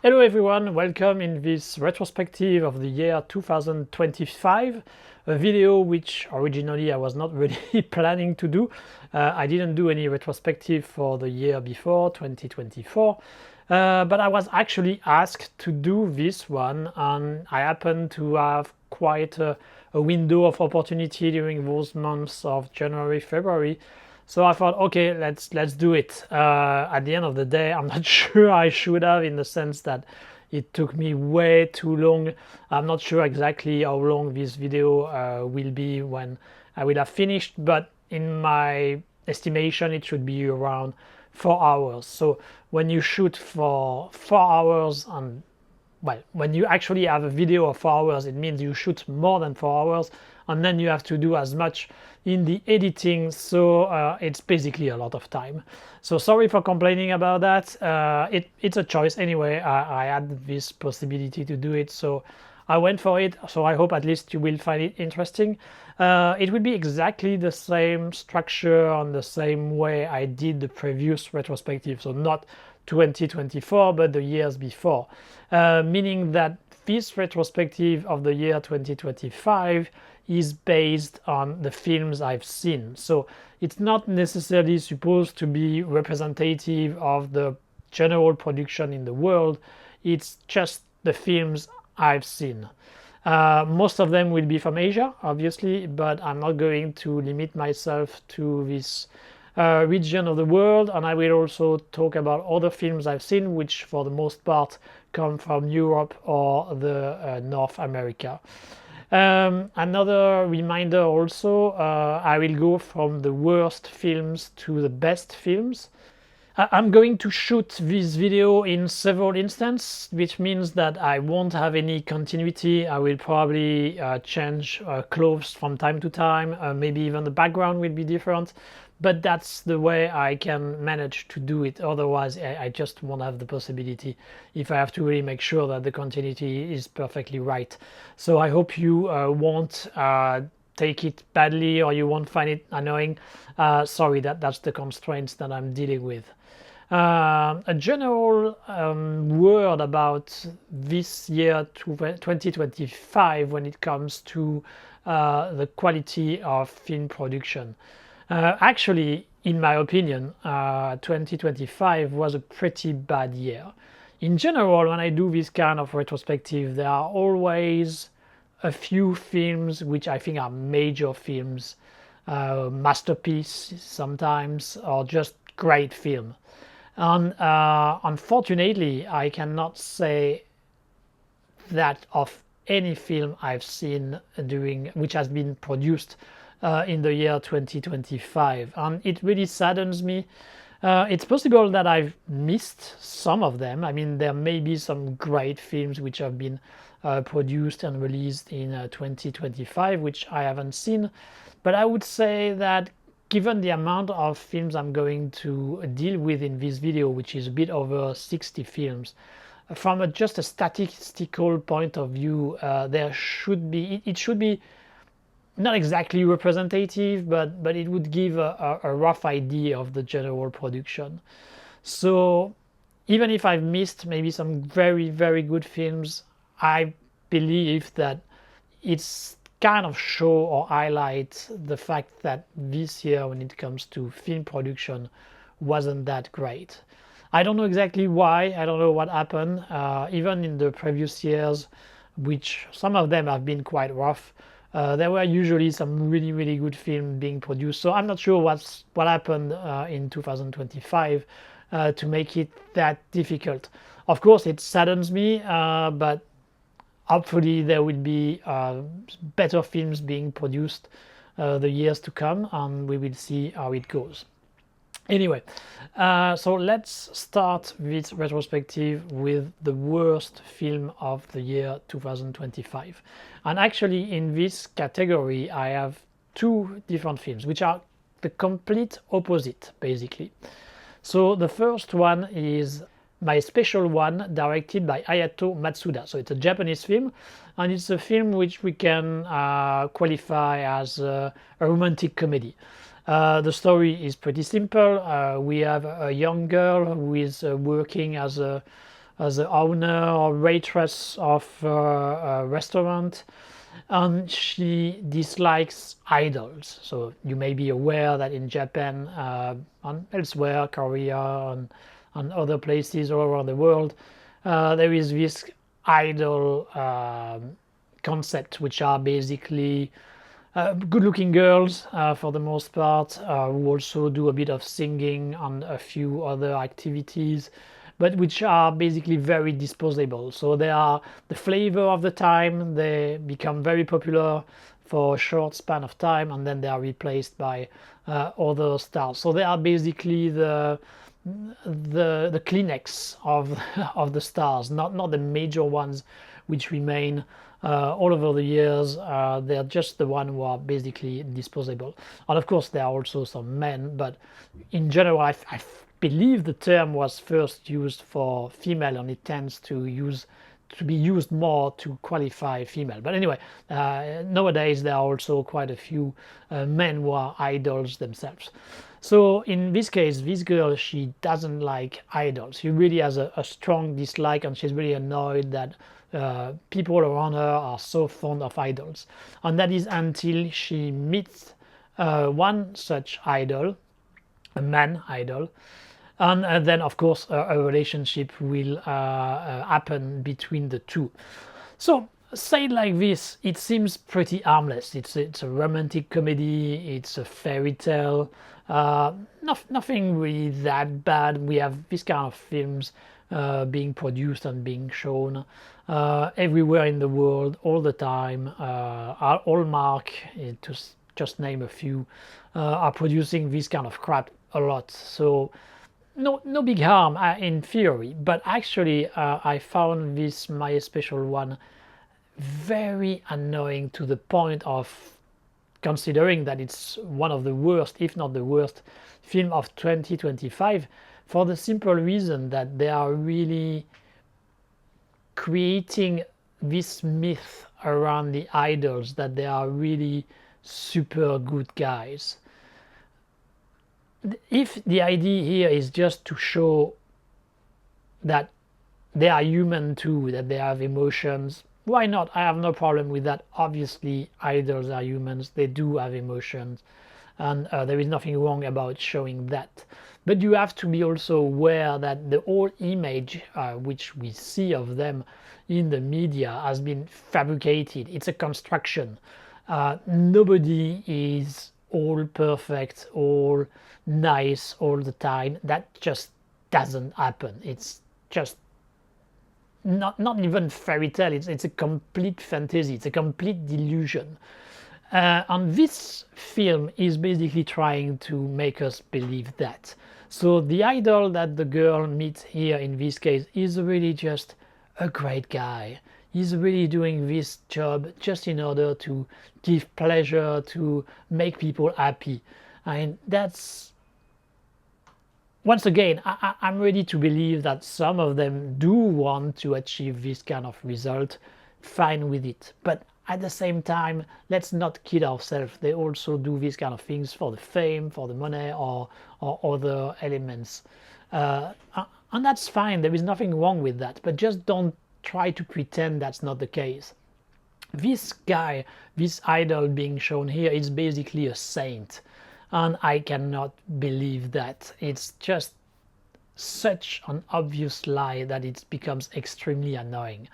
Hello everyone, welcome in this retrospective of the year 2025, a video which originally I was not really planning to do. I didn't do any retrospective for the year before, 2024, but I was actually asked to do this one, and I happened to have quite a window of opportunity during those months of January, February. So I thought, okay, let's do it. At the end of the day, I'm not sure I should have, in the sense that it took me way too long. I'm not sure exactly how long this video will be when I will have finished, but in my estimation, it should be around 4 hours. So when you shoot for 4 hours, and well, when you actually have a video of 4 hours, it means you shoot more than 4 hours, and then you have to do as much in the editing, so it's basically a lot of time. So sorry for complaining about that. It's a choice anyway. I had this possibility to do it, so I went for it. So I hope at least you will find it interesting. It will be exactly the same structure and the same way I did the previous retrospective, so not 2024 but the years before, meaning that this retrospective of the year 2025 is based on the films I've seen. So it's not necessarily supposed to be representative of the general production in the world. It's just the films I've seen. Most of them will be from Asia, obviously, but I'm not going to limit myself to this region of the world, and I will also talk about other films I've seen, which for the most part come from Europe or the North America. Another reminder also, I will go from the worst films to the best films. I'm going to shoot this video in several instances, which means that I won't have any continuity. I will probably change clothes from time to time, maybe even the background will be different, but that's the way I can manage to do it. Otherwise, I just won't have the possibility if I have to really make sure that the continuity is perfectly right. So I hope you won't take it badly, or you won't find it annoying. Sorry, that's the constraints that I'm dealing with. A general word about this year 2025 when it comes to the quality of film production. Actually, in my opinion, 2025 was a pretty bad year. In general, when I do this kind of retrospective, there are always a few films which I think are major films, masterpieces sometimes, or just great film. And unfortunately, I cannot say that of any film I've seen which has been produced in the year 2025, and it really saddens me. It's possible that I've missed some of them. I mean, there may be some great films which have been produced and released in 2025 which I haven't seen, but I would say that given the amount of films I'm going to deal with in this video, which is a bit over 60 films, from just a statistical point of view, it should be not exactly representative, but it would give a rough idea of the general production. So even if I've missed maybe some very, very good films, I believe that it's kind of show or highlight the fact that this year, when it comes to film production, wasn't that great. I don't know exactly why. I don't know what happened. Even in the previous years, which some of them have been quite rough, there were usually some really, really good films being produced. So I'm not sure what happened in 2025 to make it that difficult. Of course, it saddens me, but hopefully there will be better films being produced the years to come, and we will see how it goes. Anyway, so let's start this retrospective with the worst film of the year 2025. And actually, in this category, I have two different films, which are the complete opposite, basically. So the first one is my special one, directed by Hayato Matsuda. So it's a Japanese film, and it's a film which we can qualify as a romantic comedy. The story is pretty simple. We have a young girl who is working as a the owner or waitress of a restaurant, and she dislikes idols. So you may be aware that in Japan and elsewhere, Korea and other places all around the world, there is this idol concept, which are basically good-looking girls for the most part, who also do a bit of singing and a few other activities, but which are basically very disposable. So they are the flavor of the time, they become very popular for a short span of time, and then they are replaced by other stars. So they are basically the Kleenex of of the stars, not the major ones which remain all over the years. They're just the one who are basically disposable. And of course there are also some men, but in general I believe the term was first used for female, and it tends to be used more to qualify female. But anyway, nowadays there are also quite a few men who are idols themselves. So in this case, this girl, she doesn't like idols. She really has a strong dislike, and she's really annoyed that people around her are so fond of idols. And that is until she meets one such idol, a man idol, and then of course a relationship will happen between the two. So said like this, it seems pretty harmless. It's a romantic comedy, it's a fairy tale, nothing really that bad. We have this kind of films being produced and being shown everywhere in the world all the time. Hallmark, to just name a few, are producing this kind of crap a lot. So no big harm in theory, but actually I found this My Special One very annoying, to the point of considering that it's one of the worst, if not the worst, film of 2025, for the simple reason that they are really creating this myth around the idols that they are really super good guys. If the idea here is just to show that they are human too, that they have emotions, why not? I have no problem with that. Obviously idols are humans, they do have emotions, and there is nothing wrong about showing that. But you have to be also aware that the whole image which we see of them in the media has been fabricated. It's a construction. Nobody is all perfect, all nice all the time. That just doesn't happen. It's just not even fairy tale. It's a complete fantasy. It's a complete delusion. And this film is basically trying to make us believe that. So the idol that the girl meets here in this case is really just a great guy. He's really doing this job just in order to give pleasure, to make people happy. And that's, once again, I'm ready to believe that some of them do want to achieve this kind of result, fine with it. But at the same time, let's not kid ourselves. They also do these kind of things for the fame, for the money, or other elements. And that's fine. There is nothing wrong with that. But just don't try to pretend that's not the case. This guy, this idol being shown here, is basically a saint. And I cannot believe that. It's just such an obvious lie that it becomes extremely annoying.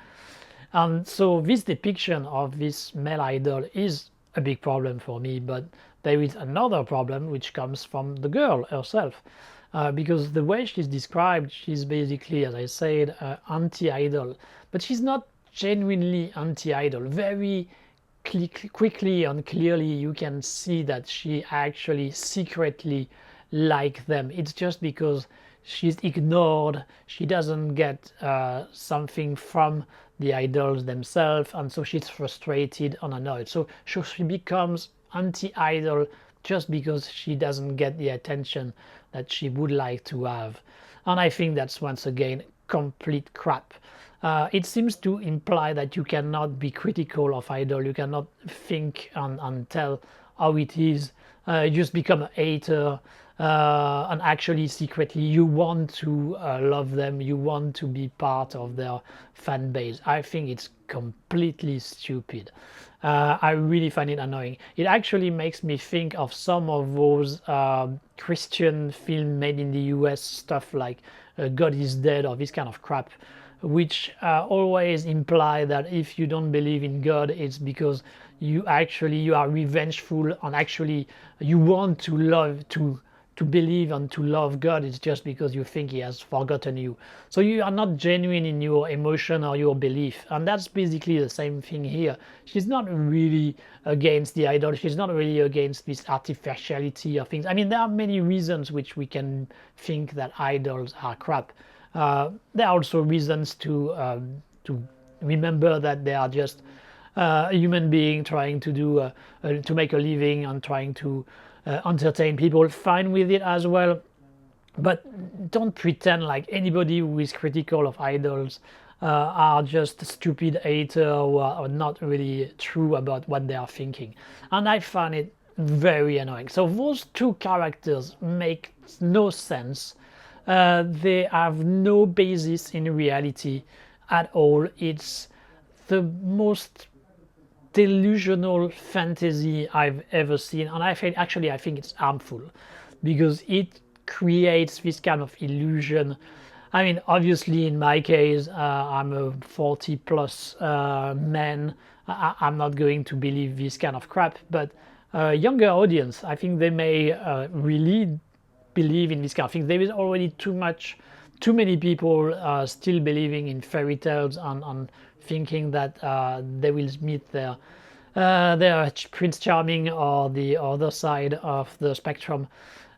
And so this depiction of this male idol is a big problem for me, but there is another problem which comes from the girl herself. Because the way she's described, she's basically, as I said, anti-idol. But she's not genuinely anti-idol. Very quickly and clearly you can see that she actually secretly likes them. It's just because she's ignored, she doesn't get something from the idols themselves, and so she's frustrated and annoyed. So she becomes anti-idol just because she doesn't get the attention that she would like to have. And I think that's, once again, complete crap. It seems to imply that you cannot be critical of idol, you cannot think and tell how it is. You just become a hater, and actually secretly you want to love them, you want to be part of their fan base. I think it's completely stupid. I really find it annoying. It actually makes me think of some of those Christian film made in the US stuff like God is Dead or this kind of crap, which always imply that if you don't believe in God, it's because you are revengeful, and actually you want to love to believe and to love God. It's just because you think he has forgotten you. So you are not genuine in your emotion or your belief. And that's basically the same thing here. She's not really against the idol. She's not really against this artificiality of things. I mean, there are many reasons which we can think that idols are crap. There are also reasons to remember that they are just a human being trying to do to make a living and trying to entertain people. Fine with it as well, but don't pretend like anybody who is critical of idols are just stupid haters who are not really true about what they are thinking. And I find it very annoying. So those two characters make no sense. They have no basis in reality at all. It's the most delusional fantasy I've ever seen, and I think it's harmful because it creates this kind of illusion. I mean, obviously in my case, I'm a 40 plus man. I'm not going to believe this kind of crap, but younger audience, I think they may really believe in this kind of thing. There is already too many people still believing in fairy tales and thinking that they will meet their Prince Charming or the other side of the spectrum,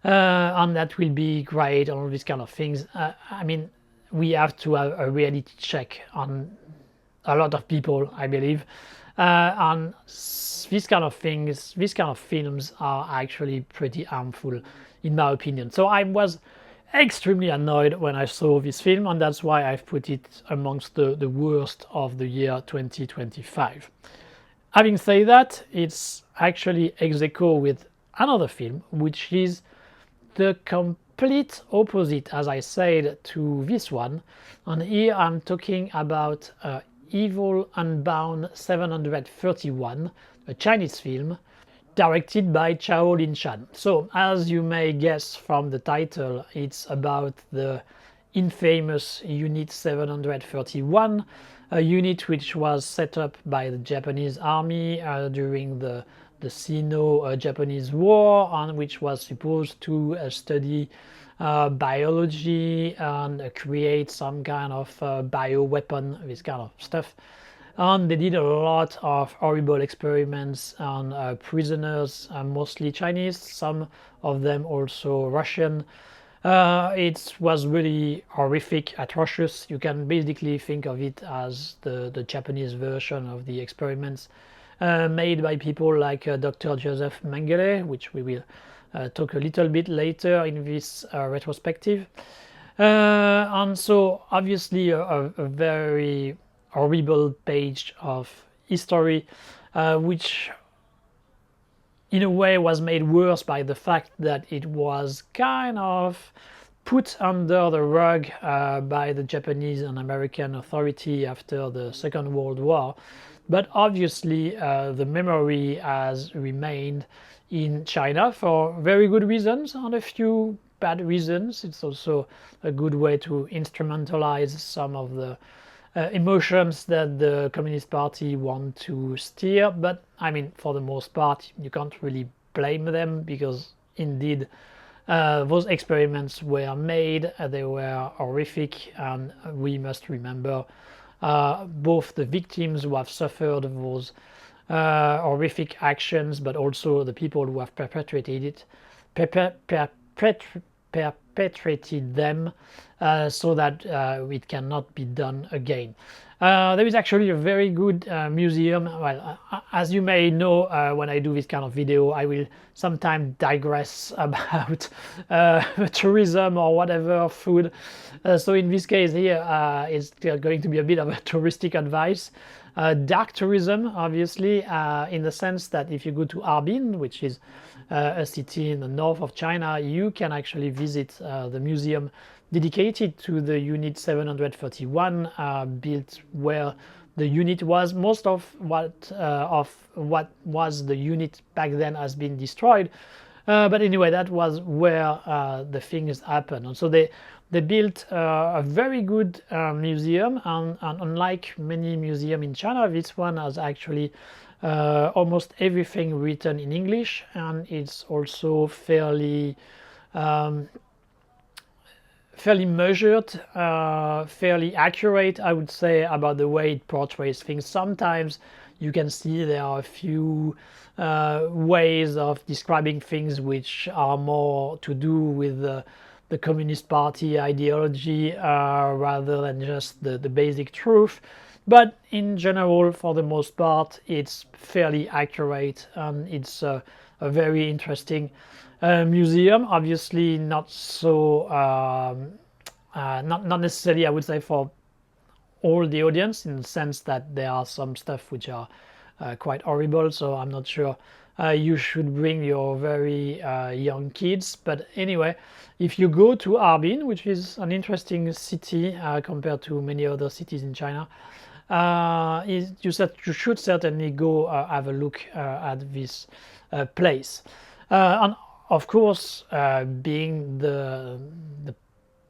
and that will be great, all these kind of things. I mean, we have to have a reality check on a lot of people, I believe, and these kind of things, these kind of films are actually pretty harmful, in my opinion. So I was extremely annoyed when I saw this film, and that's why I've put it amongst the worst of the year 2025. Having said that, it's actually ex aequo with another film, which is the complete opposite, as I said, to this one. And here I'm talking about Evil Unbound 731, a Chinese film directed by Chao Lin-chan. So, as you may guess from the title, it's about the infamous Unit 731, a unit which was set up by the Japanese army during the Sino-Japanese War, and which was supposed to study biology and create some kind of bioweapon, this kind of stuff. And they did a lot of horrible experiments on prisoners, mostly Chinese, some of them also Russian. It was really horrific, atrocious. You can basically think of it as the Japanese version of the experiments made by people like Dr. Josef Mengele, which we will talk a little bit later in this retrospective. And so obviously a very horrible page of history, which in a way was made worse by the fact that it was kind of put under the rug by the Japanese and American authority after the Second World War. But obviously the memory has remained in China for very good reasons and a few bad reasons. It's also a good way to instrumentalize some of the emotions that the Communist Party want to steer. But I mean, for the most part, you can't really blame them, because indeed those experiments were made, they were horrific, and we must remember both the victims who have suffered those horrific actions, but also the people who have perpetrated it, perpetrated them, so that it cannot be done again. There is actually a very good museum. Well, as you may know, when I do this kind of video, I will sometimes digress about tourism or whatever, food. So in this case here, it's going to be a bit of a touristic advice. Dark tourism, obviously, in the sense that if you go to Harbin, which is a city in the north of China, you can actually visit the museum dedicated to the Unit 731, built where the unit was. Most of what was the unit back then has been destroyed, but anyway, that was where the things happened. And so they built a very good museum, and unlike many museums in China, this one has actually almost everything written in English, and it's also fairly measured, fairly accurate, I would say, about the way it portrays things. Sometimes you can see there are a few ways of describing things which are more to do with the Communist Party ideology rather than just the basic truth. But in general, for the most part, it's fairly accurate, and it's a very interesting museum. Obviously, not so not necessarily, I would say, for all the audience, in the sense that there are some stuff which are quite horrible. So I'm not sure you should bring your very young kids. But anyway, if you go to Harbin, which is an interesting city compared to many other cities in China, you should certainly go have a look at this place. And of course, being the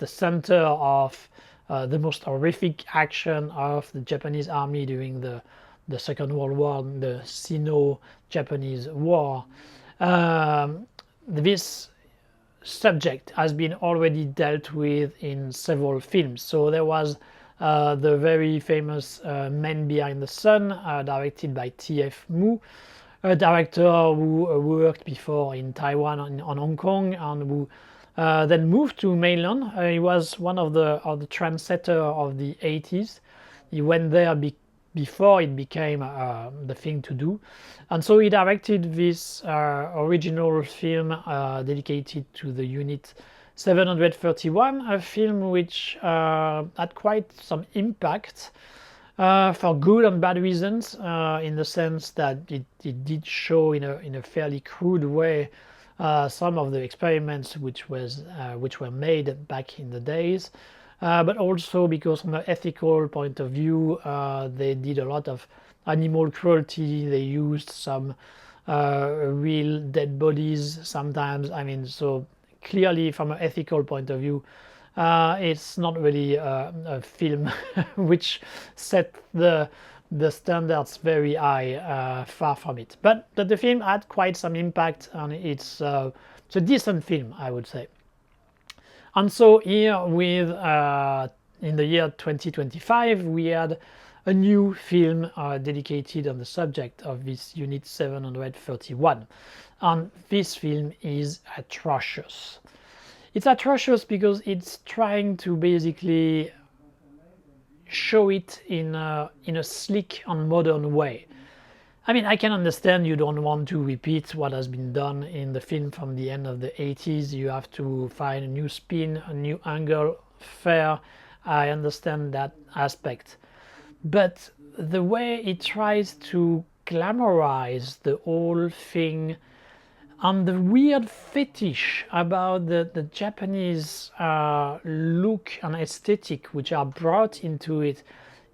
center of the most horrific action of the Japanese army during the Second World War, the Sino-Japanese War, this subject has been already dealt with in several films. So there was the very famous Man Behind the Sun, directed by T.F. Mu, a director who worked before in Taiwan and on Hong Kong, and who then moved to mainland. He was one of the trendsetter of the 80s. He went there before it became the thing to do, and so he directed this original film dedicated to the Unit 731, a film which had quite some impact for good and bad reasons, in the sense that it did show in a fairly crude way some of the experiments which were made back in the days, but also because from an ethical point of view, they did a lot of animal cruelty. They used some real dead bodies sometimes. I mean, so clearly from an ethical point of view, it's not really a film which set the standards very high, far from it. But the film had quite some impact, and it's a decent film, I would say. And so here with in the year 2025, we had a new film dedicated on the subject of this Unit 731. And this film is atrocious. It's atrocious because it's trying to basically show it in a slick and modern way. I mean, I can understand you don't want to repeat what has been done in the film from the end of the 80s. You have to find a new spin, a new angle. Fair, I understand that aspect. But the way it tries to glamorize the whole thing, and the weird fetish about the Japanese look and aesthetic which are brought into it,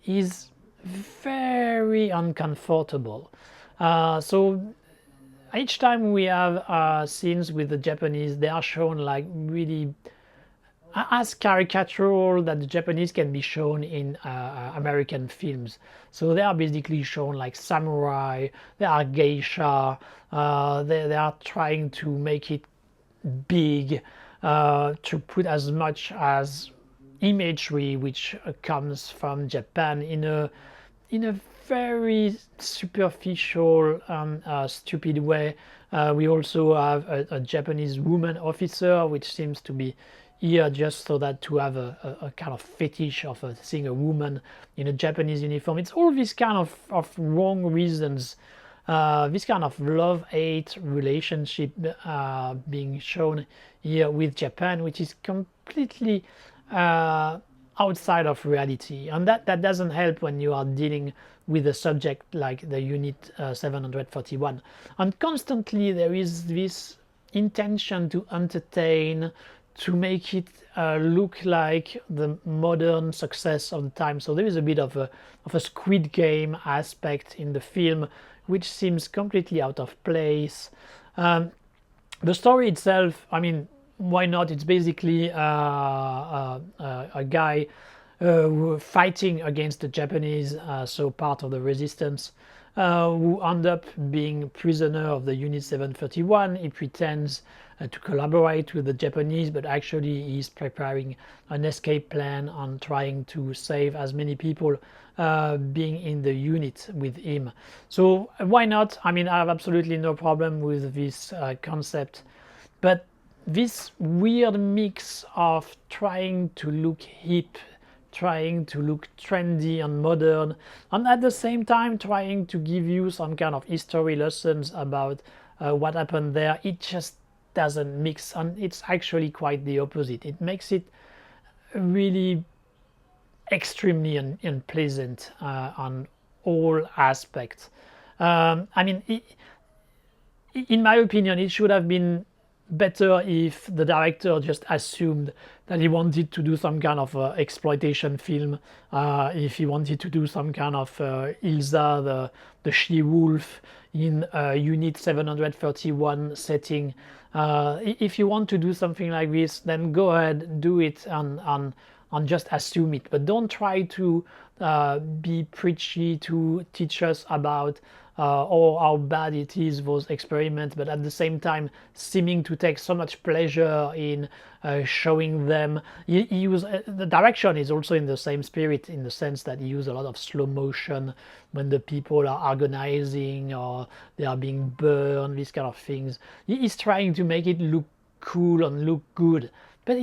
is very uncomfortable. So each time we have scenes with the Japanese, they are shown like really as caricatural that the Japanese can be shown in American films. So they are basically shown like samurai, they are geisha, they are trying to make it big, to put as much as imagery which comes from Japan in a very superficial and stupid way. We also have a Japanese woman officer, which seems to be here just so that to have a kind of fetish of seeing a woman in a Japanese uniform. It's all these kind of wrong reasons, this kind of love-hate relationship being shown here with Japan, which is completely outside of reality, and that doesn't help when you are dealing with a subject like the Unit 741. And constantly there is this intention to entertain, to make it look like the modern success of the time. So there is a bit of a Squid Game aspect in the film, which seems completely out of place. The story itself, I mean, why not? It's basically a guy fighting against the Japanese, so part of the resistance, who end up being prisoner of the Unit 731. He pretends to collaborate with the Japanese, but actually he's preparing an escape plan and trying to save as many people being in the unit with him. So why not? I mean, I have absolutely no problem with this concept, but this weird mix of trying to look hip, trying to look trendy and modern, and at the same time trying to give you some kind of history lessons about what happened there, it just doesn't mix, and it's actually quite the opposite. It makes it really extremely unpleasant on all aspects. I mean, in my opinion, it should have been better if the director just assumed that he wanted to do some kind of exploitation film, if he wanted to do some kind of Ilsa the she-wolf in Unit 731 setting. If you want to do something like this, then go ahead, do it, and just assume it. But don't try to be preachy to teach us about how bad it is, those experiments, but at the same time seeming to take so much pleasure in showing them. The direction is also in the same spirit, in the sense that he uses a lot of slow motion when the people are agonizing or they are being burned, these kind of things. He's trying to make it look cool and look good, but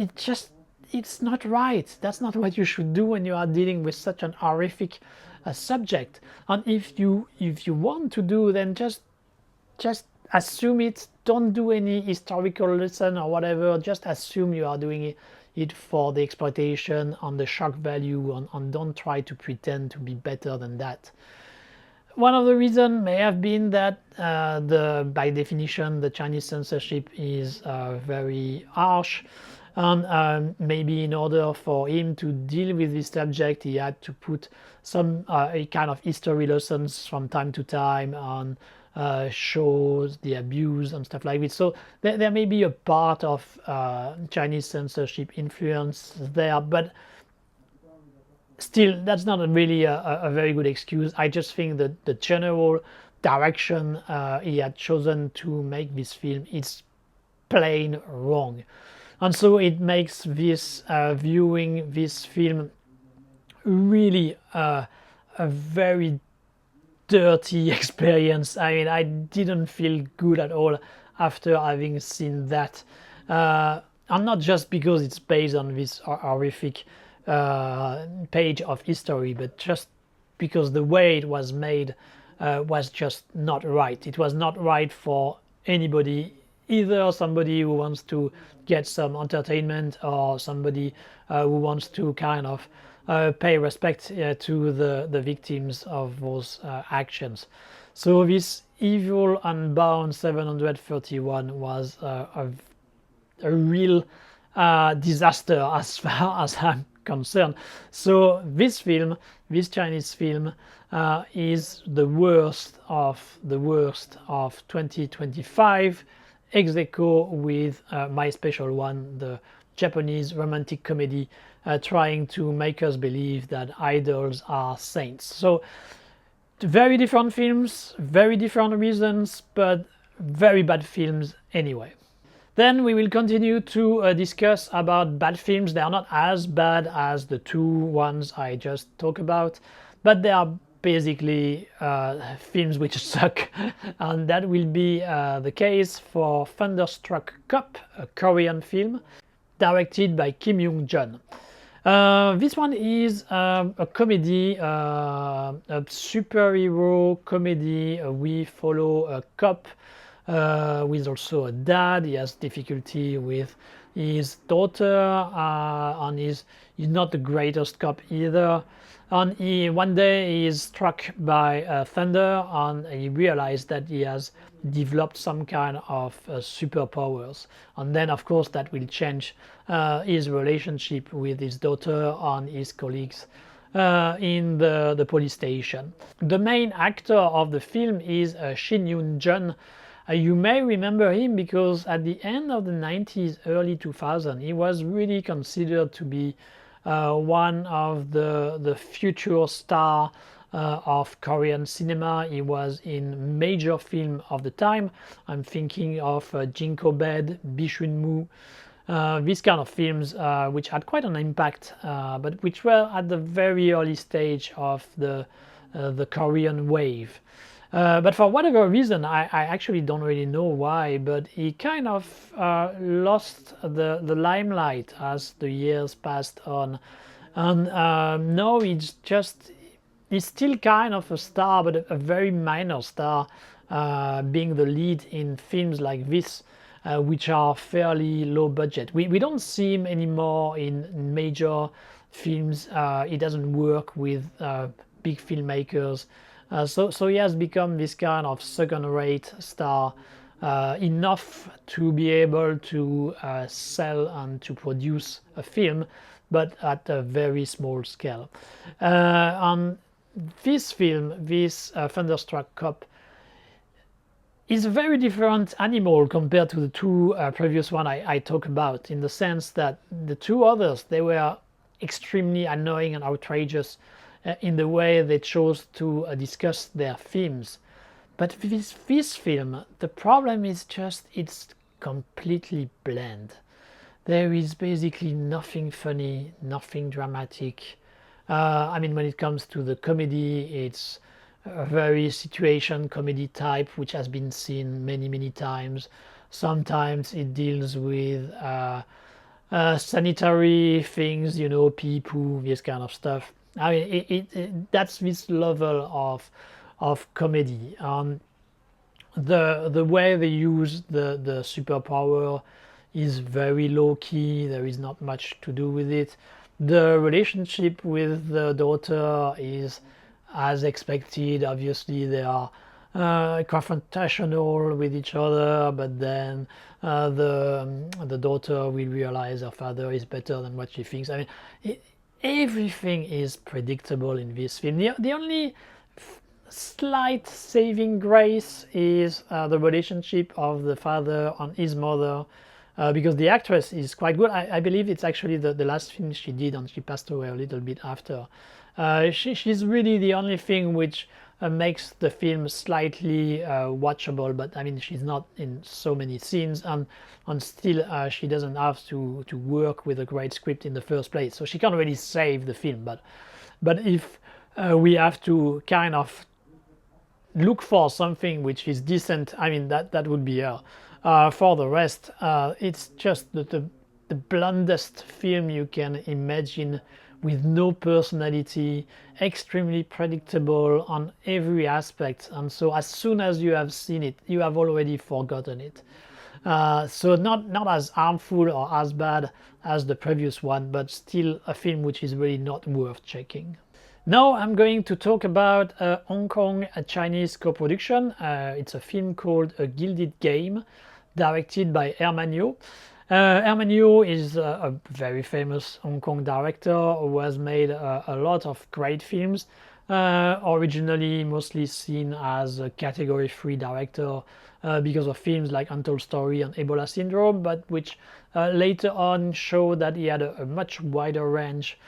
it's not right. That's not what you should do when you are dealing with such an horrific subject. And if you want to do, then just assume it. Don't do any historical lesson or whatever. Just assume you are doing it for the exploitation and the shock value, and don't try to pretend to be better than that. One of the reasons may have been that by definition the Chinese censorship is very harsh. And maybe in order for him to deal with this subject, he had to put some a kind of history lessons from time to time on shows the abuse and stuff like this. So there may be a part of Chinese censorship influence there, but still, that's not really a very good excuse. I just think that the general direction he had chosen to make this film is plain wrong. And so it makes this viewing this film really a very dirty experience. I mean, I didn't feel good at all after having seen that. And not just because it's based on this horrific page of history, but just because the way it was made was just not right. It was not right for anybody, either somebody who wants to get some entertainment or somebody who wants to kind of pay respect to the victims of those actions. So this evil Unbound 731 was a real disaster as far as I'm concerned. So this film, this Chinese film, is the worst of 2025, ex aequo with my special one, the Japanese romantic comedy, trying to make us believe that idols are saints. So very different films, very different reasons, but very bad films anyway. Then we will continue to discuss about bad films. They are not as bad as the two ones I just talked about, but they are basically films which suck, and that will be the case for Tunder Struck Cop, a Korean film directed by Kim Young-jun. This one is a comedy, a superhero comedy. We follow a cop with also a dad. He has difficulty with his daughter, and he's not the greatest cop either. And one day he is struck by thunder, and he realized that he has developed some kind of superpowers. And then, of course, that will change his relationship with his daughter and his colleagues in the police station. The main actor of the film is Shin Yoon-jun. You may remember him because at the end of the 90s, early 2000, he was really considered to be one of the future star of Korean cinema. He was in major film of the time. I'm thinking of Jinko Bed, Bishunmu, these kind of films which had quite an impact, but which were at the very early stage of the Korean wave. But for whatever reason, I actually don't really know why, but he kind of lost the limelight as the years passed on. And now he's still kind of a star, but a very minor star, being the lead in films like this, which are fairly low budget. We don't see him anymore in major films. He doesn't work with big filmmakers. So he has become this kind of second-rate star, enough to be able to sell and to produce a film, but at a very small scale. On this film, this Tunder Struck Cop, is a very different animal compared to the two previous one I talked about, in the sense that the two others, they were extremely annoying and outrageous in the way they chose to discuss their themes. But with this film, the problem is just it's completely bland. There is basically nothing funny, nothing dramatic. I mean, when it comes to the comedy, it's a very situation comedy type, which has been seen many times. Sometimes it deals with sanitary things, pee poo, this kind of stuff. I mean, that's this level of comedy. The way they use the superpower is very low key. There is not much to do with it. The relationship with the daughter is as expected. Obviously, they are confrontational with each other, but then the daughter will realize her father is better than what she thinks. I mean, everything is predictable in this film. The only slight saving grace is the relationship of the father and his mother, because the actress is quite good. I believe it's actually the last film she did, and she passed away a little bit after. She's really the only thing which makes the film slightly watchable, but I mean, she's not in so many scenes, and still she doesn't have to work with a great script in the first place, so she can't really save the film. But if we have to kind of look for something which is decent, I mean, that would be her. For the rest, it's just the blandest film you can imagine, with no personality, extremely predictable on every aspect, and so as soon as you have seen it, you have already forgotten it. So not as harmful or as bad as the previous one, but still a film which is really not worth checking. Now I'm going to talk about a Hong Kong Chinese co-production. It's a film called Gilded Game, directed by Herman Yeo. Herman Yeo is a very famous Hong Kong director who has made a lot of great films, originally mostly seen as a Category 3 director because of films like Untold Story and Ebola Syndrome, but which later on showed that he had a much wider range,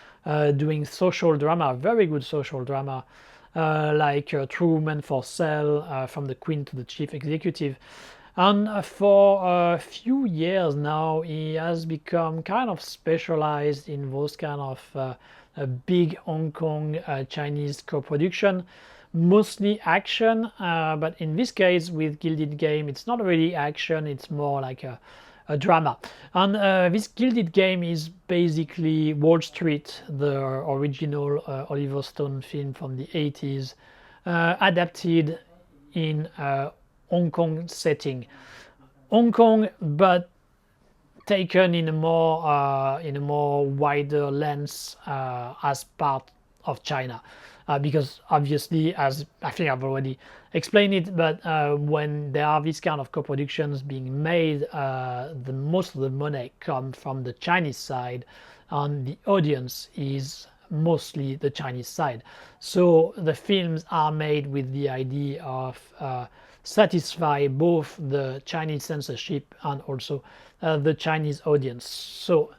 doing social drama, very good social drama, like True Woman for Sale, From the Queen to the Chief Executive. And for a few years now, he has become kind of specialized in those kind of big Hong Kong Chinese co-production, mostly action, but in this case with Gilded Game, it's not really action, it's more like a drama. And this Gilded Game is basically Wall Street, the original Oliver Stone film from the 80s, adapted in Hong Kong setting. Hong Kong, but taken in a more wider lens as part of China, because obviously, as I think I've already explained it, but when there are these kind of co-productions being made, the most of the money comes from the Chinese side, and the audience is mostly the Chinese side. So the films are made with the idea of satisfy both the Chinese censorship and also the Chinese audience. So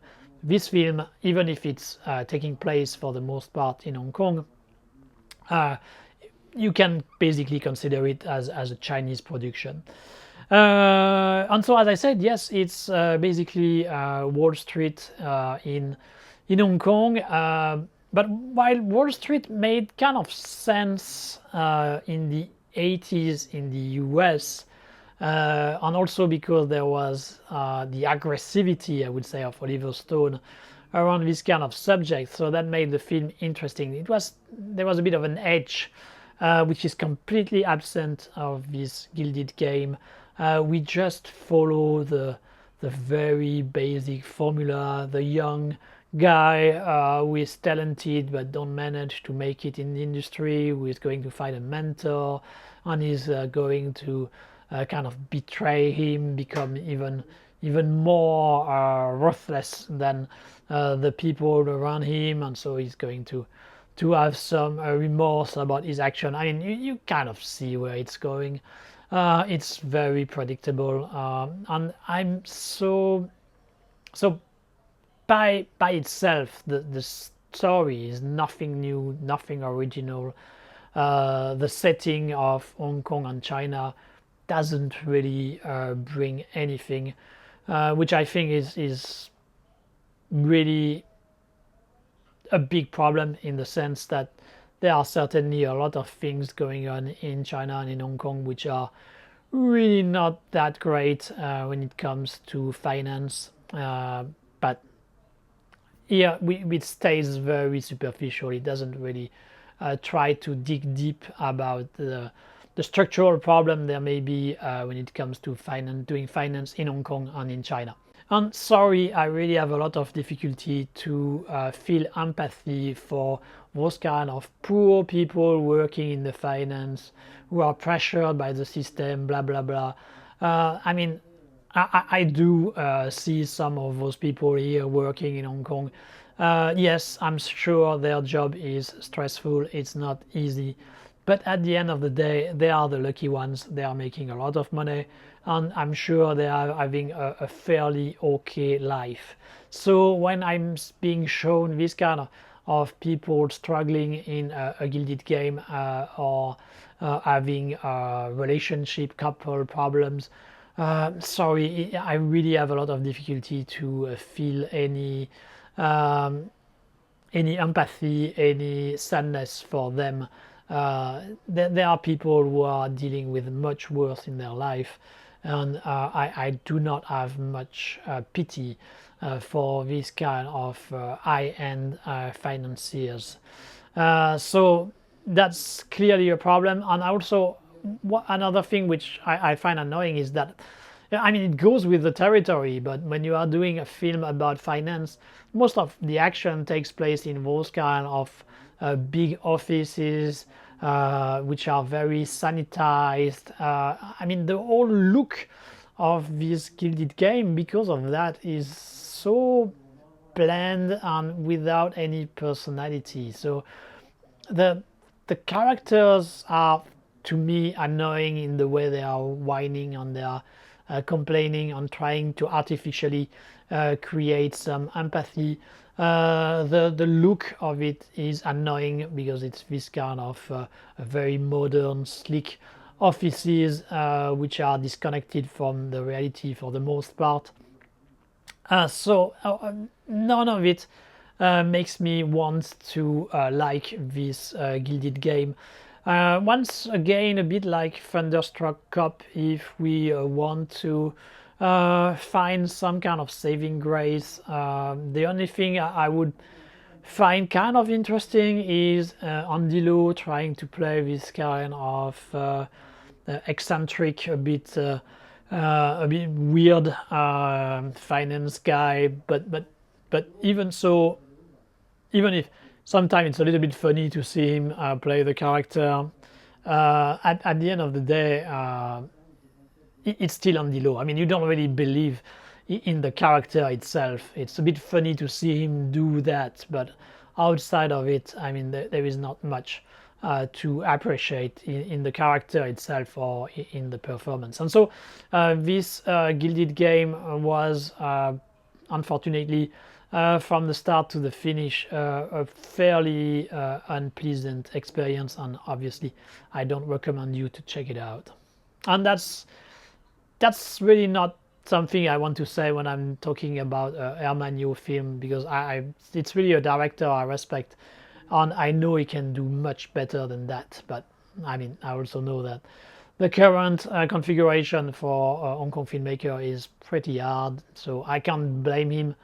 this film, even if it's taking place for the most part in Hong Kong, you can basically consider it as a Chinese production. And so, as I said, yes, it's basically Wall Street in Hong Kong. But while Wall Street made kind of sense in the 80s in the US, and also because there was the aggressivity, I would say, of Oliver Stone around this kind of subject, so that made the film interesting. There was a bit of an edge, which is completely absent of this Gilded Game. We just follow the very basic formula: the young guy who is talented but don't manage to make it in the industry, who is going to find a mentor, and is going to kind of betray him, become even more ruthless than the people around him, and so he's going to have some remorse about his action. I mean, you kind of see where it's going. It's very predictable, and I'm so by itself, the story is nothing new, nothing original. The setting of Hong Kong and China doesn't really bring anything, which I think is really a big problem, in the sense that there are certainly a lot of things going on in China and in Hong Kong which are really not that great when it comes to finance, but here it stays very superficial. It doesn't really try to dig deep about the structural problem there may be when it comes to doing finance in Hong Kong and in China. And sorry, I really have a lot of difficulty to feel empathy for those kind of poor people working in the finance, who are pressured by the system, blah blah blah. I mean, I do see some of those people here working in Hong Kong. Yes, I'm sure their job is stressful, it's not easy, but at the end of the day, they are the lucky ones. They are making a lot of money, and I'm sure they are having a fairly okay life. So when I'm being shown this kind of people struggling in a Gilded Game, or having relationship couple problems, sorry, I really have a lot of difficulty to feel any empathy, any sadness for them. There are people who are dealing with much worse in their life, and I do not have much pity for this kind of high-end financiers. So that's clearly a problem. And also, another thing which I find annoying is that, I mean, it goes with the territory, but when you are doing a film about finance, most of the action takes place in those kind of big offices, which are very sanitized. I mean, the whole look of this Gilded Game, because of that, is so bland and without any personality. So the characters are, to me, annoying in the way they are whining and they are complaining and trying to artificially create some empathy. The look of it is annoying because it's this kind of very modern, sleek offices which are disconnected from the reality for the most part. So none of it makes me want to like this Gilded Game. Once again, a bit like Tunder Struck Cop, if we want to find some kind of saving grace, the only thing I would find kind of interesting is Andy Lau trying to play this kind of eccentric, a bit a bit weird finance guy, but even so, even if sometimes it's a little bit funny to see him play the character, at the end of the day, it's still on the low. I mean, you don't really believe in the character itself. It's a bit funny to see him do that, but outside of it, I mean, there is not much to appreciate in the character itself or in the performance. And so this Gilded Game was unfortunately from the start to the finish a fairly unpleasant experience, and obviously I don't recommend you to check it out. And that's really not something I want to say when I'm talking about a Herman film, because it's really a director I respect, and I know he can do much better than that. But I mean, I also know that the current configuration for Hong Kong filmmaker is pretty hard, so I can't blame him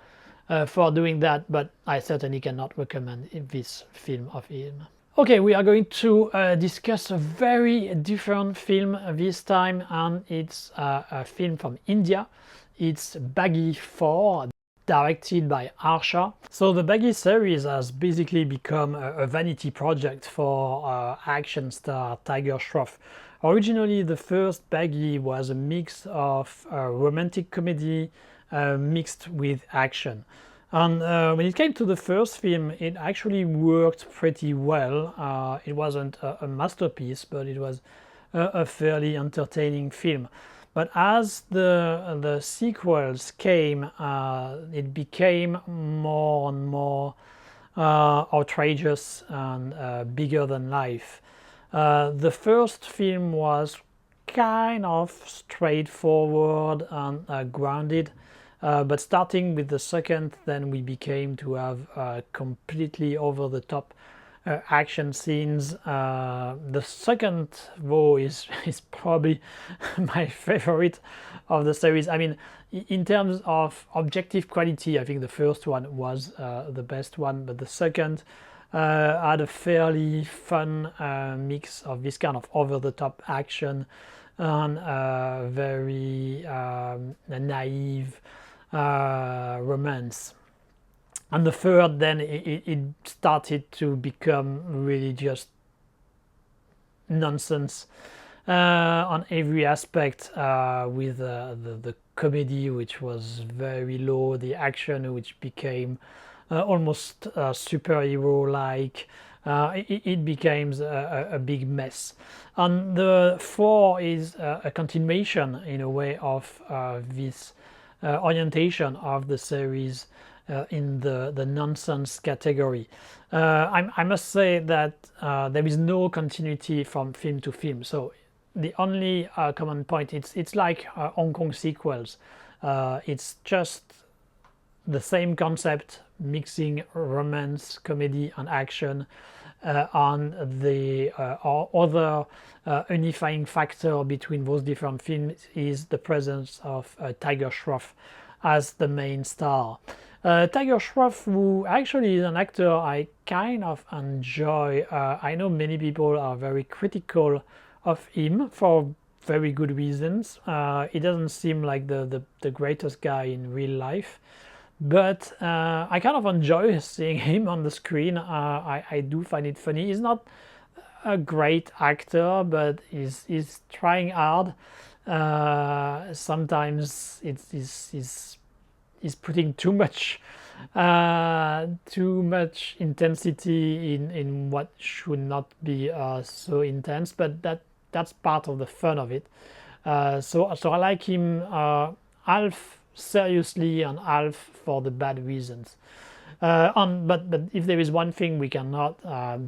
for doing that, but I certainly cannot recommend this film of him. Okay, we are going to discuss a very different film this time, and it's a film from India. It's Baaghi 4, directed by Harsha. So the Baaghi series has basically become a vanity project for action star Tiger Shroff. Originally, the first Baaghi was a mix of romantic comedy mixed with action. And when it came to the first film, it actually worked pretty well. It wasn't a masterpiece, but it was a fairly entertaining film. But as the sequels came, it became more and more outrageous and bigger than life. The first film was kind of straightforward and grounded. But starting with the second, then we became to have completely over-the-top action scenes. The second, though, is probably my favorite of the series. I mean, in terms of objective quality, I think the first one was the best one, but the second had a fairly fun mix of this kind of over-the-top action and very naive romance. And the third, then it started to become really just nonsense on every aspect, with the comedy, which was very low, the action, which became almost superhero-like. It became a big mess. And the 4 is a continuation, in a way, of this orientation of the series in the nonsense category. I must say that there is no continuity from film to film. So the only common point, it's like Hong Kong sequels. It's just the same concept, mixing romance, comedy, and action. On the other unifying factor between those different films is the presence of Tiger Shroff as the main star. Tiger Shroff, who actually is an actor I kind of enjoy. I know many people are very critical of him for very good reasons. He doesn't seem like the greatest guy in real life. But I kind of enjoy seeing him on the screen. I do find it funny. He's not a great actor, but he's trying hard. Sometimes he's putting too much intensity in what should not be so intense. But that's part of the fun of it. So I like him half seriously and half for the bad reasons. But if there is one thing we cannot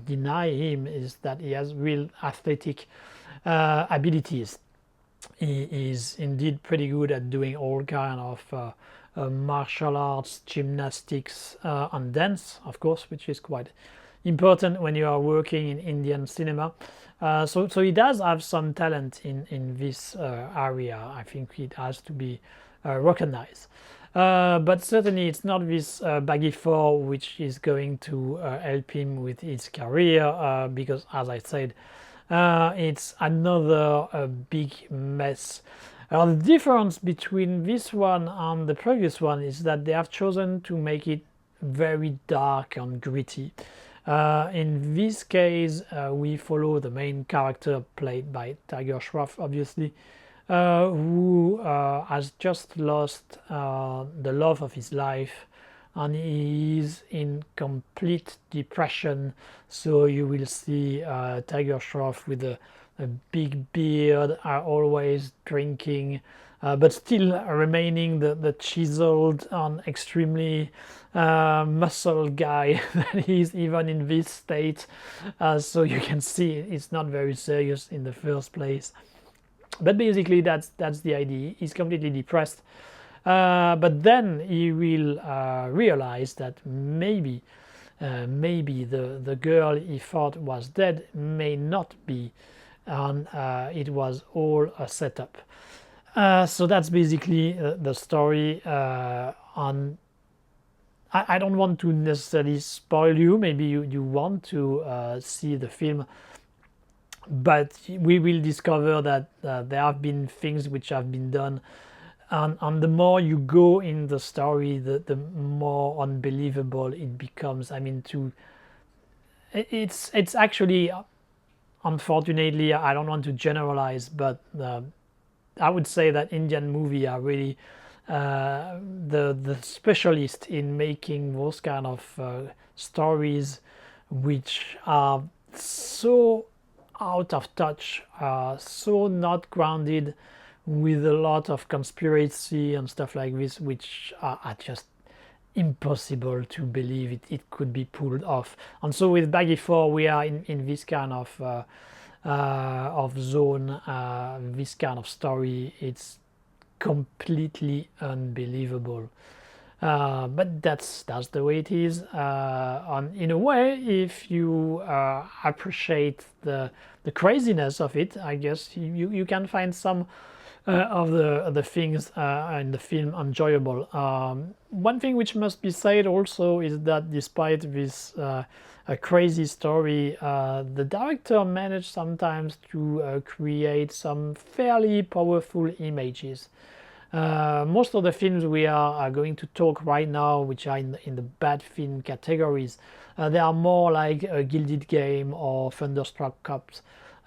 deny him, is that he has real athletic abilities. He is indeed pretty good at doing all kind of martial arts, gymnastics, and dance, of course, which is quite important when you are working in Indian cinema. So he does have some talent in this area. I think it has to be recognized. But certainly it's not this Baaghi 4 which is going to help him with his career, because, as I said, it's another big mess. The difference between this one and the previous one is that they have chosen to make it very dark and gritty. In this case, we follow the main character played by Tiger Shroff, obviously, who has just lost the love of his life, and he is in complete depression. So you will see Tiger Shroff with a big beard, always drinking, but still remaining the chiseled and extremely muscle guy that he is even in this state. So you can see it's not very serious in the first place. But basically that's the idea. He's completely depressed. But then he will realize that maybe the girl he thought was dead may not be, and it was all a setup. So that's basically the story. On I don't want to necessarily spoil you. Maybe you want to see the film, but we will discover that there have been things which have been done, and the more you go in the story, the more unbelievable it becomes. I mean, it's actually, unfortunately, I don't want to generalize, but I would say that Indian movies are really the specialist in making those kind of stories which are so out of touch, so not grounded with a lot of conspiracy and stuff like this, which are just impossible to believe it could be pulled off. And so with Baaghi 4 we are in this kind of zone, this kind of story. It's completely unbelievable. But that's the way it is. And in a way, if you appreciate the craziness of it, I guess you can find some of the things in the film enjoyable. One thing which must be said also is that despite this a crazy story, the director managed sometimes to create some fairly powerful images. Most of the films we are going to talk right now, which are in the bad film categories, they are more like a Gilded Game or Tunder Struck Cop,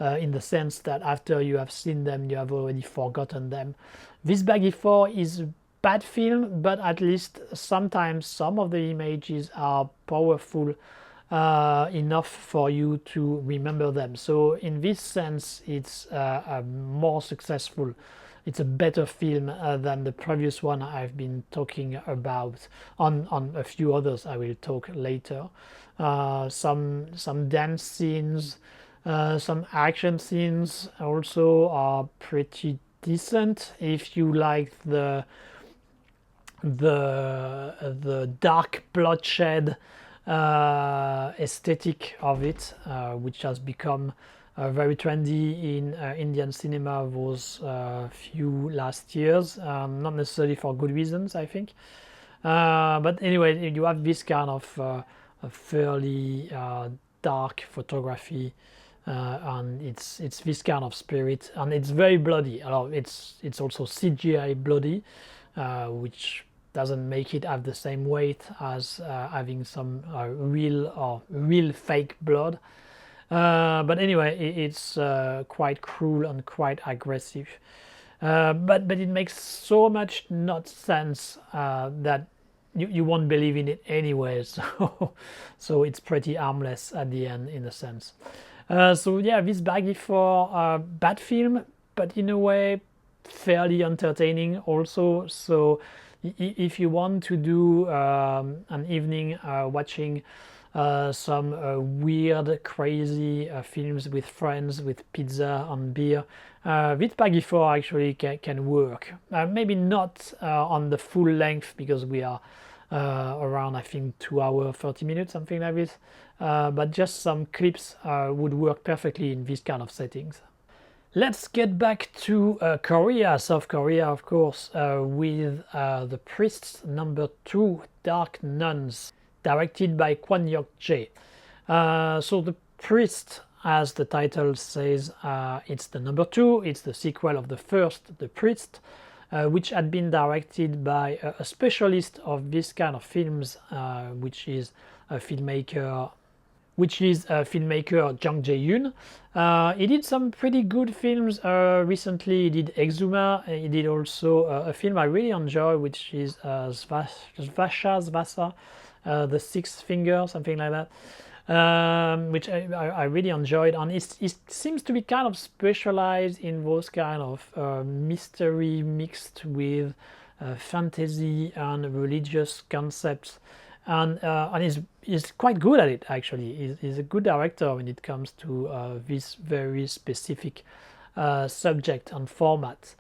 in the sense that after you have seen them, you have already forgotten them. This Baaghi 4 is a bad film, but at least sometimes some of the images are powerful enough for you to remember them. So in this sense, it's more successful. It's a better film than the previous one I've been talking about. On a few others I will talk later. Some dance scenes, some action scenes also are pretty decent if you like the dark bloodshed aesthetic of it, which has become very trendy in Indian cinema those few last years, not necessarily for good reasons, I think. But anyway, you have this kind of fairly dark photography, and it's this kind of spirit, and it's very bloody. It's also CGI bloody, which doesn't make it have the same weight as having some real fake blood. But anyway, it's quite cruel and quite aggressive. But it makes so much not sense that you won't believe in it anyway. So it's pretty harmless at the end, in a sense. So yeah, this Baaghi 4 bad film, but in a way fairly entertaining also. So if you want to do an evening watching some weird, crazy films with friends, with pizza and beer, with Baaghi 4 actually can work. Maybe not on the full length, because we are around, I think, 2 hours 30 minutes, something like this. But just some clips would work perfectly in these kind of settings. Let's get back to Korea, South Korea, of course, with The Priests #2, Dark Nuns, directed by Kwon Hyuk Jae. So The Priest as the title says, it's the number 2, it's the sequel of the first, The Priest, which had been directed by a specialist of this kind of films, which is filmmaker Jang Jae-yoon. He did some pretty good films recently. He did Exuma. He did also a film I really enjoy, which is Svasa, The Sixth Finger, something like that, which I really enjoyed. And it seems to be kind of specialized in those kind of mystery mixed with fantasy and religious concepts. And he's quite good at it, actually. He's a good director when it comes to this very specific subject and format.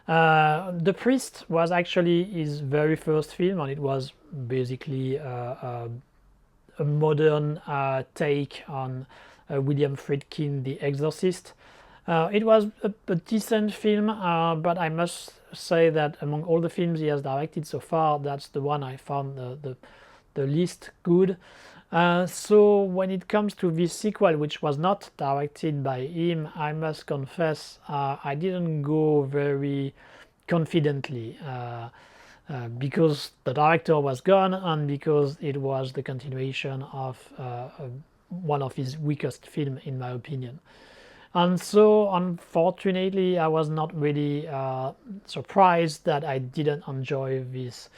The Priest was actually his very first film, and it was basically a modern take on William Friedkin, The Exorcist. It was a decent film, but I must say that among all the films he has directed so far, that's the one I found the least good. So when it comes to this sequel, which was not directed by him, I must confess I didn't go very confidently, because the director was gone and because it was the continuation of one of his weakest films, in my opinion. And so unfortunately I was not really surprised that I didn't enjoy this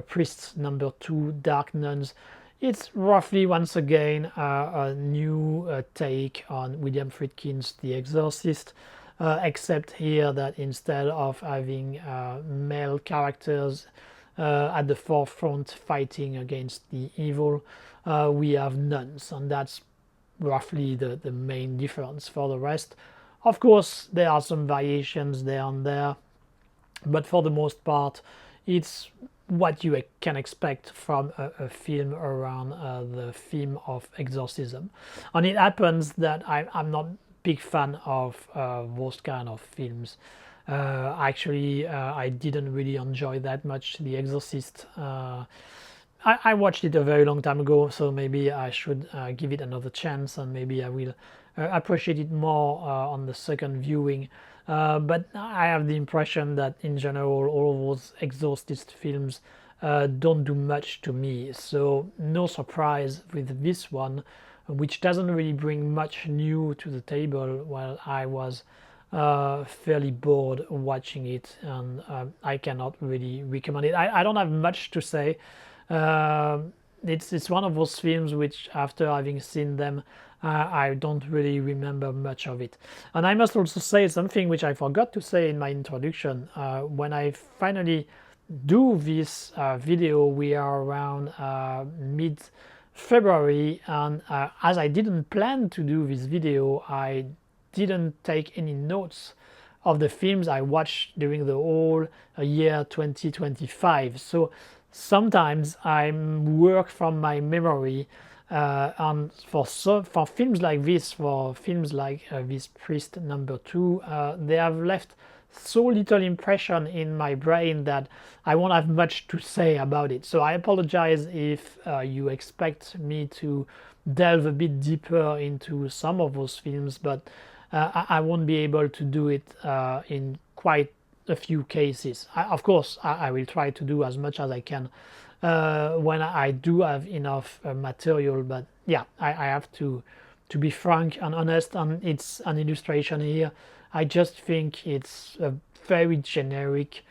Priest number 2, Dark Nuns. It's roughly once again a new take on William Friedkin's The Exorcist, except here that instead of having male characters at the forefront fighting against the evil, we have nuns, and that's roughly the main difference. For the rest, of course, there are some variations there and there, but for the most part it's what you can expect from a film around the theme of exorcism. And it happens that I'm not a big fan of those kind of films. Actually, I didn't really enjoy that much The Exorcist. I watched it a very long time ago, so maybe I should give it another chance, and maybe I will appreciate it more on the second viewing. But I have the impression that in general all those exorcist films don't do much to me, so no surprise with this one, which doesn't really bring much new to the table. While I was fairly bored watching it, and I cannot really recommend it. I don't have much to say. It's one of those films which, after having seen them, I don't really remember much of it. And I must also say something which I forgot to say in my introduction. When I finally do this video, we are around mid-February, and as I didn't plan to do this video, I didn't take any notes of the films I watched during the whole year 2025. So sometimes I work from my memory, and for films like this, this Priest number 2, they have left so little impression in my brain that I won't have much to say about it. So I apologize if you expect me to delve a bit deeper into some of those films, but I won't be able to do it in quite a few cases. Of course, I will try to do as much as I can when I do have enough material, but yeah, I have to be frank and honest, and it's an illustration here. I just think it's a very generic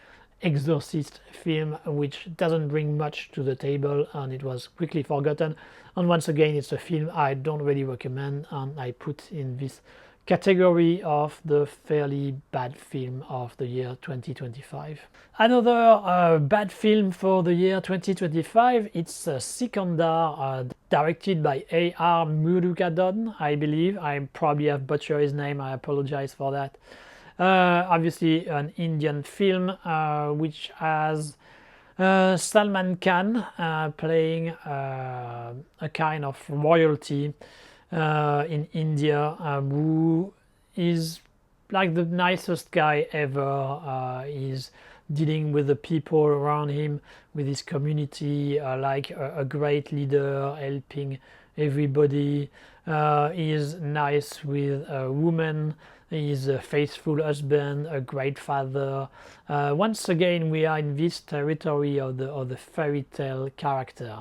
exorcist film which doesn't bring much to the table, and it was quickly forgotten. And once again, it's a film I don't really recommend, and I put in this category of the fairly bad film of the year 2025. Another bad film for the year 2025, it's Sikandar, directed by A.R. Murugadon, I believe. I probably have butchered his name, I apologize for that. Obviously an Indian film which has Salman Khan playing a kind of royalty in India, who is like the nicest guy ever. He's dealing with the people around him, with his community, like a great leader, helping everybody. He is nice with a woman. He is a faithful husband, a great father. Once again, we are in this territory of the fairy tale character.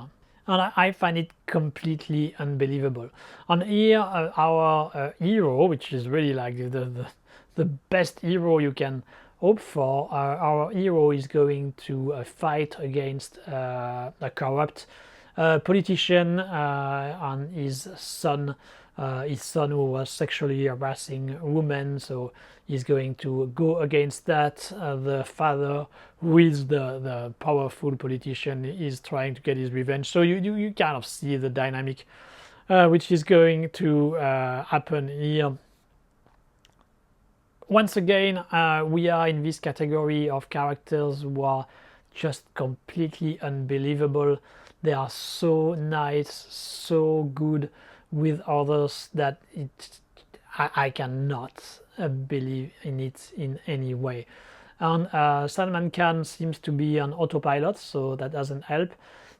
And I find it completely unbelievable. And here, our hero, which is really like the best hero you can hope for, our hero is going to fight against a corrupt politician and his son who was sexually harassing women, so he's going to go against that. The father, who is the powerful politician, is trying to get his revenge. So you kind of see the dynamic which is going to happen here. Once again, we are in this category of characters who are just completely unbelievable. They are so nice, so good with others that I cannot believe in it in any way. And Salman Khan seems to be on autopilot, so that doesn't help.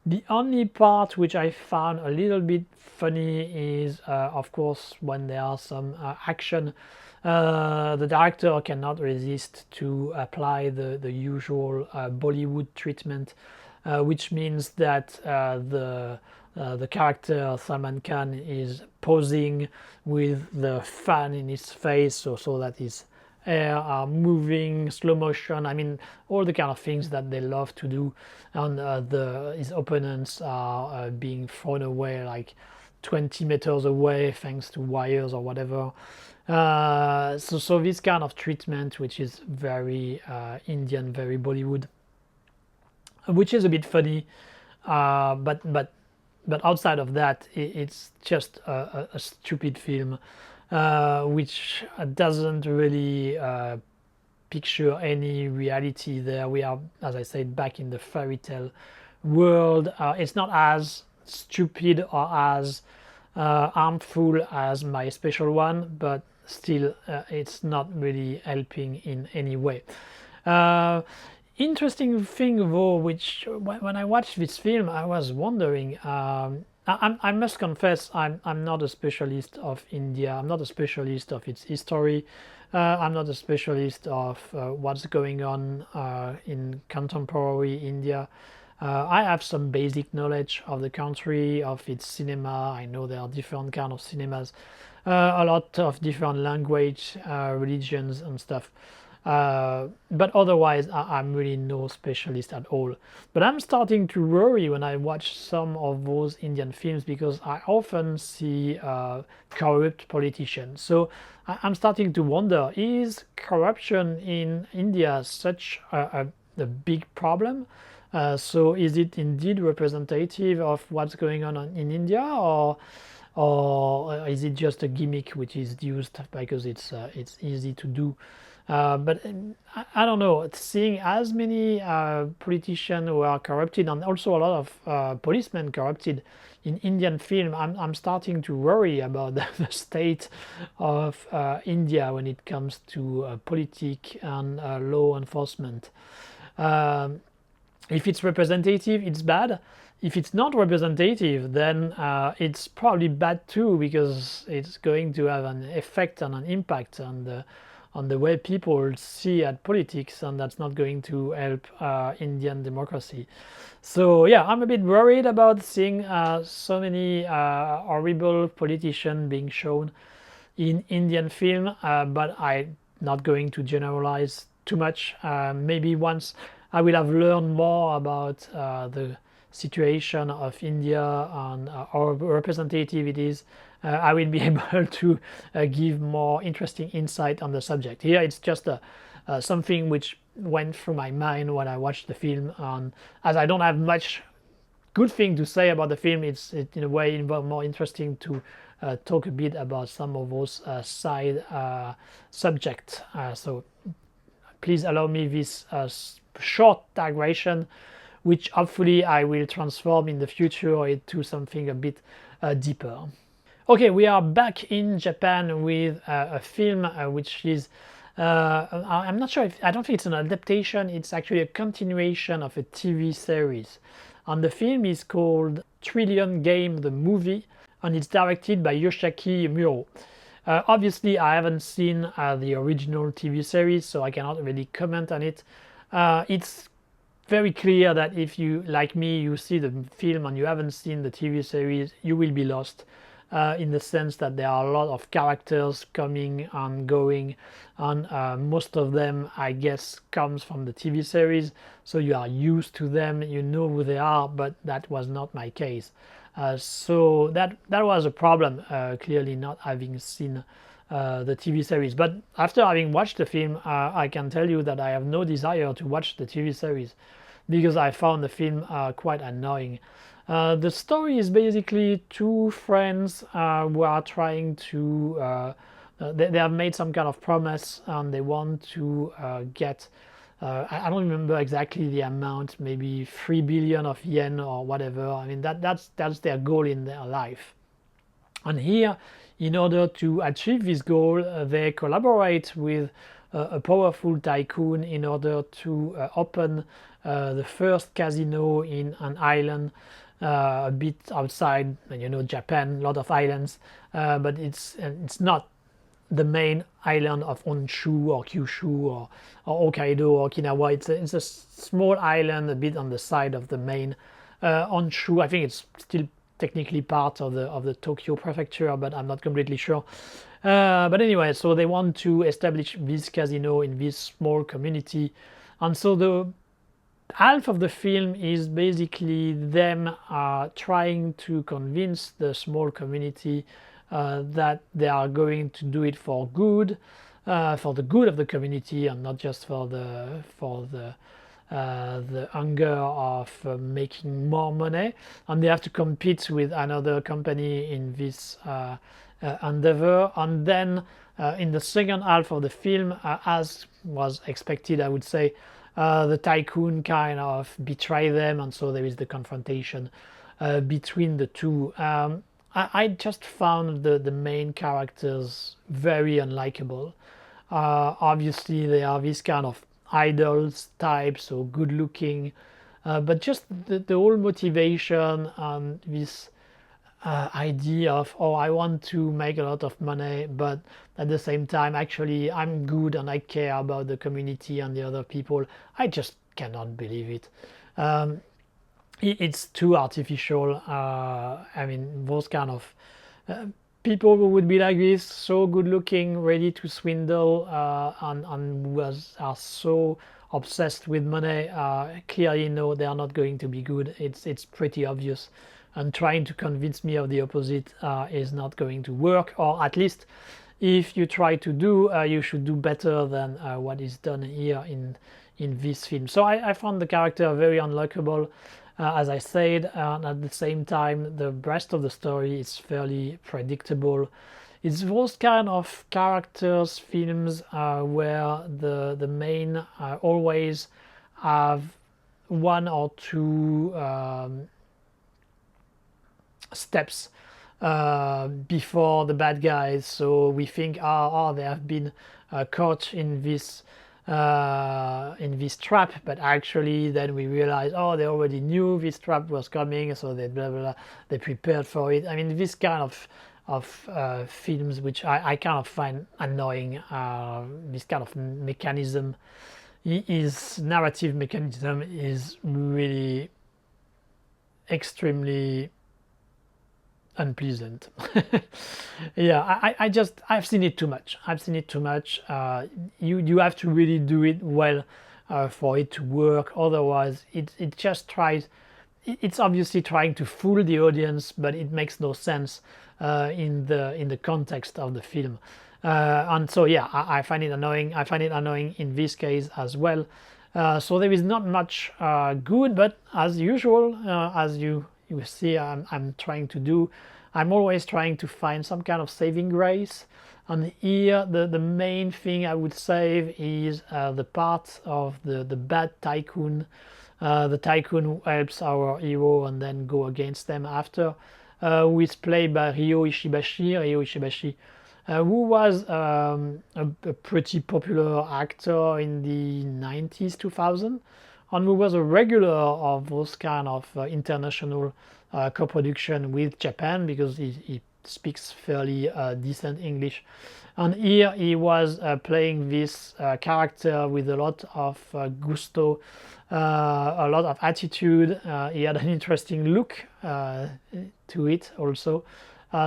The only part which I found a little bit funny is, of course, when there are some action. The director cannot resist to apply the usual Bollywood treatment, which means that the character Salman Khan is posing with the fan in his face, so that his hair are moving, slow motion. I mean, all the kind of things that they love to do, and his opponents are being thrown away like 20 meters away thanks to wires or whatever. So this kind of treatment, which is very Indian, very Bollywood, which is a bit funny, but outside of that, it's just a stupid film, which doesn't really picture any reality there. We are, as I said, back in the fairy tale world. It's not as stupid or as harmful as my special one, but still it's not really helping in any way. Interesting thing though, which when I watched this film, I was wondering. I must confess, I'm not a specialist of India. I'm not a specialist of its history. I'm not a specialist of what's going on in contemporary India. I have some basic knowledge of the country, of its cinema. I know there are different kind of cinemas, a lot of different language, religions and stuff. But otherwise, I'm really no specialist at all. But I'm starting to worry when I watch some of those Indian films, because I often see corrupt politicians. So I'm starting to wonder, is corruption in India such a big problem? So is it indeed representative of what's going on in India, or is it just a gimmick which is used because it's easy to do? But I don't know, seeing as many politicians who are corrupted, and also a lot of policemen corrupted in Indian film, I'm starting to worry about the state of India when it comes to politics and law enforcement. If it's representative, it's bad. If it's not representative, then it's probably bad too, because it's going to have an effect and an impact on the way people see at politics, and that's not going to help Indian democracy. So yeah, I'm a bit worried about seeing so many horrible politicians being shown in Indian film, but I'm not going to generalize too much. Maybe once I will have learned more about the situation of India and how representative it is, I will be able to give more interesting insight on the subject. Here it's just something which went through my mind when I watched the film, and as I don't have much good thing to say about the film, it's in a way more interesting to talk a bit about some of those side subjects. So please allow me this short digression, which hopefully I will transform in the future into something a bit deeper. Okay, we are back in Japan with a film which is, I'm not sure if, I don't think it's an adaptation, it's actually a continuation of a TV series. And the film is called Trillion Game, the movie. and it's directed by Yoshiaki Muro. Obviously, I haven't seen the original TV series, so I cannot really comment on it. It's very clear that if you, like me, you see the film and you haven't seen the TV series, you will be lost. In the sense that there are a lot of characters coming and going, and most of them, I guess, comes from the TV series, so you are used to them, you know who they are, but that was not my case. So that was a problem, clearly not having seen the TV series. But after having watched the film, I can tell you that I have no desire to watch the TV series because I found the film quite annoying. The story is basically two friends who are trying to they have made some kind of promise and they want to get I don't remember exactly the amount, maybe 3 billion of yen or whatever. I mean that's their goal in their life. And here, in order to achieve this goal, they collaborate with a powerful tycoon in order to open the first casino in an island a bit outside, Japan, a lot of islands, but it's not the main island of Honshu or Kyushu or Hokkaido or Okinawa. It's a small island a bit on the side of the main Honshu. I think it's still technically part of the Tokyo prefecture, but I'm not completely sure. But anyway, so they want to establish this casino in this small community, and so the half of the film is basically them trying to convince the small community that they are going to do it for good, for the good of the community, and not just for the hunger of making more money. And they have to compete with another company in this endeavor. And then in the second half of the film, as was expected, I would say, the tycoon kind of betray them, and so there is the confrontation between the two. I just found the main characters very unlikable. Obviously, they are this kind of idols type, so good looking, but just the whole motivation and this idea of, oh, I want to make a lot of money, but at the same time actually I'm good and I care about the community and the other people. I just cannot believe it. It's too artificial. I mean, those kind of people who would be like this, so good looking, ready to swindle, and who are so obsessed with money, clearly no, they are not going to be good. It's pretty obvious, and trying to convince me of the opposite is not going to work, or at least if you try to do, you should do better than what is done here in this film. So I found the character very unlikable, as I said, and at the same time the rest of the story is fairly predictable. It's those kind of characters films where the main always have one or two steps before the bad guys, so we think, they have been caught in this trap, but actually then we realize, they already knew this trap was coming, so they blah, blah, blah, they prepared for it. I mean, this kind of films which I kind of find annoying. This kind of mechanism, narrative mechanism, is really extremely unpleasant. Yeah, I've seen it too much. You have to really do it well for it to work. Otherwise, it just tries. It's obviously trying to fool the audience, but it makes no sense in the context of the film. And so yeah, I find it annoying. I find it annoying in this case as well. So there is not much good, but as usual, as you see, I'm trying to do. I'm always trying to find some kind of saving grace. And here, the main thing I would save is the part of the bad tycoon, the tycoon who helps our hero and then go against them after, who is played by Ryo Ishibashi, who was a pretty popular actor in the 90s, 2000, and who was a regular of those kind of international co-production with Japan, because he speaks fairly decent English. And here he was playing this character with a lot of gusto, a lot of attitude. He had an interesting look to it also.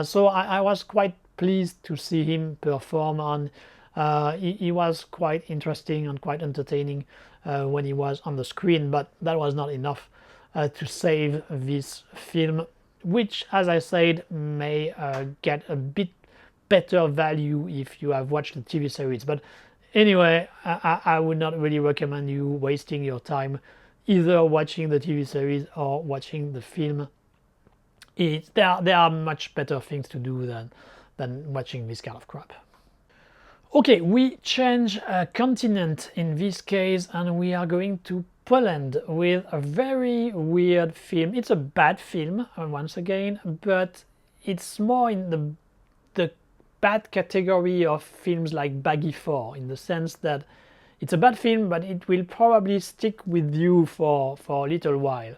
So I was quite pleased to see him perform, and he was quite interesting and quite entertaining when he was on the screen, but that was not enough to save this film, which, as I said, may get a bit better value if you have watched the TV series. But anyway, I would not really recommend you wasting your time either watching the TV series or watching the film. There are much better things to do than watching this kind of crap. Okay, we change continent in this case, and we are going to Poland with a very weird film. It's a bad film, once again, but it's more in the bad category of films like Baaghi 4, in the sense that it's a bad film, but it will probably stick with you for a little while.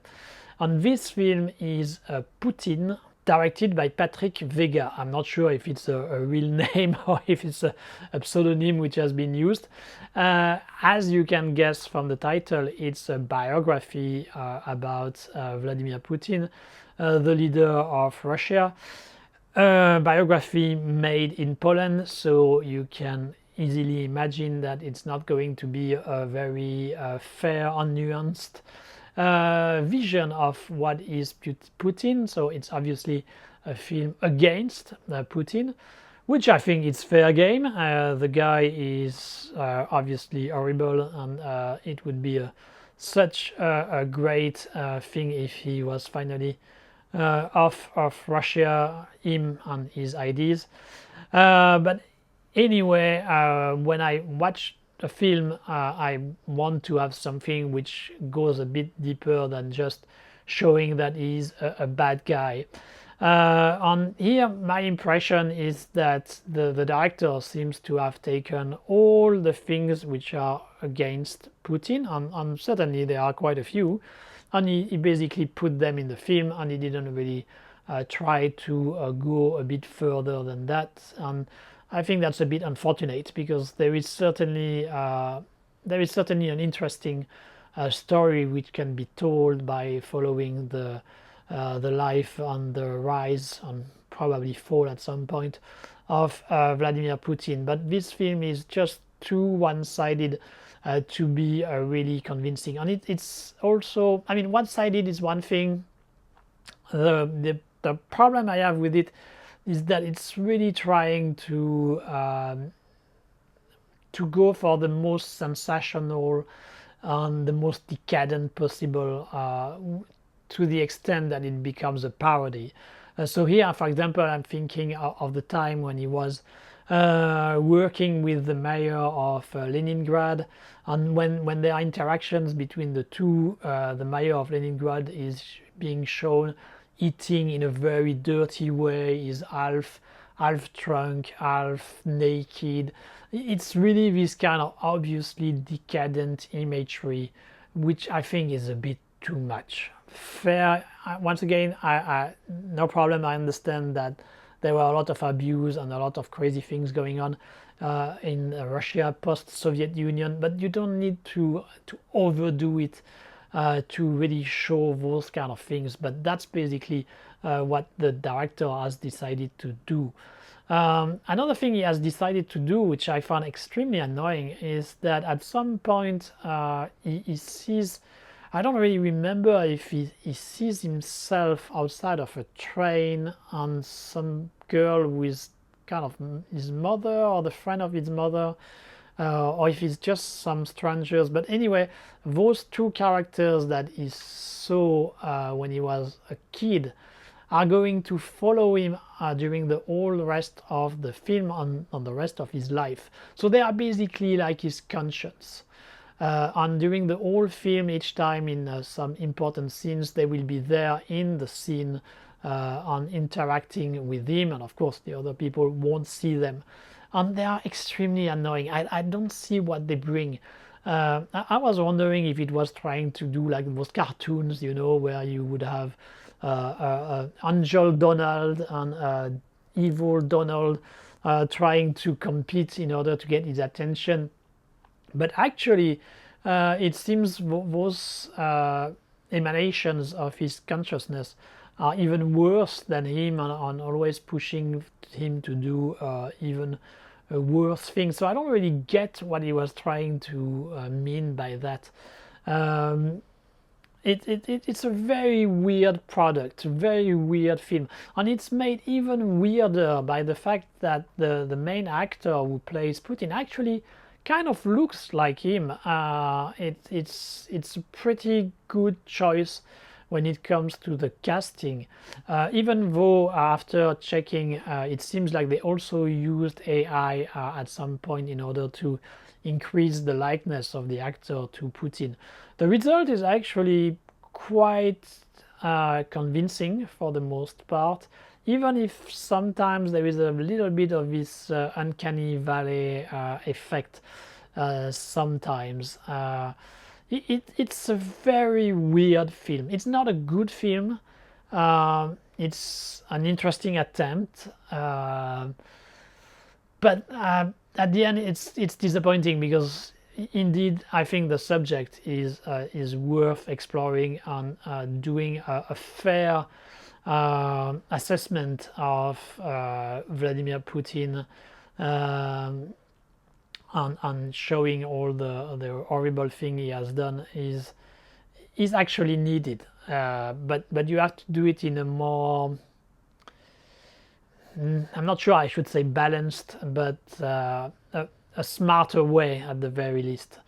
And this film is Putin, directed by Patrick Vega. I'm not sure if it's a real name or if it's a pseudonym which has been used. As you can guess from the title, it's a biography about Vladimir Putin, the leader of Russia. Biography made in Poland, so you can easily imagine that it's not going to be a very fair and nuanced vision of what is Putin. So it's obviously a film against Putin, which I think is fair game. The guy is obviously horrible, and it would be such a great thing if he was finally off of Russia, him and his ideas. But anyway, when I watch a film, I want to have something which goes a bit deeper than just showing that he's a bad guy. On here, my impression is that the director seems to have taken all the things which are against Putin, and certainly there are quite a few, and he basically put them in the film, and he didn't really try to go a bit further than that. And I think that's a bit unfortunate, because there is certainly an interesting story which can be told by following the life and the rise and probably fall at some point of Vladimir Putin. But this film is just too one-sided to be really convincing, and it's also, I mean, one-sided is one thing. The problem I have with it is that it's really trying to go for the most sensational and the most decadent possible, to the extent that it becomes a parody. So here, for example, I'm thinking of the time when he was working with the mayor of Leningrad, and when there are interactions between the two, the mayor of Leningrad is being shown eating in a very dirty way. He's half drunk, half naked. It's really this kind of obviously decadent imagery, which I think is a bit too much. Fair, once again, I no problem. I understand that there were a lot of abuse and a lot of crazy things going on in Russia post-Soviet Union, but you don't need to overdo it to really show those kind of things. But that's basically what the director has decided to do. Another thing he has decided to do, which I found extremely annoying, is that at some point he sees, I don't really remember if he sees himself outside of a train, and some girl with kind of his mother or the friend of his mother, or if it's just some strangers. But anyway, those two characters that he saw when he was a kid are going to follow him during the whole rest of the film and the rest of his life. So they are basically like his conscience. And during the whole film, each time in some important scenes, they will be there in the scene and interacting with him, and of course the other people won't see them, and they are extremely annoying. I don't see what they bring. I was wondering if it was trying to do like those cartoons, you know, where you would have Angel Donald and evil Donald trying to compete in order to get his attention. But actually, it seems those emanations of his consciousness are even worse than him, and always pushing him to do even worse things. So I don't really get what he was trying to mean by that. It's a very weird product, a very weird film, and it's made even weirder by the fact that the main actor who plays Putin actually kind of looks like him. It's a pretty good choice when it comes to the casting, even though after checking, it seems like they also used AI at some point in order to increase the likeness of the actor to Putin. The result is actually quite convincing for the most part, even if sometimes there is a little bit of this uncanny valley effect sometimes. It's a very weird film. It's not a good film. It's an interesting attempt, but at the end it's disappointing, because indeed I think the subject is worth exploring and doing a fair assessment of Vladimir Putin, and showing all the horrible thing he has done is actually needed, but you have to do it in a more, I'm not sure I should say balanced, but a smarter way at the very least.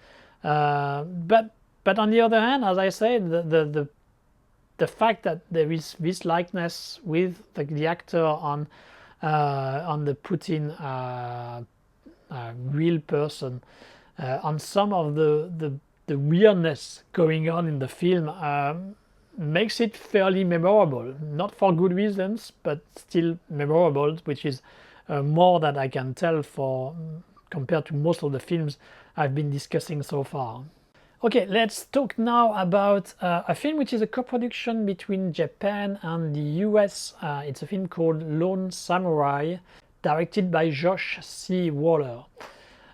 But on the other hand, as I said, the fact that there is this likeness with the actor on the Putin real person, on some of the weirdness going on in the film, makes it fairly memorable. Not for good reasons, but still memorable, which is more than I can tell for compared to most of the films I've been discussing so far. Okay, let's talk now about a film which is a co-production between Japan and the US. It's a film called Lone Samurai, directed by Josh C. Waller.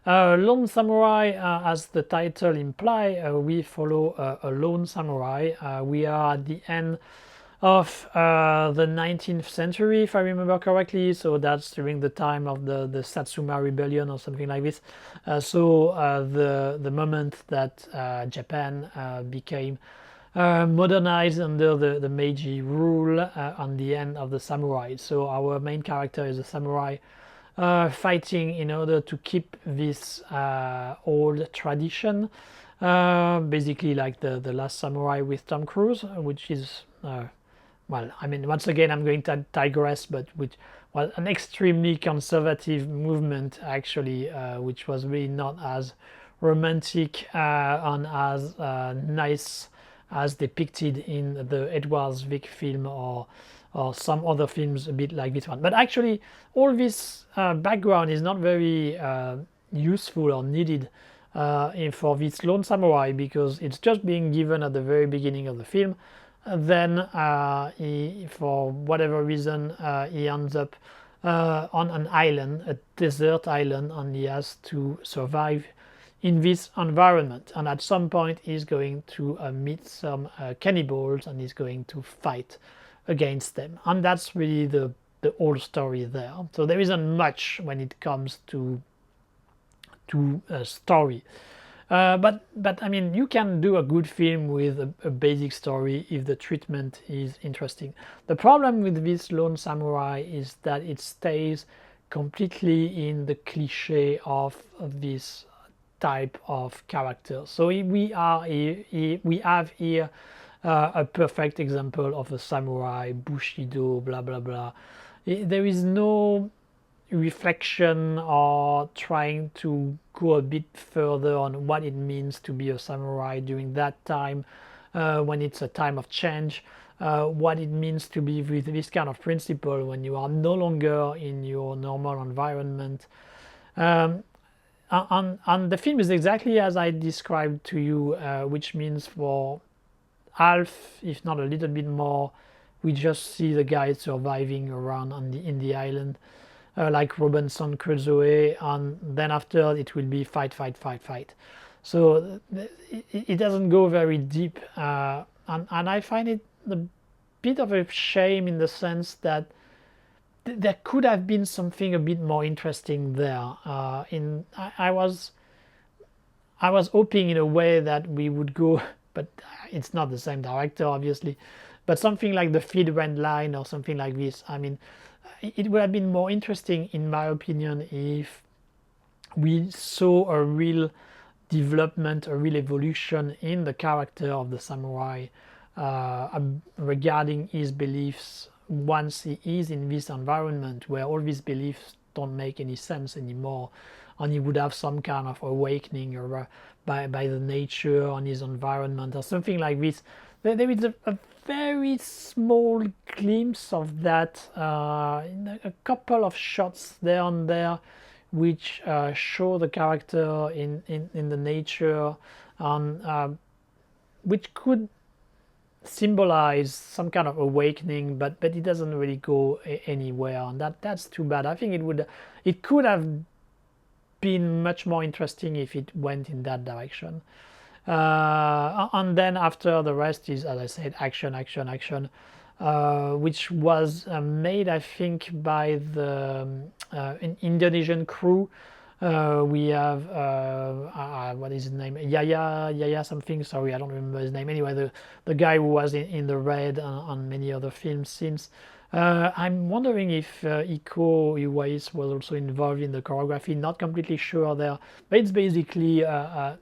Lone Samurai, as the title implies, we follow a lone samurai. We are at the end of the 19th century, if I remember correctly, so that's during the time of the Satsuma Rebellion or something like this. So the moment that Japan became modernized under the Meiji rule, on the end of the samurai. So our main character is a samurai fighting in order to keep this old tradition, basically like the Last Samurai with Tom Cruise, which is well, I mean, once again, I'm going to digress, but which was an extremely conservative movement, actually, which was really not as romantic and as nice as depicted in the Edward Zwick film or some other films a bit like this one. But actually, all this background is not very useful or needed for this Lone Samurai, because it's just being given at the very beginning of the film. Then he, for whatever reason, he ends up on an island, a desert island, and he has to survive in this environment. And at some point he's going to meet some cannibals, and he's going to fight against them. And that's really the whole story there. So there isn't much when it comes to a story. But I mean, you can do a good film with a basic story if the treatment is interesting. The problem with this Lone Samurai is that it stays completely in the cliche of this type of character. So we have here a perfect example of a samurai, Bushido, blah blah blah. There is no reflection or trying to go a bit further on what it means to be a samurai during that time, when it's a time of change, what it means to be with this kind of principle when you are no longer in your normal environment. And the film is exactly as I described to you, which means for half, if not a little bit more, we just see the guy surviving around in the island, like Robinson Crusoe, and then after it will be fight, fight, fight, fight. So it doesn't go very deep, and I find it a bit of a shame in the sense that there could have been something a bit more interesting there. I was hoping in a way that we would go, but it's not the same director, obviously, but something like the Feed Red Line or something like this. I mean, it would have been more interesting, in my opinion, if we saw a real development, a real evolution in the character of the samurai regarding his beliefs once he is in this environment where all these beliefs don't make any sense anymore, and he would have some kind of awakening or by the nature on his environment or something like this. There is a very small glimpse of that in a couple of shots there and there, which show the character in the nature, and which could symbolize some kind of awakening, but it doesn't really go anywhere, and that's too bad. I think it could have been much more interesting if it went in that direction. And then after, the rest is, as I said, action, action, action, which was made, I think, by the Indonesian crew. We have what is his name? Yaya something. Sorry, I don't remember his name. Anyway, the guy who was in the Red on many other films since. I'm wondering if Iko Uwais was also involved in the choreography. Not completely sure there, but it's basically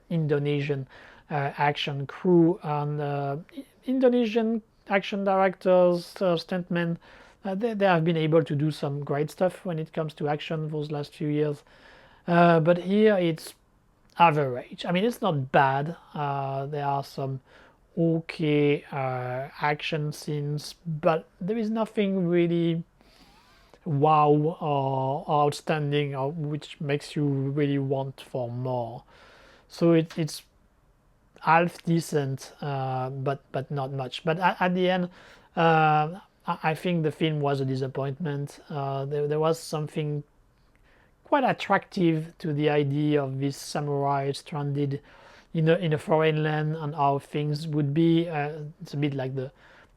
Indonesian action crew, and Indonesian action directors, stuntmen. They have been able to do some great stuff when it comes to action those last few years. But here it's average. I mean, it's not bad. There are some okay action scenes, but there is nothing really wow or outstanding, or which makes you really want for more. So it's half decent, but not much. But at the end, I think the film was a disappointment. There was something quite attractive to the idea of this samurai stranded in a foreign land and how things would be. It's a bit like the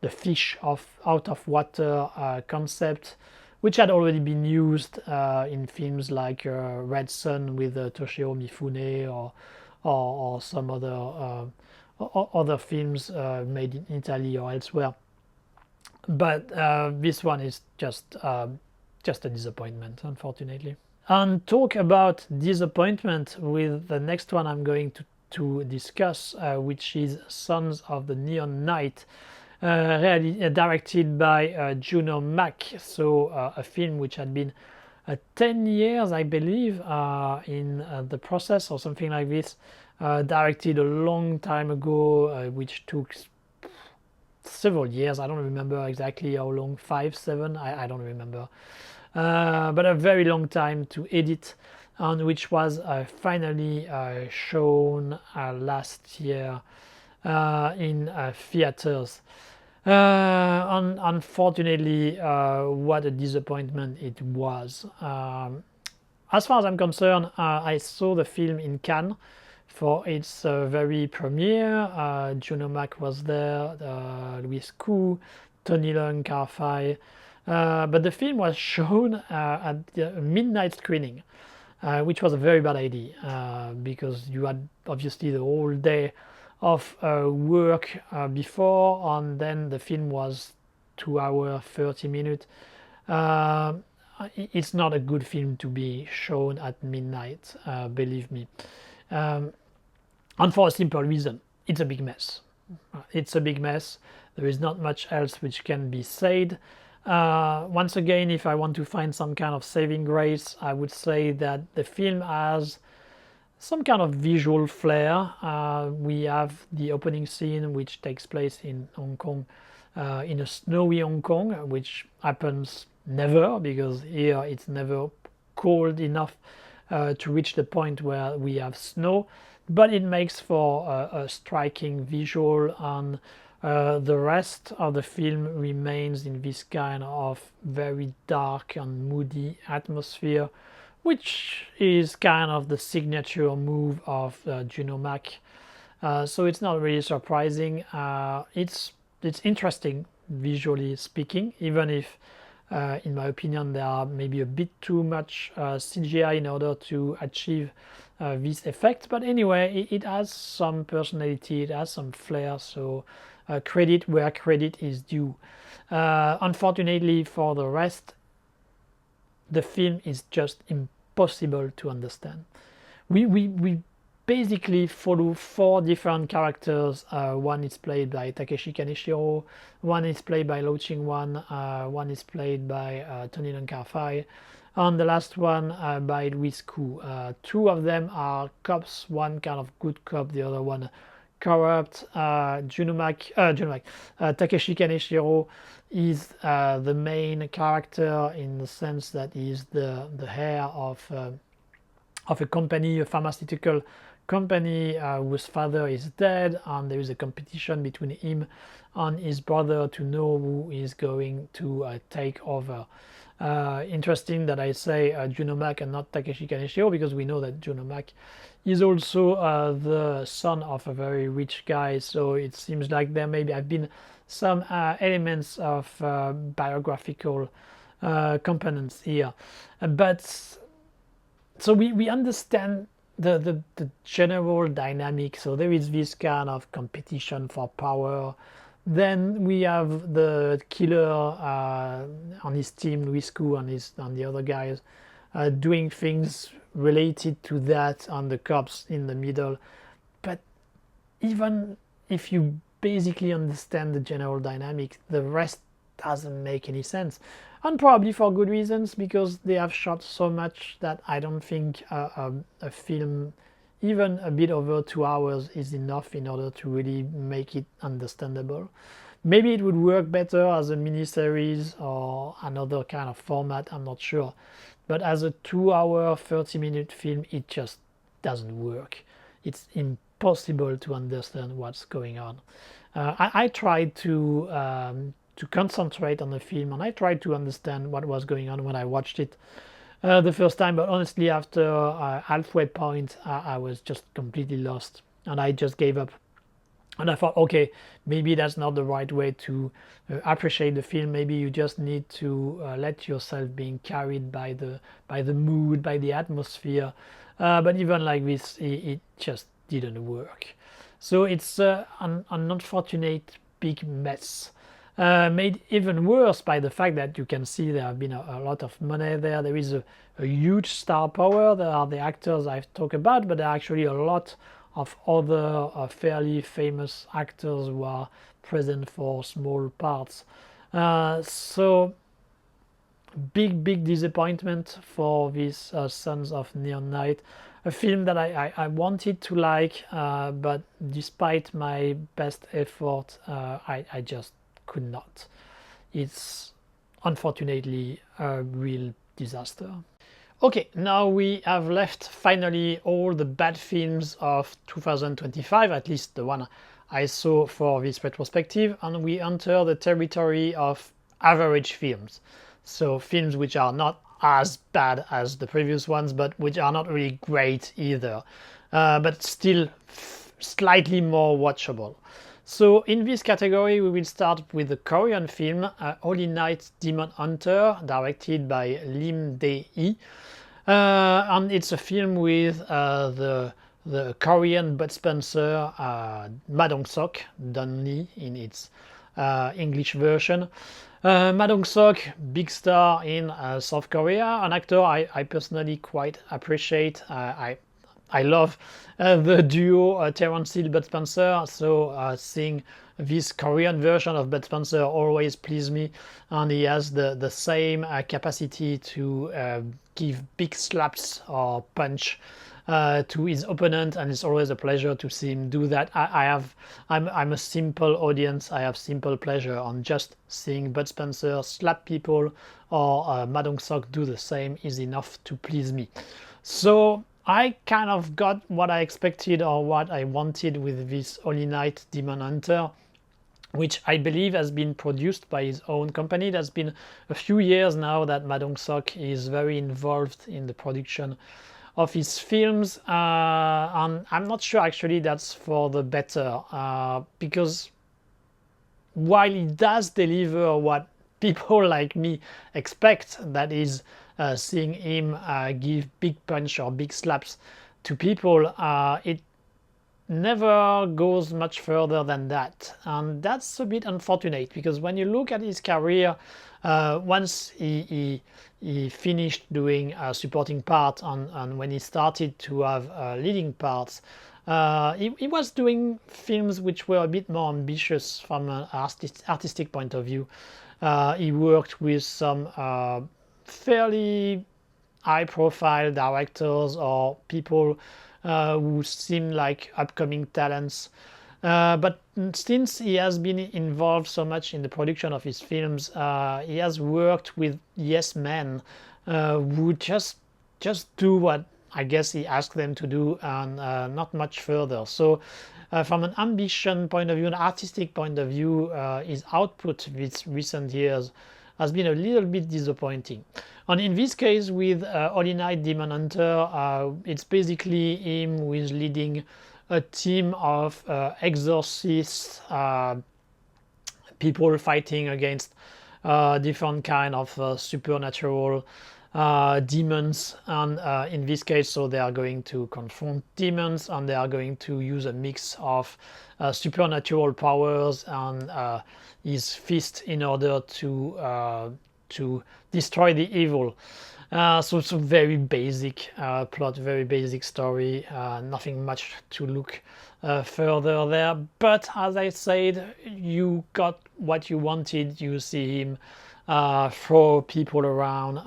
fish out of water concept, which had already been used in films like Red Sun with Toshio Mifune, or some other films made in Italy or elsewhere. But this one is just a disappointment, unfortunately. And talk about disappointment with the next one I'm going to discuss, which is Sons of the Neon Night, directed by Juno Mack. So a film which had been 10 years, I believe, in the process or something like this, directed a long time ago, which took several years. I don't remember exactly how long, 5, 7, I don't remember. But a very long time to edit, and which was finally shown last year in theaters. Unfortunately, what a disappointment it was. As far as I'm concerned, I saw the film in Cannes for its very premiere. Juno Mack was there, Louis Koo, Tony Leung, Carfai. But the film was shown at the midnight screening, which was a very bad idea, because you had obviously the whole day of work before, and then the film was 2 hours 30 minutes. It's not a good film to be shown at midnight, believe me. And for a simple reason, it's a big mess. It's a big mess. There is not much else which can be said. Once again, if I want to find some kind of saving grace, I would say that the film has some kind of visual flair. We have the opening scene, which takes place in Hong Kong, in a snowy Hong Kong, which happens never, because here it's never cold enough to reach the point where we have snow, but it makes for a striking visual and The rest of the film remains in this kind of very dark and moody atmosphere, which is kind of the signature move of Juno Mac. So it's not really surprising. It's interesting visually speaking, even if in my opinion there are maybe a bit too much CGI in order to achieve this effect. But anyway, it has some personality, it has some flair, so credit where credit is due. Unfortunately for the rest, the film is just impossible to understand. We basically follow 4 different characters. One is played by Takeshi Kaneshiro, one is played by Lo Ching-wan, one is played by Tony Leung-Kar-Fai, and the last one by Louis Koo. 2 of them are cops, one kind of good cop, the other one corrupt. Takeshi Kaneshiro is the main character in the sense that he's the heir of a company, a pharmaceutical company whose father is dead, and there is a competition between him and his brother to know who is going to take over. Interesting that I say Juno Mac and not Takeshi Kaneshiro, because we know that Juno Mac is also the son of a very rich guy, so it seems like there maybe have been some elements of biographical components here. But so we understand the general dynamic. So there is this kind of competition for power. Then we have the killer on his team, Louis Koo, and the other guys doing things related to that, and the cops in the middle. But even if you basically understand the general dynamic, the rest doesn't make any sense, and probably for good reasons, because they have shot so much that I don't think a film even a bit over 2 hours is enough in order to really make it understandable. Maybe it would work better as a miniseries or another kind of format, I'm not sure, but as a 2-hour 30-minute film it just doesn't work. It's impossible to understand what's going on. I tried to concentrate on the film, and I tried to understand what was going on when I watched it the first time, but honestly after halfway point I was just completely lost, and I just gave up. And I thought, okay, maybe that's not the right way to appreciate the film. Maybe you just need to let yourself being carried by the mood, by the atmosphere. But even like this, it just didn't work. So it's an unfortunate big mess. Made even worse by the fact that you can see there have been a lot of money there. There is a huge star power. There are the actors I've talked about, but there are actually a lot of other fairly famous actors who are present for small parts. So big disappointment for this Sons of Neon Night, a film that I wanted to like, but despite my best effort, I just could not. It's unfortunately a real disaster. Okay, now we have left finally all the bad films of 2025, at least the one I saw for this retrospective, and we enter the territory of average films. So films which are not as bad as the previous ones, but which are not really great either, but still slightly more watchable. So in this category we will start with the Korean film Holy Night Demon Hunter, directed by Lim Dae-hee. And it's a film with the Korean Bud Spencer, Ma Dong-seok, Don-lee in its English version. Ma Dong-seok, big star in South Korea, an actor I personally quite appreciate. I love the duo Terence Hill, Bud Spencer, so seeing this Korean version of Bud Spencer always pleased me, and he has the same capacity to give big slaps or punch to his opponent, and it's always a pleasure to see him do that. I'm a simple audience. I have simple pleasure on just seeing Bud Spencer slap people, or Ma Dong-seok do the same is enough to please me. So I kind of got what I expected or what I wanted with this Holy Night Demon Hunter. which I believe has been produced by his own company. That's been a few years now that Ma Dong-seok is very involved in the production of his films, and I'm not sure actually that's for the better, because while he does deliver what people like me expect, that is seeing him give big punch or big slaps to people, it never goes much further than that, and that's a bit unfortunate, because when you look at his career, once he finished doing a supporting part and when he started to have leading parts, he was doing films which were a bit more ambitious from an artistic point of view. He worked with some fairly high-profile directors or people who seem like upcoming talents. But since he has been involved so much in the production of his films, he has worked with yes men who just do what I guess he asked them to do, and not much further. So from an ambition point of view, an artistic point of view, his output with recent years has been a little bit disappointing. And in this case with Holy Night Demon Hunter, it's basically him who is leading a team of exorcists, people fighting against different kind of supernatural demons, and in this case, so they are going to confront demons, and they are going to use a mix of supernatural powers and his fist in order to destroy the evil. So it's a very basic plot, very basic story, nothing much to look further there. But as I said, you got what you wanted. You see him throw people around,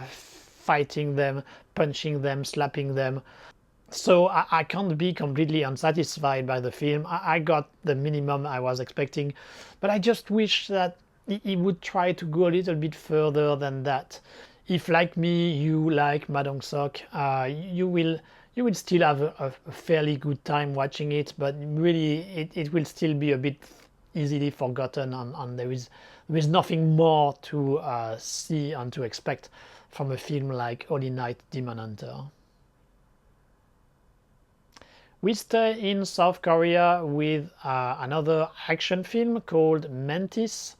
fighting them, punching them, slapping them. So I can't be completely unsatisfied by the film. I got the minimum I was expecting, but I just wish that he would try to go a little bit further than that. If, like me, you like Ma Dong-seok, you will still have a fairly good time watching it, but really it will still be a bit easily forgotten, and there is nothing more to see and to expect from a film like Holy Night Demon Hunter. We stay in South Korea with another action film called Mantis,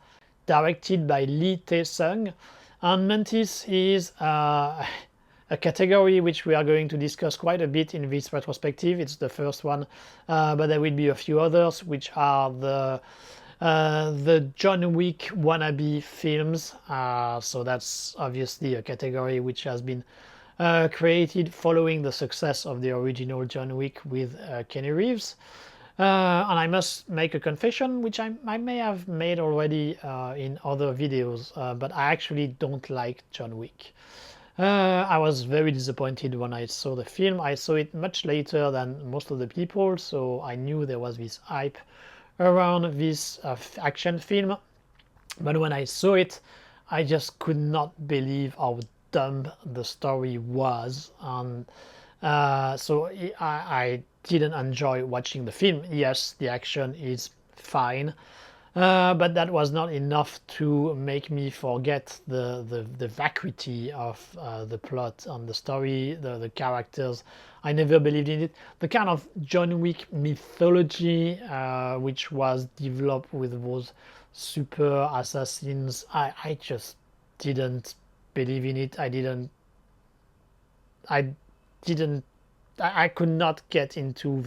directed by Lee Tae-sung. And Mantis is a category which we are going to discuss quite a bit in this retrospective. It's the first one, but there will be a few others, which are the John Wick wannabe films. So that's obviously a category which has been created following the success of the original John Wick with Keanu Reeves. And I must make a confession, which I may have made already in other videos, but I actually don't like John Wick. I was very disappointed when I saw the film. I saw it much later than most of the people, so I knew there was this hype around this action film. But when I saw it, I just could not believe how dumb the story was. And so I didn't enjoy watching the film. Yes, the action is fine, but that was not enough to make me forget the vacuity of the plot and the story, the characters. I never believed in it. The kind of John Wick mythology which was developed with those super assassins, I just didn't believe in it. I could not get into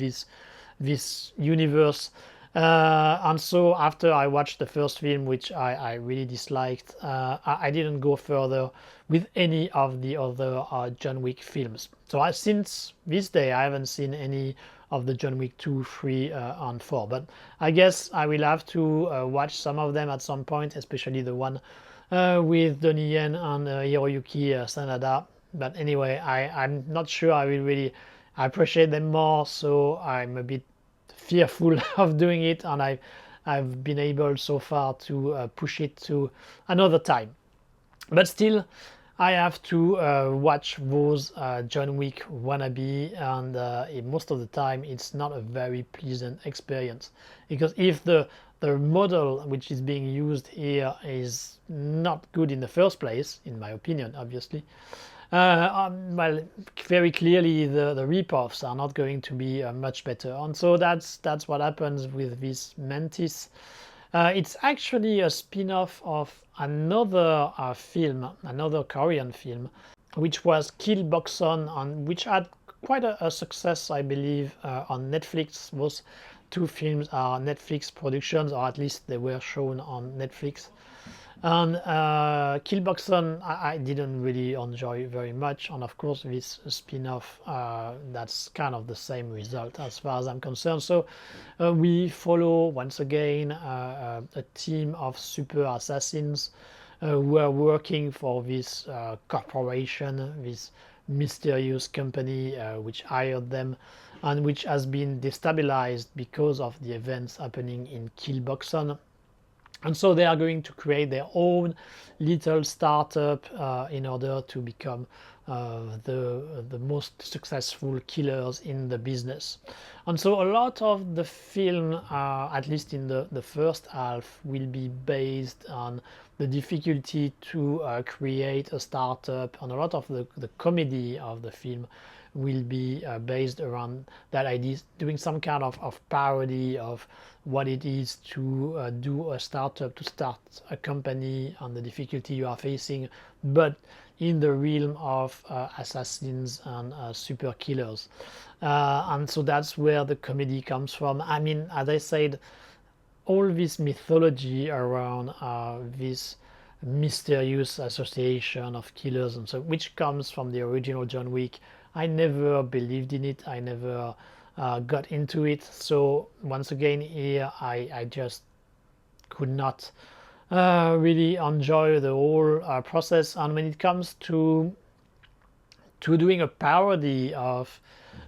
this universe, and so after I watched the first film, which I really disliked, I didn't go further with any of the other John Wick films. So since this day I haven't seen any of the John Wick 2, 3 and 4, but I guess I will have to watch some of them at some point, especially the one with Donnie Yen and Hiroyuki Sanada. But anyway, I'm not sure I will really appreciate them more, so I'm a bit fearful of doing it, and I've been able so far to push it to another time. But still, I have to watch those John Wick wannabe, and most of the time it's not a very pleasant experience, because if the the model which is being used here is not good in the first place, in my opinion, obviously. Well, very clearly the ripoffs are not going to be much better, and so that's what happens with this Mantis. It's actually a spin-off of another film, another Korean film, which was Kill Boksun, and which had quite a success, I believe, on Netflix. Those two films are Netflix productions, or at least they were shown on Netflix. And Kill Boksun I didn't really enjoy very much, and of course this spin-off, that's kind of the same result as far as I'm concerned. So we follow once again a team of super assassins who are working for this corporation, this mysterious company which hired them and which has been destabilized because of the events happening in Kill Boksun. And so they are going to create their own little startup in order to become the most successful killers in the business. And so a lot of the film, at least in the first half, will be based on the difficulty to create a startup, and a lot of the comedy of the film will be based around that idea, doing some kind of parody of what it is to do a startup, to start a company, and the difficulty you are facing, but in the realm of assassins and super killers. And so that's where the comedy comes from. I mean, as I said, all this mythology around this mysterious association of killers, and so, which comes from the original John Wick, I never believed in it. I never got into it. So once again here, I just could not really enjoy the whole process. And when it comes to doing a parody of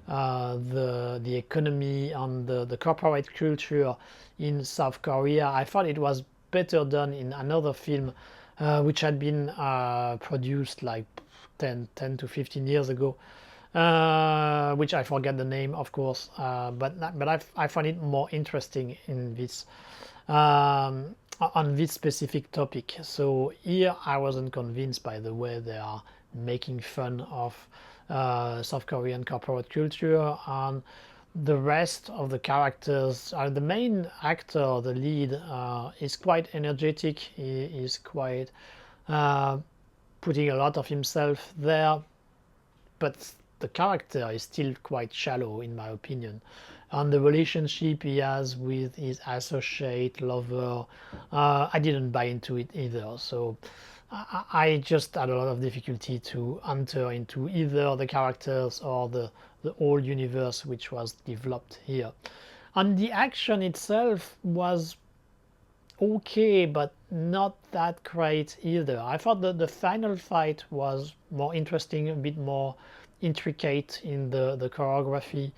the economy and the corporate culture in South Korea, I thought it was better done in another film which had been produced like 10 to 15 years ago. Which I forget the name, of course, but I find it more interesting in this on this specific topic. So here I wasn't convinced by the way they are making fun of South Korean corporate culture, and the rest of the characters. The main actor, the lead, is quite energetic. He is quite putting a lot of himself there, but the character is still quite shallow in my opinion, and the relationship he has with his associate lover, I didn't buy into it either. So I just had a lot of difficulty to enter into either the characters or the whole universe which was developed here. And the action itself was okay, but not that great either. I thought that the final fight was more interesting, a bit more intricate in the choreography,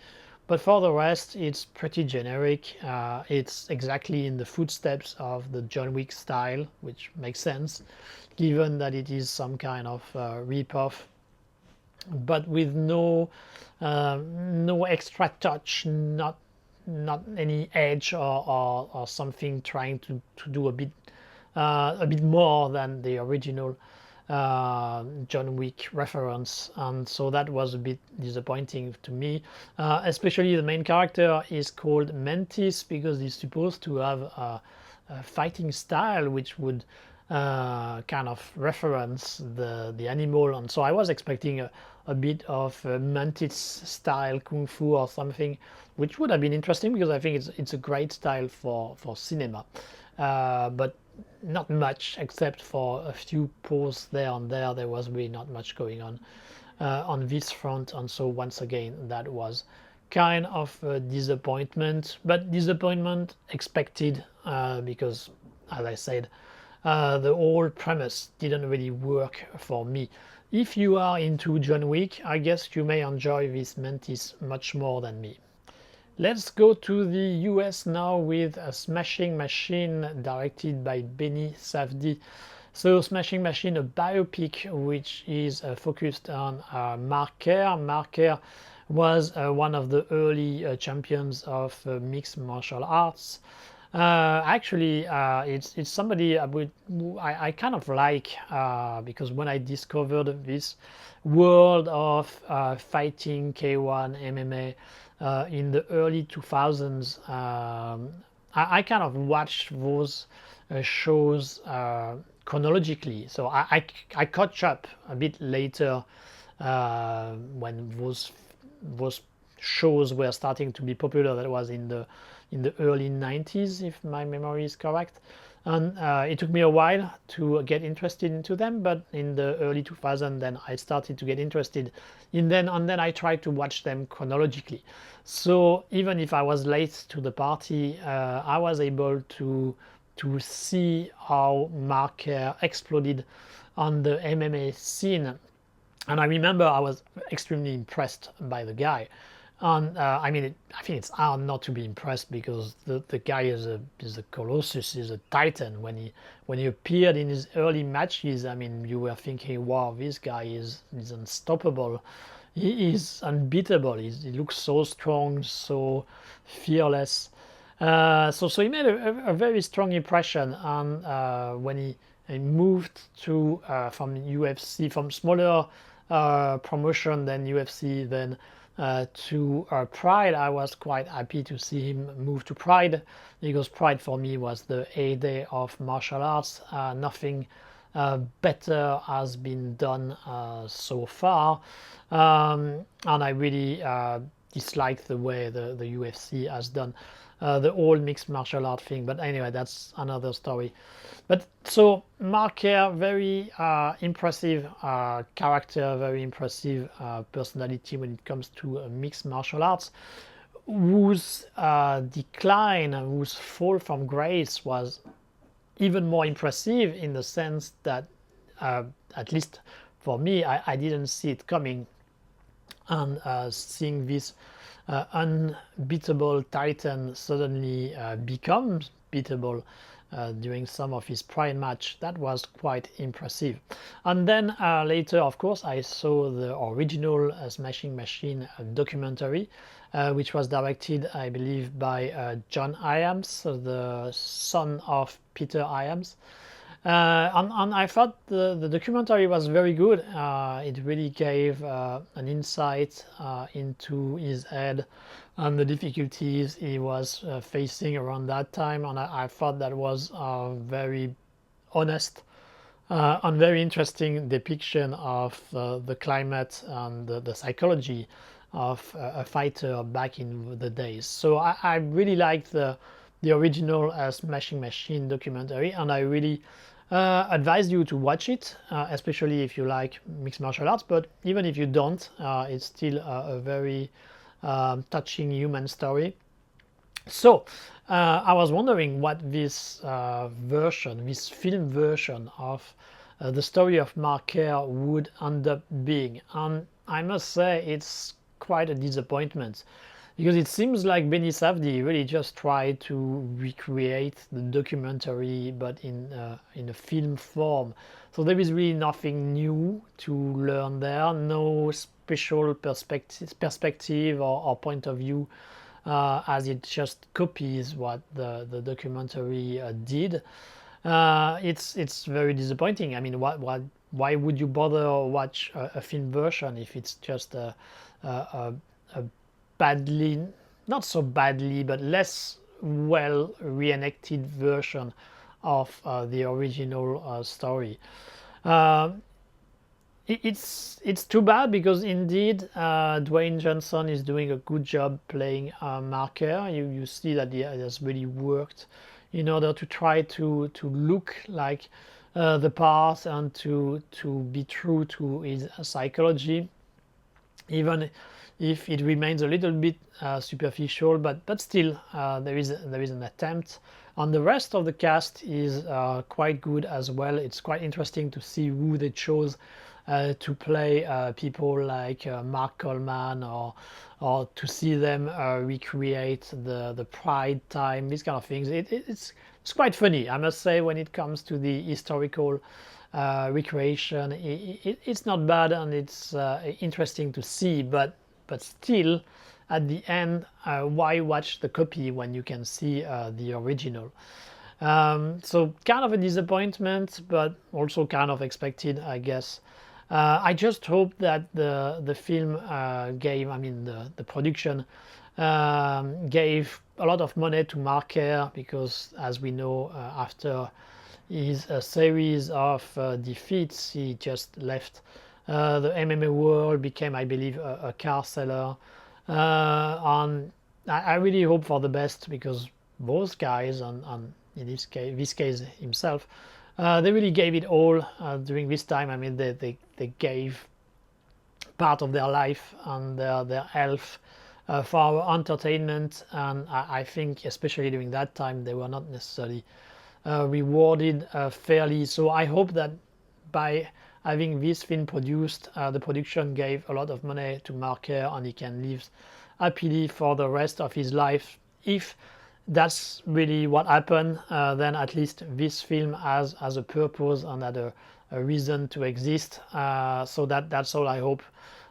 but for the rest it's pretty generic. It's exactly in the footsteps of the John Wick style, which makes sense given that it is some kind of rip-off, but with no extra touch, not any edge or something trying to do a bit more than the original John Wick reference. And so that was a bit disappointing to me, especially the main character is called Mantis because he's supposed to have a fighting style which would kind of reference the animal, and so I was expecting a bit of Mantis style kung fu or something, which would have been interesting because I think it's a great style for cinema, but not much except for a few poses there and there. There was really not much going on this front, and so once again that was kind of a disappointment, but disappointment expected because, as I said, the whole premise didn't really work for me. If you are into John Wick, I guess you may enjoy this Mantis much more than me. Let's go to the US now with a Smashing Machine directed by Benny Safdie. So Smashing Machine, a biopic which is focused on Mark Kerr. Mark Kerr was one of the early champions of mixed martial arts. Actually, it's somebody I kind of like, because when I discovered this world of fighting K1 MMA in the early 2000s, I kind of watched those shows chronologically. So I caught up a bit later, when those shows were starting to be popular. That was in the early 90s, if my memory is correct. And it took me a while to get interested into them, but in the early 2000s, then I started to get interested in them, and then I tried to watch them chronologically. So even if I was late to the party, I was able to see how Mark Kerr exploded on the MMA scene. And I remember I was extremely impressed by the guy. And I mean, I think it's hard not to be impressed, because the guy is a colossus, is a titan. When he appeared in his early matches, I mean, you were thinking, wow, this guy is unstoppable. He is unbeatable. He looks so strong, so fearless. So he made a very strong impression. And when he moved to from UFC, from smaller promotion than UFC, then to Pride, I was quite happy to see him move to Pride, because Pride for me was the heyday of martial arts. Nothing better has been done so far, and I really dislike the way the UFC has done the whole mixed martial art thing. But anyway, that's another story. But so Mark Kerr, very impressive character, very impressive personality when it comes to mixed martial arts, whose decline, whose fall from grace was even more impressive, in the sense that, at least for me, I didn't see it coming. And seeing this unbeatable titan suddenly becomes beatable during some of his Pride match, that was quite impressive. And then later, of course, I saw the original Smashing Machine documentary, which was directed, I believe, by John Hyams, the son of Peter Hyams. And I thought the documentary was very good. It really gave an insight into his head and the difficulties he was facing around that time. And I thought that was a very honest and very interesting depiction of the climate and the psychology of a fighter back in the days. So I really liked the original Smashing Machine documentary, and I really advise you to watch it, especially if you like mixed martial arts. But even if you don't, it's still a very touching human story. So I was wondering what this this film version of the story of Mark Kerr would end up being. And I must say it's quite a disappointment, because it seems like Benny Safdie really just tried to recreate the documentary, but in a film form. So there is really nothing new to learn there, no special perspective or point of view, as it just copies what the documentary did. It's very disappointing. I mean, why would you bother watch a film version if it's just a badly, not so badly, but less well reenacted version of the original story? It's too bad, because indeed Dwayne Johnson is doing a good job playing Mark Kerr. You see that he has really worked in order to try to look like the part, and to be true to his psychology, even if it remains a little bit superficial, but still there is an attempt. And the rest of the cast is quite good as well. It's quite interesting to see who they chose to play people like Mark Coleman, or to see them recreate the Pride time, these kind of things. It's quite funny, I must say, when it comes to the historical recreation. It's not bad, and it's interesting to see, but still at the end, why watch the copy when you can see the original? So kind of a disappointment, but also kind of expected, I guess. I just hope that the film gave, I mean the production gave a lot of money to Marker, because as we know, after his series of defeats, he just left the MMA world, became, I believe, a car seller. And I really hope for the best, because both guys, and in this case himself, they really gave it all during this time. I mean, they gave part of their life and their health for our entertainment, and I think especially during that time they were not necessarily rewarded fairly. So I hope that by having this film produced, the production gave a lot of money to Marker, and he can live happily for the rest of his life. If that's really what happened, then at least this film has a purpose and had a reason to exist. So that's all I hope.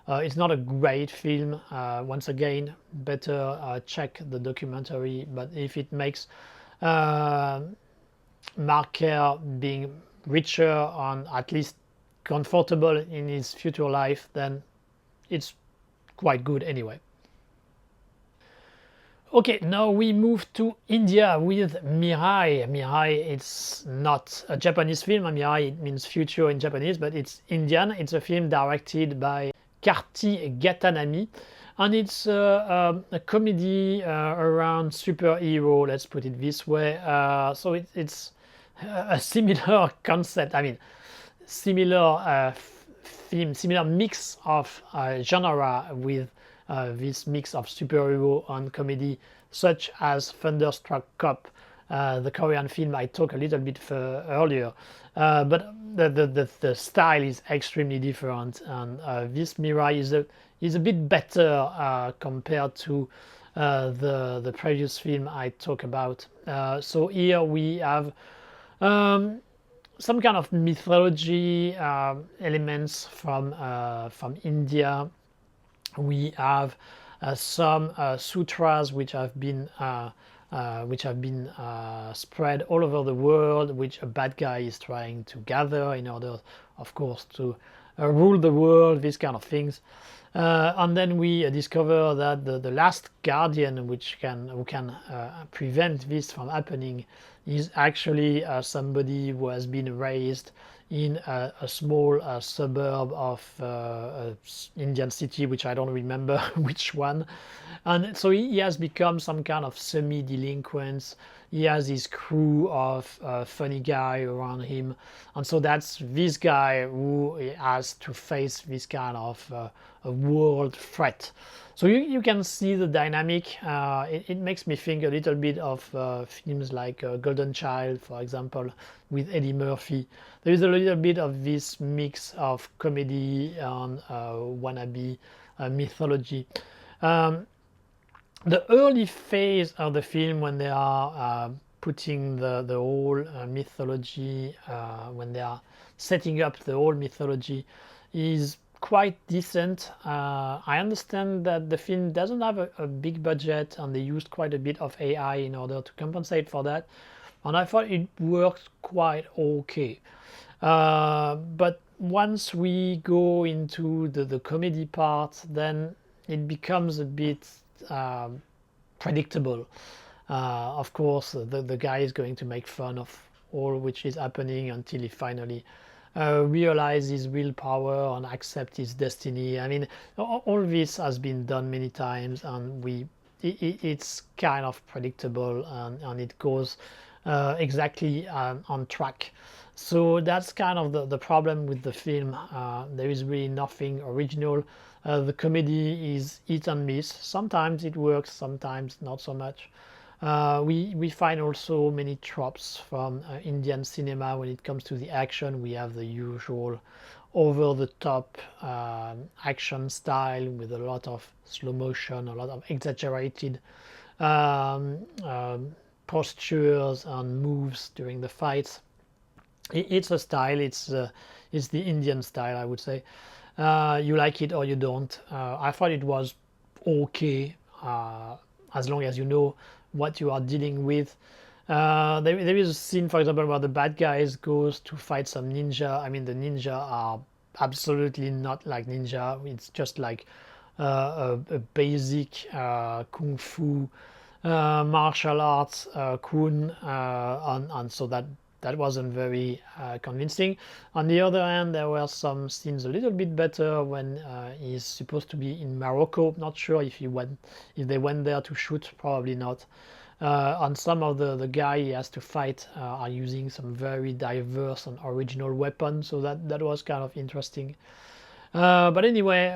It's not a great film. Once again, better check the documentary. But if it makes Marker being richer and at least comfortable in his future life, then it's quite good anyway. Okay, now we move to India with Mirai. Mirai, it's not a Japanese film. Mirai, it means future in Japanese, but it's Indian. It's a film directed by Karthi Gattanami, and it's a comedy around superhero, let's put it this way. So it's a similar concept, I mean, similar theme, similar mix of genre with this mix of superhero and comedy, such as Tunder Struck Cop, the Korean film I talked a little bit earlier. But the style is extremely different, and this Mirai is a bit better compared to the previous film I talked about. So here we have some kind of mythology elements from India. We have some sutras which have been spread all over the world, which a bad guy is trying to gather in order, of course, to rule the world, these kind of things. And then we discover that the last guardian who can prevent this from happening is actually somebody who has been raised in a small suburb of Indian city, which I don't remember which one. And so he has become some kind of semi-delinquent. He has his crew of funny guy around him, and so that's this guy who has to face this kind of a world threat. So you can see the dynamic. It makes me think a little bit of films like Golden Child, for example, with Eddie Murphy. There is a little bit of this mix of comedy and wannabe mythology. The early phase of the film, when they are putting the whole mythology, when they are setting up the whole mythology, is quite decent. I understand that the film doesn't have a big budget, and they used quite a bit of AI in order to compensate for that, and I thought it worked quite okay. But once we go into the comedy part, then it becomes a bit predictable. Of course, the guy is going to make fun of all which is happening until he finally realize his willpower and accept his destiny. I mean, all this has been done many times, and it's kind of predictable, and it goes exactly on track. So that's kind of the problem with the film. There is really nothing original. The comedy is hit and miss. Sometimes it works, sometimes not so much. We find also many tropes from Indian cinema when it comes to the action. We have the usual over-the-top action style with a lot of slow motion, a lot of exaggerated postures and moves during the fights. It's a style. It's the Indian style, I would say. You like it or you don't. I thought it was okay. as long as you know what you are dealing with. There is a scene, for example, where the bad guys goes to fight some ninja. I mean, the ninja are absolutely not like ninja. It's just like a basic kung fu martial arts kun, and so that wasn't very convincing. On the other hand, there were some scenes a little bit better when he's supposed to be in Morocco. Not sure if they went there to shoot, probably not. And some of the guy he has to fight are using some very diverse and original weapons, so that was kind of interesting. But anyway,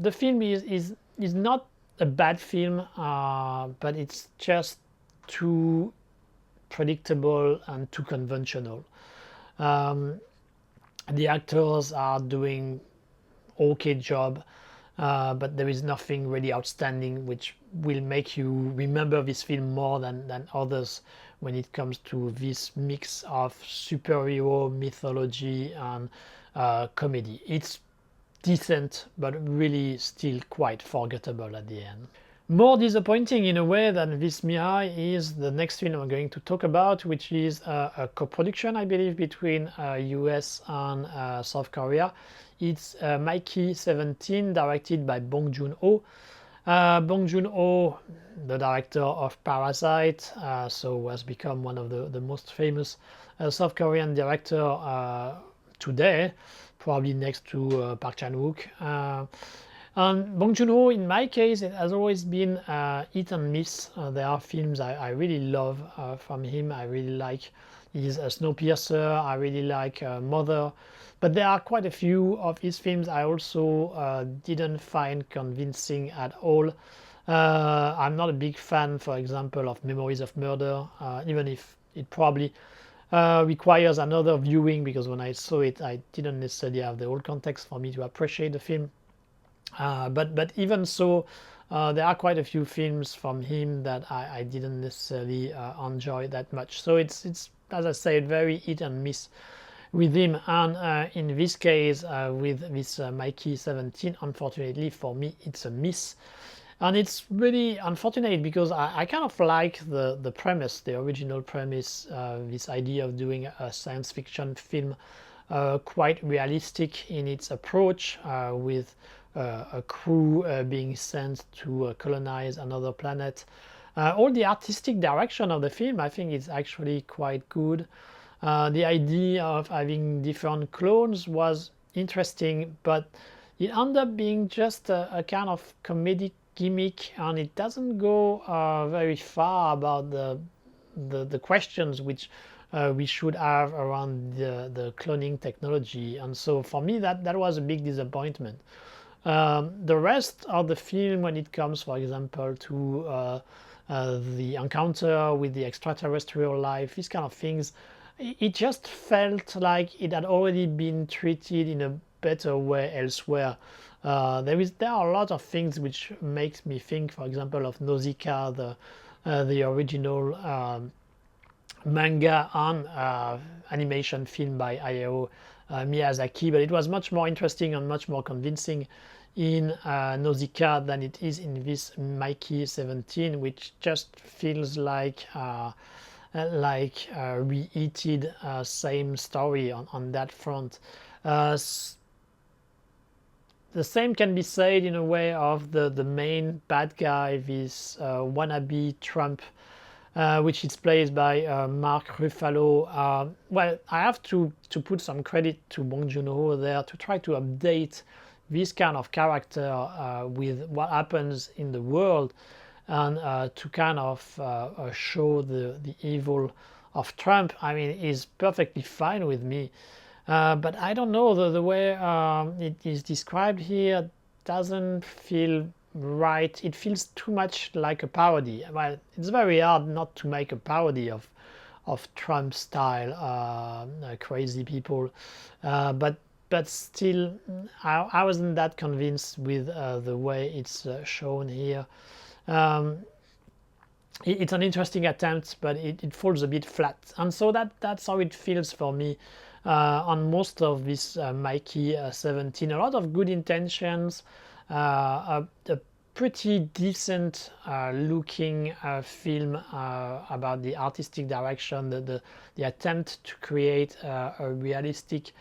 the film is not a bad film, but it's just too predictable and too conventional. The actors are doing okay job, but there is nothing really outstanding which will make you remember this film more than others when it comes to this mix of superhero mythology and comedy. It's decent, but really still quite forgettable at the end. More disappointing in a way than this Mirai is the next film I'm going to talk about, which is a co-production, I believe, between US and South Korea. It's Mikey 17, directed by Bong Joon-ho. Bong Joon-ho, the director of Parasite, so has become one of the most famous South Korean director today, probably next to Park Chan-wook. And Bong Joon-ho, in my case, it has always been hit and miss. There are films I really love from him. I really like his Snowpiercer. I really like Mother. But there are quite a few of his films I also didn't find convincing at all. I'm not a big fan, for example, of Memories of Murder, even if it probably requires another viewing, because when I saw it, I didn't necessarily have the whole context for me to appreciate the film. But even so, there are quite a few films from him that I didn't necessarily enjoy that much. So it's as I said, very hit and miss with him. And in this case, with this Mikey 17, unfortunately for me, it's a miss. And it's really unfortunate because I kind of like the premise, the original premise, this idea of doing a science fiction film quite realistic in its approach, with a crew being sent to colonize another planet. All the artistic direction of the film, I think, is actually quite good. The idea of having different clones was interesting, but it ended up being just a kind of comedic gimmick, and it doesn't go very far about the questions which we should have around the cloning technology. And so for me, that was a big disappointment. The rest of the film, when it comes, for example, to the encounter with the extraterrestrial life, these kind of things, it just felt like it had already been treated in a better way elsewhere. There are a lot of things which makes me think, for example, of Nausicaa, the original manga and animation film by Hayao Miyazaki, but it was much more interesting and much more convincing in Nausicaa than it is in this Mikey 17, which just feels like reheated same story on that front. The same can be said in a way of the main bad guy, this wannabe Trump, which is played by Mark Ruffalo. Well, I have to put some credit to Bong Joon-ho there to try to update this kind of character with what happens in the world, and to kind of show the evil of Trump. I mean, is perfectly fine with me. But I don't know, the way it is described here doesn't feel right. It feels too much like a parody. Well, it's very hard not to make a parody of Trump style crazy people, but still I wasn't that convinced with the way it's shown here. It's an interesting attempt, but it falls a bit flat, and so that's how it feels for me on most of this Mikey 17. A lot of good intentions, a pretty decent looking film about the artistic direction, the attempt to create a realistic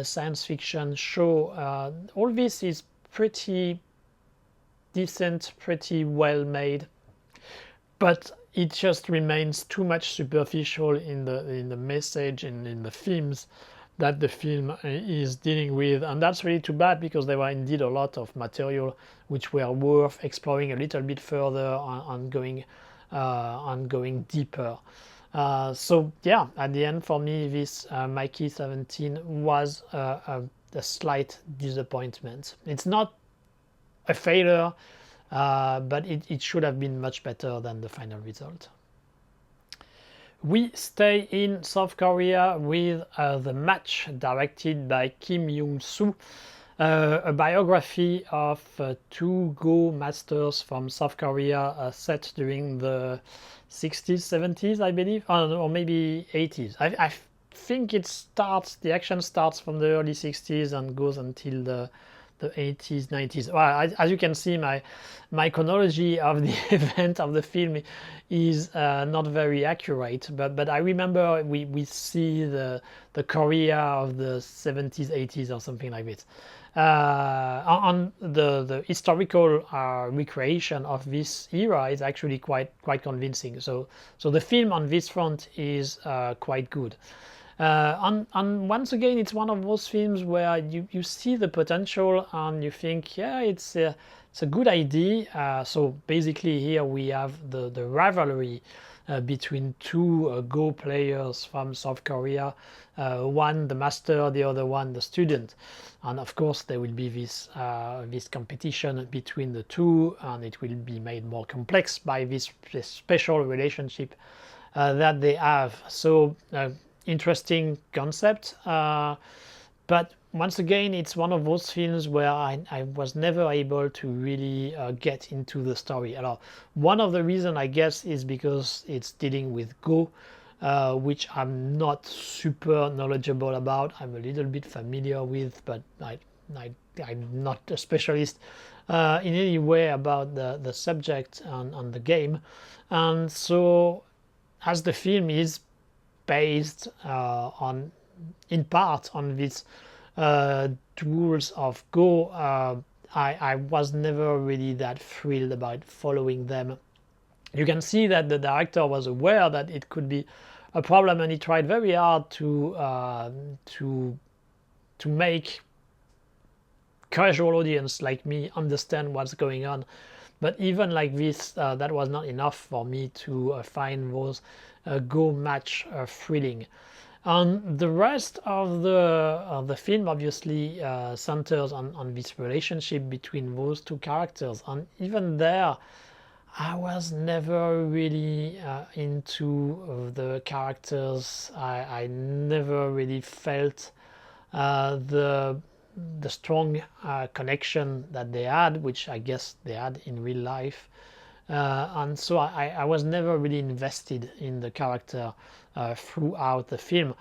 science fiction show. All this is pretty decent, pretty well made, but it just remains too much superficial in the message and in the themes that the film is dealing with, and that's really too bad, because there were indeed a lot of material which were worth exploring a little bit further on going deeper. So yeah, at the end for me, this Mikey 17 was a slight disappointment. It's not a failure, but it should have been much better than the final result. We stay in South Korea with The Match, directed by Kim Young-soo, a biography of two Go masters from South Korea set during the 60s, 70s, I believe, or maybe 80s. I think the action starts from the early 60s and goes until the 80s, 90s. Well, as you can see, my chronology of the event of the film is not very accurate, but I remember we see the Korea of the 70s, 80s, or something like this. On the historical recreation of this era is actually quite convincing. So the film on this front is quite good. And once again, it's one of those films where you see the potential and you think, yeah, it's a good idea. So basically here we have the rivalry between two Go players from South Korea, one the master, the other one the student, and of course there will be this competition between the two, and it will be made more complex by this special relationship that they have. So interesting concept, but once again, it's one of those films where I was never able to really get into the story. One of the reasons, I guess, is because it's dealing with Go, which I'm not super knowledgeable about. I'm a little bit familiar with, but I'm not a specialist in any way about the subject and the game. And so, as the film is based in part on these rules of Go, I was never really that thrilled about following them. You can see that the director was aware that it could be a problem, and he tried very hard to make casual audience like me understand what's going on. But even like this, that was not enough for me to find those Go match thrilling. And the rest of the film obviously centers on this relationship between those two characters, and even there I was never really into the characters. I never really felt the strong connection that they had, which I guess they had in real life. And so I was never really invested in the character throughout the film.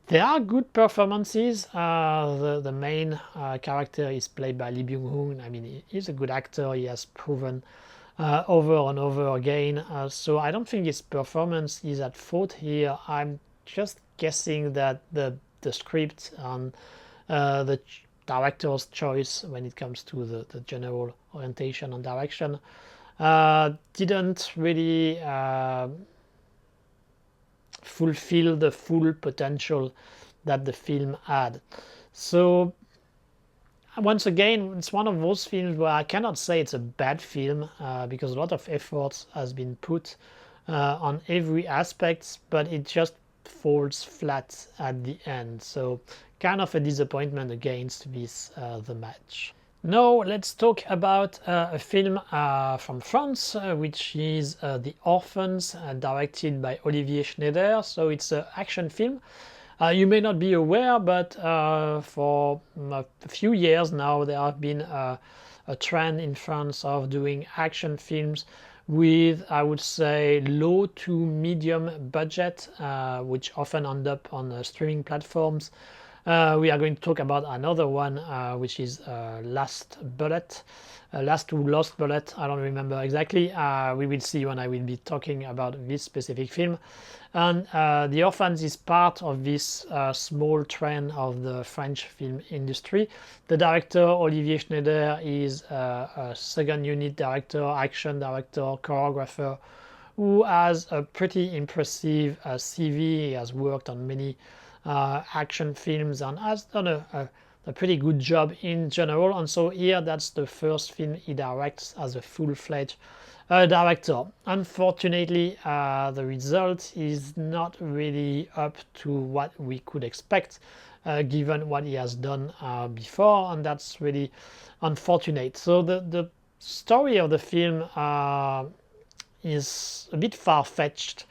There are good performances. The main character is played by Lee Byung-hun. I mean, he's a good actor. He has proven over and over again. So I don't think his performance is at fault here. I'm just guessing that the script and the director's choice when it comes to the general orientation and direction didn't really fulfill the full potential that the film had. So once again, it's one of those films where I cannot say it's a bad film, because a lot of effort has been put on every aspect, but it just falls flat at the end. So kind of a disappointment against this The Match. Now let's talk about a film from France, which is The Orphans, directed by Olivier Schneider. So it's an action film. You may not be aware, but for a few years now there have been a trend in France of doing action films with, I would say, low to medium budget, which often end up on streaming platforms. We are going to talk about another one, which is Last Bullet. Last to Lost Bullet, I don't remember exactly. We will see when I will be talking about this specific film. And The Orphans is part of this small trend of the French film industry. The director, Olivier Schneider, is a second unit director, action director, choreographer, who has a pretty impressive CV. He has worked on many action films and has done a pretty good job in general. And so here, that's the first film he directs as a full-fledged director. Unfortunately, the result is not really up to what we could expect, given what he has done before, and that's really unfortunate. So the story of the film is a bit far-fetched.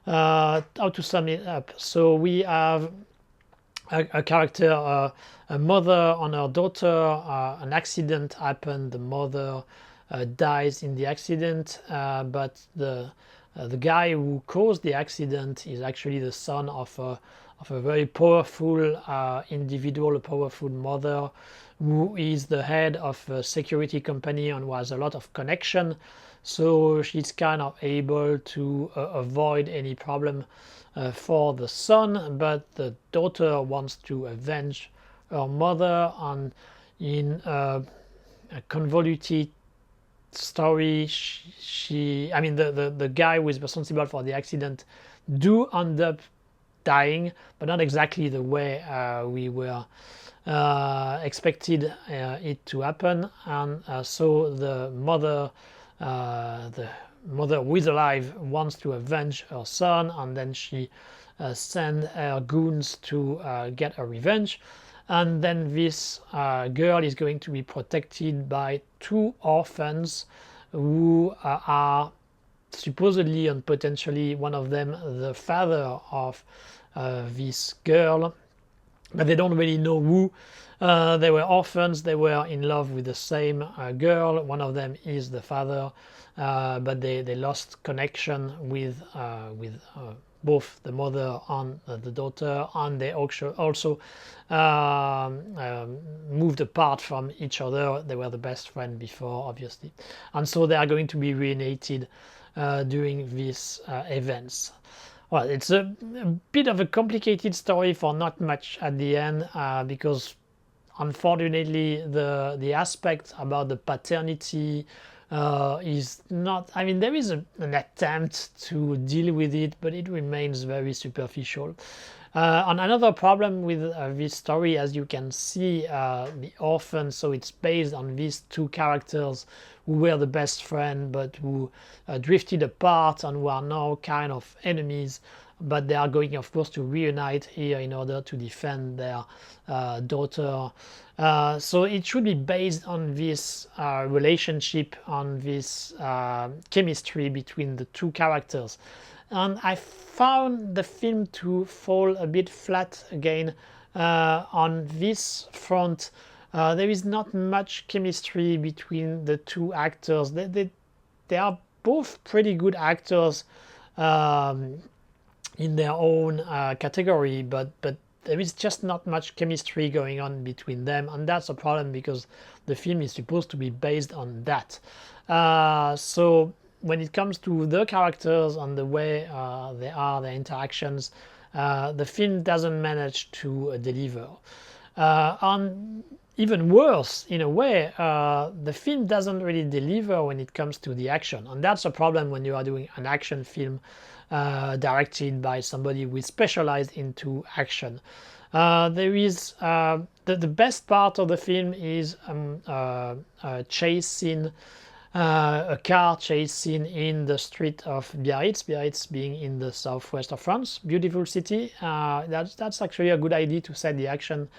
How to sum it up? So we have a character, a mother and her daughter. An accident happened. The mother dies in the accident, but the guy who caused the accident is actually the son of a very powerful individual, a powerful mother, who is the head of a security company and who has a lot of connection. So she's kind of able to avoid any problem for the son, but the daughter wants to avenge her mother, and in a convoluted story, the guy who is responsible for the accident do end up dying, but not exactly the way we were expected it to happen. And so the mother who is alive wants to avenge her son, and then she sends her goons to get her revenge. And then this girl is going to be protected by two orphans who are supposedly and potentially, one of them, the father of this girl, but they don't really know who. They were orphans, they were in love with the same girl. One of them is the father, but they lost connection with both the mother and the daughter, and they also moved apart from each other. They were the best friend before, obviously, and so they are going to be reunited during these events. Well, it's a bit of a complicated story for not much at the end, because unfortunately the aspect about the paternity is not, there is an attempt to deal with it, but it remains very superficial. And another problem with this story, as you can see, The Orphan, so it's based on these two characters who were the best friend, but who drifted apart and who are now kind of enemies. But they are going, of course, to reunite here in order to defend their daughter. So it should be based on this relationship, on this chemistry between the two characters. And I found the film to fall a bit flat again on this front. There is not much chemistry between the two actors. They are both pretty good actors in their own category, but there is just not much chemistry going on between them, and that's a problem because the film is supposed to be based on that. So when it comes to the characters and the way they are, their interactions, the film doesn't manage to deliver. And even worse, in a way, the film doesn't really deliver when it comes to the action, and that's a problem when you are doing an action film directed by somebody who is specialized into action. There is the best part of the film is a chase scene, a car chase scene in the street of Biarritz. Biarritz being in the southwest of France, beautiful city. That's actually a good idea to set the action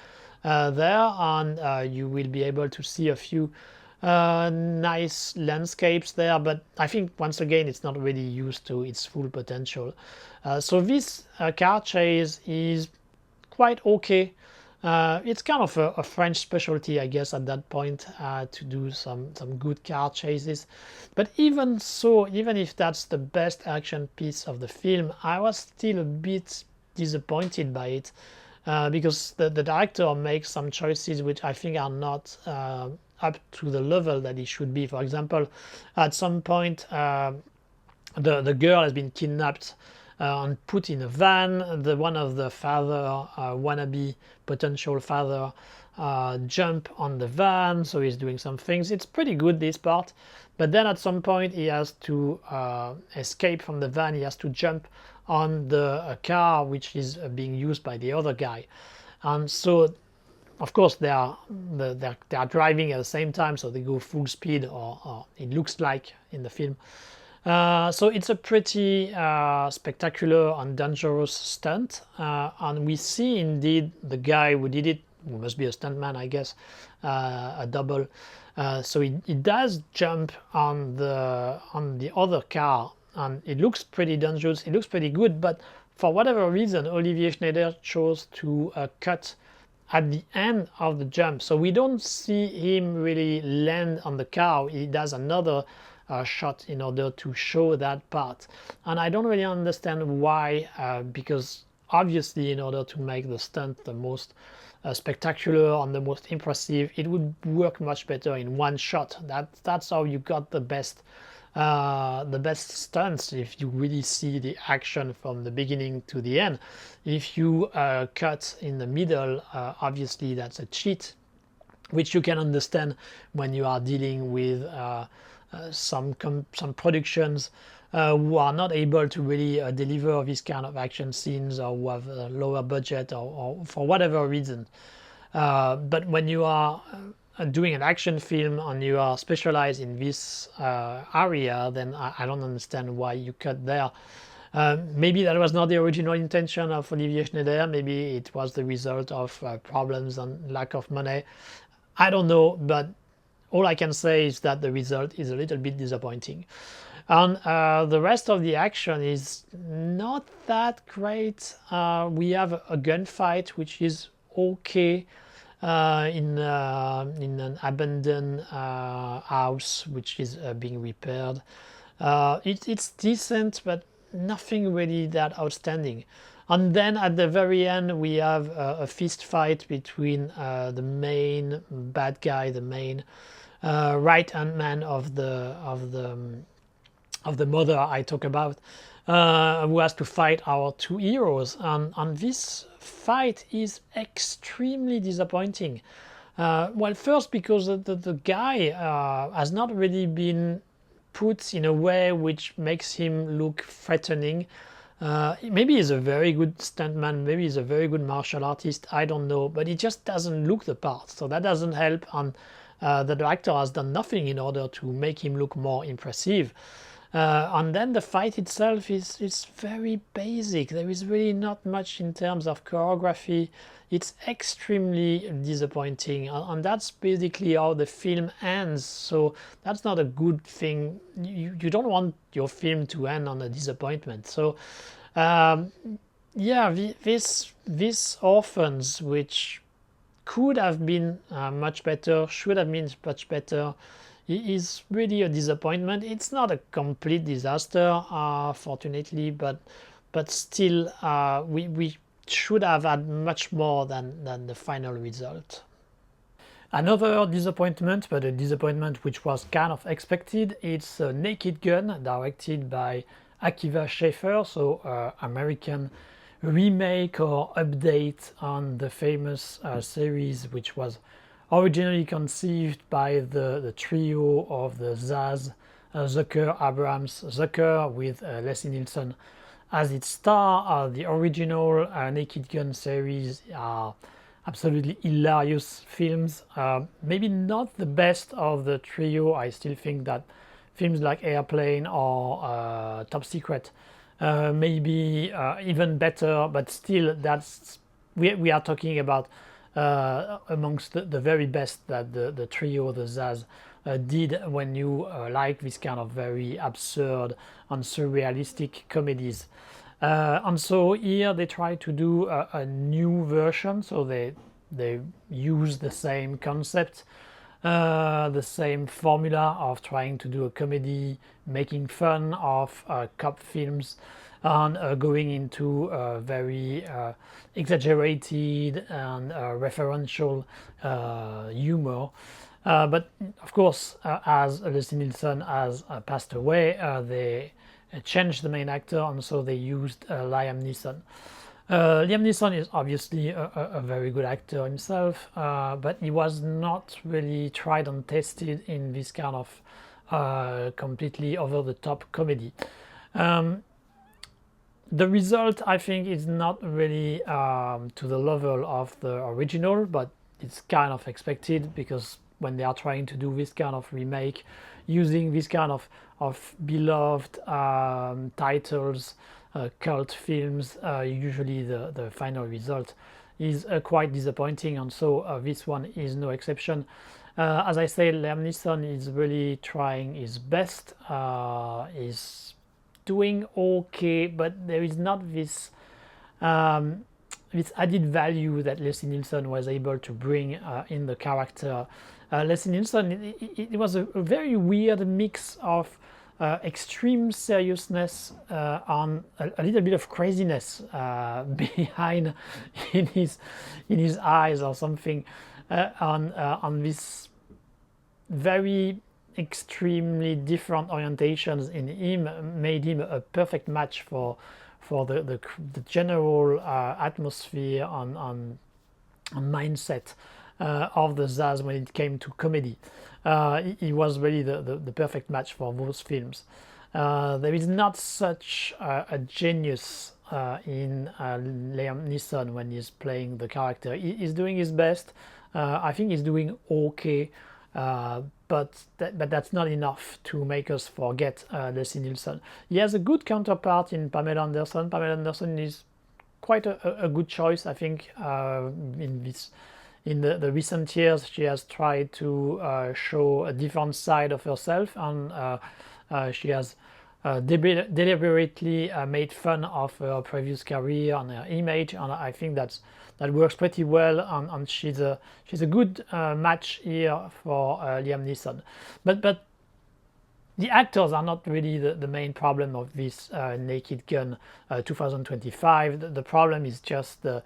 there, and you will be able to see a few nice landscapes there, but I think once again it's not really used to its full potential. So this car chase is quite okay. It's kind of a French specialty, I guess, at that point, to do some good car chases. But even so, even if that's the best action piece of the film, I was still a bit disappointed by it. because the director makes some choices which I think are not up to the level that it should be. For example, at some point, the girl has been kidnapped and put in a van. One of the father, wannabe potential father, jump on the van, so he's doing some things. It's pretty good, this part, but then at some point he has to escape from the van. He has to jump on the car which is being used by the other guy, and so of course they are driving at the same time, so they go full speed, or it looks like in the film. So it's a pretty spectacular and dangerous stunt, and we see indeed the guy who did it, who must be a stuntman, I guess, a double. So he does jump on the other car, and it looks pretty dangerous. It looks pretty good, but for whatever reason, Olivier Schneider chose to cut at the end of the jump, so we don't see him really land on the car. He does another shot in order to show that part, and I don't really understand why, because obviously in order to make the stunt the most spectacular and the most impressive, it would work much better in one shot. That's how you got the best stunts, if you really see the action from the beginning to the end. If you cut in the middle, obviously that's a cheat, which you can understand when you are dealing with some productions who are not able to really deliver this kind of action scenes, or who have a lower budget, or for whatever reason. But when you are doing an action film and you are specialized in this area, then I don't understand why you cut there. Maybe that was not the original intention of Olivier Schneider. Maybe it was the result of problems and lack of money. I don't know, but all I can say is that the result is a little bit disappointing. And the rest of the action is not that great. We have a gunfight which is okay in an abandoned house which is being repaired. It's decent, but nothing really that outstanding. And then at the very end we have a fist fight between the main bad guy, the main right-hand man of the mother I talk about, who has to fight our two heroes, and this fight is extremely disappointing. Well, first because the guy has not really been put in a way which makes him look threatening. Maybe he's a very good stuntman, maybe he's a very good martial artist, I don't know, but he just doesn't look the part, so that doesn't help, and the director has done nothing in order to make him look more impressive. And then the fight itself is very basic. There is really not much in terms of choreography. It's extremely disappointing, and that's basically how the film ends. So that's not a good thing. You don't want your film to end on a disappointment. So yeah, this Orphans, which could have been much better, should have been much better, is really a disappointment. It's not a complete disaster, fortunately, but still, we should have had much more than the final result. Another disappointment, but a disappointment which was kind of expected, it's Naked Gun, directed by Akiva Schaffer, so American remake or update on the famous series which was originally conceived by the trio of the Zaz, Zucker, Abrams, Zucker, with Leslie Nielsen as its star. The original Naked Gun series are absolutely hilarious films. Maybe not the best of the trio. I still think that films like Airplane or Top Secret maybe even better, but still we are talking about amongst the very best that the trio, the Zaz, did when you like this kind of very absurd and surrealistic comedies. And so here they try to do a new version, so they use the same concept, the same formula of trying to do a comedy, making fun of cop films, and going into very exaggerated and referential humor. But of course, as Leslie Nielsen has passed away, they changed the main actor, and so they used Liam Neeson. Liam Neeson is obviously a very good actor himself, but he was not really tried and tested in this kind of completely over-the-top comedy. The result, I think, is not really to the level of the original, but it's kind of expected, because when they are trying to do this kind of remake using this kind of beloved titles, cult films, usually the final result is quite disappointing, and so this one is no exception. As I said, Liam Neeson is really trying his best, is doing okay, but there is not this this added value that Leslie Nielsen was able to bring in the character. Leslie Nielsen, it was a very weird mix of extreme seriousness and a little bit of craziness behind in his eyes or something, on this very extremely different orientations in him made him a perfect match for the general atmosphere and mindset of the Zaz when it came to comedy. He was really the perfect match for those films. There is not such a genius in Liam Neeson when he's playing the character. He's doing his best. I think he's doing okay, but that's not enough to make us forget Leslie Nielsen. He has a good counterpart in Pamela Anderson. Pamela Anderson is quite a good choice, I think. In the recent years, she has tried to show a different side of herself, and she has deliberately made fun of her previous career and her image, and I think that works pretty well, and she's a good match here for Liam Neeson. But the actors are not really the main problem of this Naked Gun 2025. The problem is just the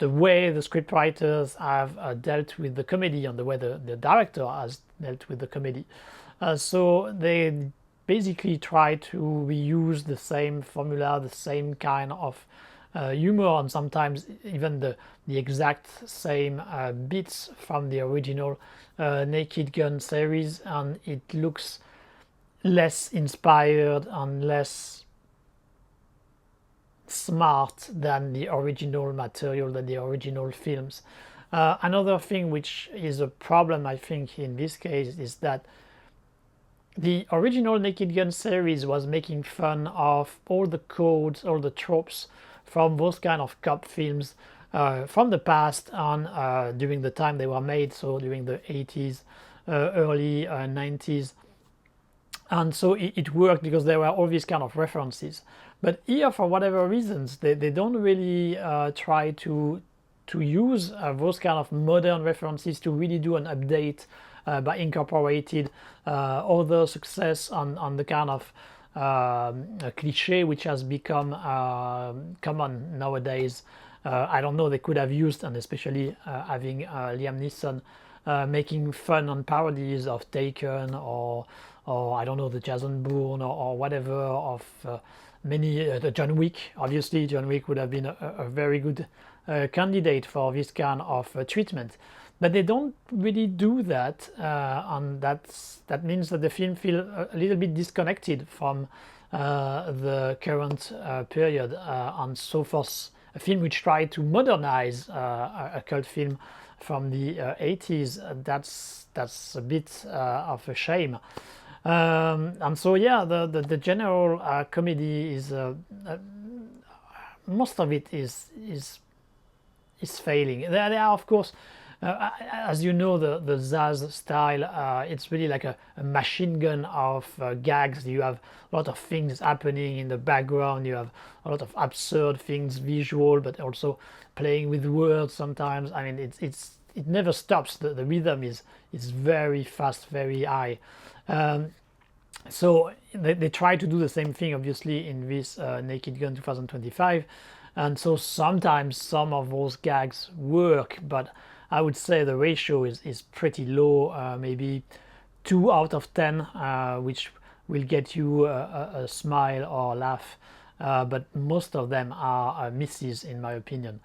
way the scriptwriters have dealt with the comedy, and the way the director has dealt with the comedy. So they basically try to reuse the same formula, the same kind of humor, and sometimes even the exact same bits from the original Naked Gun series, and it looks less inspired and less smart than the original material, than the original films. Another thing which is a problem, I think, in this case is that the original Naked Gun series was making fun of all the codes, all the tropes from those kind of cop films from the past and during the time they were made, so during the 80s, early 90s. And so it worked because there were all these kind of references. But here, for whatever reasons, they don't really try to use those kind of modern references to really do an update by incorporated other success on the kind of cliche which has become common nowadays. I don't know, they could have used, and especially having Liam Neeson making fun and parodies of Taken or I don't know, the Jason Bourne or whatever, of many the John Wick. Obviously John Wick would have been a very good candidate for this kind of treatment, but they don't really do that, and that means that the film feels a little bit disconnected from the current period, and so forth. A film which tried to modernize a cult film from the 80s, that's a bit of a shame. And so yeah, the general comedy is most of it is failing. There are, of course, as you know, the Zaz style, it's really like a machine gun of gags. You have a lot of things happening in the background. You have a lot of absurd things, visual, but also playing with words sometimes. I mean, it never stops. The rhythm is very fast, very high. So they try to do the same thing, obviously, in this Naked Gun 2025, and so sometimes some of those gags work, but I would say the ratio is pretty low, maybe 2 out of 10, which will get you a smile or a laugh, but most of them are misses in my opinion.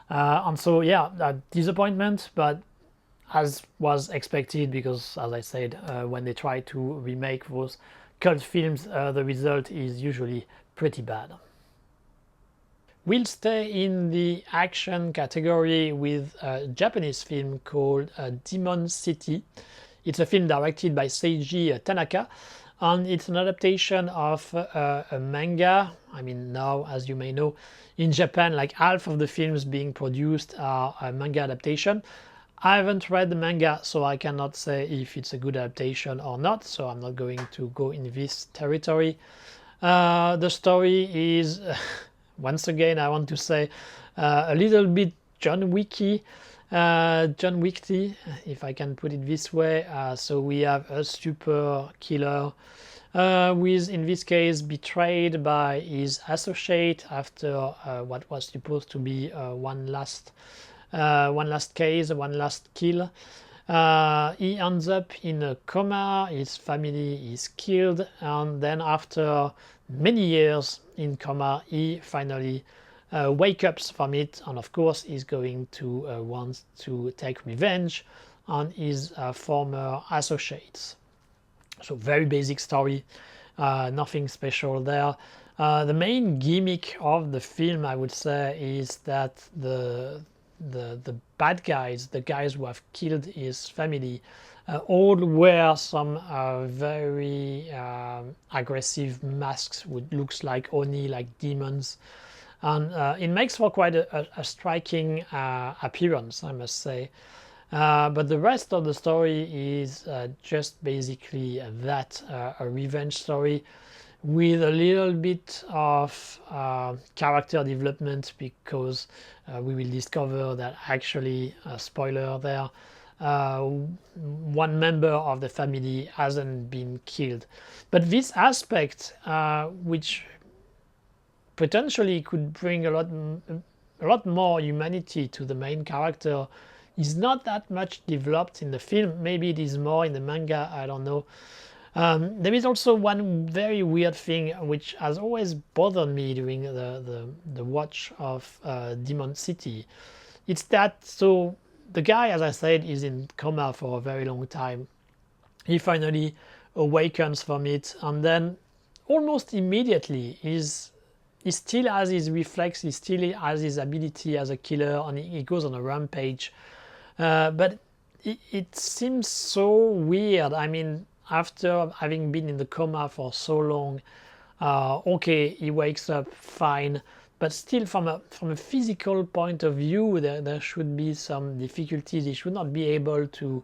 And so yeah, a disappointment, but as was expected, because as I said, when they try to remake those cult films, the result is usually pretty bad. We'll stay in the action category with a Japanese film called Demon City. It's a film directed by Seiji Tanaka, and it's an adaptation of a manga. I mean, now, as you may know, in Japan, like half of the films being produced are a manga adaptation. I haven't read the manga, so I cannot say if it's a good adaptation or not, so I'm not going to go in this territory. The story is, once again, I want to say, a little bit John Wicky, if I can put it this way. So we have a super killer who is, in this case, betrayed by his associate after what was supposed to be one last case, one last kill. He ends up in a coma, his family is killed, and then after many years in coma, he finally wakes up from it, and of course he's going to want to take revenge on his former associates. So very basic story, nothing special there. The main gimmick of the film, I would say, is that the bad guys, the guys who have killed his family, all wear some very aggressive masks, which looks like Oni, like demons, and it makes for quite a striking appearance, I must say. But the rest of the story is just basically that, a revenge story with a little bit of character development, because we will discover that actually, spoiler there, one member of the family hasn't been killed. But this aspect, which potentially could bring a lot more humanity to the main character, is not that much developed in the film. Maybe it is more in the manga, I don't know. There is also one very weird thing which has always bothered me during the watch of Demon City. It's that, so the guy, as I said, is in coma for a very long time. He finally awakens from it, and then almost immediately he still has his reflex, he still has his ability as a killer, and he goes on a rampage. But it seems so weird. I mean, after having been in the coma for so long, okay, he wakes up fine, but still from a physical point of view, there should be some difficulties. He should not be able to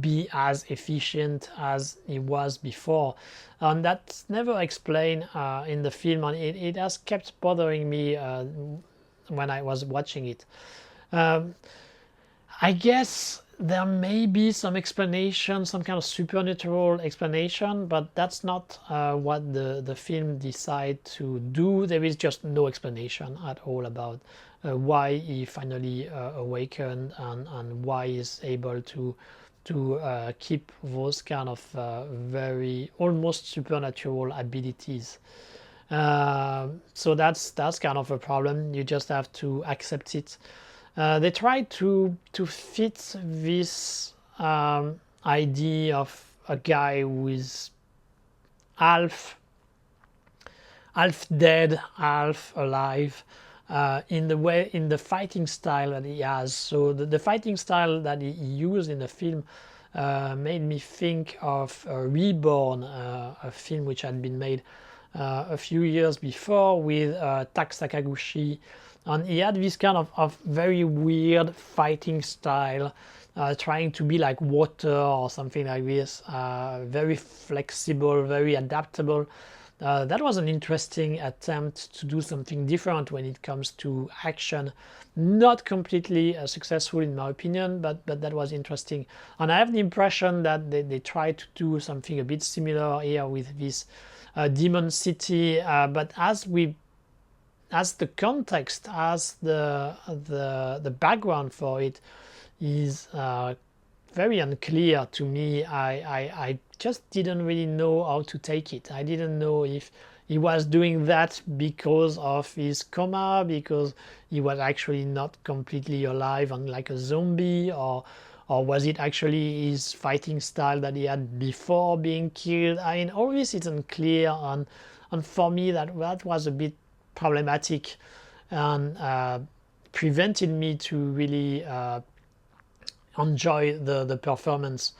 be as efficient as he was before, and that's never explained in the film, and it has kept bothering me when I was watching it. I guess there may be some explanation, some kind of supernatural explanation, but that's not what the film decided to do. There is just no explanation at all about why he finally awakened and why he's able to keep those kind of very almost supernatural abilities. So that's kind of a problem. You just have to accept it. They try to fit this idea of a guy who is half dead, half alive, in the fighting style that he has. So the fighting style that he used in the film made me think of Reborn, a film which had been made a few years before with Tak Sakaguchi. And he had this kind of very weird fighting style, trying to be like water or something like this, very flexible, very adaptable. That was an interesting attempt to do something different when it comes to action. Not completely successful in my opinion, but that was interesting. And I have the impression that they tried to do something a bit similar here with this Demon City, but as the context, as the background for it is very unclear to me. I just didn't really know how to take it. I didn't know if he was doing that because of his coma, because he was actually not completely alive and like a zombie, or was it actually his fighting style that he had before being killed? I mean, all this is unclear, and for me that was a bit problematic, and prevented me to really enjoy the performance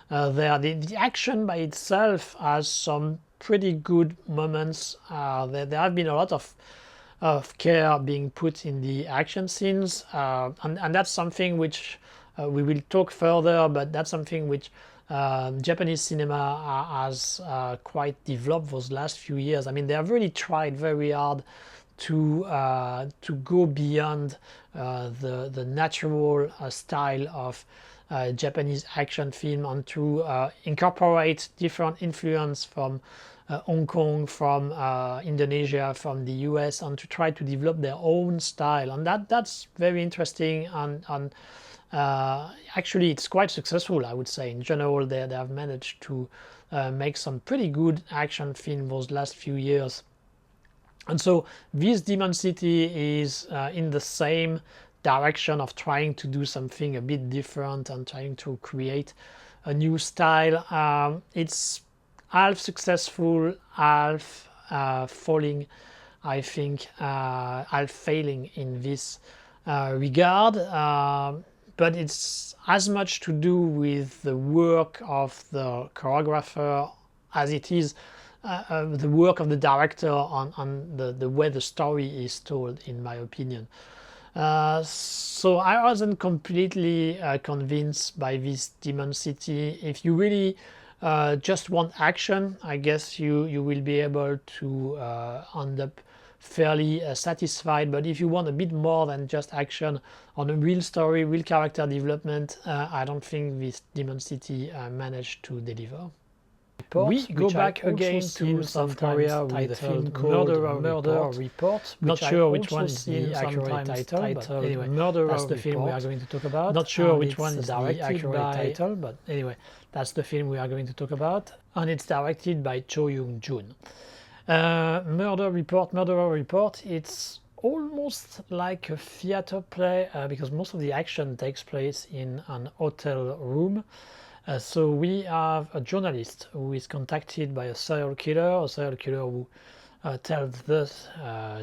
there. The action by itself has some pretty good moments. There have been a lot of care being put in the action scenes, and that's something which we will talk further, but that's something which Japanese cinema has quite developed those last few years. I mean, they have really tried very hard to go beyond the natural style of Japanese action film, and to incorporate different influence from Hong Kong, from Indonesia, from the US, and to try to develop their own style. And that's very interesting, and actually it's quite successful, I would say. In general, they have managed to make some pretty good action film those last few years. And so this Demon City is in the same direction of trying to do something a bit different and trying to create a new style. It's half successful, half falling, I think, half failing in this regard. But it's as much to do with the work of the choreographer as it is the work of the director on the way the story is told, in my opinion. So I wasn't completely convinced by this Demon City. If you really just want action, I guess you will be able to end up fairly satisfied. But if you want a bit more than just action on a real story, real character development, I don't think this Demon City managed to deliver. We go back again to South Korea with a film called Murder Report. Not sure which one is the accurate title, but anyway, that's the film we are going to talk about. Not sure which one is the accurate title, but anyway, that's the film we are going to talk about, and it's directed by Cho Young-jun. Murder Report, it's almost like a theater play because most of the action takes place in an hotel room. So we have a journalist who is contacted by a serial killer who tells the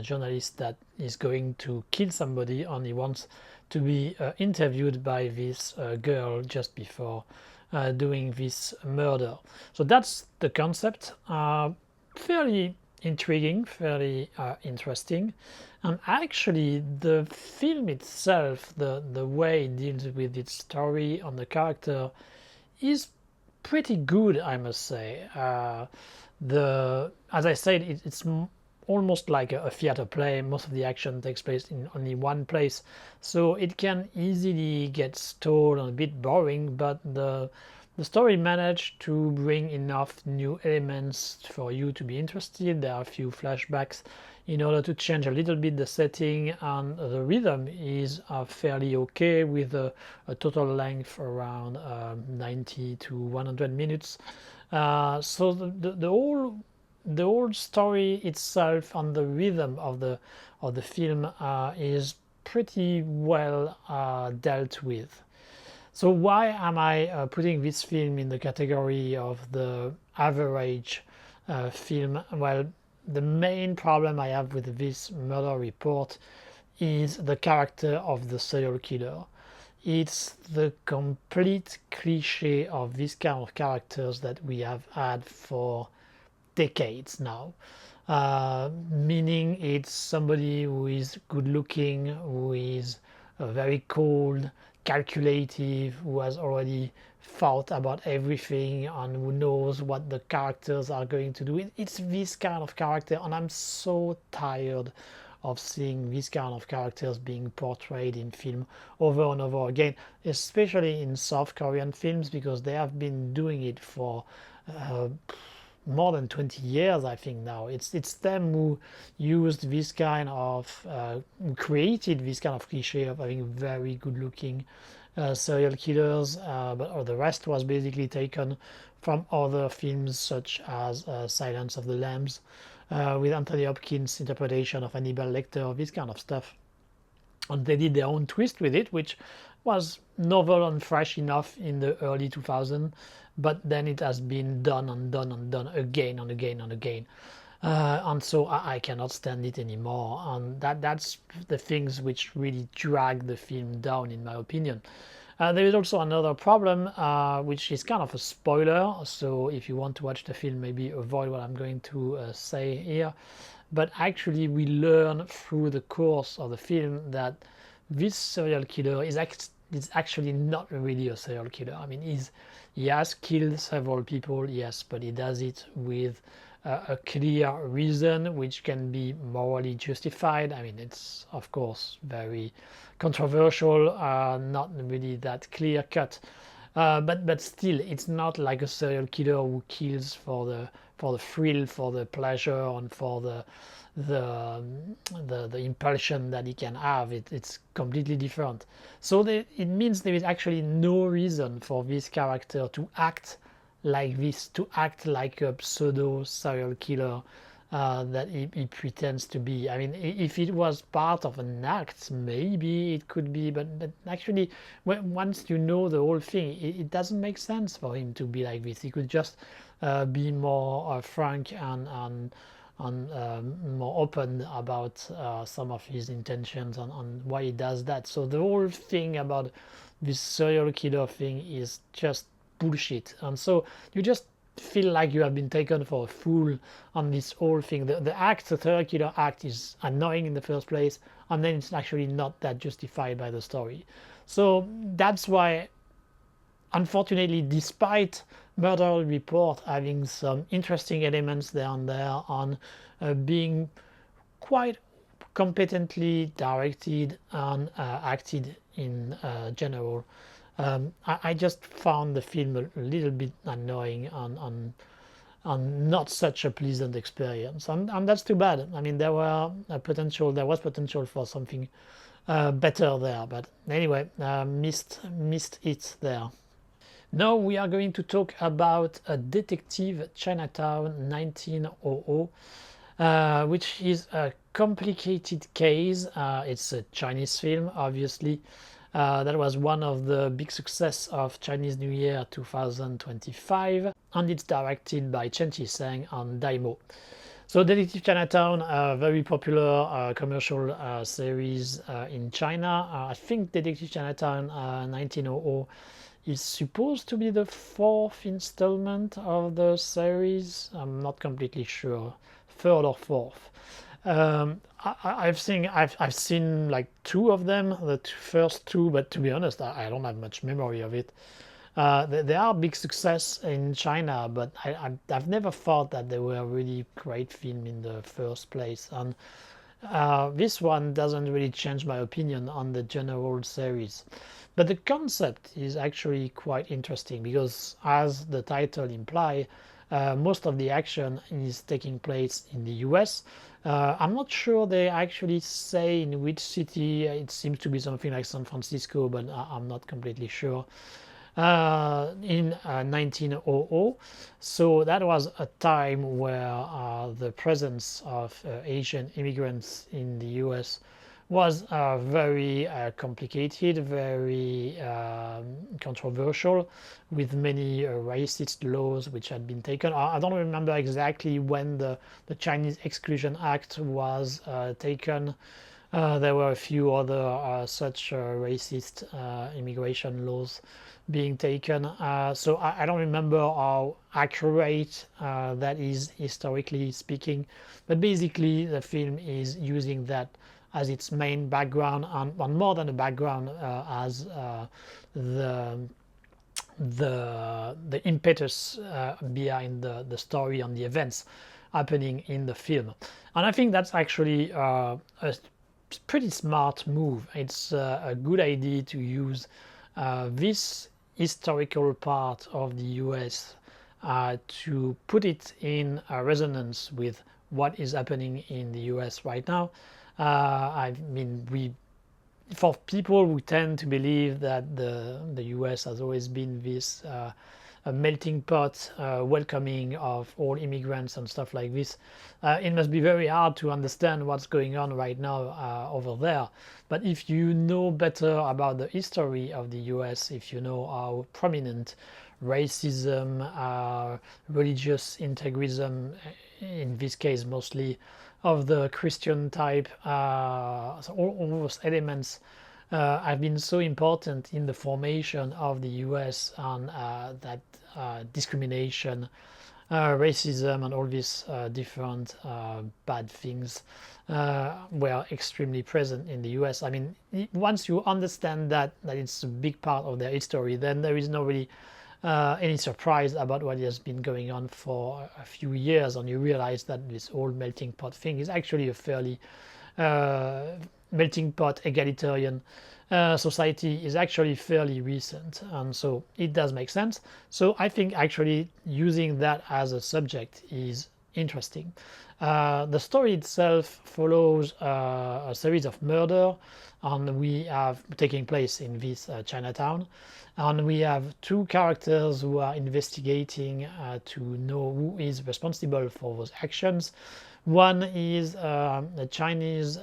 journalist that he's going to kill somebody, and he wants to be interviewed by this girl just before doing this murder. So that's the concept. Fairly intriguing, fairly interesting, and actually the film itself, the way it deals with its story and the character, is pretty good, I must say. As I said, it's almost like a theater play. Most of the action takes place in only one place, so it can easily get stalled and a bit boring, but the story managed to bring enough new elements for you to be interested. There are a few flashbacks in order to change a little bit the setting, and the rhythm is fairly okay, with a total length around 90 to 100 minutes. So the whole story itself and the rhythm of the film is pretty well dealt with. So why am I putting this film in the category of the average film? Well, the main problem I have with this Murder Report is the character of the serial killer. It's the complete cliche of this kind of characters that we have had for decades now. Meaning it's somebody who is good looking, who is very cold, calculative, who has already thought about everything and who knows what the characters are going to do. It's this kind of character, and I'm so tired of seeing these kind of characters being portrayed in film over and over again, especially in South Korean films, because they have been doing it for more than 20 years, I think now. It's them who used this kind of, created this kind of cliche of having very good looking serial killers, but the rest was basically taken from other films such as Silence of the Lambs, with Anthony Hopkins' interpretation of Hannibal Lecter, this kind of stuff. And they did their own twist with it, which was novel and fresh enough in the early 2000s, but then it has been done and done and done again and again and again. And so I cannot stand it anymore, and that's the things which really drag the film down, in my opinion. There is also another problem, which is kind of a spoiler, so if you want to watch the film, maybe avoid what I'm going to say here. But actually we learn through the course of the film that this serial killer is actually not really a serial killer. I mean, he has killed several people, yes, but he does it with a clear reason which can be morally justified. I mean, it's of course very controversial, not really that clear cut, but still, it's not like a serial killer who kills for the thrill, for the pleasure, and for the impulsion that he can have. It's completely different. So it means there is actually no reason for this character to act like this, to act like a pseudo serial killer that he pretends to be. I mean, if it was part of an act, maybe it could be, but actually, once you know the whole thing, it doesn't make sense for him to be like this. He could just be more frank and more open about some of his intentions and why he does that. So the whole thing about this serial killer thing is just bullshit, and so you just feel like you have been taken for a fool on this whole thing. The serial killer act is annoying in the first place, and then it's actually not that justified by the story. So that's why, unfortunately, despite Murder Report having some interesting elements there and there, on being quite competently directed and acted in general, I just found the film a little bit annoying and not such a pleasant experience, and that's too bad. I mean, there was potential for something better there, but anyway, missed it there. Now we are going to talk about a Detective Chinatown 1900, which is a complicated case. It's a Chinese film, obviously. That was one of the big success of Chinese New Year 2025, and it's directed by Chen Qiseng and Daimo. So Detective Chinatown, a very popular commercial series in China. I think Detective Chinatown 1900 is supposed to be the 4th installment of the series. I'm not completely sure, 3rd or 4th. I've seen like 2 of them, the first 2, but to be honest, I don't have much memory of it. They are a big success in China, but I've never thought that they were a really great film in the first place. And this one doesn't really change my opinion on the general series. But the concept is actually quite interesting because, as the title implies, most of the action is taking place in the US. I'm not sure they actually say in which city. It seems to be something like San Francisco, but I'm not completely sure. In 1900, so that was a time where the presence of Asian immigrants in the US was very complicated, very controversial, with many racist laws which had been taken. I don't remember exactly when the Chinese Exclusion Act was taken. There were a few other such racist immigration laws being taken. So I don't remember how accurate that is historically speaking, but basically the film is using that as its main background, and more than a background, as the the impetus behind the story and the events happening in the film. And I think that's actually a pretty smart move. It's a good idea to use this historical part of the US to put it in resonance with what is happening in the US right now. I mean, for people who tend to believe that the US has always been this a melting pot, welcoming of all immigrants and stuff like this, it must be very hard to understand what's going on right now over there. But if you know better about the history of the US, if you know how prominent racism, religious integrism, in this case mostly of the Christian type, so all those elements have been so important in the formation of the US, and that discrimination, racism, and all these different bad things were extremely present in the US. I mean, once you understand that it's a big part of their history, then there is no really any surprise about what has been going on for a few years, and you realize that this whole melting pot thing is actually a fairly melting pot egalitarian society is actually fairly recent, and so it does make sense. So I think actually using that as a subject is interesting. The story itself follows a series of murder, and we have taking place in this Chinatown, and we have two characters who are investigating to know who is responsible for those actions. One is a Chinese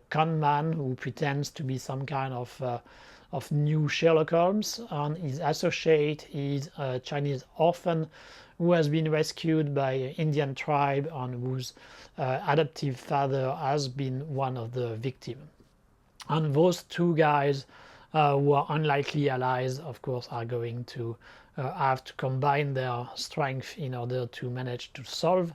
con man who pretends to be some kind of new Sherlock Holmes, and his associate is a Chinese orphan who has been rescued by an Indian tribe and whose adoptive father has been one of the victims. And those two guys, who are unlikely allies, of course, are going to have to combine their strength in order to manage to solve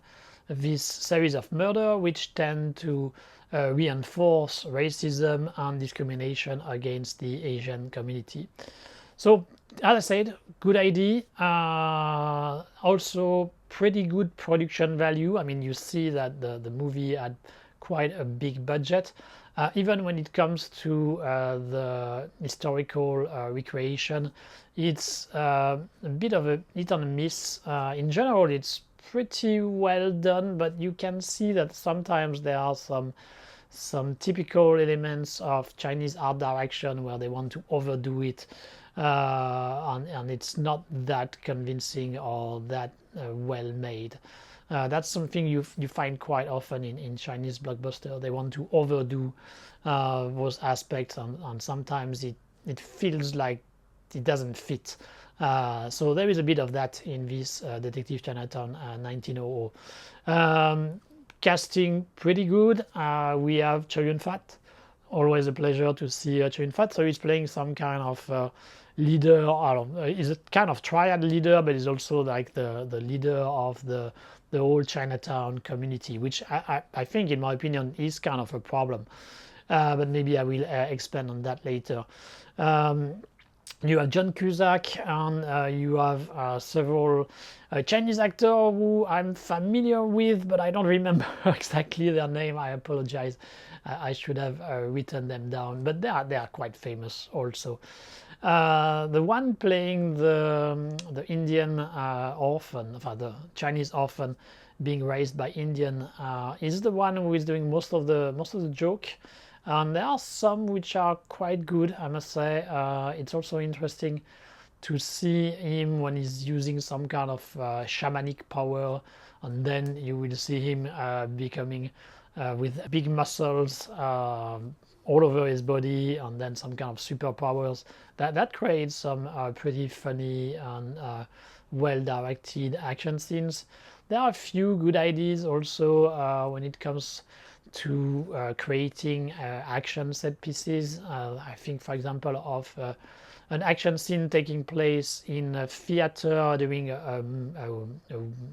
this series of murder, which tend to reinforce racism and discrimination against the Asian community. So, as I said, good idea. Also, pretty good production value. I mean, you see that the movie had quite a big budget. Even when it comes to the historical recreation, it's a bit of a hit and miss. In general, it's pretty well done, but you can see that sometimes there are some typical elements of Chinese art direction where they want to overdo it, and it's not that convincing or that well made. That's something you find quite often in Chinese blockbuster. They want to overdo those aspects, and sometimes it feels like it doesn't fit. So there is a bit of that in this Detective Chinatown 1900. Casting pretty good. We have Chow Yun-fat. Always a pleasure to see Chow Yun-fat. So he's playing some kind of leader. I don't know, he's a kind of triad leader, but he's also like the leader of the whole Chinatown community, which I think, in my opinion, is kind of a problem. But maybe I will expand on that later. You have John Cusack, and you have several Chinese actors who I'm familiar with, but I don't remember exactly their name. I apologize. I should have written them down, but they are quite famous also. The one playing the Indian orphan, the Chinese orphan being raised by Indian, is the one who is doing most of the joke. And there are some which are quite good, I must say. It's also interesting to see him when he's using some kind of shamanic power, and then you will see him becoming with big muscles all over his body, and then some kind of superpowers. That creates some pretty funny and well-directed action scenes. There are a few good ideas also when it comes to creating action set pieces. I think, for example, of an action scene taking place in a theater during a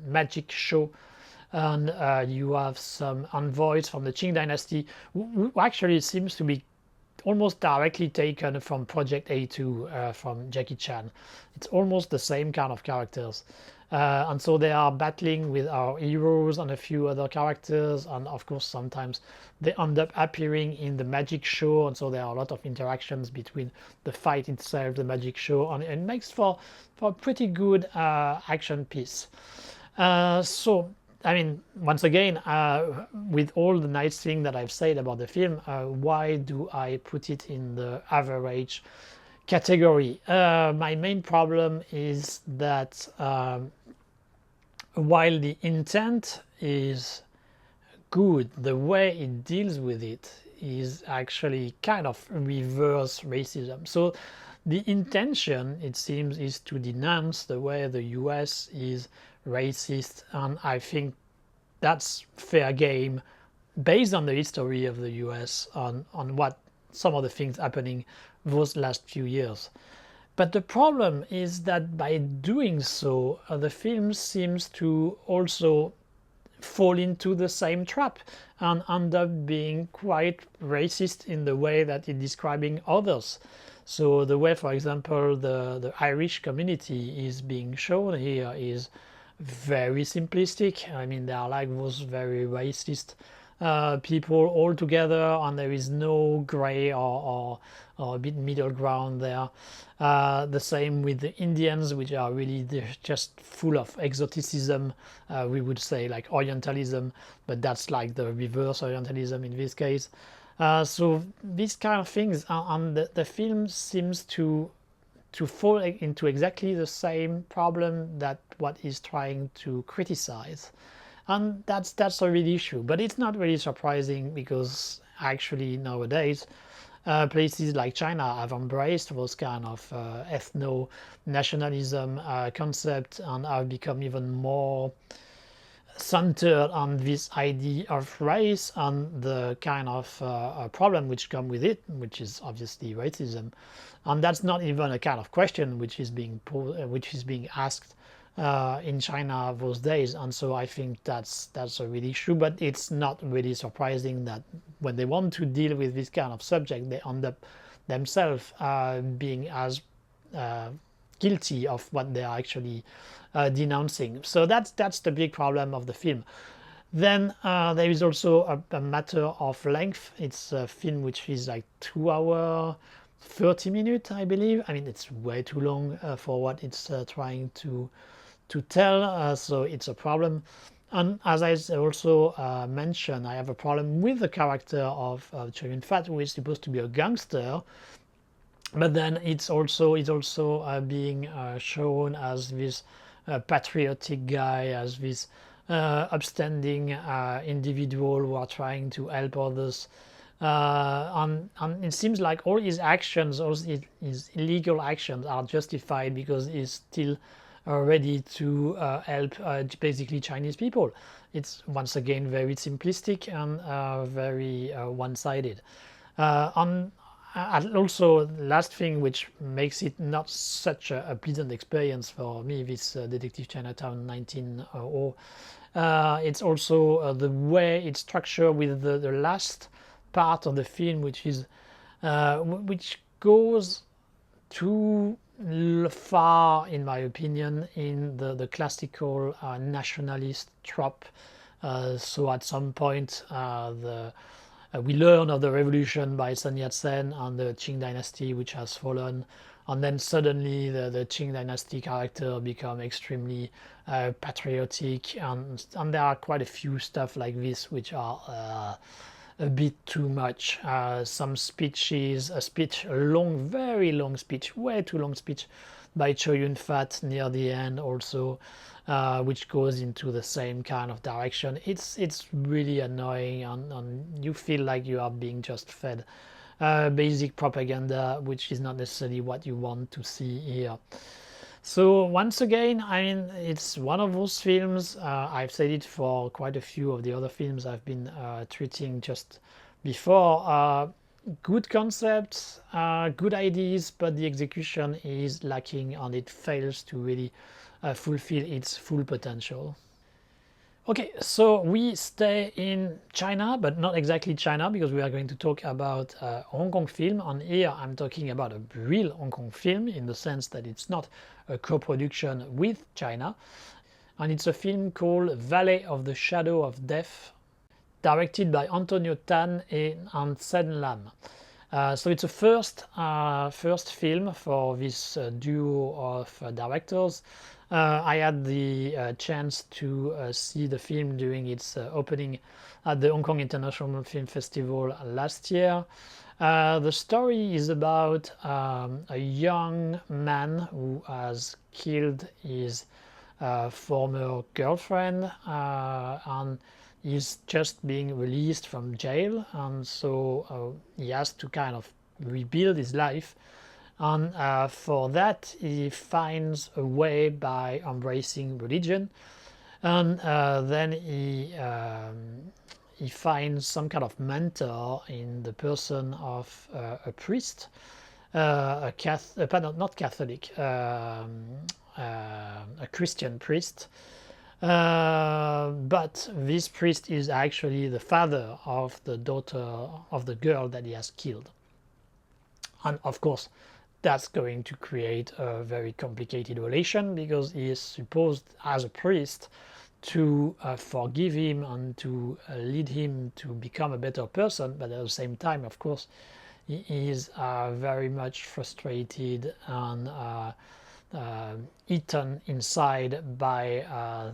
magic show, and you have some envoys from the Qing dynasty who actually seems to be almost directly taken from Project A2 from Jackie Chan. It's almost the same kind of characters. And so they are battling with our heroes and a few other characters, and of course sometimes they end up appearing in the magic show, and so there are a lot of interactions between the fight itself, the magic show, and it makes for a pretty good action piece. So I mean, once again, with all the nice thing that I've said about the film, why do I put it in the average category? My main problem is that while the intent is good, the way it deals with it is actually kind of reverse racism. So the intention, it seems, is to denounce the way the US is racist, and I think that's fair game based on the history of the US, on what some of the things happening those last few years. But the problem is that by doing so, the film seems to also fall into the same trap and end up being quite racist in the way that it's describing others. So the way, for example, the Irish community is being shown here is very simplistic. I mean, they are like those very racist people all together, and there is no gray or a bit middle ground there. The same with the Indians, which are really just full of exoticism. We would say like Orientalism, but that's like the reverse Orientalism in this case. So these kind of things, and the film seems to fall into exactly the same problem that what is trying to criticize. And that's a real issue. But it's not really surprising, because actually nowadays places like China have embraced those kind of ethno-nationalism concept, and have become even more centered on this idea of race and the kind of problem which come with it, which is obviously racism. And that's not even a kind of question which is being asked in China those days. And so I think that's a real issue. But it's not really surprising that when they want to deal with this kind of subject, they end up themselves being as guilty of what they are actually denouncing. So that's the big problem of the film. Then there is also a matter of length. It's a film which is like 2 hours 30 minutes, I believe. I mean, it's way too long for what it's trying to tell, so it's a problem. And as I also mentioned, I have a problem with the character of Chow Yun-fat, who is supposed to be a gangster, but then it's also being shown as this patriotic guy, as this upstanding individual who are trying to help others. And it seems like all his actions, all his illegal actions, are justified because he's still ready to help basically Chinese people. It's once again very simplistic and very one-sided. And also, last thing which makes it not such a pleasant experience for me, this Detective Chinatown 1900, it's also the way it's structured with the last part of the film, which goes too far, in my opinion, in the classical nationalist trope. So at some point, we learn of the revolution by Sun Yat-sen and the Qing dynasty, which has fallen, and then suddenly the Qing dynasty character become extremely patriotic, and there are quite a few stuff like this which are a bit too much. Some speeches, a long, very long speech, way too long speech by Chow Yun-fat near the end also, which goes into the same kind of direction. It's really annoying, and you feel like you are being just fed basic propaganda, which is not necessarily what you want to see here. So once again, I mean, it's one of those films, I've said it for quite a few of the other films I've been treating just before, good concepts, good ideas, but the execution is lacking and it fails to really fulfill its full potential. Okay, so we stay in China, but not exactly China, because we are going to talk about a Hong Kong film. And here I'm talking about a real Hong Kong film in the sense that it's not a co-production with China. And it's a film called Valley of the Shadow of Death, directed by Antonio Tan and Sen Lam. So it's a first film for this duo of directors. I had the chance to see the film during its opening at the Hong Kong International Film Festival last year. The story is about a young man who has killed his former girlfriend and is just being released from jail, and so he has to kind of rebuild his life. And for that, he finds a way by embracing religion, and then he finds some kind of mentor in the person of a priest, not Catholic, a Christian priest. But this priest is actually the father of the daughter of the girl that he has killed. And of course, that's going to create a very complicated relation, because he is supposed, as a priest, to forgive him and to lead him to become a better person. But at the same time, of course, he is very much frustrated and eaten inside by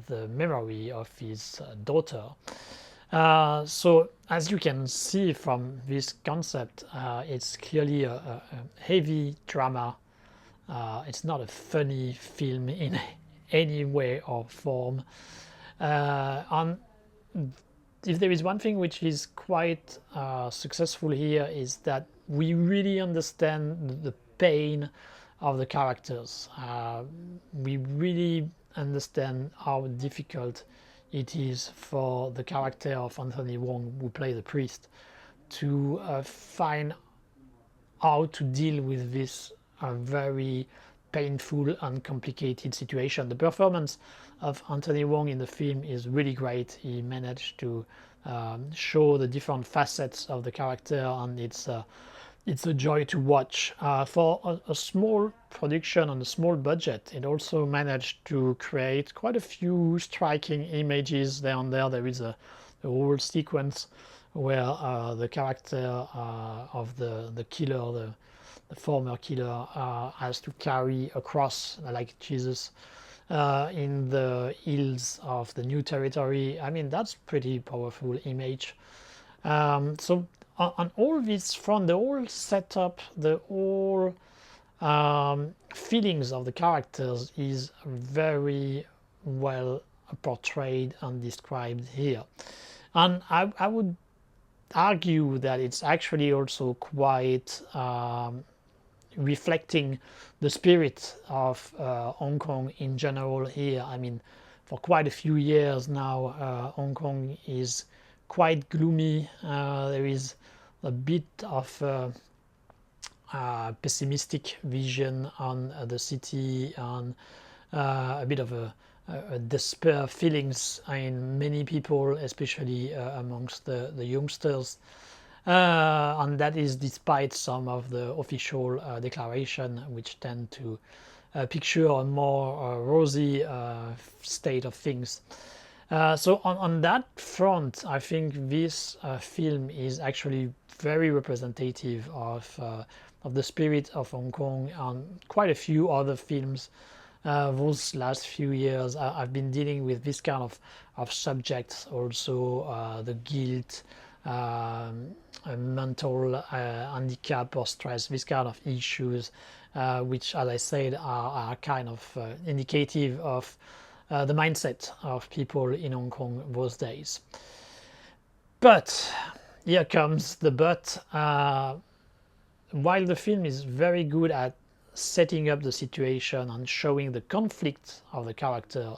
the memory of his daughter. So as you can see from this concept, it's clearly a heavy drama. It's not a funny film in any way or form. And if there is one thing which is quite successful here, is that we really understand the pain of the characters. We really understand how difficult it is for the character of Anthony Wong, who plays the priest, to find how to deal with this very painful and complicated situation. The performance of Anthony Wong in the film is really great. He managed to show the different facets of the character, and it's a joy to watch. For a small production on a small budget, it also managed to create quite a few striking images there and there. There is a whole sequence where the character of the killer, the former killer, has to carry a cross like Jesus in the hills of the New Territory. I mean, that's pretty powerful image. So on all this front, the whole setup, the whole feelings of the characters is very well portrayed and described here. And I would argue that it's actually also quite reflecting the spirit of Hong Kong in general here. I mean, for quite a few years now, Hong Kong is quite gloomy. There is a bit of pessimistic vision on the city, and a bit of a despair feelings in many people, especially amongst the youngsters. And that is despite some of the official declaration, which tend to picture a more rosy state of things. So on that front, I think this film is actually very representative of the spirit of Hong Kong, and quite a few other films those last few years. I've been dealing with this kind of subjects also, the guilt, mental handicap or stress, this kind of issues, which, as I said, are kind of indicative of the mindset of people in Hong Kong those days. But here comes the but. While the film is very good at setting up the situation and showing the conflict of the character,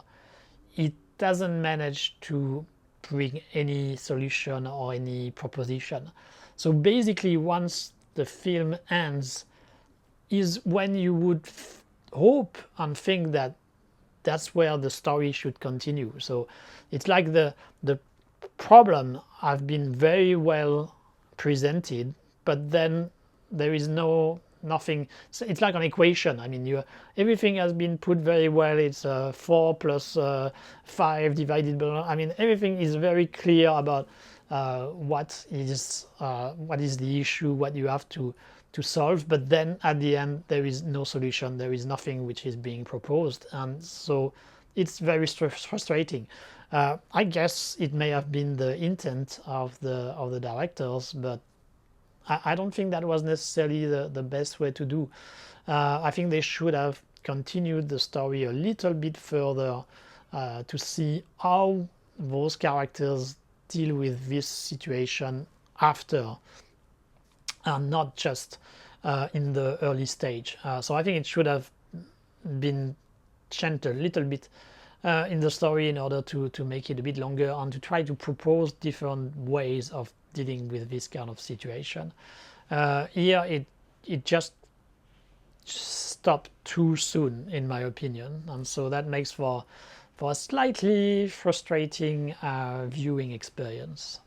it doesn't manage to bring any solution or any proposition. So basically, once the film ends, is when you would hope and think that that's where the story should continue. So it's like the problem have been very well presented, but then there is nothing. So it's like an equation. I mean, everything has been put very well. It's 4 plus 5 divided by, I mean, everything is very clear about what is the issue, what you have to solve, but then at the end there is no solution, there is nothing which is being proposed, and so it's very frustrating. I guess it may have been the intent of the directors, but I don't think that was necessarily the best way to do. I think they should have continued the story a little bit further to see how those characters deal with this situation after, and not just in the early stage. So I think it should have been changed a little bit in the story in order to make it a bit longer and to try to propose different ways of dealing with this kind of situation. Here it just stopped too soon, in my opinion, and so that makes for a slightly frustrating viewing experience.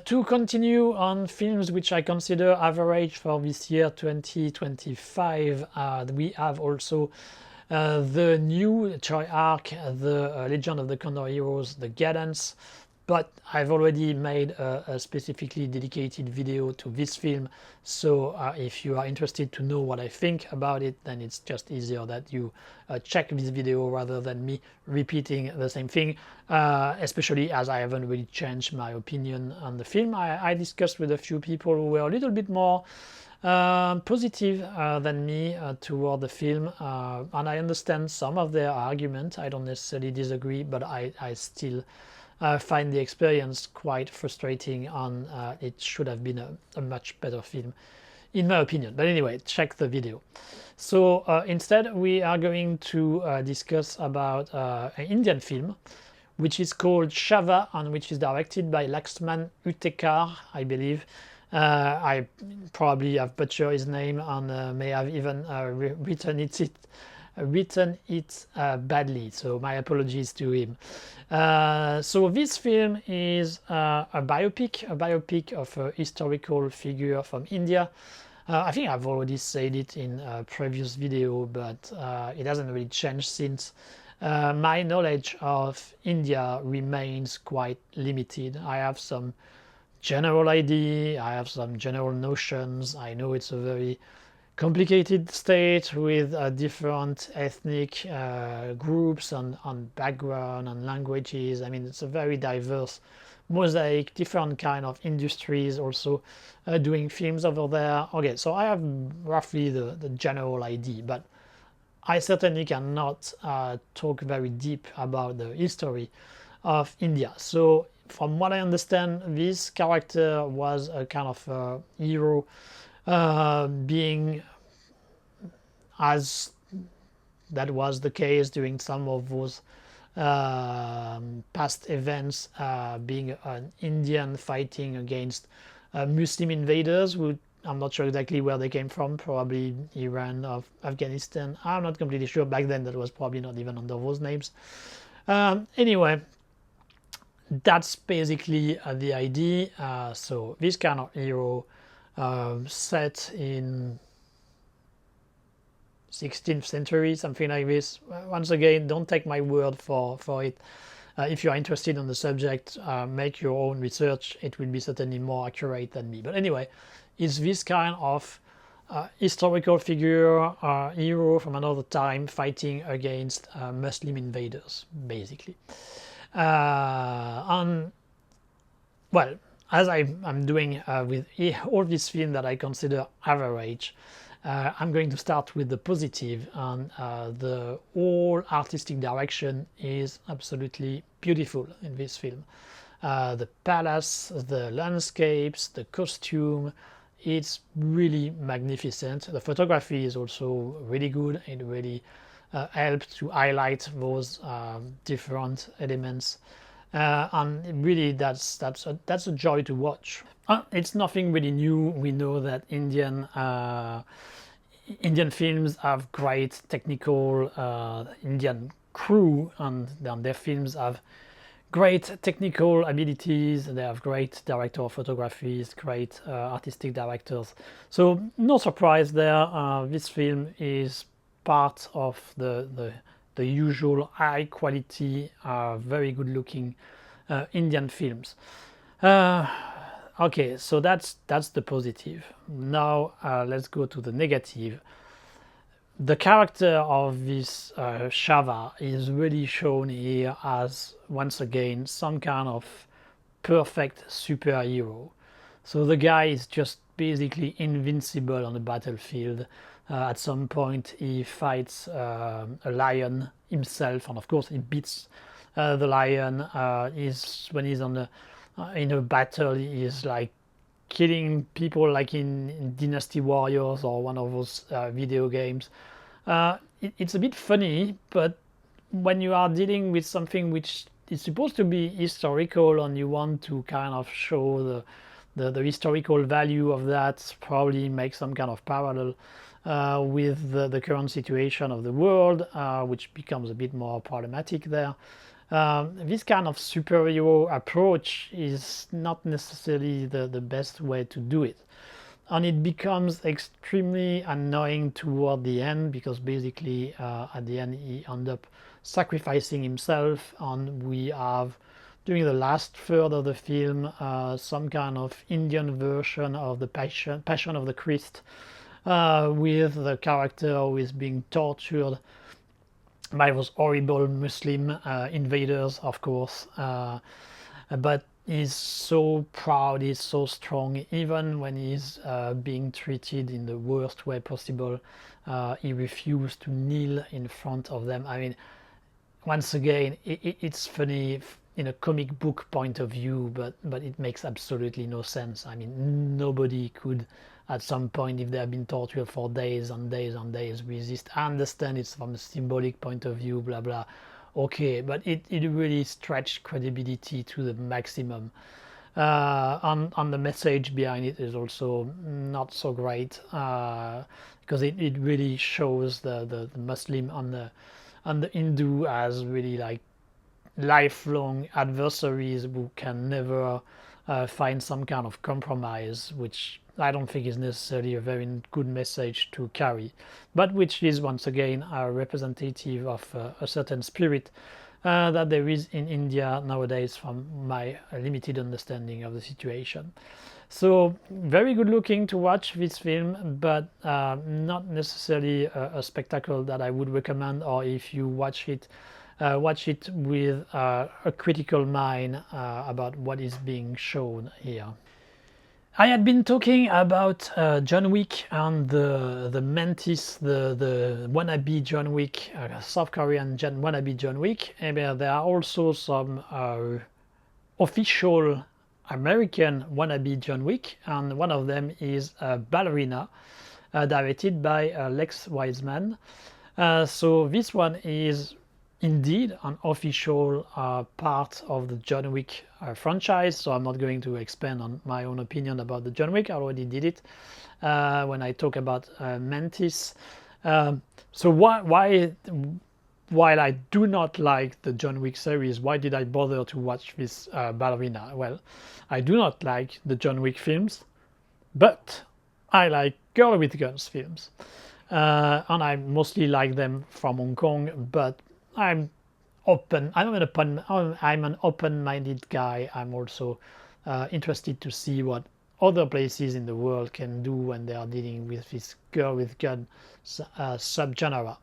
To continue on films which I consider average for this year 2025, we have also the new Choi arc, the Legend of the Condor Heroes, the Guidance, but I've already made a specifically dedicated video to this film, so if you are interested to know what I think about it, then it's just easier that you check this video rather than me repeating the same thing, especially as I haven't really changed my opinion on the film. I discussed with a few people who were a little bit more positive than me toward the film, and I understand some of their arguments. I don't necessarily disagree, but I still find the experience quite frustrating, and it should have been a much better film in my opinion. But anyway, check the video. So instead we are going to discuss about an Indian film which is called Chhaava and which is directed by Laxman Uttekar, I believe. I probably have butchered his name and may have even written it badly, so my apologies to him. So this film is a biopic of a historical figure from India. I think I've already said it in a previous video, but it hasn't really changed since. My knowledge of India remains quite limited. I have some general idea, I have some general notions. I know it's a very complicated state with different ethnic groups and background and languages. I mean, it's a very diverse mosaic, different kind of industries also doing films over there. Okay, so I have roughly the general idea, but I certainly cannot talk very deep about the history of India. So from what I understand, this character was a kind of hero, being, as that was the case during some of those past events, being an Indian fighting against Muslim invaders who, I'm not sure exactly where they came from, probably Iran or Afghanistan. I'm not completely sure. Back then that was probably not even under those names. Anyway, that's basically the idea. So this kind of hero set in 16th century, something like this. Once again, don't take my word for it. If you are interested in the subject, make your own research. It will be certainly more accurate than me. But anyway, it's this kind of historical figure, hero from another time fighting against Muslim invaders, basically. And well, as I'm doing with all these films that I consider average, I'm going to start with the positive, and the whole artistic direction is absolutely beautiful in this film. The palace, the landscapes, the costume, it's really magnificent. The photography is also really good. It really helped to highlight those different elements, and really that's a joy to watch. It's nothing really new. We know that Indian Indian films have great technical Indian crew, and then their films have great technical abilities. They have great director of photography, great artistic directors. So no surprise there. This film is part of the usual high quality, very good looking Indian films. Okay, so that's the positive. Now let's go to the negative. The character of this Chhaava is really shown here as, once again, some kind of perfect superhero. So the guy is just basically invincible on the battlefield. At some point he fights a lion himself, and of course he beats the lion. When he's on the in a battle, he is like killing people like in Dynasty Warriors or one of those video games. It's a bit funny, but when you are dealing with something which is supposed to be historical and you want to kind of show the historical value of that, probably make some kind of parallel with the current situation of the world, which becomes a bit more problematic there. This kind of superhero approach is not necessarily the best way to do it. And it becomes extremely annoying toward the end, because basically at the end he ends up sacrificing himself, and we have, during the last third of the film, some kind of Indian version of the Passion of the Christ, with the character who is being tortured by those horrible Muslim invaders, of course, but he's so proud, he's so strong, even when he's being treated in the worst way possible. He refused to kneel in front of them. I mean, once again, it's funny in a comic book point of view, but it makes absolutely no sense. I mean, nobody could at some point, if they have been tortured for days and days and days, resist. I understand it's from a symbolic point of view, blah blah, okay, but it really stretched credibility to the maximum. And the message behind it is also not so great, because it really shows the Muslim and the Hindu as really like lifelong adversaries who can never find some kind of compromise, which I don't think is necessarily a very good message to carry, but which is once again a representative of a certain spirit that there is in India nowadays, from my limited understanding of the situation. So very good looking to watch this film, but not necessarily a spectacle that I would recommend, or if you watch it with a critical mind about what is being shown here. I had been talking about John Wick and the Mantis, the wannabe John Wick, South Korean wannabe John Wick. And there are also some official American wannabe John Wick, and one of them is Ballerina, directed by Lex Wiseman. So this one is indeed an official part of the John Wick franchise, so I'm not going to expand on my own opinion about the John Wick. I already did it when I talk about Mantis. So why, while I do not like the John Wick series, why did I bother to watch this Ballerina? Well, I do not like the John Wick films, but I like Girl with Guns films, and I mostly like them from Hong Kong, but I'm open. I'm an open-minded guy. I'm also interested to see what other places in the world can do when they are dealing with this girl with gun subgenre.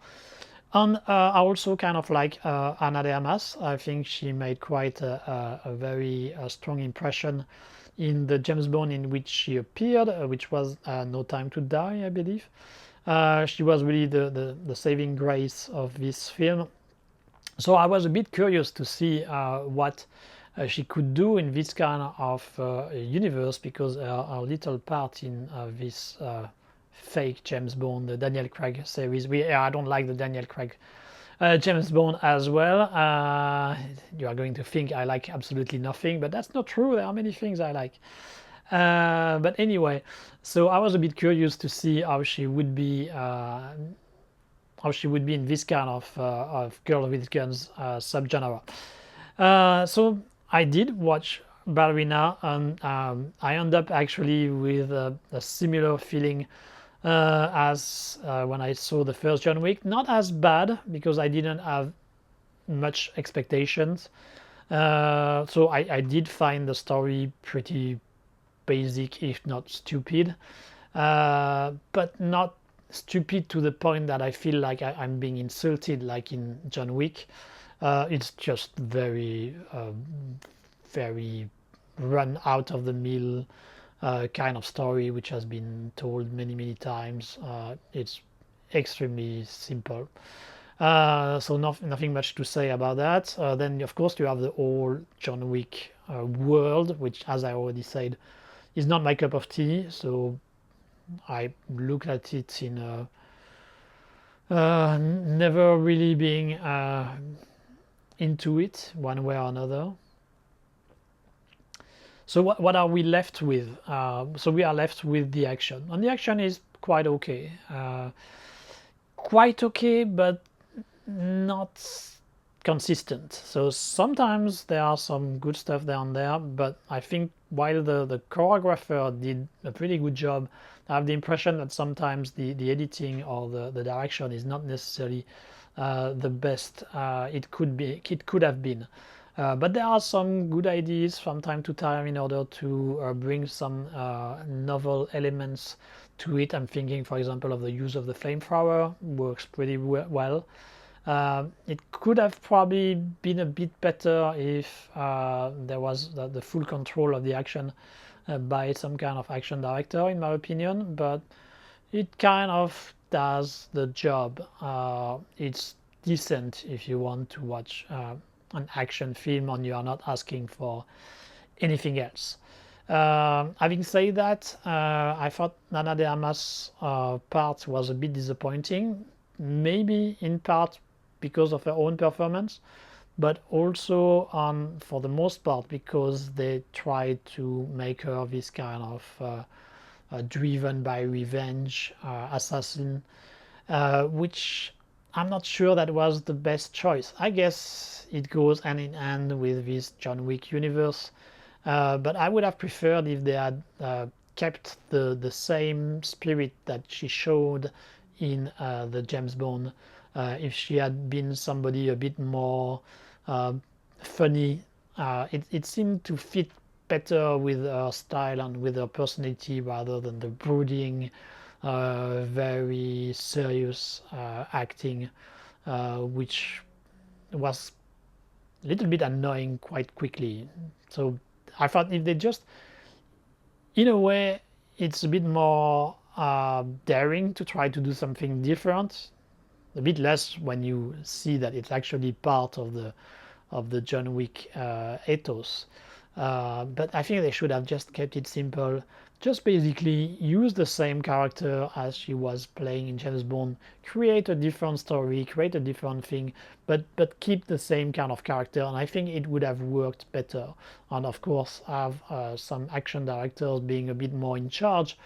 And I also kind of like Ana de Armas. I think she made quite a very strong impression in the James Bond in which she appeared, which was No Time to Die, I believe. She was really the saving grace of this film. So I was a bit curious to see what she could do in this kind of universe, because her little part in this fake James Bond, the Daniel Craig series. I don't like the Daniel Craig James Bond as well. You are going to think I like absolutely nothing, but that's not true. There are many things I like. But anyway, so I was a bit curious to see how she would be in this kind of girl with guns subgenre. So I did watch Ballerina, and I end up actually with a similar feeling as when I saw the first John Wick. Not as bad because I didn't have much expectations. So I did find the story pretty basic, if not stupid, but not stupid to the point that I feel like I'm being insulted, like in John Wick. It's just very run out of the mill kind of story, which has been told many times. It's extremely simple. So nothing much to say about that. Then of course you have the whole John Wick world, which, as I already said, is not my cup of tea. So I look at it in never really being into it one way or another. So what are we left with? So we are left with the action, and the action is quite okay. But not consistent. So sometimes there are some good stuff down there, but I think while the choreographer did a pretty good job, I have the impression that sometimes the editing or the direction is not necessarily the best it could have been. But there are some good ideas from time to time in order to bring some novel elements to it. I'm thinking, for example, of the use of the flamethrower, works pretty well. It could have probably been a bit better if there was the full control of the action by some kind of action director, in my opinion, but it kind of does the job. It's decent if you want to watch an action film and you are not asking for anything else. Having said that, I thought Nana de Armas' part was a bit disappointing, maybe in part because of her own performance, but also for the most part because they tried to make her this kind of driven by revenge assassin, which I'm not sure that was the best choice. I guess it goes hand in hand with this John Wick universe, but I would have preferred if they had kept the same spirit that she showed in the James Bond. If she had been somebody a bit more funny, it seemed to fit better with her style and with her personality rather than the brooding, very serious acting, which was a little bit annoying quite quickly. So I thought if they just, in a way, it's a bit more daring to try to do something different, a bit less when you see that it's actually part of the John Wick ethos. But I think they should have just kept it simple. Just basically use the same character as she was playing in James Bond, create a different story, create a different thing, but keep the same kind of character, and I think it would have worked better. And of course, have some action directors being a bit more in charge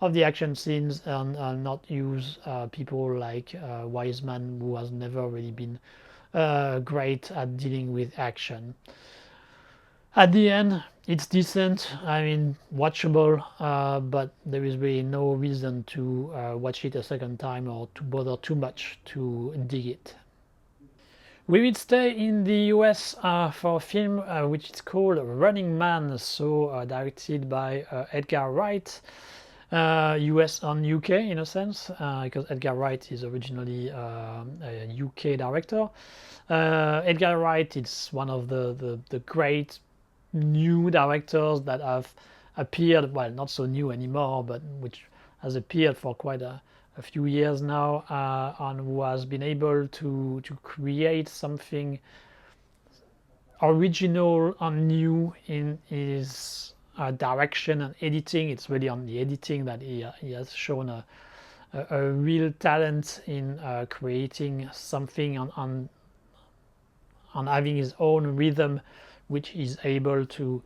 of the action scenes and not use people like Wiseman, who has never really been great at dealing with action. At the end, it's decent. I mean, watchable, but there is really no reason to watch it a second time or to bother too much to dig it. We will stay in the US for a film which is called Running Man, so directed by Edgar Wright. US and UK in a sense, because Edgar Wright is originally a UK director. Edgar Wright is one of the great new directors that have appeared, well, not so new anymore, but which has appeared for quite a few years now, and who has been able to create something original and new in his direction and editing. It's really on the editing that he has shown a real talent in creating something on having his own rhythm, which is able to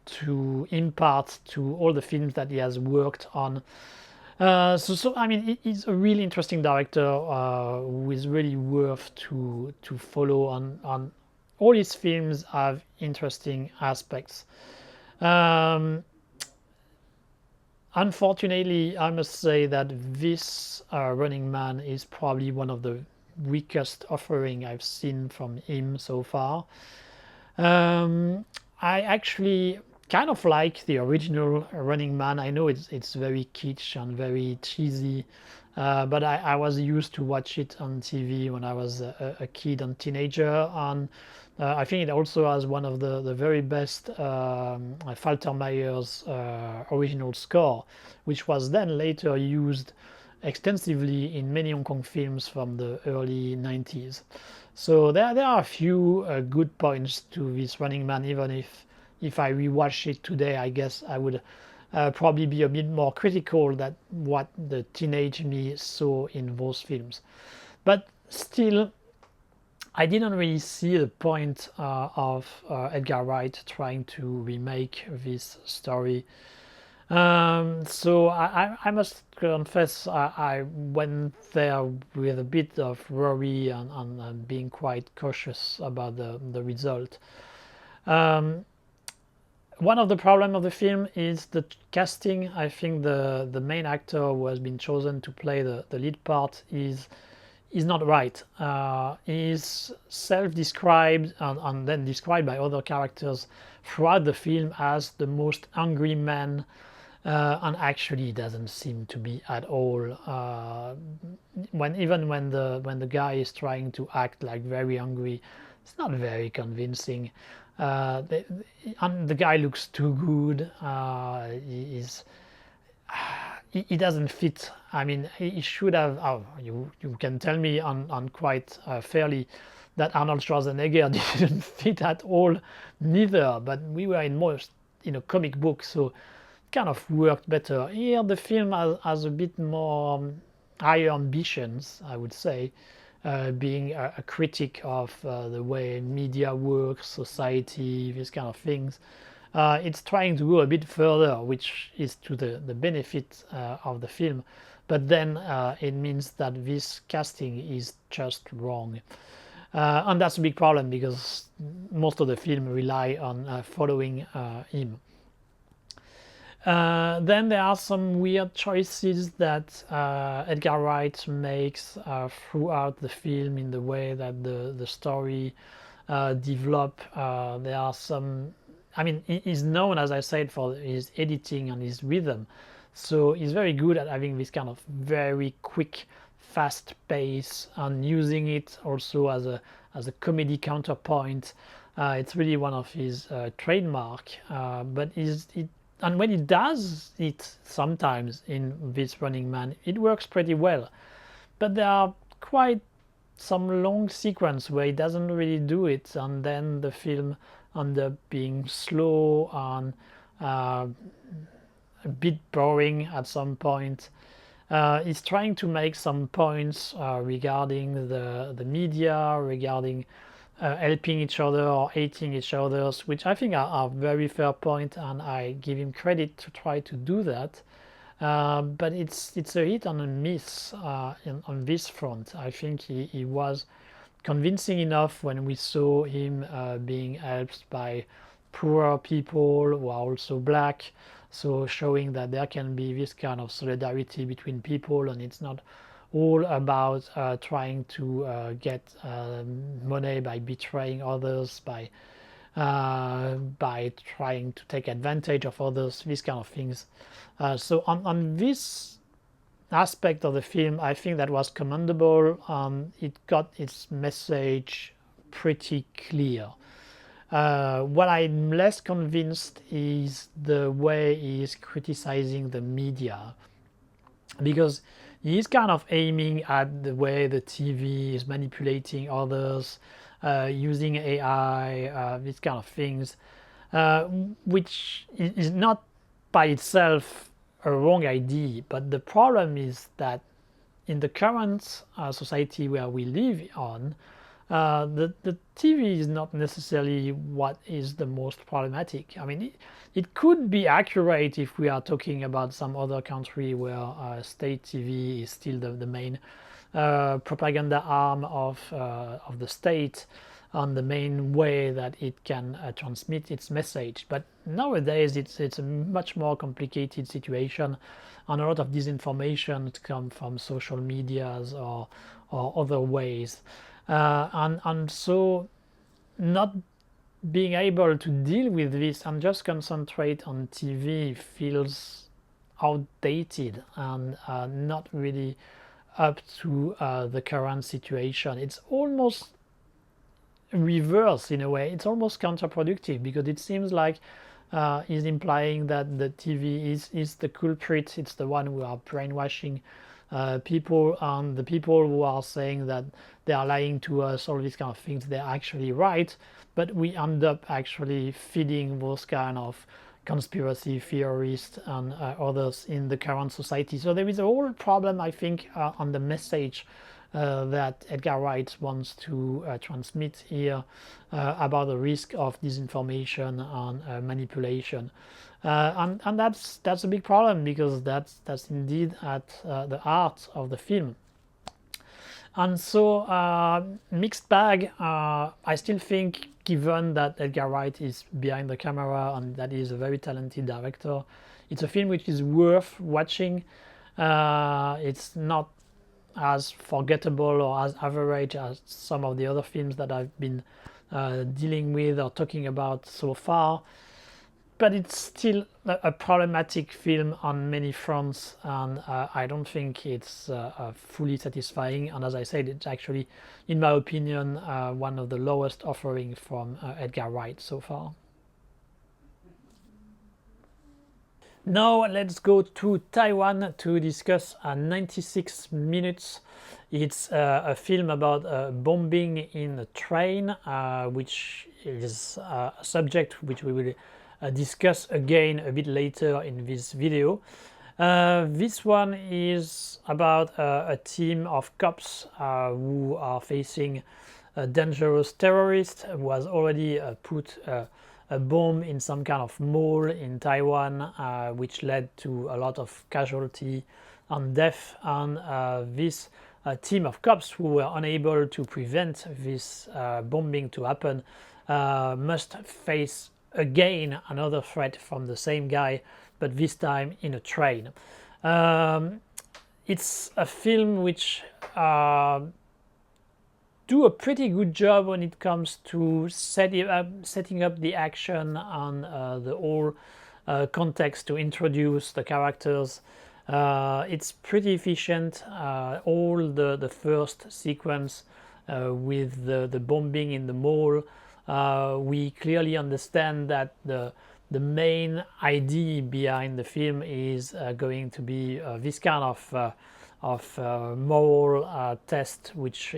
to impart to all the films that he has worked on. So I mean, he's a really interesting director who is really worth to follow on. All his films have interesting aspects. Unfortunately, I must say that this Running Man is probably one of the weakest offering I've seen from him so far. I actually kind of like the original Running Man. I know it's very kitsch and very cheesy, but I was used to watch it on TV when I was a kid and teenager, and I think it also has one of the very best Faltermeyer's original score, which was then later used extensively in many Hong Kong films from the early 90s. So there are a few good points to this Running Man, even if I rewatch it today, I guess I would probably be a bit more critical than what the teenage me saw in those films. But still, I didn't really see the point of Edgar Wright trying to remake this story. So I must confess I went there with a bit of worry and being quite cautious about the result. One of the problems of the film is the casting. I think the main actor who has been chosen to play the lead part is not right. He's self-described and then described by other characters throughout the film as the most angry man, and actually doesn't seem to be at all. When the guy is trying to act like very angry, it's not very convincing. And the guy looks too good. He doesn't fit. I mean, he should have. Oh, you can tell me on quite fairly that Arnold Schwarzenegger didn't fit at all, neither. But we were in a comic book, so it kind of worked better. Here, the film has a bit more higher ambitions, I would say, being a critic of the way media works, society, these kind of things. It's trying to go a bit further, which is to the benefit of the film, but then it means that this casting is just wrong. And that's a big problem because most of the film rely on following him. Then there are some weird choices that Edgar Wright makes throughout the film in the way that the story develop. There are some. I mean, he's known, as I said, for his editing and his rhythm. So he's very good at having this kind of very quick, fast pace and using it also as a comedy counterpoint. It's really one of his trademark. But and when he does it sometimes in this Running Man, it works pretty well. But there are quite some long sequence where he doesn't really do it, and then the film end up being slow and a bit boring at some point. He's trying to make some points regarding the media, regarding helping each other or hating each other, which I think are very fair point, and I give him credit to try to do that. But it's a hit and a miss on this front. I think he was convincing enough when we saw him being helped by poorer people who are also black, so showing that there can be this kind of solidarity between people, and it's not all about trying to get money by betraying others, by trying to take advantage of others, these kind of things. So on this aspect of the film, I think that was commendable. It got its message pretty clear. What I'm less convinced is the way he is criticizing the media, because he is kind of aiming at the way the TV is manipulating others, using AI, these kind of things, which is not by itself a wrong idea. But the problem is that in the current society where we live on, The TV is not necessarily what is the most problematic. I mean, it could be accurate if we are talking about some other country where state TV is still the main propaganda arm of the state, on the main way that it can transmit its message. But nowadays it's a much more complicated situation, and a lot of disinformation come from social medias or other ways, and so not being able to deal with this and just concentrate on TV feels outdated and not really up to the current situation. It's almost reverse in a way. It's almost counterproductive, because it seems like he's implying that the TV is the culprit. It's the one who are brainwashing people, and the people who are saying that they are lying to us, all these kind of things, they're actually right, but we end up actually feeding those kind of conspiracy theorists and others in the current society. So there is a whole problem, I think, on the message that Edgar Wright wants to transmit here about the risk of disinformation and manipulation, and that's a big problem, because that's indeed at the heart of the film. And so mixed bag. I still think, given that Edgar Wright is behind the camera and that he is a very talented director, it's a film which is worth watching. It's not as forgettable or as average as some of the other films that I've been dealing with or talking about so far, but it's still a problematic film on many fronts, and I don't think it's fully satisfying. And as I said, it's actually, in my opinion, one of the lowest offering from Edgar Wright so far. Now let's go to Taiwan to discuss 96 Minutes. It's a film about bombing in a train, which is a subject which we will discuss again a bit later in this video. This one is about a team of cops who are facing a dangerous terrorist who has already put a bomb in some kind of mall in Taiwan, which led to a lot of casualty and death. And this team of cops, who were unable to prevent this bombing to happen, must face again another threat from the same guy, but this time in a train. It's a film which do a pretty good job when it comes to setting up the action and the whole context to introduce the characters. It's pretty efficient. All the first sequence with the bombing in the mall, we clearly understand that the main idea behind the film is going to be this kind of moral test, which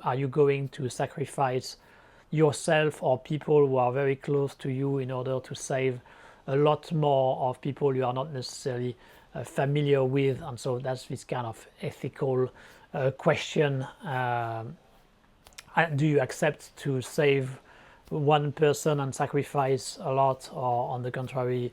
are you going to sacrifice yourself or people who are very close to you in order to save a lot more of people you are not necessarily familiar with. And so that's this kind of ethical question. Do you accept to save one person and sacrifice a lot, or on the contrary,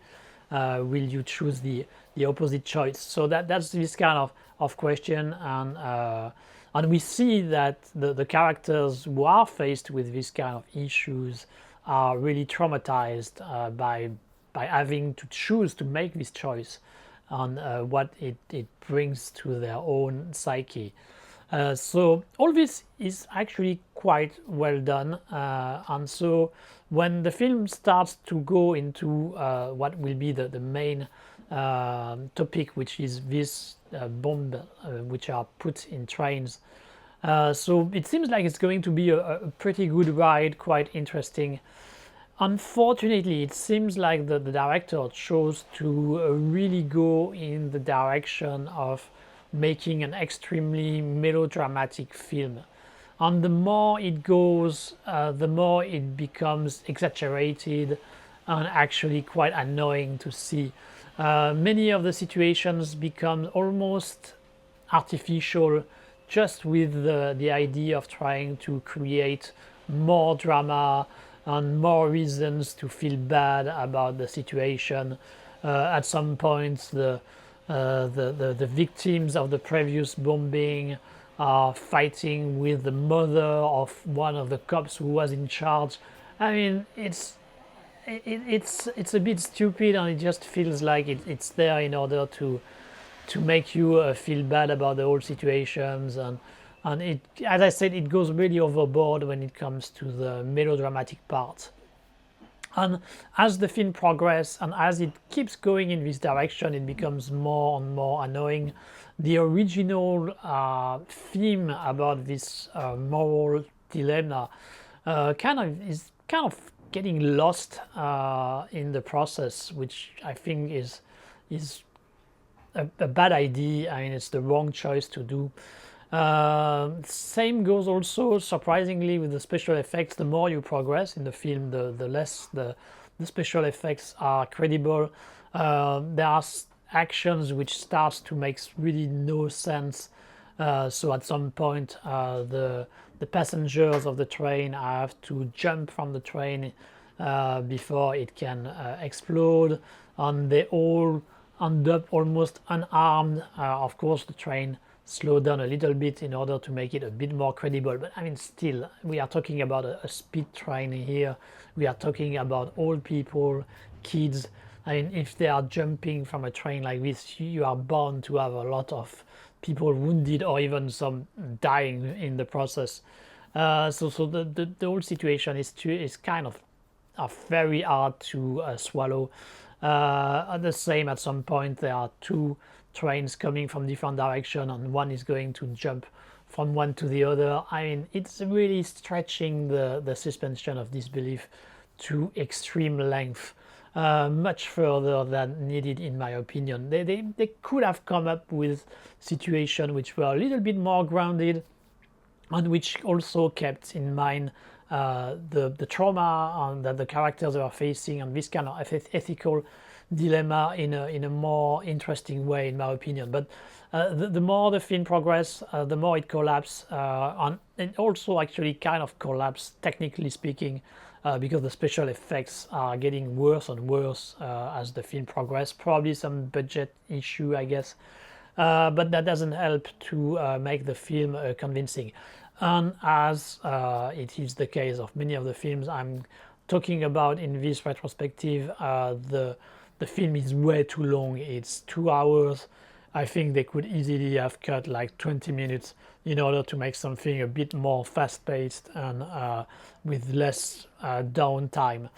will you choose the opposite choice? So that's this kind of question, and we see that the characters who are faced with this kind of issues are really traumatized by having to choose to make this choice, and what it brings to their own psyche. So all this is actually quite well done, and so when the film starts to go into what will be the main topic, which is this bomb which are put in trains, so it seems like it's going to be a pretty good ride, quite interesting. Unfortunately, it seems like the director chose to really go in the direction of making an extremely melodramatic film, and the more it goes, the more it becomes exaggerated and actually quite annoying to see. Many of the situations become almost artificial just with the idea of trying to create more drama and more reasons to feel bad about the situation. At some points, the victims of the previous bombing are fighting with the mother of one of the cops who was in charge. I mean, it's a bit stupid, and it just feels like it's there in order to make you feel bad about the whole situations, and it, as I said, it goes really overboard when it comes to the melodramatic part. And as the film progresses and as it keeps going in this direction, it becomes more and more annoying. The original theme about this moral dilemma is kind of getting lost in the process, which I think is a bad idea. I mean, it's the wrong choice to do. Same goes also, surprisingly, with the special effects. The more you progress in the film, the less the special effects are credible. There are actions which starts to make really no sense. So at some point, the passengers of the train have to jump from the train before it can explode, and they all end up almost unarmed. Of course, the train slowed down a little bit in order to make it a bit more credible, but I mean, still, we are talking about a speed train here. We are talking about old people, kids. I mean, if they are jumping from a train like this, you are bound to have a lot of people wounded or even some dying in the process. So the whole situation is kind of very hard to swallow. The same, at some point, there are two trains coming from different direction, and one is going to jump from one to the other. I mean, it's really stretching the suspension of disbelief to extreme length, much further than needed, in my opinion. They could have come up with situations which were a little bit more grounded, and which also kept in mind the trauma that the characters are facing, and this kind of ethical dilemma in a more interesting way, in my opinion. But the more the film progresses, the more it collapses, and it also actually kind of collapsed, technically speaking, because the special effects are getting worse and worse as the film progresses. Probably some budget issue, I guess, but that doesn't help to make the film convincing. And as it is the case of many of the films I'm talking about in this retrospective, the film is way too long. It's 2 hours. I think they could easily have cut like 20 minutes in order to make something a bit more fast-paced and with less downtime.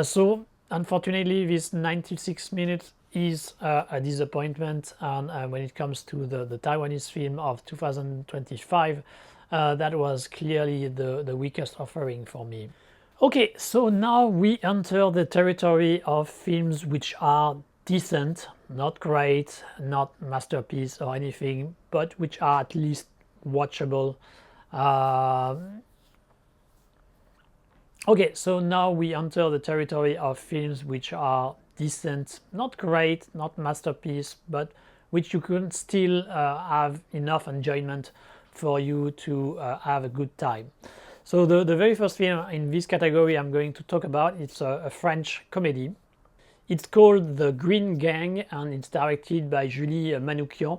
So unfortunately, this 96 minutes is a disappointment. And when it comes to the Taiwanese film of 2025, that was clearly the weakest offering for me. Okay, so now we enter the territory of films which are decent, not great, not masterpiece or anything, but which are at least watchable. Okay, so now we enter the territory of films which are decent, not great, not masterpiece, but which you can still have enough enjoyment for you to have a good time. So the very first film in this category I'm going to talk about, it's a French comedy. It's called The Green Gang, and it's directed by Julie Manoukian.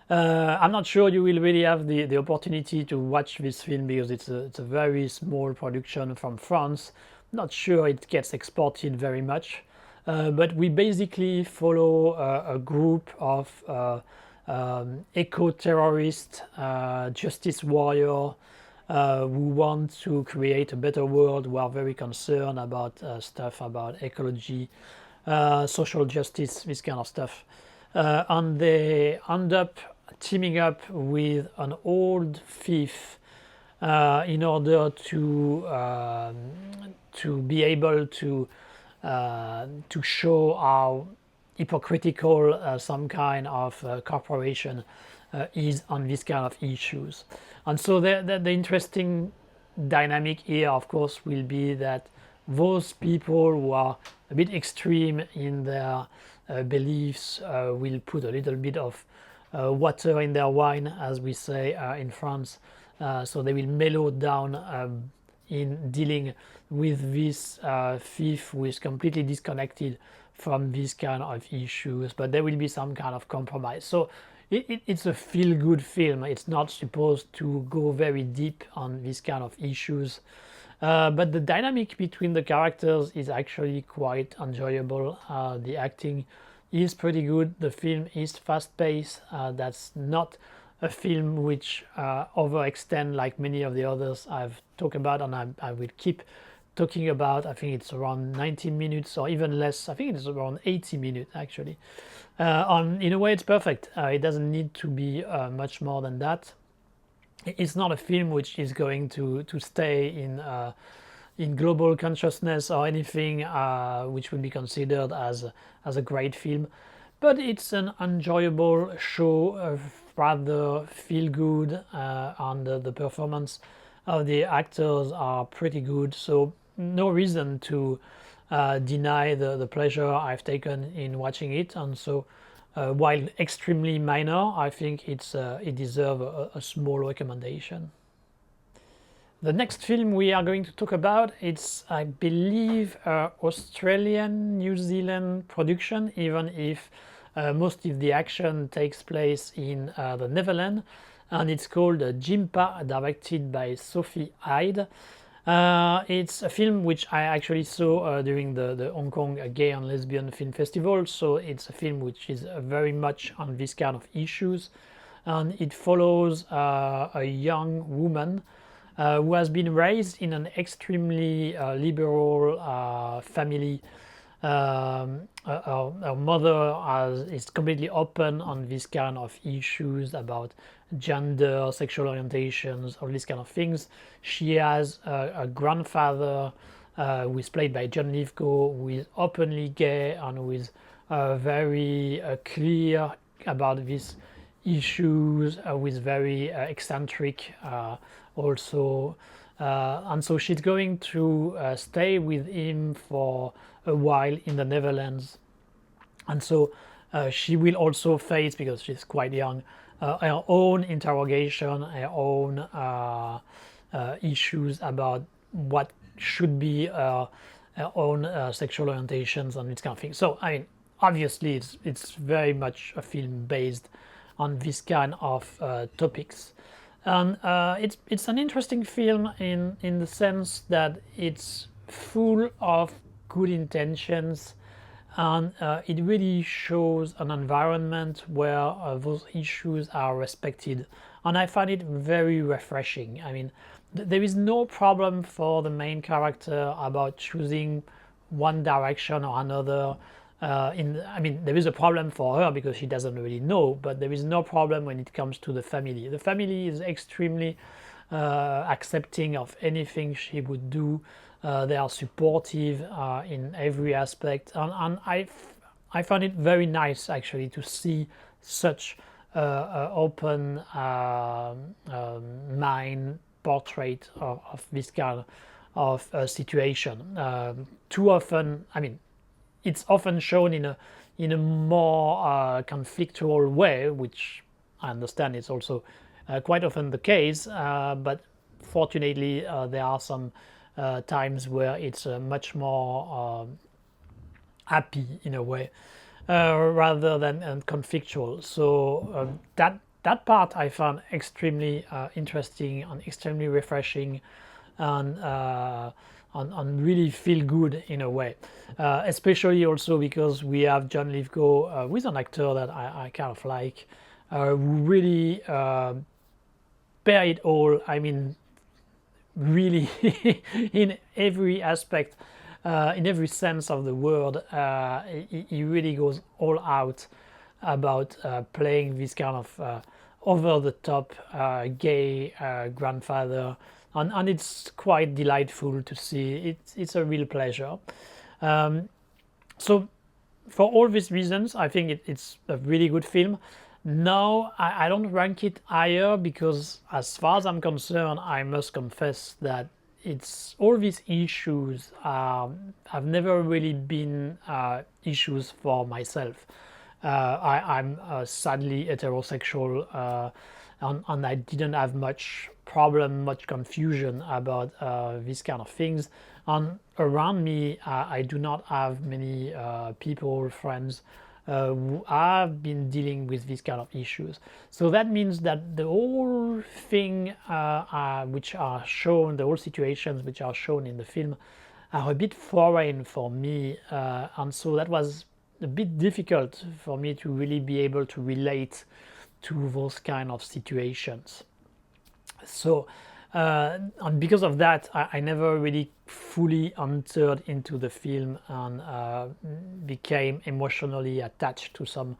I'm not sure you will really have the opportunity to watch this film because it's a very small production from France. Not sure it gets exported very much, but we basically follow a group of eco-terrorist justice warrior who want to create a better world, who are very concerned about stuff about ecology, social justice, this kind of stuff. And they end up teaming up with an old thief in order to be able to show how hypocritical some kind of corporation is on this kind of issues. And so the interesting dynamic here, of course, will be that those people who are a bit extreme in their beliefs will put a little bit of water in their wine, as we say in France. So they will mellow down in dealing with this thief who is completely disconnected from these kind of issues, but there will be some kind of compromise. So it's a feel-good film. It's not supposed to go very deep on these kind of issues, but the dynamic between the characters is actually quite enjoyable. The acting is pretty good. The film is fast-paced. That's not a film which overextend like many of the others I've talked about, and I will keep talking about. I think it's around 90 minutes or even less. I think it's around 80 minutes actually. In a way, it's perfect. It doesn't need to be much more than that. It's not a film which is going to stay in global consciousness or anything which would be considered as a great film, but it's an enjoyable show, rather feel good, and the performance of the actors are pretty good, so no reason to deny the pleasure I've taken in watching it. And so while extremely minor, I think it deserves a small recommendation. The next film we are going to talk about, it's, I believe, Australian, New Zealand production, even if most of the action takes place in the Netherlands, and it's called Jimpa, directed by Sophie Hyde. It's a film which I actually saw during the Hong Kong Gay and Lesbian Film Festival, so it's a film which is very much on this kind of issues, and it follows a young woman who has been raised in an extremely liberal family. Her mother is completely open on this kind of issues about gender, sexual orientations, all these kind of things. She has a grandfather who is played by John Lithgow, who is openly gay and who is very clear about these issues, who is very eccentric also. And so she's going to stay with him for a while in the Netherlands, and so she will also face, because she's quite young, her own interrogation, her own issues about what should be her own sexual orientations and this kind of thing. So I mean, obviously it's very much a film based on this kind of topics. And it's an interesting film in the sense that it's full of good intentions, and it really shows an environment where those issues are respected, and I find it very refreshing. I mean, there is no problem for the main character about choosing one direction or another. I mean, there is a problem for her because she doesn't really know, but there is no problem when it comes to the family. The family is extremely accepting of anything she would do. They are supportive in every aspect, and I find it very nice actually to see such open mind portrait of this kind of situation. Too often, I mean, it's often shown in a more conflictual way, which I understand is also quite often the case, but fortunately there are some times where it's much more happy in a way, rather than conflictual. So that part I found extremely interesting and extremely refreshing, and really feel good in a way, especially also because we have John Lithgow, who is an actor that I kind of like, who really bear it all. I mean, really in every aspect, in every sense of the word, he really goes all out about playing this kind of over-the-top gay grandfather, and it's quite delightful to see. It's a real pleasure. So for all these reasons, I think it's a really good film. Now, I don't rank it higher because, as far as I'm concerned, I must confess that it's all these issues have never really been issues for myself. I'm sadly heterosexual, and I didn't have much problem, much confusion about these kind of things. And around me, I do not have many people, friends, who have been dealing with these kind of issues. So that means that the whole thing which are shown, the whole situations which are shown in the film are a bit foreign for me, and so that was a bit difficult for me to really be able to relate to those kind of situations. So and because of that, I never really fully entered into the film and became emotionally attached to some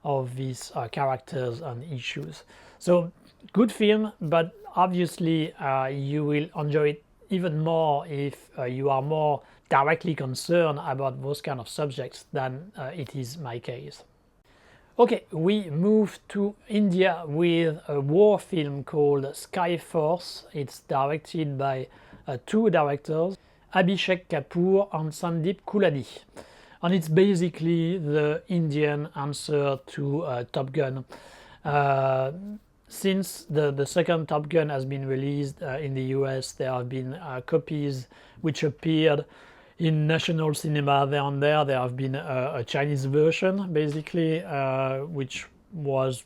of these characters and issues. So good film, but obviously you will enjoy it even more if you are more directly concerned about those kind of subjects than it is my case. Okay, we move to India with a war film called Sky Force. It's directed by two directors, Abhishek Kapoor and Sandeep Kuladi. And it's basically the Indian answer to Top Gun. Since the second Top Gun has been released in the US, there have been copies which appeared in national cinema there and there. There have been a Chinese version, basically, which was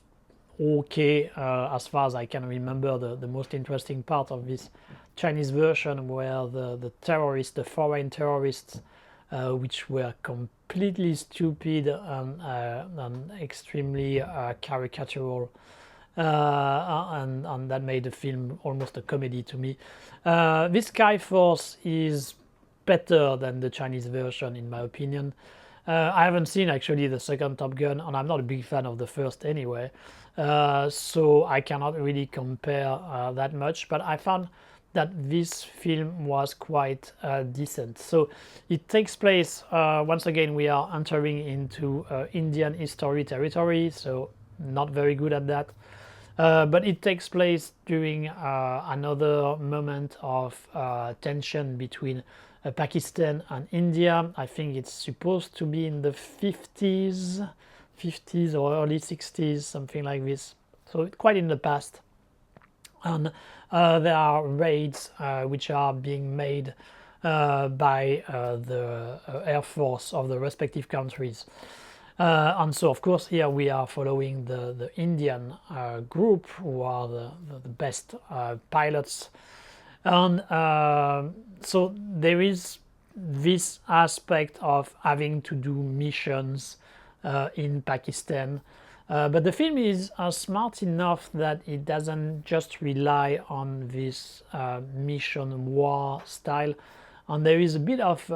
okay as far as I can remember. The most interesting part of this Chinese version were the terrorists, the foreign terrorists, which were completely stupid and extremely caricatural. And that made the film almost a comedy to me. This Sky Force is better than the Chinese version, in my opinion. I haven't seen actually the second Top Gun, and I'm not a big fan of the first anyway, so I cannot really compare that much, but I found that this film was quite decent. So it takes place, once again we are entering into Indian history territory, so not very good at that. But it takes place during another moment of tension between Pakistan and India. I think it's supposed to be in the 50s or early 60s, something like this. So quite in the past. And there are raids which are being made by the Air Force of the respective countries. And so, of course, here we are following the Indian group, who are the best pilots. And so there is this aspect of having to do missions in Pakistan. But the film is smart enough that it doesn't just rely on this mission war style. And there is a bit of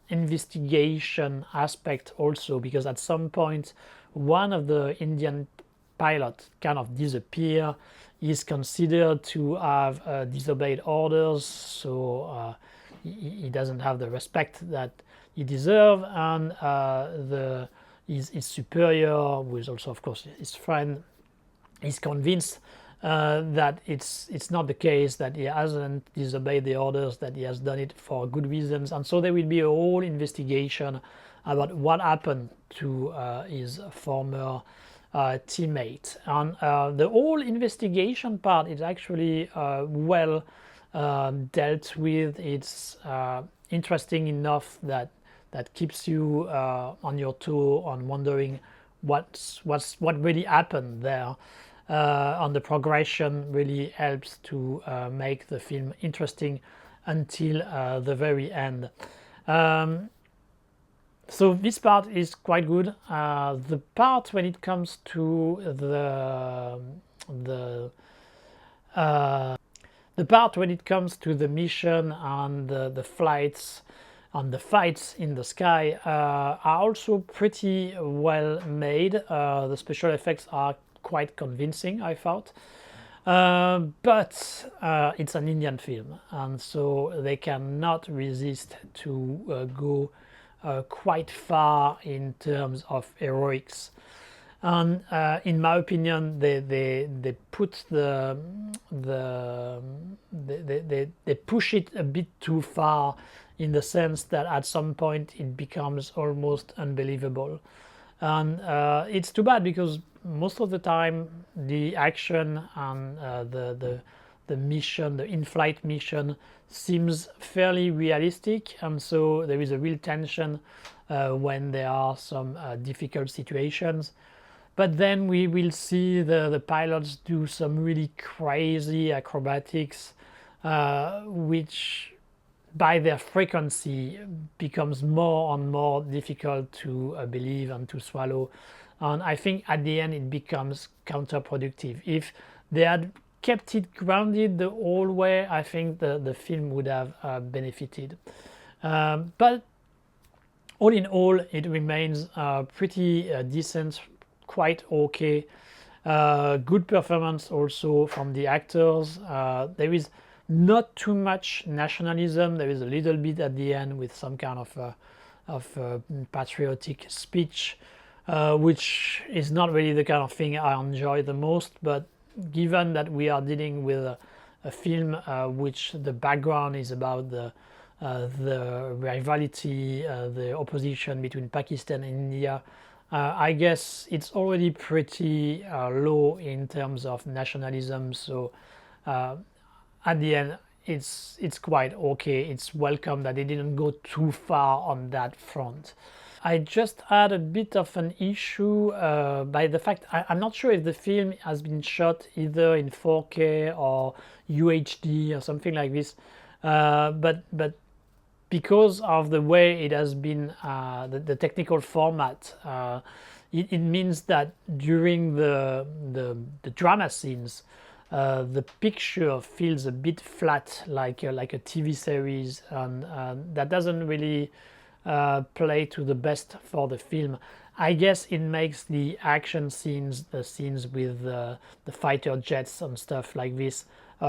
investigation aspect also, because at some point one of the Indian pilots kind of disappear. Is considered to have disobeyed orders, so he doesn't have the respect that he deserves, and his superior, who is also of course his friend, is convinced that it's not the case, that he hasn't disobeyed the orders, that he has done it for good reasons. And so there will be a whole investigation about what happened to his former teammate. And the whole investigation part is actually well dealt with. It's interesting enough that keeps you on your toe, on wondering what really happened there. And the progression really helps to make the film interesting until the very end. So this part is quite good. The part when it comes to the part when it comes to the mission and the flights and the fights in the sky are also pretty well made. The special effects are quite convincing, I thought. But it's an Indian film, and so they cannot resist to go quite far in terms of heroics. And in my opinion, they put they push it a bit too far, in the sense that at some point it becomes almost unbelievable. And it's too bad because most of the time the action and the mission, the in-flight mission, seems fairly realistic, and so there is a real tension when there are some difficult situations. But then we will see the pilots do some really crazy acrobatics, which by their frequency becomes more and more difficult to believe and to swallow. And I think at the end it becomes counterproductive. If they had kept it grounded the whole way, I think the film would have benefited. But all in all, it remains pretty decent, quite okay. Good performance also from the actors. There is not too much nationalism. There is a little bit at the end with some kind of patriotic speech, which is not really the kind of thing I enjoy the most. But given that we are dealing with a film which the background is about the rivalry, the opposition between Pakistan and India, I guess it's already pretty low in terms of nationalism. So at the end, it's quite okay. It's welcome that they didn't go too far on that front. I just had a bit of an issue by the fact I'm not sure if the film has been shot either in 4K or UHD or something like this, but because of the way it has been, the technical format, it means that during the drama scenes, the picture feels a bit flat, like a TV series, and that doesn't really play to the best for the film. I guess it makes the action scenes, the scenes with the fighter jets and stuff like this,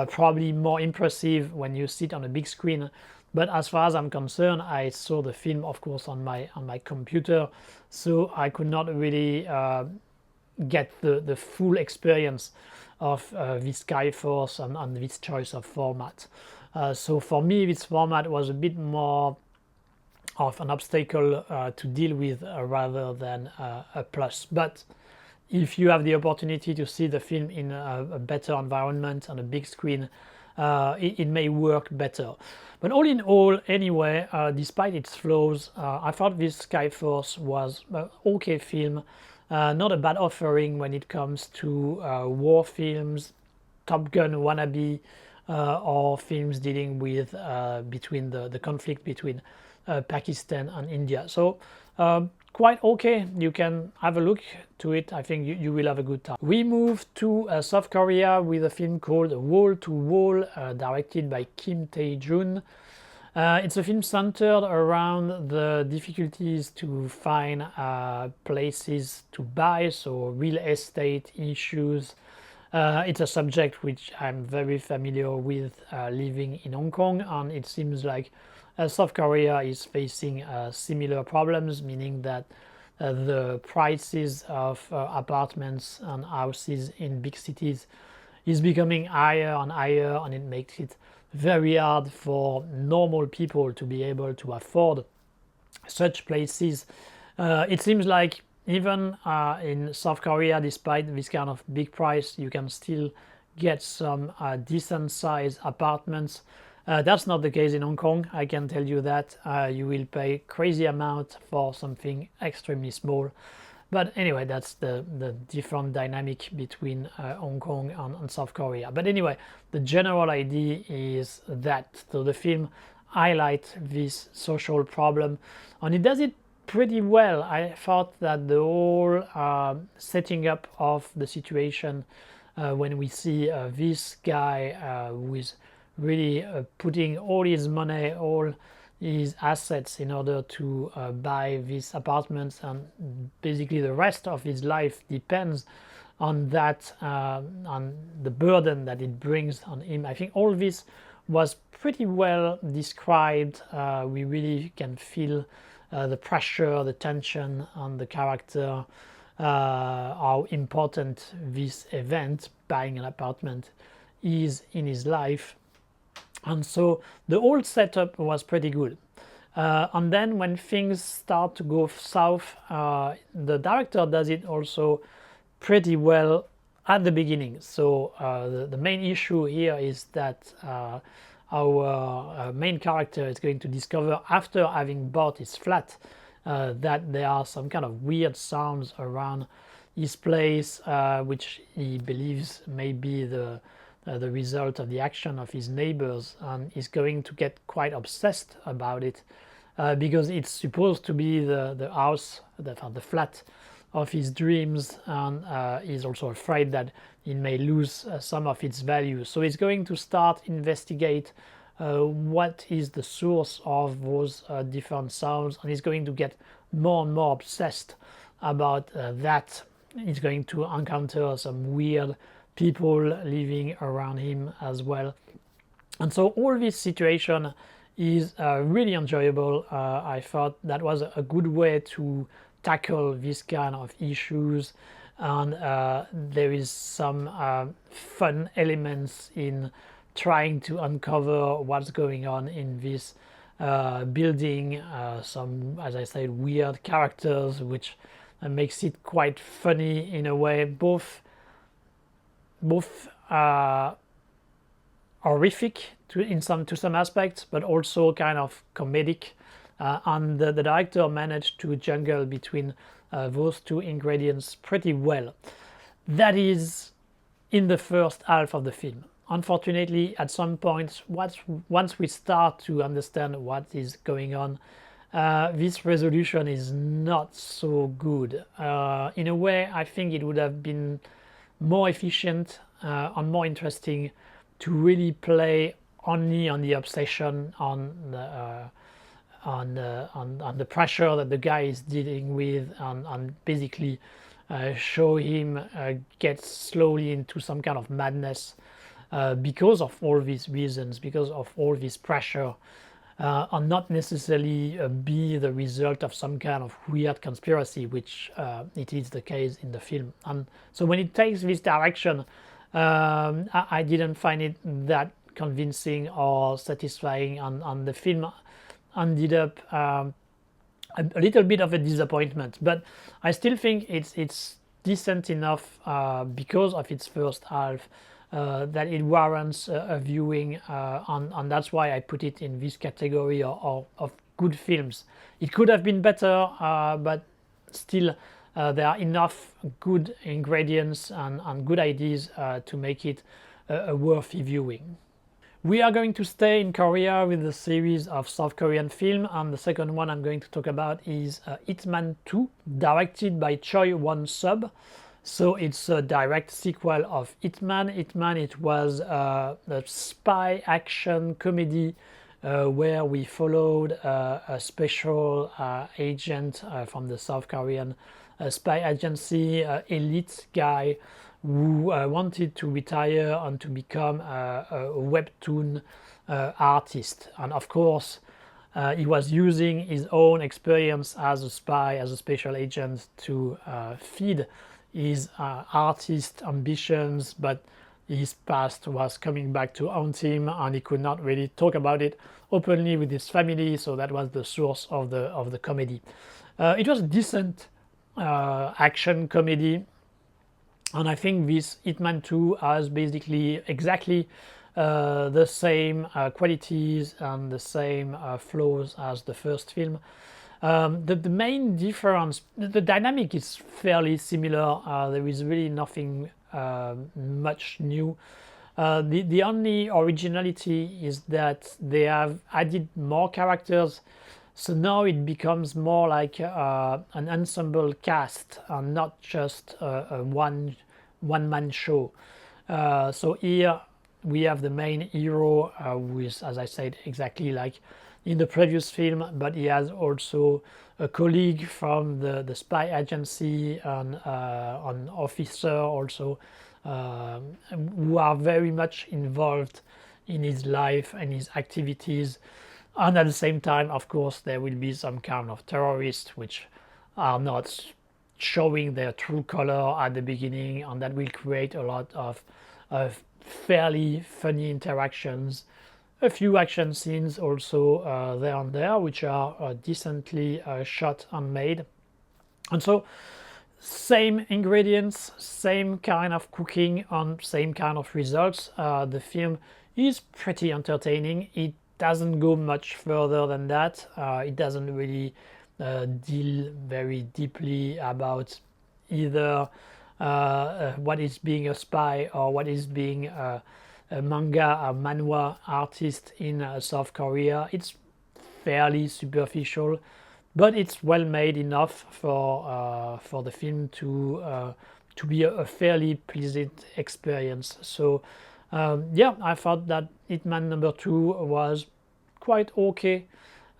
probably more impressive when you sit on a big screen. But as far as I'm concerned, I saw the film, of course, on my computer, so I could not really get the full experience of this Skyforce and this choice of format. So for me, this format was a bit more of an obstacle to deal with rather than a plus. But if you have the opportunity to see the film in a better environment on a big screen, it may work better. But all in all, anyway, despite its flaws, I thought this Skyforce was an okay film, not a bad offering when it comes to war films, Top Gun wannabe, or films dealing with between the conflict between Pakistan and India. So quite okay. You can have a look to it. I think you will have a good time. We move to South Korea with a film called Wall to Wall, directed by Kim Tae-jun. It's a film centered around the difficulties to find places to buy, so real estate issues. It's a subject which I'm very familiar with living in Hong Kong, and it seems like South Korea is facing similar problems, meaning that the prices of apartments and houses in big cities is becoming higher and higher, and it makes it very hard for normal people to be able to afford such places. It seems like even in South Korea, despite this kind of big price, you can still get some decent sized apartments. That's not the case in Hong Kong, I can tell you that. You will pay crazy amount for something extremely small. But anyway, that's the different dynamic between Hong Kong and South Korea. But anyway, the general idea is that so the film highlights this social problem, and it does it pretty well. I thought that the whole setting up of the situation when we see this guy who is really putting all his money, all his assets in order to buy these apartments, and basically the rest of his life depends on that, on the burden that it brings on him. I think all this was pretty well described. We really can feel the pressure, the tension on the character, how important this event, buying an apartment, is in his life. And so the whole setup was pretty good. And then when things start to go south, the director does it also pretty well at the beginning. So the main issue here is that our main character is going to discover, after having bought his flat, that there are some kind of weird sounds around his place, which he believes may be the result of the action of his neighbors, and is going to get quite obsessed about it, because it's supposed to be the house, the flat of his dreams, and he's also afraid that it may lose some of its value. So he's going to start investigate what is the source of those different sounds, and he's going to get more and more obsessed about that. He's going to encounter some weird people living around him as well. And so all this situation is really enjoyable. I thought that was a good way to tackle this kind of issues, and there is some fun elements in trying to uncover what's going on in this building. Some, as I said, weird characters, which makes it quite funny in a way, both horrific to some aspects, but also kind of comedic. And the director managed to jungle between those two ingredients pretty well. That is in the first half of the film. Unfortunately, at some point, once we start to understand what is going on, this resolution is not so good. In a way, I think it would have been more efficient and more interesting to really play only on the obsession, on the pressure that the guy is dealing with, and basically show him get slowly into some kind of madness because of all these reasons, because of all this pressure, and not necessarily be the result of some kind of weird conspiracy, which it is the case in the film. And so when it takes this direction, I didn't find it that convincing or satisfying, and the film ended up a little bit of a disappointment. But I still think it's decent enough because of its first half, that it warrants a viewing, and that's why I put it in this category of good films. It could have been better, but still there are enough good ingredients and good ideas to make it a worthy viewing. We are going to stay in Korea with the series of South Korean film, and the second one I'm going to talk about is Hitman 2, directed by Choi Won-sub. So it's a direct sequel of Hitman. Hitman, it was a spy action comedy where we followed a special agent from the South Korean spy agency, elite guy who wanted to retire and to become a webtoon artist. And of course, he was using his own experience as a spy, as a special agent, to feed his artist ambitions, but his past was coming back to haunt him, and he could not really talk about it openly with his family, so that was the source of the comedy. It was a decent action comedy, and I think this Hitman 2 has basically exactly the same qualities and the same flaws as the first film. The main difference, the dynamic is fairly similar. There is really nothing much new. The only originality is that they have added more characters, so now it becomes more like an ensemble cast and not just a one-man show. So here we have the main hero, who is, as I said, exactly like in the previous film, but he has also a colleague from the spy agency and an officer also, who are very much involved in his life and his activities. And at the same time, of course, there will be some kind of terrorists which are not showing their true color at the beginning, and that will create a lot of fairly funny interactions a few action scenes also there and there, which are decently shot and made. And so same ingredients, same kind of cooking, and same kind of results. The film is pretty entertaining. It doesn't go much further than that. It doesn't really deal very deeply about either what is being a spy or what is being a manga or manhwa artist in South Korea. It's fairly superficial, but it's well made enough for the film to be a fairly pleasant experience. So yeah, I thought that Hitman number 2 was quite okay,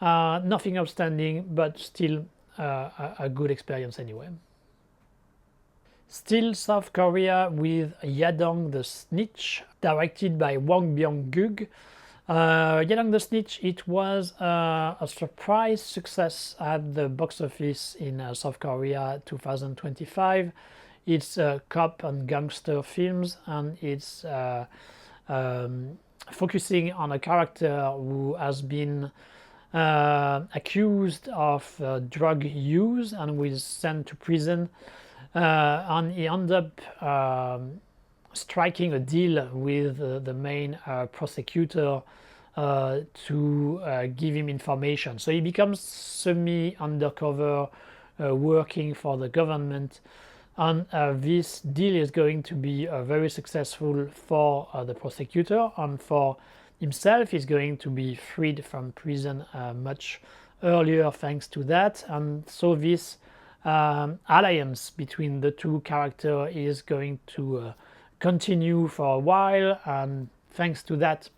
nothing outstanding, but still a good experience anyway. Still South Korea with Yadang the Snitch, directed by Wong Byung-guk. Yadang the Snitch, it was a surprise success at the box office in South Korea 2025. It's cop and gangster films, and it's focusing on a character who has been accused of drug use and was sent to prison, and he ended up striking a deal with the main prosecutor to give him information. So he becomes semi-undercover, working for the government, and this deal is going to be very successful for the prosecutor, and for himself he's going to be freed from prison much earlier thanks to that. And so this alliance between the two characters is going to continue for a while, and thanks to that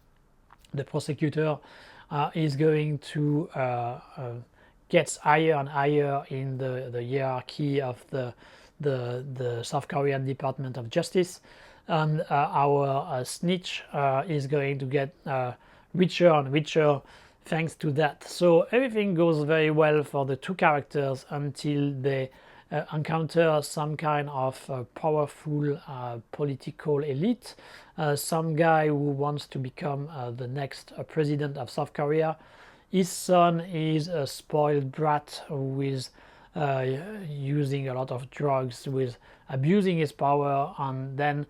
the prosecutor is going to get higher and higher in the hierarchy of the South Korean Department of Justice, and our snitch is going to get richer and richer thanks to that. So everything goes very well for the two characters until they encounter some kind of powerful political elite, some guy who wants to become the next president of South Korea. His son is a spoiled brat who is using a lot of drugs, with abusing his power, and then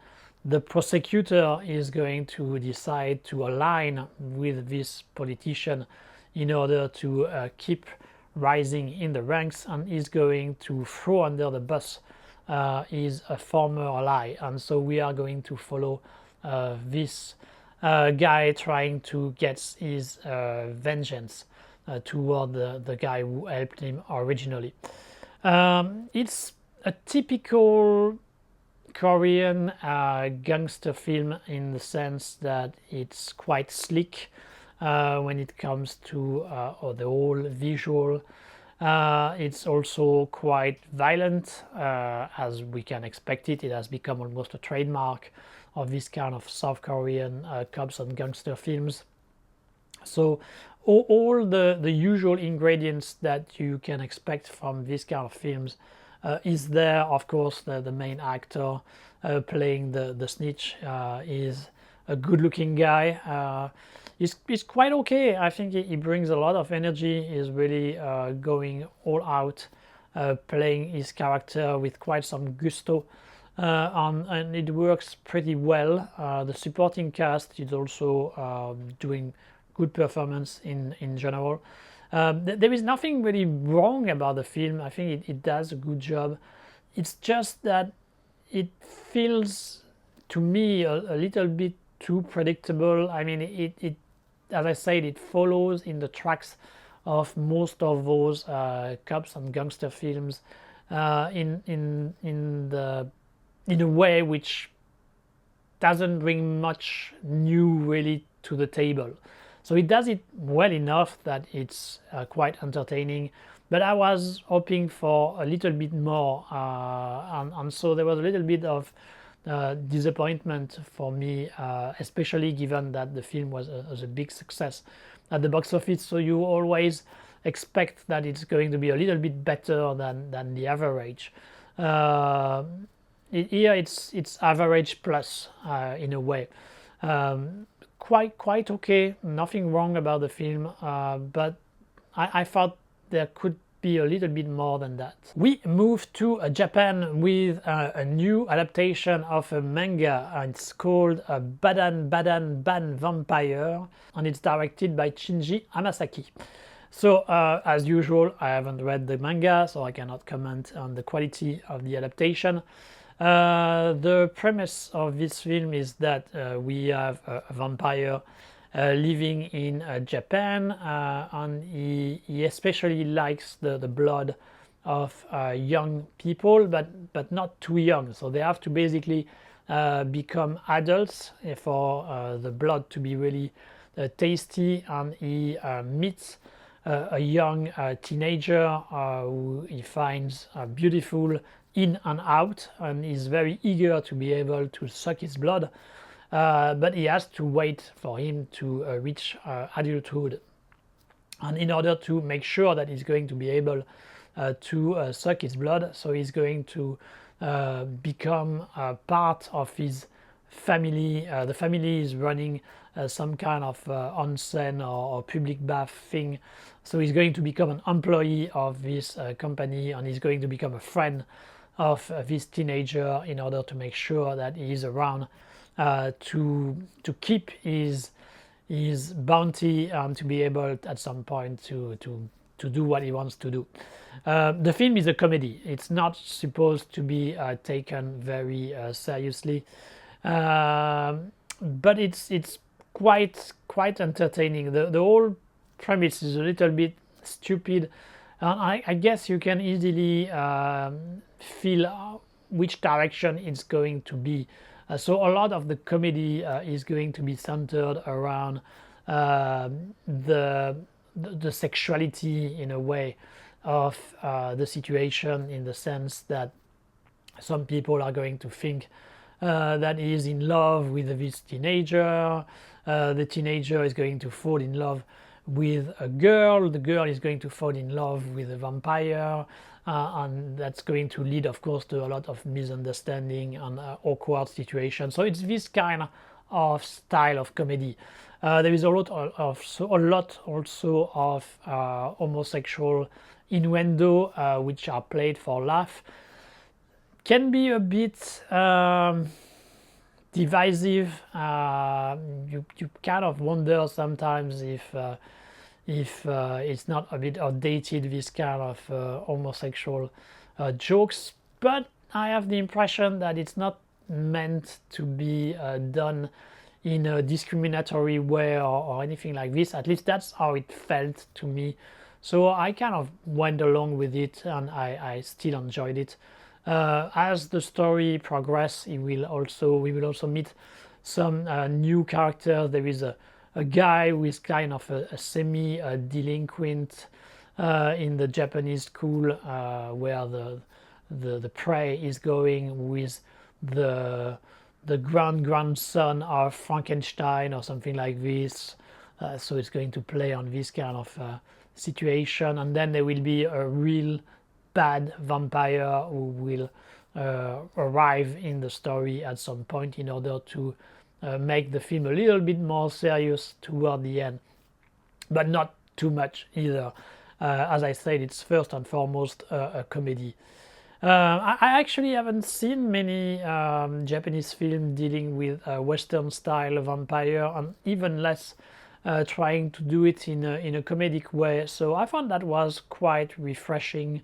the prosecutor is going to decide to align with this politician in order to keep rising in the ranks, and is going to throw under the bus is a former ally. And so we are going to follow this guy trying to get his vengeance toward the guy who helped him originally. It's a typical Korean gangster film in the sense that it's quite slick when it comes to the whole visual. It's also quite violent, as we can expect it. It has become almost a trademark of this kind of South Korean cops and gangster films. So all the usual ingredients that you can expect from this kind of films is there. Of course, the main actor playing the snitch is a good-looking guy. He's quite okay. I think he brings a lot of energy. He's really going all out, playing his character with quite some gusto, and it works pretty well. The supporting cast is also doing good performance in general. There is nothing really wrong about the film. I think it does a good job. It's just that it feels to me a little bit too predictable. I mean, it as I said, it follows in the tracks of most of those cops and gangster films in a way which doesn't bring much new really to the table. So it does it well enough that it's quite entertaining, but I was hoping for a little bit more, and so there was a little bit of disappointment for me, especially given that the film was a big success at the box office. So you always expect that it's going to be a little bit better than the average. Here it's average plus in a way. quite okay, nothing wrong about the film, but I thought there could be a little bit more than that. We moved to Japan with a new adaptation of a manga. It's called Badan Ban Vampire, and it's directed by Shinji Hamasaki. So as usual, I haven't read the manga, so I cannot comment on the quality of the adaptation. The premise of this film is that we have a vampire living in Japan, and he especially likes the blood of young people, but not too young. So they have to basically become adults for the blood to be really tasty, and he meets a young teenager who he finds beautiful in and out, and is very eager to be able to suck his blood, but he has to wait for him to reach adulthood. And in order to make sure that he's going to be able to suck his blood, so he's going to become part of his family. The family is running some kind of onsen or public bath thing, so he's going to become an employee of this company, and he's going to become a friend of this teenager in order to make sure that he is around to keep his bounty and to be able at some point to do what he wants to do. The film is a comedy. It's not supposed to be taken very seriously, but it's quite entertaining. The whole premise is a little bit stupid, and I guess you can easily feel which direction it's going to be. So a lot of the comedy is going to be centered around the sexuality, in a way, of the situation, in the sense that some people are going to think that he is in love with this teenager. The teenager is going to fall in love with a girl. The girl is going to fall in love with a vampire. And that's going to lead, of course, to a lot of misunderstanding and awkward situations. So it's this kind of style of comedy. There is a lot also of homosexual innuendo, which are played for laugh. Can be a bit divisive. You kind of wonder sometimes if it's not a bit outdated, this kind of homosexual jokes, but I have the impression that it's not meant to be done in a discriminatory way or anything like this. At least that's how it felt to me. So I kind of went along with it, and I still enjoyed it. As the story progresses, we will also meet some new characters. There is a guy who is kind of a semi-delinquent in the Japanese school, where the prey is going with the grandson of Frankenstein or something like this. So it's going to play on this kind of situation, and then there will be a real bad vampire who will arrive in the story at some point in order to make the film a little bit more serious toward the end, but not too much either. As I said, it's first and foremost a comedy. I actually haven't seen many Japanese films dealing with Western style vampire, and even less trying to do it in a comedic way. So I found that was quite refreshing.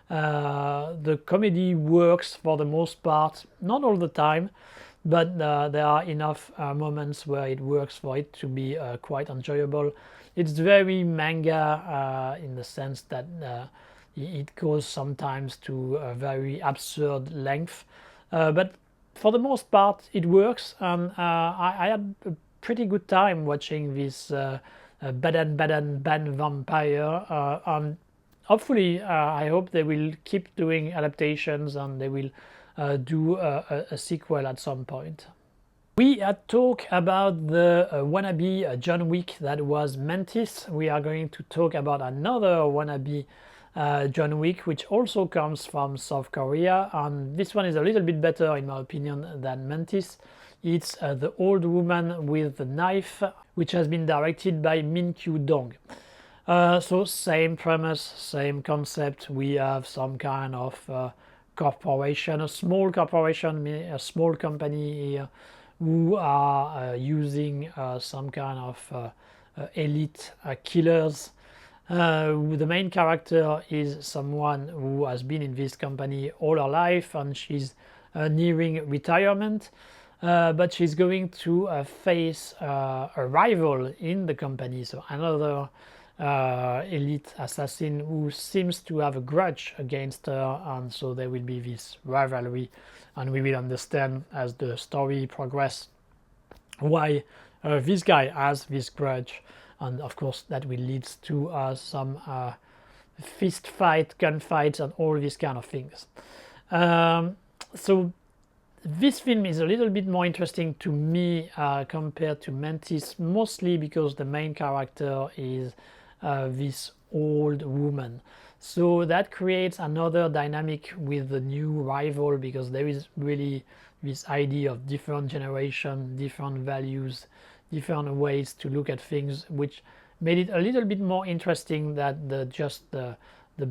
The comedy works for the most part, not all the time, but there are enough moments where it works for it to be quite enjoyable. It's very manga in the sense that it goes sometimes to a very absurd length, but for the most part it works, and I had a pretty good time watching this Badan Ban Vampire, and hopefully I hope they will keep doing adaptations, and they will do a sequel at some point. We had talked about the wannabe John Wick that was Mantis. We are going to talk about another wannabe John Wick, which also comes from South Korea, and this one is a little bit better in my opinion than Mantis. It's The Old Woman with the Knife, which has been directed by Min Kyu Dong. So same premise, same concept. We have some kind of corporation, a small corporation, a small company here, who are using some kind of elite killers. The main character is someone who has been in this company all her life, and she's nearing retirement, but she's going to face a rival in the company, so another elite assassin who seems to have a grudge against her, and so there will be this rivalry, and we will understand as the story progresses why this guy has this grudge, and of course that will lead to some fist fight, gunfights, and all these kind of things. So this film is a little bit more interesting to me compared to Mantis, mostly because the main character is this old woman. So that creates another dynamic with the new rival, because there is really this idea of different generation, different values, different ways to look at things, which made it a little bit more interesting than just the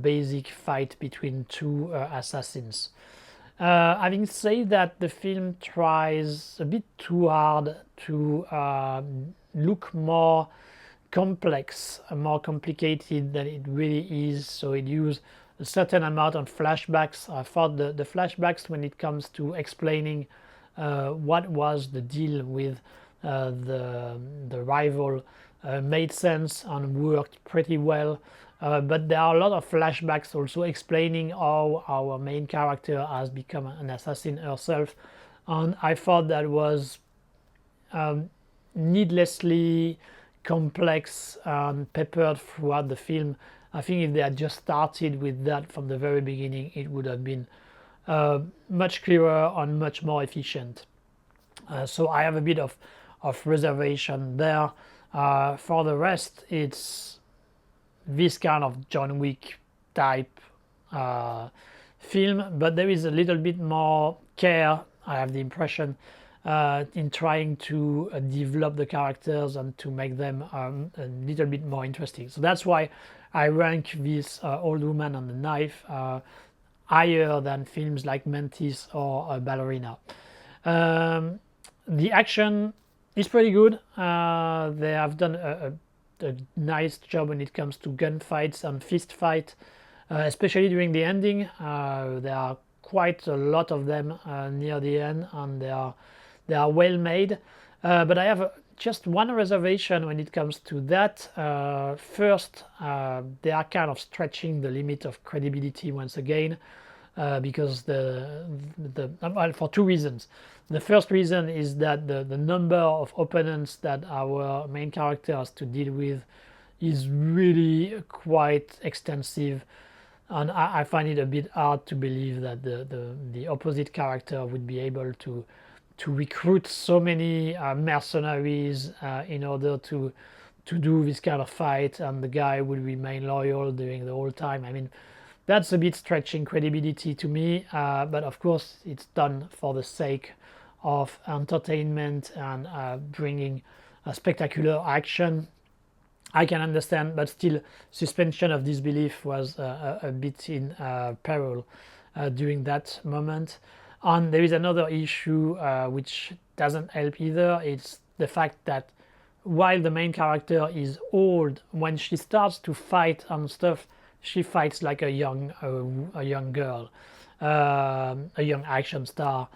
basic fight between two assassins. Having said that, the film tries a bit too hard to look more complex, more complicated than it really is. So it used a certain amount of flashbacks. I thought the flashbacks, when it comes to explaining what was the deal with the rival, made sense and worked pretty well. But there are a lot of flashbacks also explaining how our main character has become an assassin herself, and I thought that was needlessly complex and peppered throughout the film. I think if they had just started with that from the very beginning, it would have been much clearer and much more efficient. So I have a bit of reservation there. For the rest, it's this kind of John Wick type film, but there is a little bit more care, I have the impression, in trying to develop the characters and to make them a little bit more interesting. So that's why I rank this Old Woman and the Knife higher than films like Mantis or Ballerina. The action is pretty good. They have done a nice job when it comes to gunfights and fist fight, especially during the ending. There are quite a lot of them near the end, and they are well made. But I have just one reservation when it comes to that. First, they are kind of stretching the limit of credibility once again, because for two reasons. The first reason is that the number of opponents that our main character has to deal with is really quite extensive, and I find it a bit hard to believe that the opposite character would be able to recruit so many mercenaries in order to do this kind of fight, and the guy will remain loyal during the whole time. I mean, that's a bit stretching credibility to me, but of course it's done for the sake of entertainment and bringing a spectacular action. I can understand, but still suspension of disbelief was a bit in peril during that moment. And there is another issue which doesn't help either. It's the fact that while the main character is old, when she starts to fight and stuff, she fights like a young girl, a young action star,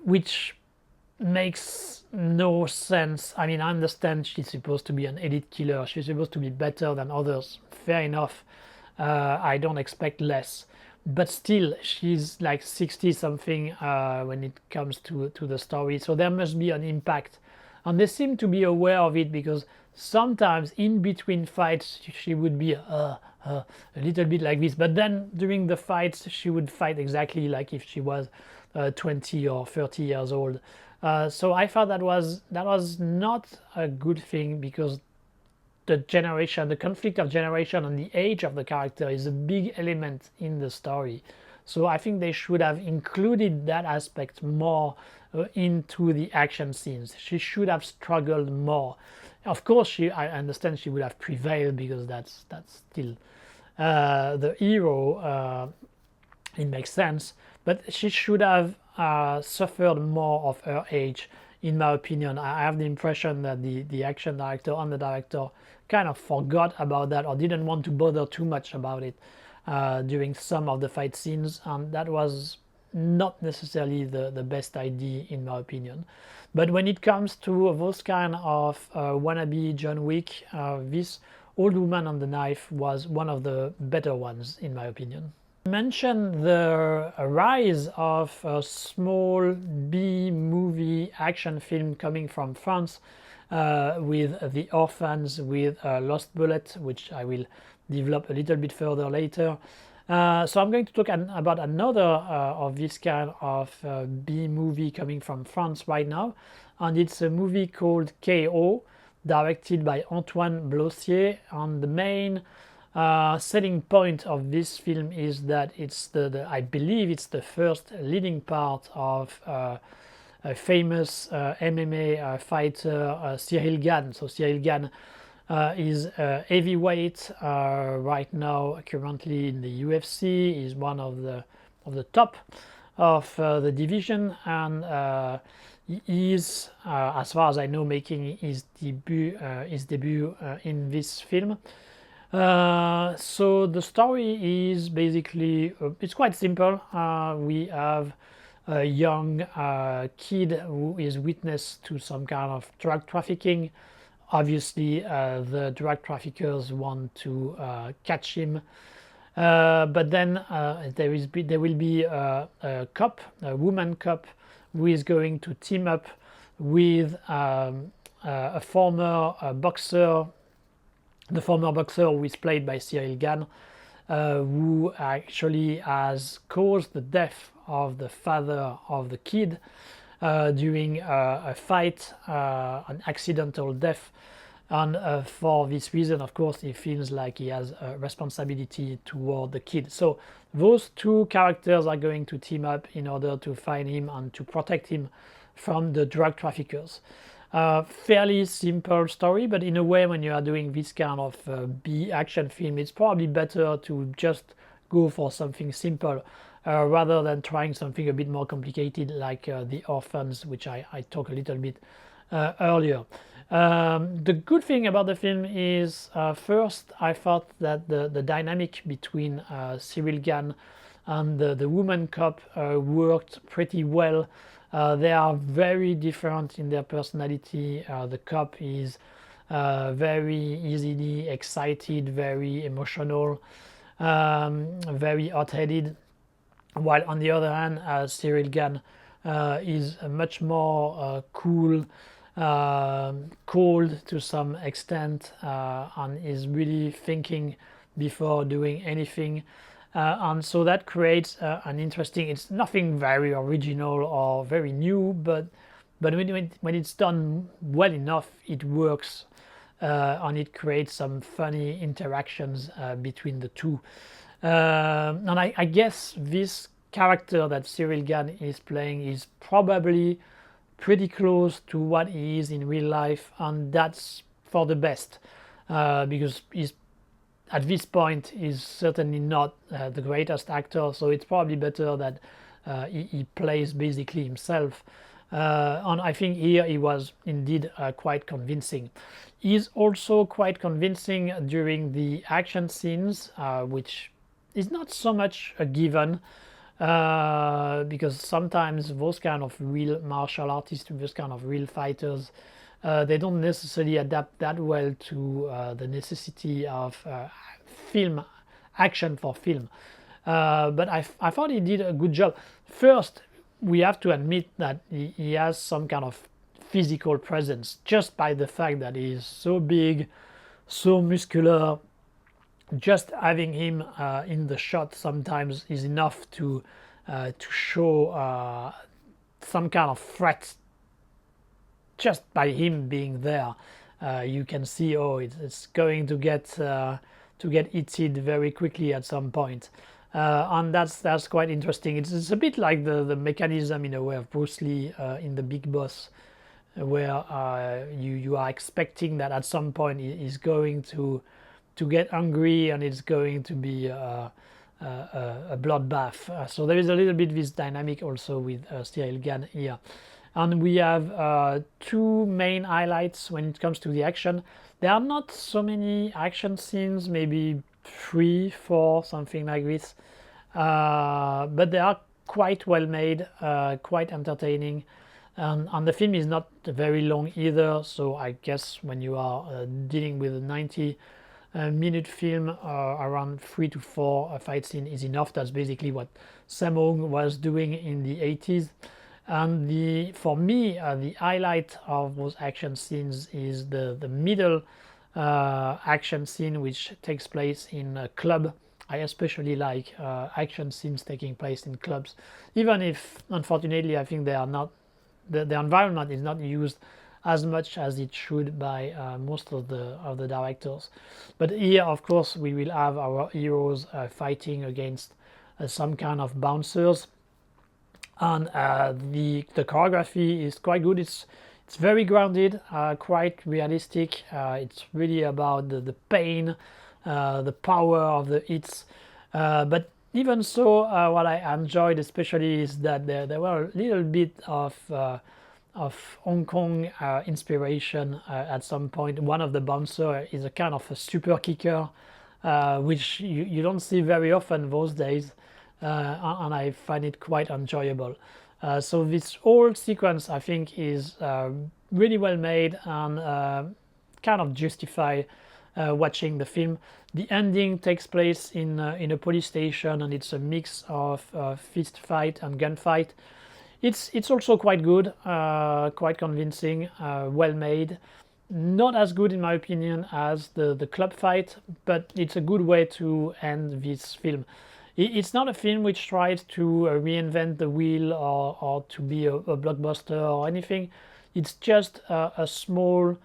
which makes no sense. I mean, I understand she's supposed to be an elite killer, she's supposed to be better than others, fair enough. I don't expect less, but still she's like 60 something when it comes to the story, so there must be an impact, and they seem to be aware of it, because sometimes in between fights she would be a little bit like this, but then during the fights she would fight exactly like if she was 20 or 30 years old. So I thought that was not a good thing, because the conflict of generation and the age of the character is a big element in the story. So I think they should have included that aspect more into the action scenes. She should have struggled more. Of course, I understand she would have prevailed because that's still the hero. It makes sense, but she should have suffered more of her age, in my opinion. I have the impression that the action director and the director kind of forgot about that or didn't want to bother too much about it during some of the fight scenes, and that was not necessarily the best idea, in my opinion. But when it comes to those kind of wannabe John Wick, this Old Woman on the Knife was one of the better ones, in my opinion. I mentioned the rise of a small B-movie action film coming from France with The Orphans, with Lost Bullet, which I will develop a little bit further later. So I'm going to talk about another of this kind of B-movie coming from France right now, and it's a movie called KO, directed by Antoine Blossier, and the main selling point of this film is that it's I believe it's the first leading part of a famous MMA fighter, Cyril Gane. So Cyril Gane is a heavyweight right now, currently in the UFC. He's one of the top of the division, and he is, as far as I know, making his debut in this film. So the story is basically, it's quite simple. We have a young kid who is witness to some kind of drug trafficking. Obviously, the drug traffickers want to catch him, but then there will be a cop, a woman cop, who is going to team up with a former boxer. The former boxer, who is played by Cyril Gane, who actually has caused the death of the father of the kid during a fight, an accidental death. And for this reason, of course, he feels like he has a responsibility toward the kid. So those two characters are going to team up in order to find him and to protect him from the drug traffickers. Fairly simple story, but in a way, when you are doing this kind of B action film, it's probably better to just go for something simple rather than trying something a bit more complicated like The Orphans, which I talked a little bit earlier. The good thing about the film is, first, I thought that the dynamic between Cyril Gane and the woman cop worked pretty well. They are very different in their personality. The cop is very easily excited, very emotional, very hot-headed, while on the other hand, Cyril Gane is much more cool, cold to some extent, and is really thinking before doing anything. And so that creates an interesting, it's nothing very original or very new, but when it's done well enough, it works, and it creates some funny interactions between the two. And I guess this character that Cyril Gane is playing is probably pretty close to what he is in real life, and that's for the best, because he's at this point is certainly not the greatest actor, so it's probably better that he plays basically himself. And I think here he was indeed quite convincing. He's also quite convincing during the action scenes, which is not so much a given, because sometimes those kind of real martial artists, those kind of real fighters, they don't necessarily adapt that well to the necessity of film action for film. But I thought he did a good job. First, we have to admit that he has some kind of physical presence just by the fact that he is so big, so muscular. Just having him in the shot sometimes is enough to show some kind of threat. Just by him being there, you can see, oh, it's going to get heated very quickly at some point. and that's quite interesting. It's a bit like the mechanism in a way of Bruce Lee in The Big Boss, where you are expecting that at some point he's going to get hungry and it's going to be a bloodbath. So there is a little bit this dynamic also with Cyril Gane here. And we have two main highlights when it comes to the action. There are not so many action scenes, maybe 3, 4, something like this. But they are quite well made, quite entertaining. And the film is not very long either, so I guess when you are dealing with a 90-minute film, around 3 to 4 fight scene is enough. That's basically what Sammo was doing in the 80s. And for me, the highlight of those action scenes is the middle action scene, which takes place in a club. I especially like action scenes taking place in clubs, even if unfortunately I think they are not. The environment is not used as much as it should by most of the directors. But here, of course, we will have our heroes fighting against some kind of bouncers, and the choreography is quite good. It's very grounded, quite realistic. It's really about the pain, the power of the hits. But even so, what I enjoyed especially is that there were a little bit of Hong Kong inspiration at some point. One of the bouncers is a kind of a super kicker, which you don't see very often those days, and I find it quite enjoyable. So this whole sequence, I think, is really well made and kind of justify watching the film. The ending takes place in a police station, and it's a mix of fist fight and gunfight. It's also quite good, quite convincing, well made. Not as good in my opinion as the club fight, but it's a good way to end this film. It's not a film which tries to reinvent the wheel or to be a blockbuster or anything. It's just a small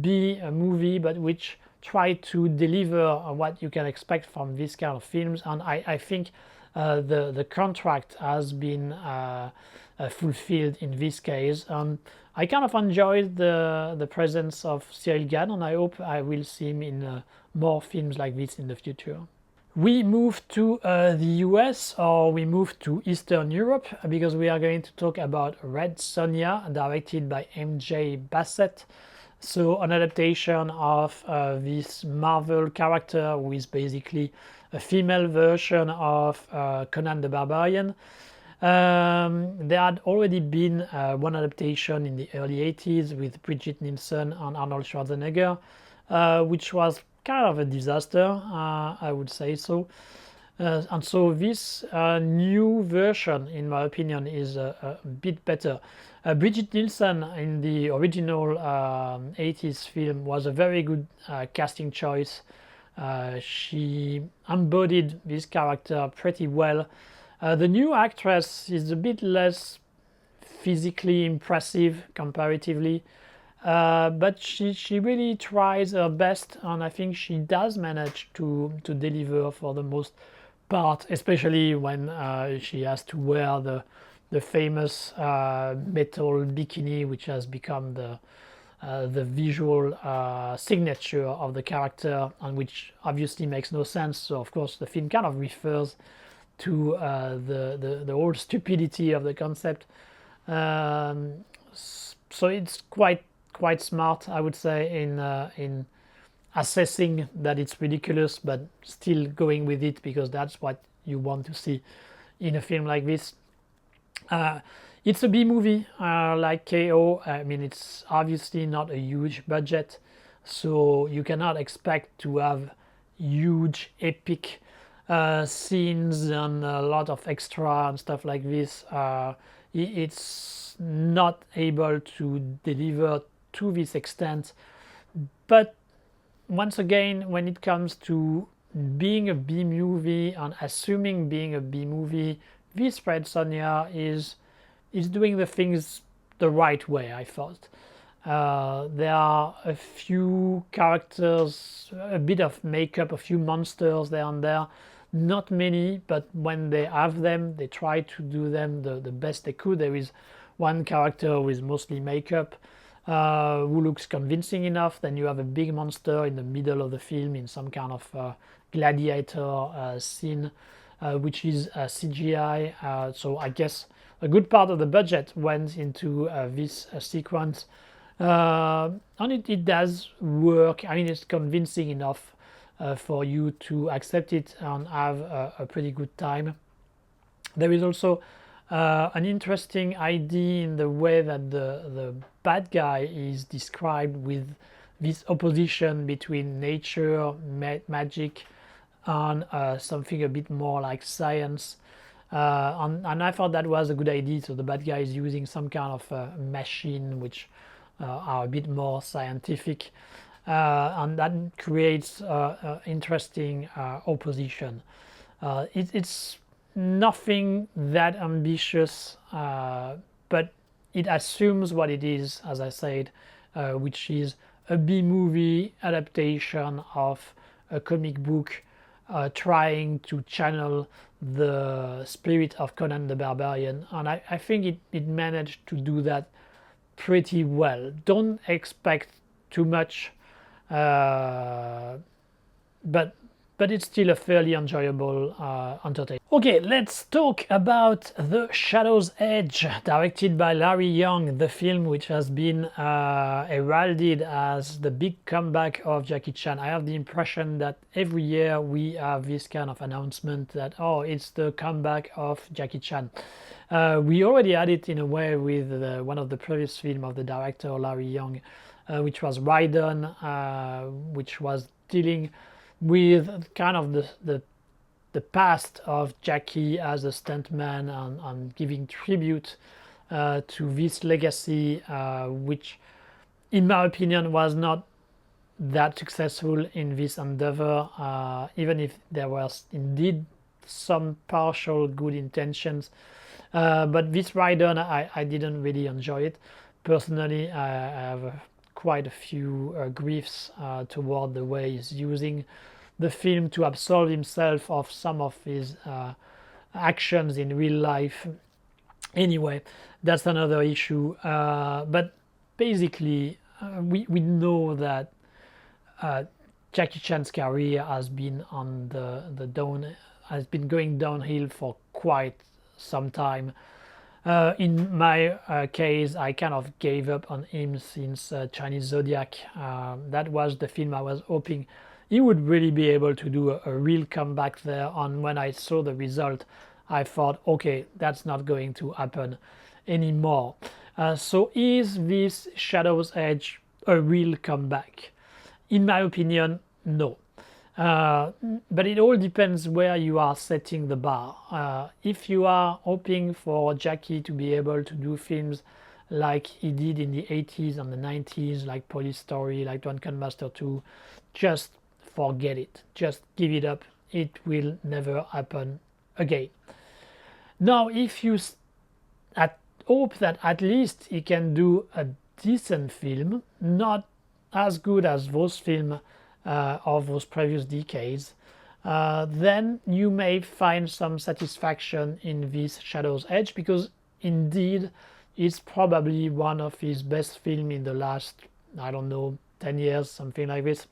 B movie, but which try to deliver what you can expect from this kind of films. And I think the contract has been fulfilled in this case. I kind of enjoyed the presence of Cyril Gane, and I hope I will see him in more films like this in the future. We move to the US, or we move to Eastern Europe, because we are going to talk about Red Sonja, directed by MJ Bassett. So an adaptation of this Marvel character, who is basically a female version of Conan the Barbarian. There had already been one adaptation in the early 80s with Brigitte Nielsen and Arnold Schwarzenegger, which was kind of a disaster, I would say so. And so this new version, in my opinion, is a bit better. Brigitte Nielsen in the original 80s film was a very good casting choice. She embodied this character pretty well. The new actress is a bit less physically impressive comparatively, but she really tries her best, and I think she does manage to deliver for the most part, especially when she has to wear the famous metal bikini, which has become the visual signature of the character, and which obviously makes no sense. So of course the film kind of refers to the whole stupidity of the concept. So it's quite smart, I would say, in assessing that it's ridiculous, but still going with it because that's what you want to see in a film like this. It's a B movie, like KO. I mean, it's obviously not a huge budget, so you cannot expect to have huge epic scenes and a lot of extra and stuff like this. It's not able to deliver to this extent, but once again, when it comes to being a B movie and assuming being a B movie, this Red Sonja is doing the things the right way, I thought. There are a few characters, a bit of makeup, a few monsters there and there not many, but when they have them, they try to do them the best they could. There is one character with mostly makeup who looks convincing enough. Then you have a big monster in the middle of the film in some kind of gladiator scene, which is CGI. So I guess a good part of the budget went into this sequence. And it does work. I mean, it's convincing enough for you to accept it and have a pretty good time. There is also an interesting idea in the way that the bad guy is described, with this opposition between nature, magic, and something a bit more like science. And I thought that was a good idea. So the bad guy is using some kind of machine which are a bit more scientific, and that creates interesting opposition. It's nothing that ambitious, but it assumes what it is, as I said, which is a B-movie adaptation of a comic book, trying to channel the spirit of Conan the Barbarian, and I think it managed to do that pretty well. Don't expect too much, but it's still a fairly enjoyable entertainment. Okay, let's talk about The Shadow's Edge, directed by Larry Young, the film which has been heralded as the big comeback of Jackie Chan. I have the impression that every year we have this kind of announcement that, oh, it's the comeback of Jackie Chan. We already had it in a way with one of the previous films of the director Larry Young, which was Raiden, which was dealing with kind of the past of Jackie as a stuntman, and giving tribute to this legacy, which in my opinion was not that successful in this endeavor, even if there was indeed some partial good intentions. But this Raiden, I didn't really enjoy it. Personally, I have quite a few griefs toward the way he's using the film to absolve himself of some of his actions in real life. Anyway, that's another issue. But basically, we know that Jackie Chan's career has been on the down, has been going downhill for quite some time. In my case, I kind of gave up on him since Chinese Zodiac. That was the film I was hoping he would really be able to do a real comeback there. And when I saw the result, I thought, okay, that's not going to happen anymore. So is this Shadow's Edge a real comeback? In my opinion, no. But it all depends where you are setting the bar. If you are hoping for Jackie to be able to do films like he did in the 80s and the 90s, like Police Story, like Drunken Master 2, just forget it. Just give it up. It will never happen again. Now, if you hope that at least he can do a decent film, not as good as those films of those previous decades, then you may find some satisfaction in this Shadow's Edge, because indeed it's probably one of his best films in the last, I don't know, 10 years, something like this.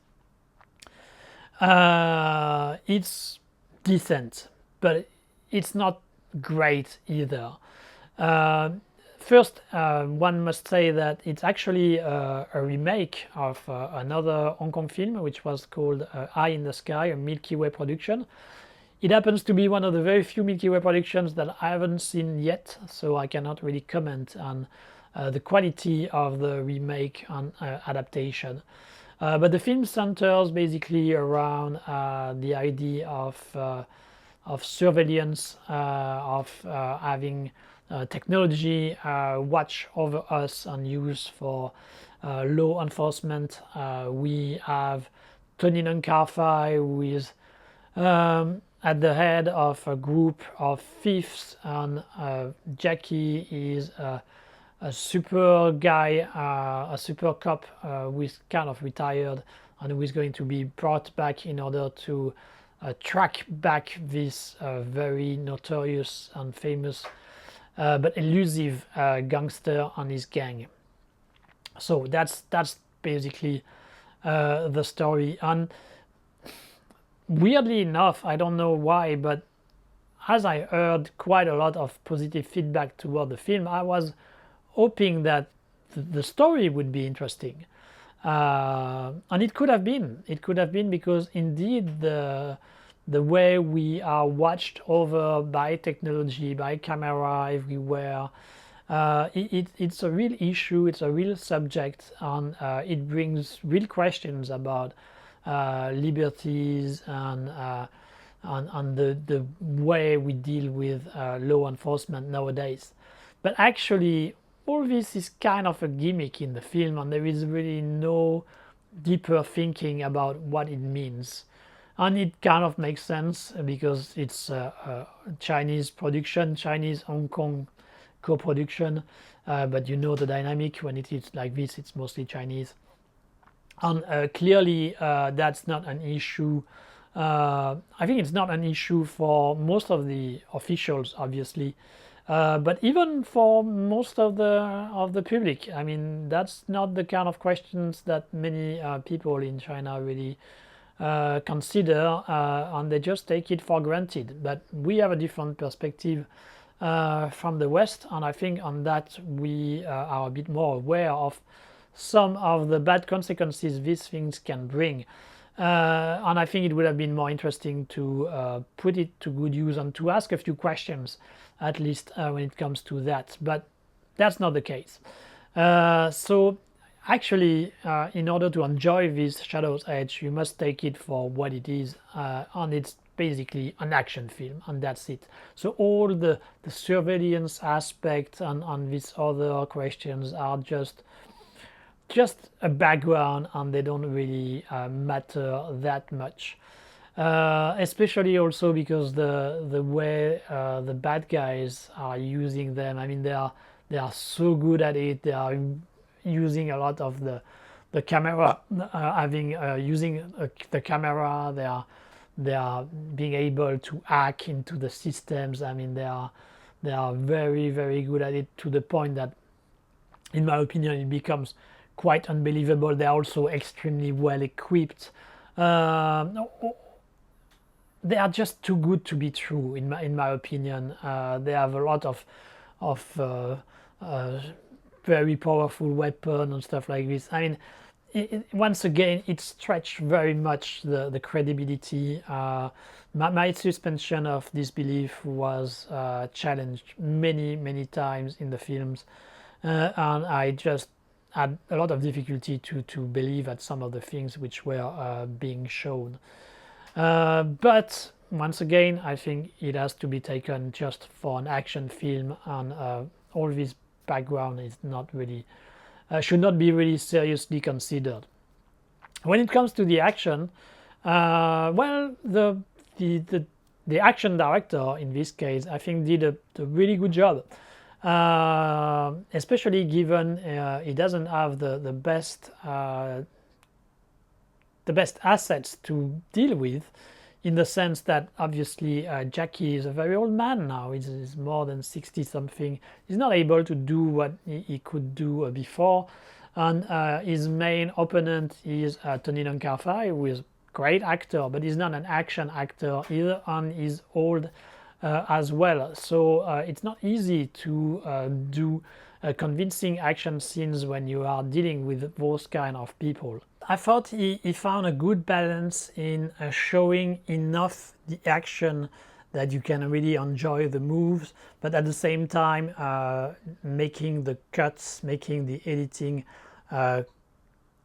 It's decent, but it's not great either. First, one must say that it's actually a remake of another Hong Kong film, which was called Eye in the Sky, a Milky Way production. It happens to be one of the very few Milky Way productions that I haven't seen yet, so I cannot really comment on the quality of the remake and adaptation. But the film centers basically around the idea of surveillance, of having technology watch over us and use for law enforcement. We have Tony Nuncarfai, who is at the head of a group of thieves, and Jackie is a super guy, a super cop who is kind of retired and who is going to be brought back in order to track back this very notorious and famous but elusive gangster and his gang. So that's basically the story. And weirdly enough, I don't know why, but as I heard quite a lot of positive feedback toward the film, I was hoping that the story would be interesting. And it could have been. It could have been because indeed the way we are watched over by technology, by camera everywhere, it's a real issue. It's a real subject, and it brings real questions about liberties and the way we deal with law enforcement nowadays. But actually, all this is kind of a gimmick in the film, and there is really no deeper thinking about what it means. And it kind of makes sense because it's a Chinese production, Chinese Hong Kong co-production, but you know the dynamic when it is like this, it's mostly Chinese. And clearly that's not an issue. I think it's not an issue for most of the officials, obviously. But even for most of the public, I mean, that's not the kind of questions that many people in China really consider, and they just take it for granted. But we have a different perspective from the West, and I think on that we are a bit more aware of some of the bad consequences these things can bring. And I think it would have been more interesting to put it to good use and to ask a few questions, at least when it comes to that. But that's not the case. So actually, in order to enjoy this Shadow's Edge, you must take it for what it is, and it's basically an action film, and that's it. So all the surveillance aspect and these other questions are just a background, and they don't really matter that much. Especially also because the way the bad guys are using them. I mean, they are so good at it. They are using a lot of the camera, using the camera. They are being able to hack into the systems. I mean, they are very, very good at it, to the point that, in my opinion, it becomes quite unbelievable. They're also extremely well equipped. They are just too good to be true, in my opinion. They have a lot of very powerful weapons and stuff like this. I mean, once again, it stretched very much the credibility. My suspension of disbelief was challenged many times in the films, and I just had a lot of difficulty to believe at some of the things which were being shown. But once again, I think it has to be taken just for an action film, and all this background is not really should not be really seriously considered. When it comes to the action, well, the action director in this case, I think, did a really good job. Especially given he doesn't have the best assets to deal with, in the sense that obviously Jackie is a very old man now. He's more than 60 something. He's not able to do what he could do before, and his main opponent is Tony Leung, who is a great actor, but he's not an action actor either, and he's old as well. So it's not easy to do convincing action scenes when you are dealing with those kind of people. I thought he found a good balance in showing enough the action that you can really enjoy the moves, but at the same time making the cuts, making the editing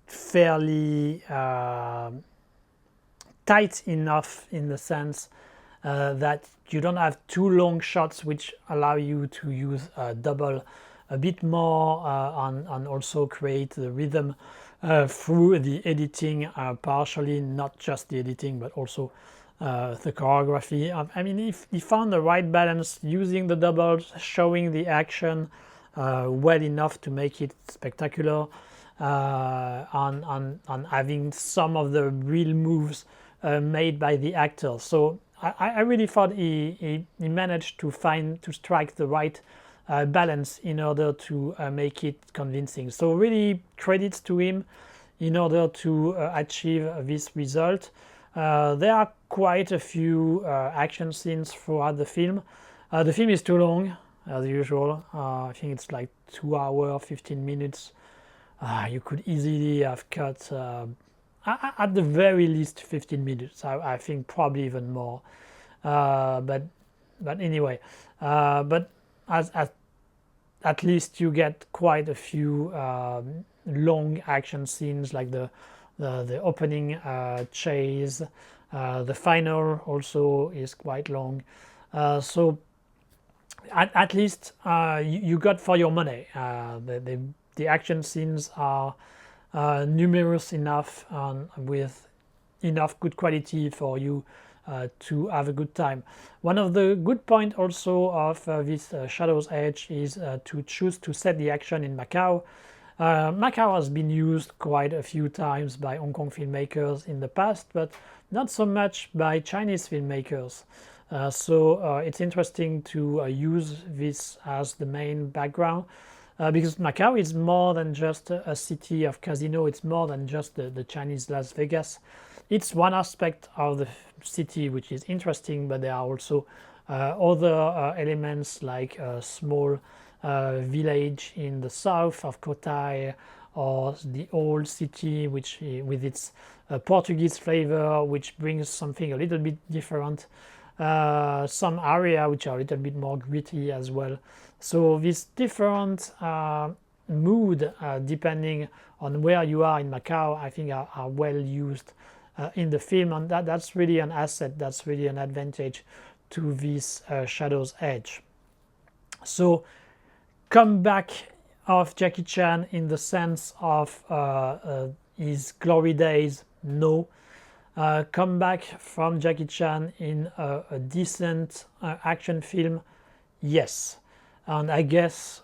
fairly tight enough, in the sense that you don't have too long shots which allow you to use double a bit more, and also create the rhythm through the editing, partially, not just the editing but also the choreography. I mean, if he found the right balance, using the doubles, showing the action well enough to make it spectacular, and having some of the real moves made by the actor. So I really thought he managed to strike the right balance in order to make it convincing. So really credits to him in order to achieve this result. There are quite a few action scenes throughout the film. The film is too long, as usual. I think it's like 2 hours, 15 minutes. You could easily have cut at the very least 15 minutes. I think probably even more. But anyway, but as at least you get quite a few long action scenes, like the opening chase. The final also is quite long. So at least you got for your money. The action scenes are numerous enough and with enough good quality for you to have a good time. One of the good points also of this Shadow's Edge is to choose to set the action in Macau. Macau has been used quite a few times by Hong Kong filmmakers in the past, but not so much by Chinese filmmakers. So it's interesting to use this as the main background. Because Macau is more than just a city of casino, it's more than just the Chinese Las Vegas. It's one aspect of the city which is interesting, but there are also other elements like a small village in the south of Cotai, or the old city which with its Portuguese flavor, which brings something a little bit different. Some area which are a little bit more gritty as well. So this different mood depending on where you are in Macau, I think are well used in the film, and that's really an asset, that's really an advantage to this Shadow's Edge. So come back of Jackie Chan in the sense of his glory days, no. Come back from Jackie Chan in a decent action film, yes. And I guess,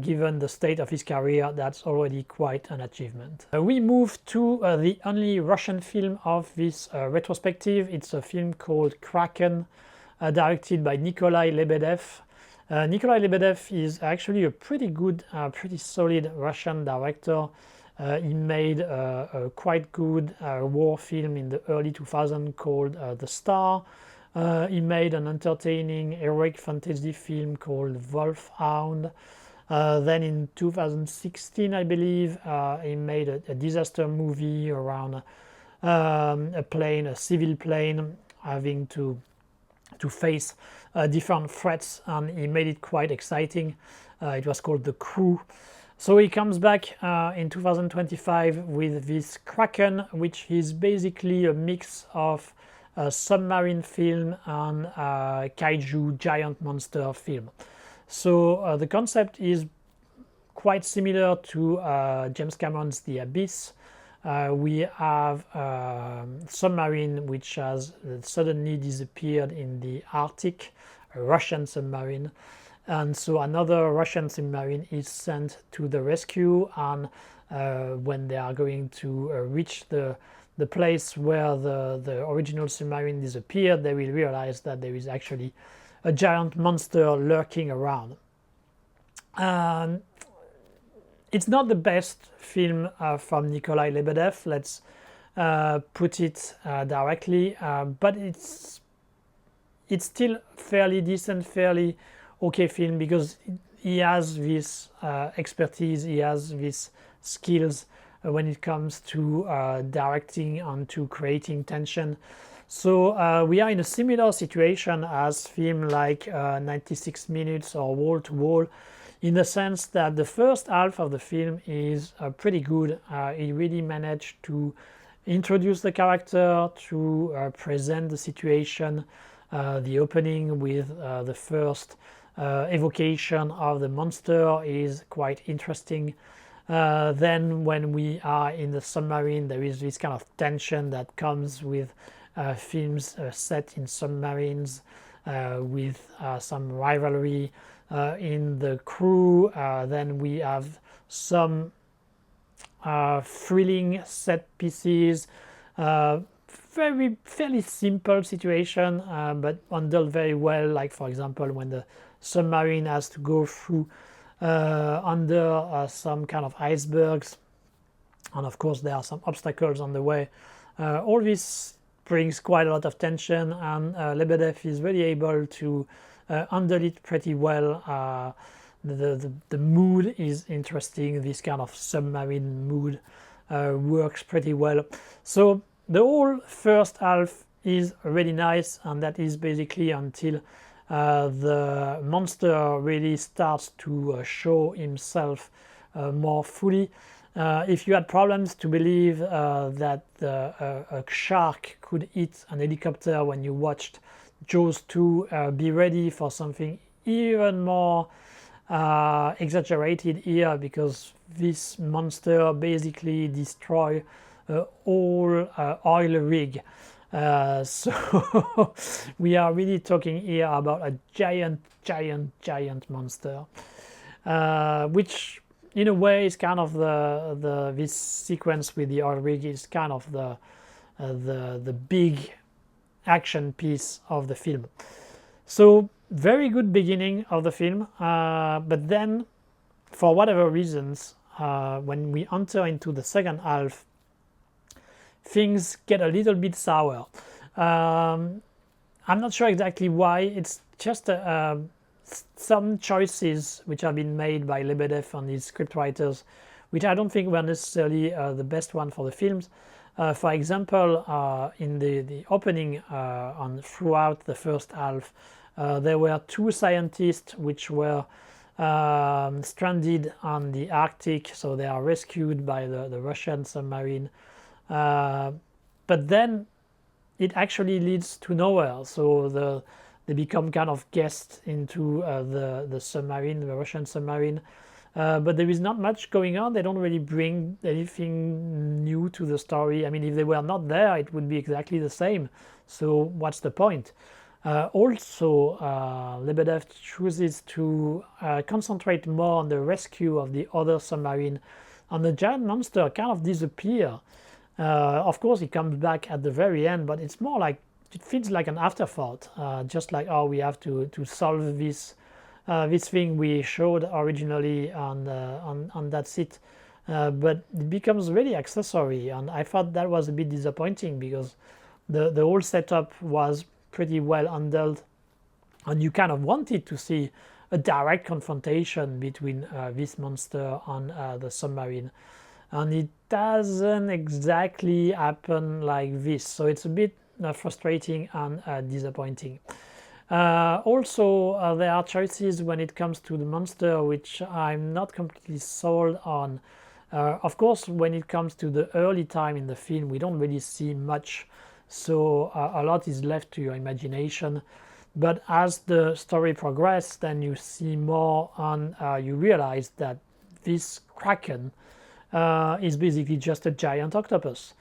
given the state of his career, that's already quite an achievement. We move to the only Russian film of this retrospective. It's a film called Kraken, directed by Nikolai Lebedev. Nikolai Lebedev is actually a pretty good, pretty solid Russian director. He made a quite good war film in the early 2000s called The Star. He made an entertaining heroic fantasy film called Wolfhound. Then in 2016, I believe, he made a disaster movie around a plane, a civil plane, having to face different threats, and he made it quite exciting. It was called The Crew. So he comes back in 2025 with this Kraken, which is basically a mix of a submarine film and a kaiju giant monster film. So the concept is quite similar to James Cameron's The Abyss. We have a submarine which has suddenly disappeared in the Arctic, a Russian submarine. And so another Russian submarine is sent to the rescue, and when they are going to reach the place where the original submarine disappeared, they will realize that there is actually a giant monster lurking around. It's not the best film from Nikolai Lebedev, let's put it directly, but it's still fairly decent, fairly okay film, because he has this expertise, he has these skills when it comes to directing and to creating tension. So we are in a similar situation as film like 96 Minutes or Wall to Wall, in the sense that the first half of the film is pretty good. He really managed to introduce the character, to present the situation. The opening with the first evocation of the monster is quite interesting. Then when we are in the submarine, there is this kind of tension that comes with films set in submarines, with some rivalry in the crew. Then we have some thrilling set pieces, fairly simple situation, but handled very well. Like for example, when the submarine has to go through under some kind of icebergs, and of course there are some obstacles on the way. All this brings quite a lot of tension, and Lebedev is really able to handle it pretty well. The mood is interesting. This kind of submarine mood works pretty well. So the whole first half is really nice, and that is basically until the monster really starts to show himself more fully. If you had problems to believe that a shark could hit an helicopter when you watched Jaws 2, be ready for something even more exaggerated here, because this monster basically destroys all oil rig. So we are really talking here about a giant monster, which in a way is kind of this sequence with the oil rig is kind of the big action piece of the film. So very good beginning of the film, but then for whatever reasons, when we enter into the second half, things get a little bit sour. I'm not sure exactly why. It's just some choices which have been made by Lebedev and his scriptwriters, which I don't think were necessarily the best one for the films. For example, in the opening and throughout the first half, there were two scientists which were stranded on the Arctic, so they are rescued by the Russian submarine. But then it actually leads to nowhere. So they become kind of guests into the submarine, the Russian submarine. But there is not much going on. They don't really bring anything new to the story. I mean, if they were not there, it would be exactly the same. So what's the point? Also, Lebedev chooses to concentrate more on the rescue of the other submarine, and the giant monster kind of disappears. Of course, he comes back at the very end, but it's more like it feels like an afterthought, just like, oh, we have to solve this thing we showed originally, and that's it. But it becomes really accessory, and I thought that was a bit disappointing, because the whole setup was pretty well handled, and you kind of wanted to see a direct confrontation between this monster and the submarine, and it doesn't exactly happen like this, so it's a bit frustrating and disappointing. Also, there are choices when it comes to the monster which I'm not completely sold on. Of course, when it comes to the early time in the film, we don't really see much, so a lot is left to your imagination. But as the story progresses, then you see more, and you realize that this Kraken is basically just a giant octopus.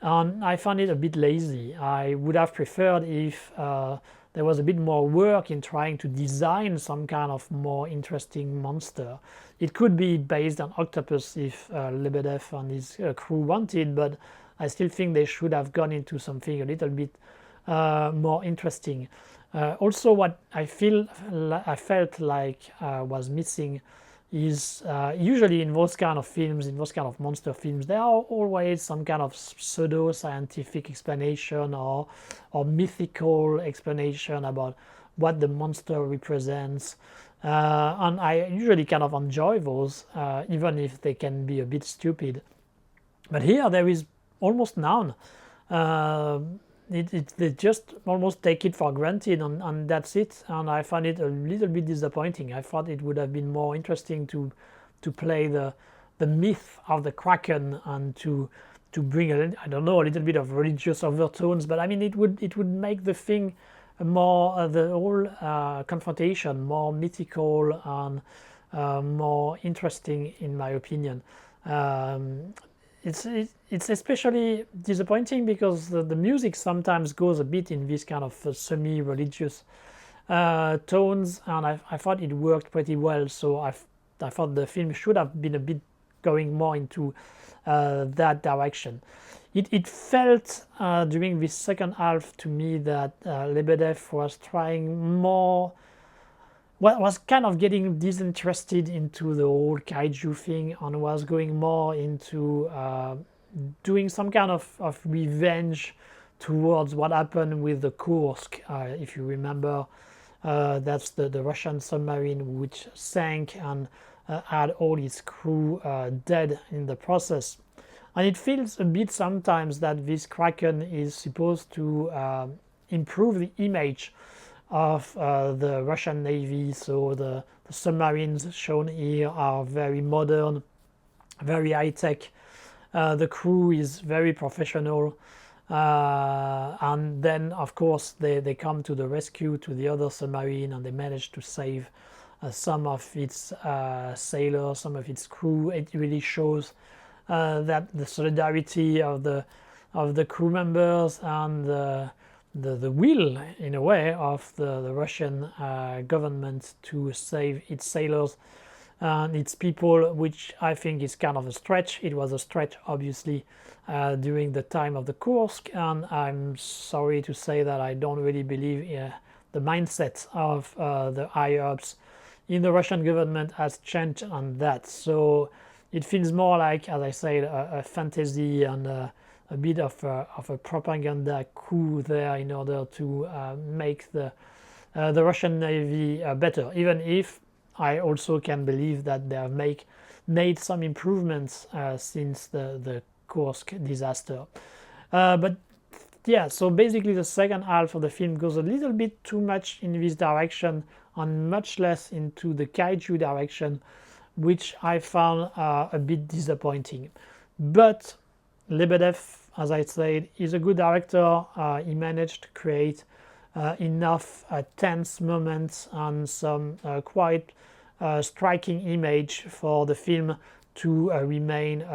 And I found it a bit lazy. I would have preferred if there was a bit more work in trying to design some kind of more interesting monster. It could be based on octopus if Lebedev and his crew wanted, but I still think they should have gone into something a little bit more interesting. Also, what I felt like was missing is usually in those kind of films, in those kind of monster films, there are always some kind of pseudo-scientific explanation or mythical explanation about what the monster represents. And I usually kind of enjoy those, even if they can be a bit stupid. But here there is almost none. They just almost take it for granted, and that's it. And I find it a little bit disappointing. I thought it would have been more interesting to play the myth of the Kraken, and to bring a little bit of religious overtones. But I mean, it would make the thing more the whole confrontation more mythical and more interesting, in my opinion. It's especially disappointing because the music sometimes goes a bit in this kind of semi-religious tones, and I thought it worked pretty well. So I thought the film should have been a bit going more into that direction. it felt during this second half to me that Lebedev was trying more, was kind of getting disinterested into the whole kaiju thing and was going more into doing some kind of revenge towards what happened with the Kursk. If you remember, that's the Russian submarine which sank and had all its crew dead in the process. And it feels a bit sometimes that this Kraken is supposed to improve the image of the Russian Navy. So the submarines shown here are very modern, very high-tech. The crew is very professional. And then, of course, they come to the rescue to the other submarine, and they manage to save some of its sailors, some of its crew. It really shows that the solidarity of the crew members and the will, in a way, of the Russian government to save its sailors and its people, which I think is kind of a stretch. It was a stretch, obviously, during the time of the Kursk, and I'm sorry to say that I don't really believe the mindset of the higher-ups in the Russian government has changed on that. So it feels more like, as I said, a fantasy and a bit of a propaganda coup there in order to make the Russian Navy better, even if I also can believe that they have made some improvements since the Kursk disaster. But yeah, so basically the second half of the film goes a little bit too much in this direction and much less into the kaiju direction, which I found a bit disappointing. But Lebedev, as I said, is a good director. He managed to create enough tense moments and some quite striking image for the film to remain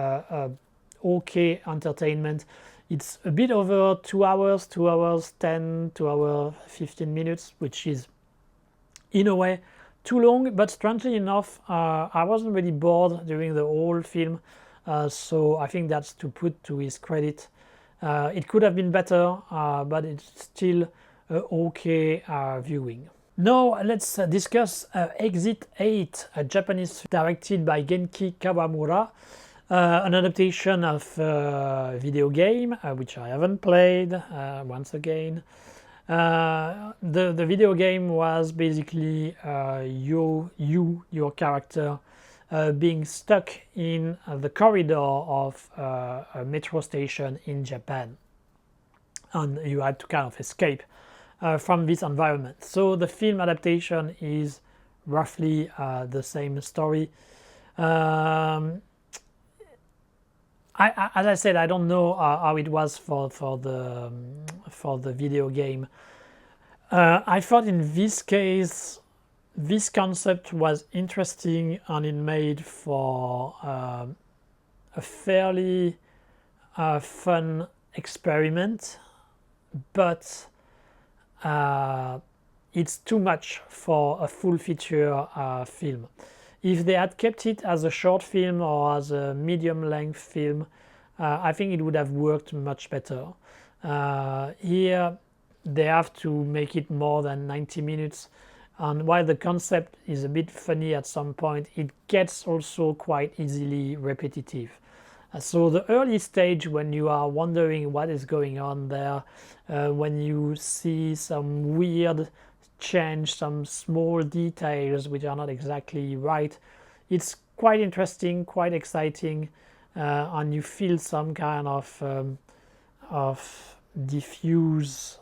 okay entertainment. It's a bit over 2 hours, 2 hours 10, 2 hours 15 minutes, which is in a way too long, but strangely enough, I wasn't really bored during the whole film, so I think that's to put to his credit. It could have been better, but it's still okay viewing. Now let's discuss Exit 8, a Japanese film directed by Genki Kawamura, an adaptation of video game, which I haven't played, once again. The video game was basically your character being stuck in the corridor of a metro station in Japan, and you had to kind of escape from this environment. So the film adaptation is roughly the same story. As I said, I don't know how it was for the video game. I thought in this case, this concept was interesting and it made for a fairly fun experiment, but it's too much for a full feature film. If they had kept it as a short film or as a medium length film, I think it would have worked much better. Here they have to make it more than 90 minutes, and while the concept is a bit funny at some point, it gets also quite easily repetitive. So the early stage, when you are wondering what is going on there, when you see some weird change, some small details which are not exactly right, it's quite interesting, quite exciting, and you feel some kind of diffuse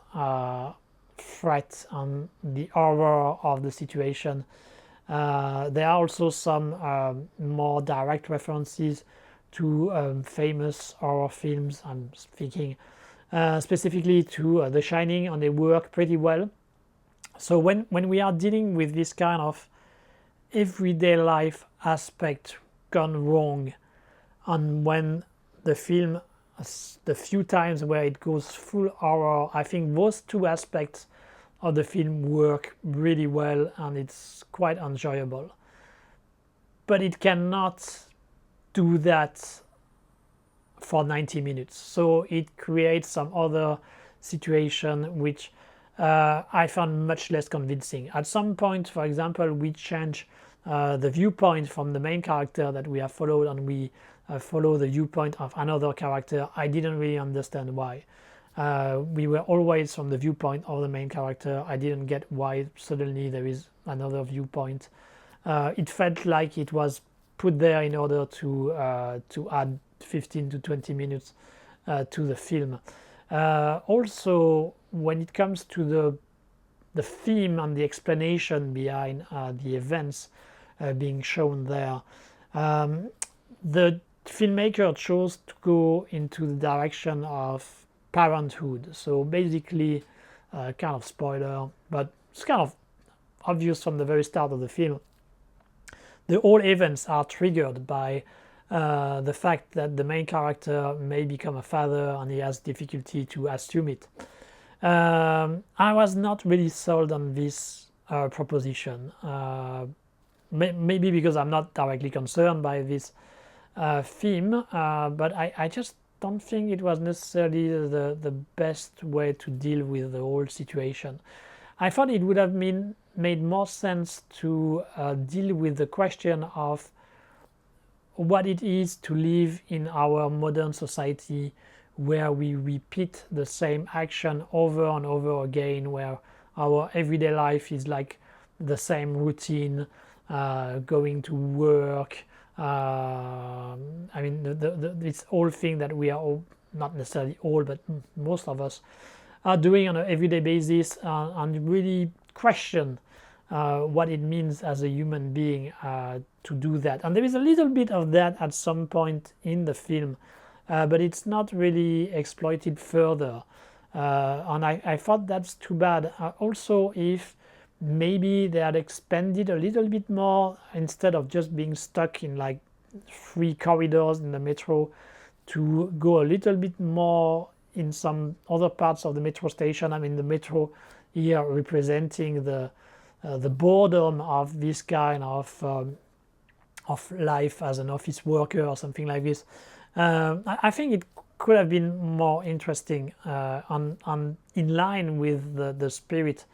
threat and the horror of the situation. There are also some more direct references to famous horror films. I'm speaking specifically to The Shining, and they work pretty well. So when we are dealing with this kind of everyday life aspect gone wrong, and when the film, the few times where it goes full horror, I think those two aspects of the film work really well and it's quite enjoyable. But it cannot do that for 90 minutes. So it creates some other situation which I found much less convincing. At some point, for example, we change the viewpoint from the main character that we have followed, and we follow the viewpoint of another character. I didn't really understand why. We were always from the viewpoint of the main character. I didn't get why suddenly there is another viewpoint. It felt like it was put there in order to add 15 to 20 minutes to the film. Also, when it comes to the theme and the explanation behind the events being shown there, the filmmaker chose to go into the direction of parenthood. So basically, kind of spoiler, but it's kind of obvious from the very start of the film. The whole events are triggered by the fact that the main character may become a father and he has difficulty to assume it. I was not really sold on this proposition. Maybe because I'm not directly concerned by this theme, but I just don't think it was necessarily the best way to deal with the whole situation. I thought it would have made more sense to deal with the question of what it is to live in our modern society, where we repeat the same action over and over again, where our everyday life is like the same routine, going to work. I mean, this whole thing that we are all, not necessarily all, but most of us are doing on an everyday basis, and really question what it means as a human being to do that. And there is a little bit of that at some point in the film, but it's not really exploited further. And I thought that's too bad. Also, if maybe they had expanded a little bit more, instead of just being stuck in like 3 corridors in the metro, to go a little bit more in some other parts of the metro station. I mean, the metro here representing the boredom of this kind of life as an office worker or something like this. I think it could have been more interesting, on in line with the spirit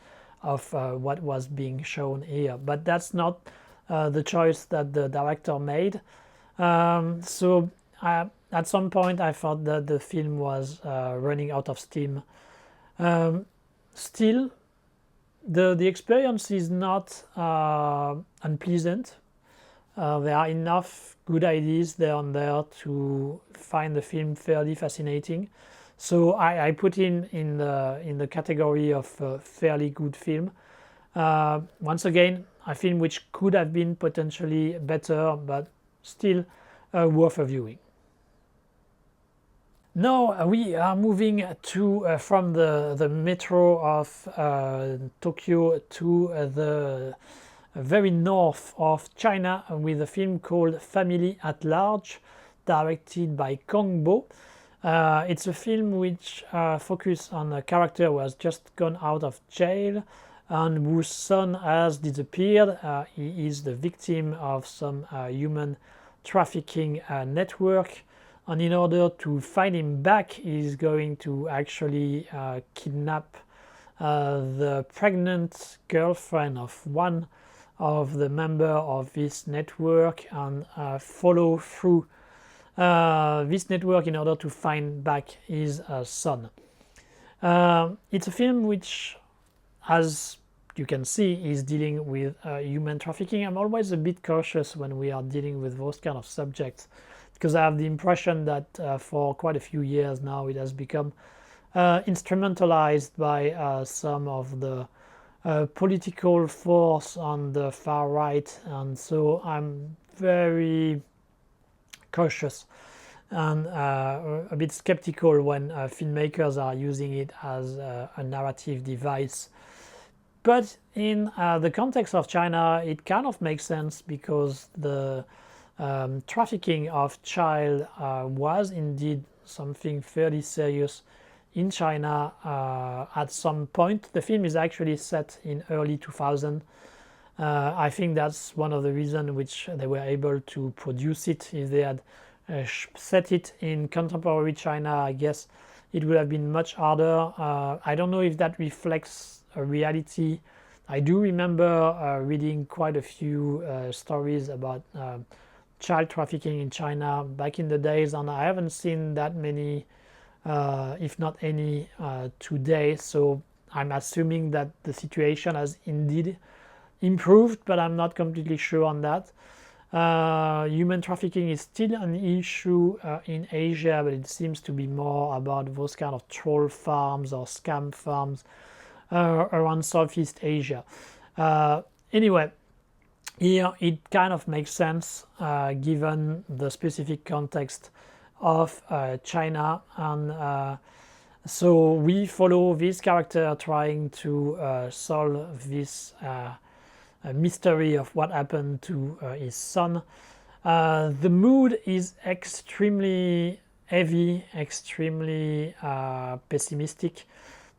of what was being shown here. But that's not the choice that the director made. So at some point I thought that the film was running out of steam. Still, the experience is not unpleasant. There are enough good ideas there and there to find the film fairly fascinating. So I put in the category of fairly good film. Once again, a film which could have been potentially better, but still worth a viewing. Now we are moving to from the metro of Tokyo to the very north of China, with a film called Family at Large, directed by Kong Bo. It's a film which focuses on a character who has just gone out of jail and whose son has disappeared. He is the victim of some human trafficking network, and in order to find him back, he's going to actually kidnap the pregnant girlfriend of one of the member of this network, and follow through this network in order to find back his son. It's a film which, as you can see, is dealing with human trafficking. I'm always a bit cautious when we are dealing with those kind of subjects, because I have the impression that for quite a few years now it has become instrumentalized by some of the political force on the far right, and so I'm very cautious and a bit skeptical when filmmakers are using it as a narrative device. But in the context of China, it kind of makes sense, because the trafficking of child was indeed something fairly serious in China at some point. The film is actually set in early 2000. I think that's one of the reasons which they were able to produce it. If they had set it in contemporary China, I guess it would have been much harder. I don't know if that reflects a reality. I do remember reading quite a few stories about child trafficking in China back in the days, and I haven't seen that many, if not any, today. So I'm assuming that the situation has indeed improved, but I'm not completely sure on that. Human trafficking is still an issue in Asia, but it seems to be more about those kind of troll farms or scam farms around Southeast Asia. Anyway, here it kind of makes sense given the specific context of China, and so we follow this character trying to solve this mystery of what happened to his son. The mood is extremely heavy, extremely pessimistic.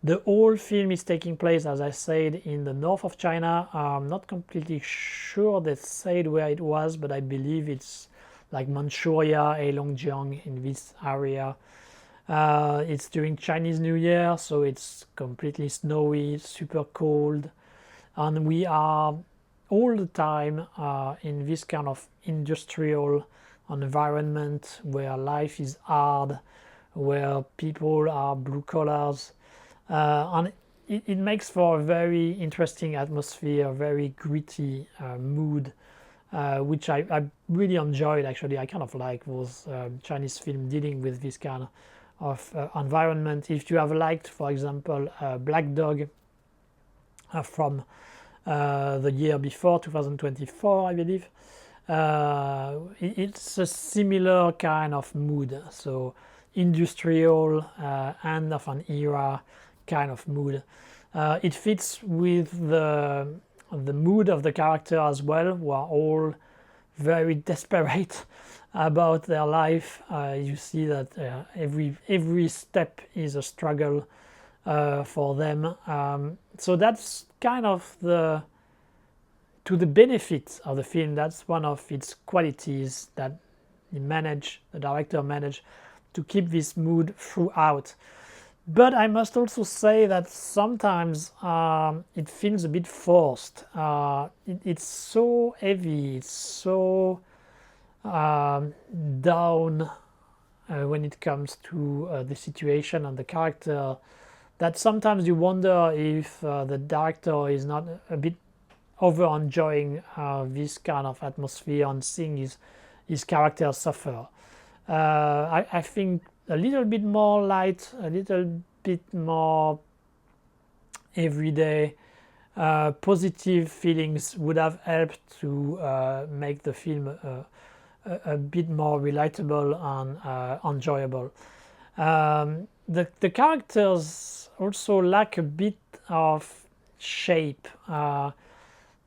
The whole film is taking place, as I said, in the north of China. I'm not completely sure they said where it was, but I believe it's like Manchuria, Heilongjiang, in this area. It's during Chinese New Year, so it's completely snowy, super cold, and we are all the time in this kind of industrial environment where life is hard, where people are blue collars, and it makes for a very interesting atmosphere, very gritty mood, which I really enjoyed. Actually, I kind of like those Chinese films dealing with this kind of environment. If you have liked, for example, Black Dog from the year before, 2024, I believe, it's a similar kind of mood, so industrial end of an era kind of mood. It fits with the mood of the character as well, who are all very desperate about their life. You see that every step is a struggle for them. So that's kind of to the benefit of the film. That's one of its qualities, that the director managed to keep this mood throughout. But I must also say that sometimes it feels a bit forced. It's so heavy, it's so down when it comes to the situation and the character, that sometimes you wonder if the director is not a bit over enjoying this kind of atmosphere and seeing his character suffer. I think a little bit more light, a little bit more everyday positive feelings would have helped to make the film a bit more relatable and enjoyable. The characters also lack a bit of shape.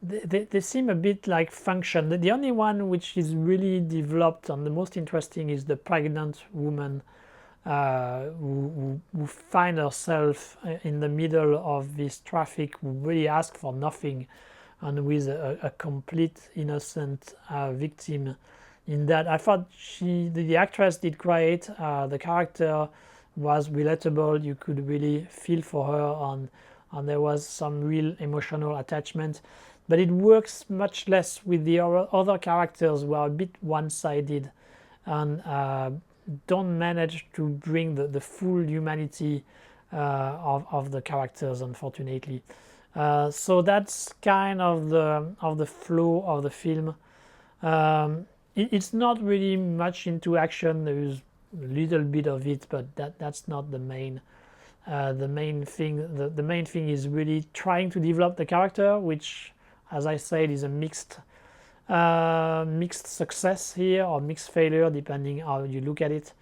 They seem a bit like function. The only one which is really developed and the most interesting is the pregnant woman who finds herself in the middle of this traffic, who really asks for nothing, and with a complete innocent victim in that. I thought the actress did great. The character was relatable. You could really feel for her, and there was some real emotional attachment. But it works much less with the other characters, who are a bit one-sided and don't manage to bring the full humanity of the characters, unfortunately. So that's kind of the flow of the film. It's not really much into action. There is a little bit of it, but that's not the main thing. The main thing is really trying to develop the character, which, as I said, is a mixed success here, or mixed failure, depending how you look at it.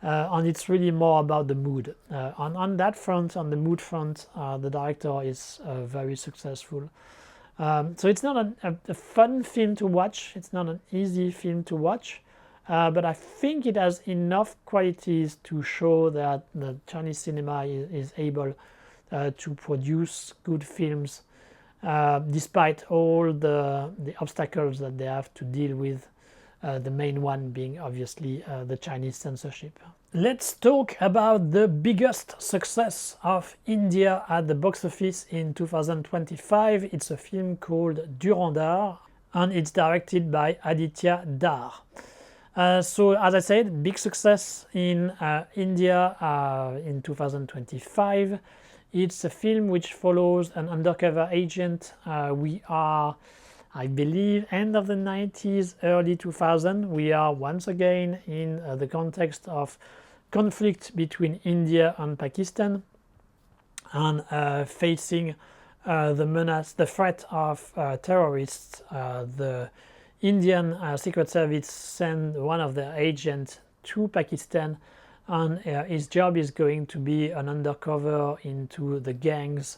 And it's really more about the mood. On that front, on the mood front, the director is very successful. So it's not a fun film to watch. It's not an easy film to watch. But I think it has enough qualities to show that the Chinese cinema is able to produce good films, despite all the obstacles that they have to deal with the main one being obviously the Chinese censorship. Let's talk about the biggest success of India at the box office in 2025. It's a film called Dhurandhar, and it's directed by Aditya Dar. So as I said, big success in India in 2025. It's a film which follows an undercover agent. We are, I believe, end of the 90s, early 2000. We are once again in the context of conflict between India and Pakistan, and facing the menace, the threat of terrorists. The Indian Secret Service sent one of their agents to Pakistan, and his job is going to be an undercover into the gangs,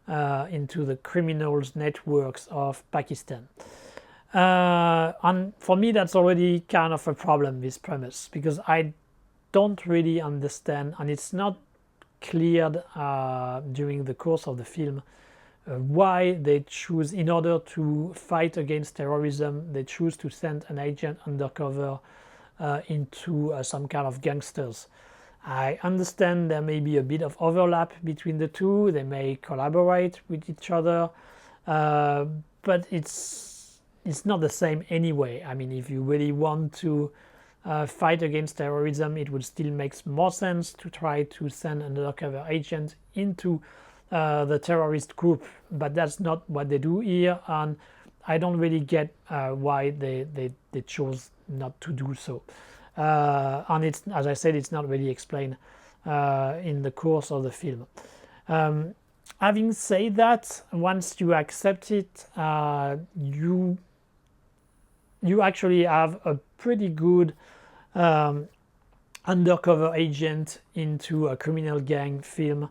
into the criminals networks of Pakistan. And for me that's already kind of a problem, this premise, because I don't really understand, and it's not cleared during the course of the film, why they choose, in order to fight against terrorism, they choose to send an agent undercover into some kind of gangsters. I understand there may be a bit of overlap between the two, they may collaborate with each other, but it's not the same anyway. I mean, if you really want to fight against terrorism, it would still make more sense to try to send an undercover agent into the terrorist group, but that's not what they do here, and I don't really get why they chose not to do so. And it's, as I said, it's not really explained in the course of the film. Having said that, once you accept it, you actually have a pretty good undercover agent into a criminal gang film.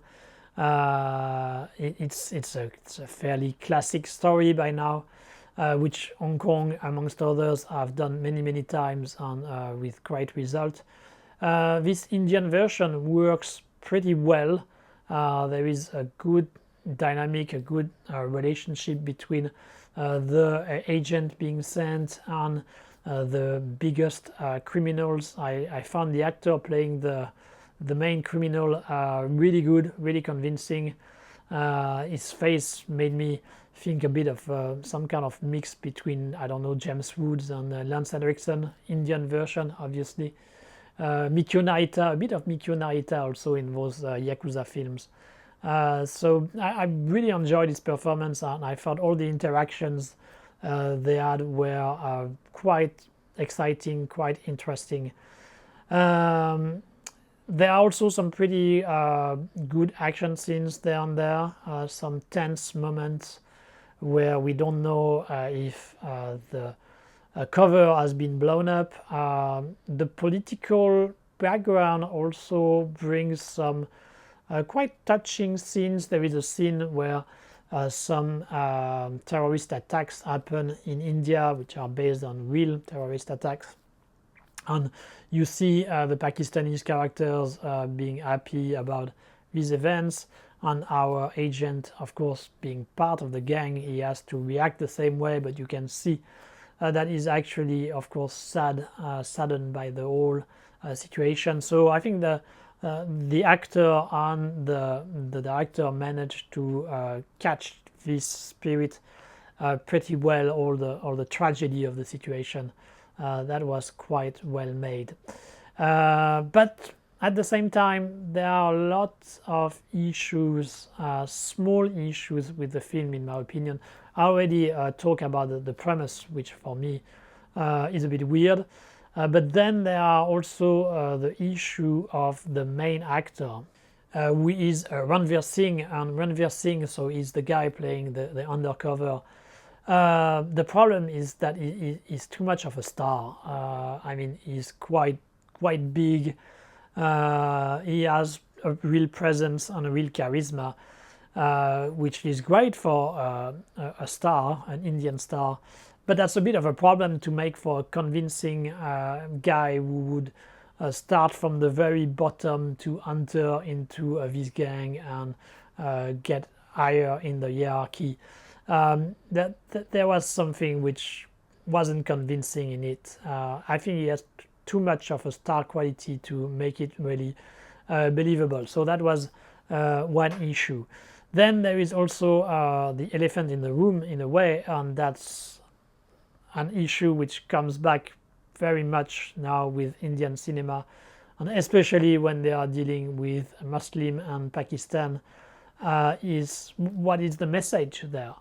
It's a fairly classic story by now, which Hong Kong, amongst others, have done many times, and with great result. This Indian version works pretty well. There is a good dynamic, a good relationship between the agent being sent and the biggest criminals. I found the actor playing the main criminal really good, really convincing. His face made me think a bit of some kind of mix between, I don't know, James Woods and Lance Henriksen, Indian version, obviously. Mikio Narita, a bit of Mikio Narita also in those Yakuza films. So I really enjoyed his performance, and I thought all the interactions they had were quite exciting, quite interesting. There are also some pretty good action scenes there and there, some tense moments where we don't know if the cover has been blown up. The political background also brings some quite touching scenes. There is a scene where some terrorist attacks happen in India, which are based on real terrorist attacks. And you see the Pakistani characters being happy about these events, and our agent, of course, being part of the gang, he has to react the same way, but you can see that he's actually, of course, saddened by the whole situation. So I think the actor and the director managed to catch this spirit pretty well, all the tragedy of the situation. That was quite well made. But at the same time, there are lots of issues, small issues with the film, in my opinion. I already talked about the premise, which for me is a bit weird. But then there are also the issue of the main actor, who is Ranveer Singh, and Ranveer Singh, so he's the guy playing the undercover. The problem is that he's too much of a star. I mean, he's quite big. He has a real presence and a real charisma, which is great for a star, an Indian star. But that's a bit of a problem to make for a convincing guy who would start from the very bottom to enter into this gang and get higher in the hierarchy. That there was something which wasn't convincing in it. I think he has too much of a star quality to make it really believable. So that was one issue. Then there is also the elephant in the room in a way, and that's an issue which comes back very much now with Indian cinema, and especially when they are dealing with Muslim and Pakistan, is what is the message there?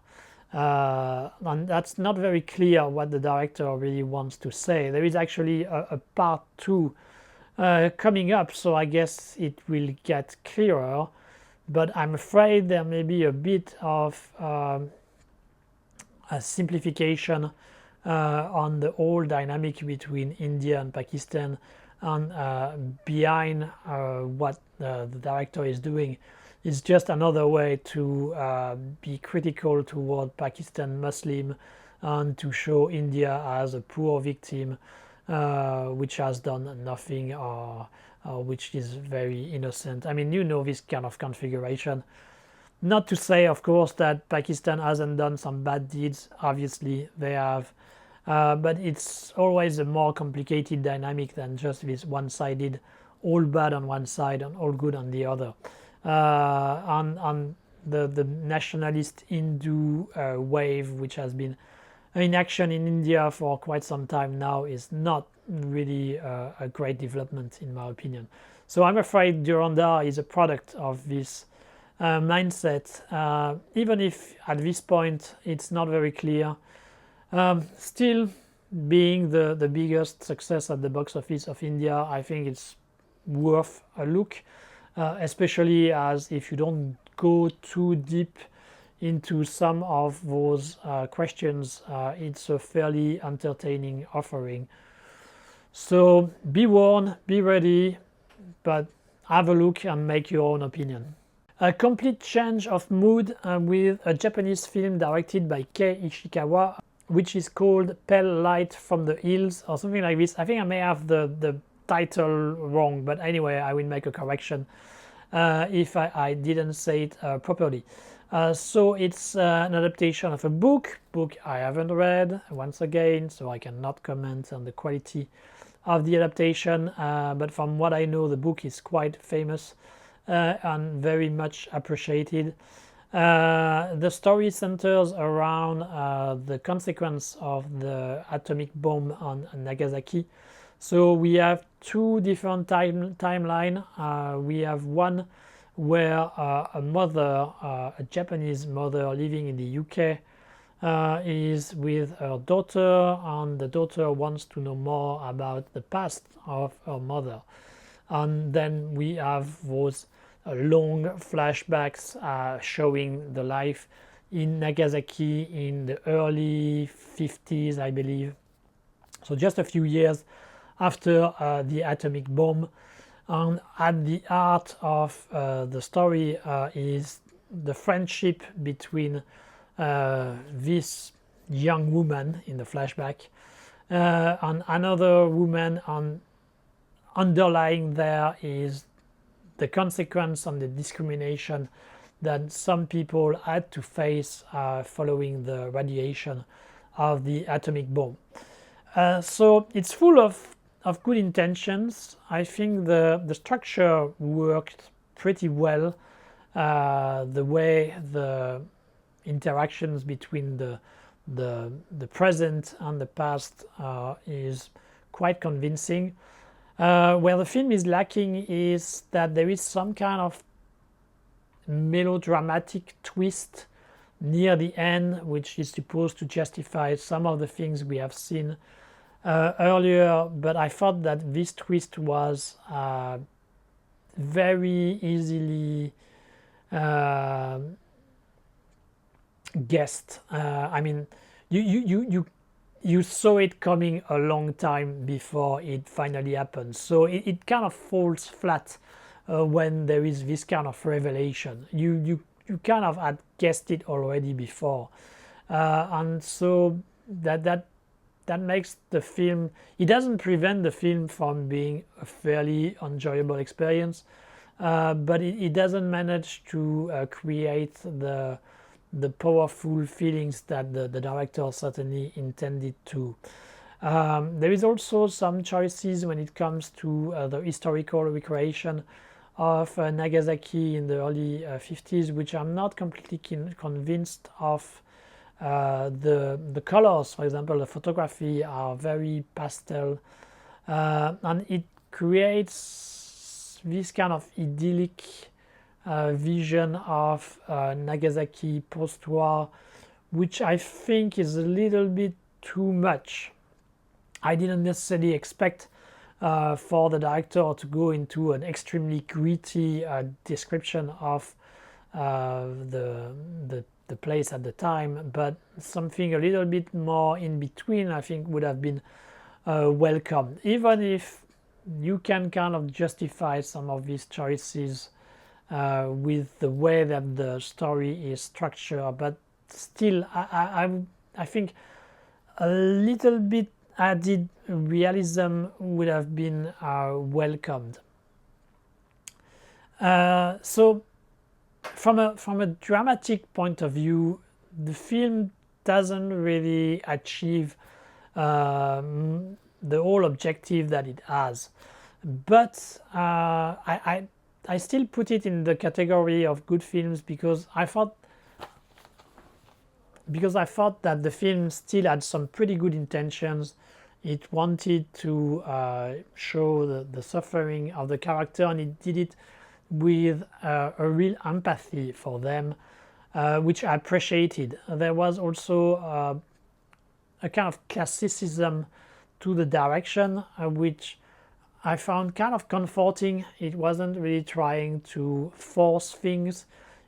And that's not very clear what the director really wants to say. There is actually a part 2 coming up, so I guess it will get clearer, but I'm afraid there may be a bit of a simplification on the whole dynamic between India and Pakistan, and behind what the director is doing is just another way to be critical toward Pakistan Muslim and to show India as a poor victim which has done nothing or which is very innocent. I mean, you know, this kind of configuration. Not to say, of course, that Pakistan hasn't done some bad deeds. Obviously, they have. But it's always a more complicated dynamic than just this one-sided, all bad on one side and all good on the other. On the nationalist Hindu wave, which has been in action in India for quite some time now, is not really a great development in my opinion. So I'm afraid Dhurandhar is a product of this mindset, even if at this point it's not very clear. Still being the biggest success at the box office of India, I think it's worth a look, especially as if you don't go too deep into some of those questions, it's a fairly entertaining offering. So be warned, be ready, but have a look and make your own opinion. A complete change of mood with a Japanese film directed by Kei Ishikawa, which is called Pale Light from the Hills or something like this. I think I may have the title wrong, but anyway, I will make a correction if I didn't say it properly. So it's an adaptation of a book I haven't read, once again, so I cannot comment on the quality of the adaptation, but from what I know, the book is quite famous and very much appreciated. The story centers around the consequence of the atomic bomb on Nagasaki. So we have two different timelines. We have one where a mother, a Japanese mother living in the UK, is with her daughter, and the daughter wants to know more about the past of her mother. And then we have those long flashbacks showing the life in Nagasaki in the early 50s, I believe. So just a few years after the atomic bomb. And at the heart of the story is the friendship between this young woman in the flashback and another woman, and underlying there is the consequence and the discrimination that some people had to face following the radiation of the atomic bomb. So it's full of good intentions. I think the structure worked pretty well. The way the interactions between the present and the past is quite convincing. Where the film is lacking is that there is some kind of melodramatic twist near the end, which is supposed to justify some of the things we have seen earlier, but I thought that this twist was very easily guessed. I mean, you saw it coming a long time before it finally happened, so it kind of falls flat when there is this kind of revelation. You kind of had guessed it already before, and so that makes the film, it doesn't prevent the film from being a fairly enjoyable experience, but it doesn't manage to create the the powerful feelings that the director certainly intended to. There is also some choices when it comes to the historical recreation of Nagasaki in the early 50s, which I'm not completely convinced of. The colors, for example, the photography are very pastel, and it creates this kind of idyllic vision of Nagasaki post-war, which I think is a little bit too much. I didn't necessarily expect for the director to go into an extremely gritty description of the place at the time, but something a little bit more in between I think would have been welcome, even if you can kind of justify some of these choices with the way that the story is structured, but still I think a little bit added realism would have been welcomed. So from a dramatic point of view, the film doesn't really achieve the whole objective that it has, but I still put it in the category of good films because I thought that the film still had some pretty good intentions. It wanted to show the suffering of the character, and it did it with a real empathy for them, which I appreciated. There was also a kind of classicism to the direction, which I found kind of comforting. It wasn't really trying to force things.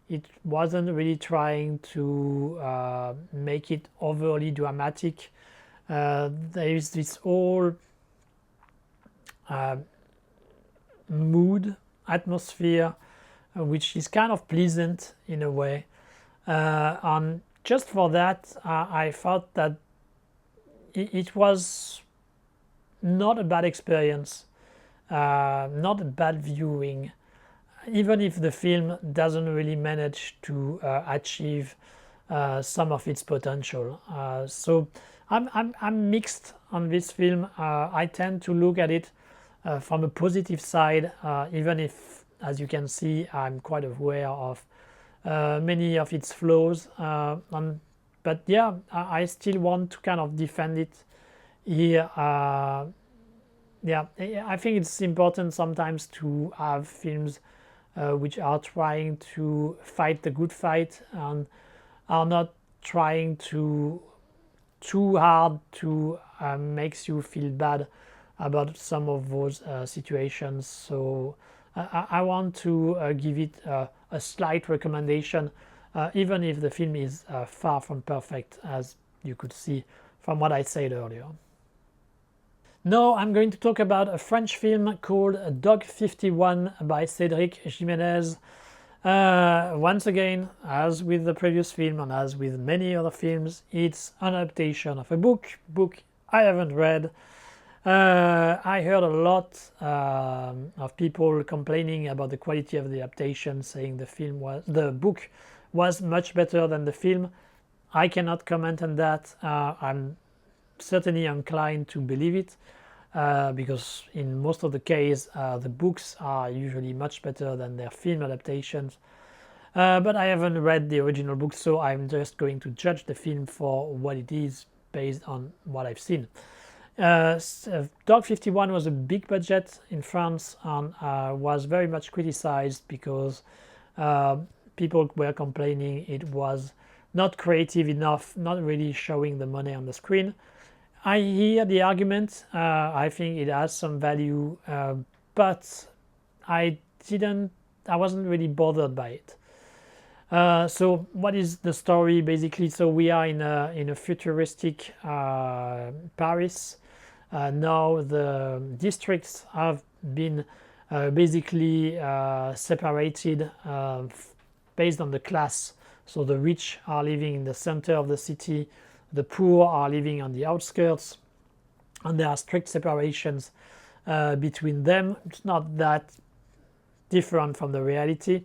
It wasn't really trying to make it overly dramatic. There is this whole mood, atmosphere, which is kind of pleasant in a way. And just for that, I thought that it was not a bad experience, not a bad viewing, even if the film doesn't really manage to achieve some of its potential. So I'm mixed on this film. I tend to look at it from a positive side, even if, as you can see, I'm quite aware of many of its flaws. But yeah, I still want to kind of defend it here. Yeah, I think it's important sometimes to have films which are trying to fight the good fight and are not trying too hard to makes you feel bad about some of those situations. So I want to give it a slight recommendation, even if the film is far from perfect, as you could see from what I said earlier. Now I'm going to talk about a French film called Dog 51 by Cédric Jiménez. Once again, as with the previous film and as with many other films, it's an adaptation of a book I haven't read. I heard a lot of people complaining about the quality of the adaptation, saying the book was much better than the film. I cannot comment on that. I'm certainly inclined to believe it, because in most of the case the books are usually much better than their film adaptations, but I haven't read the original book, so I'm just going to judge the film for what it is based on what I've seen. Dog 51 was a big budget in France and was very much criticized because people were complaining it was not creative enough, not really showing the money on the screen. I hear the argument. I think it has some value, but I wasn't really bothered by it. So what is the story basically? So we are in a futuristic Paris. Now the districts have been basically separated based on the class. So the rich are living in the center of the city, the poor are living on the outskirts, and there are strict separations between them. It's not that different from the reality.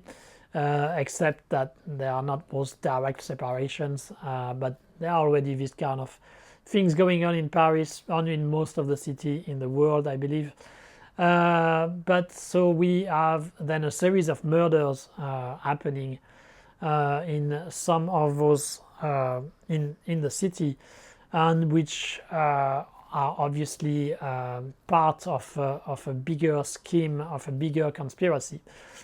except that there are not those direct separations, but there are already these kind of things going on in Paris, on in most of the city in the world, I believe. But so we have then a series of murders happening in some of those in the city, and which are obviously part of a bigger scheme, of a bigger conspiracy.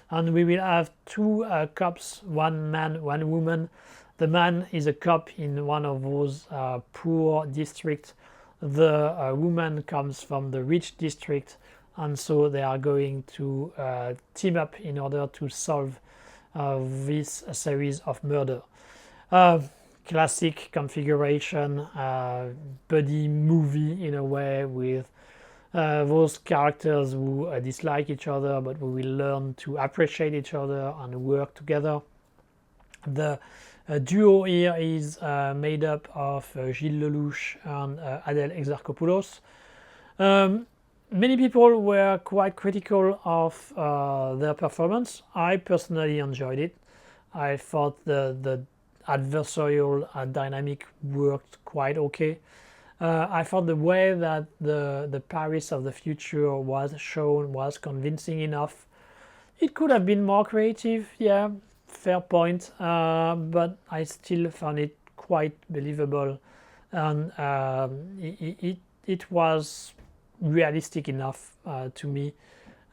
And we will have two cops, one man, one woman. The man is a cop in one of those poor districts. The woman comes from the rich district, and so they are going to team up in order to solve this series of murder. Classic configuration, buddy movie in a way, with those characters who dislike each other, but who will learn to appreciate each other and work together. The duo here is made up of Gilles Lelouch and Adèle Exarchopoulos. Many people were quite critical of their performance. I personally enjoyed it. I thought the adversarial dynamic worked quite okay. I thought the way that the Paris of the future was shown was convincing enough. It could have been more creative, yeah, fair point, but I still found it quite believable, and it was realistic enough to me,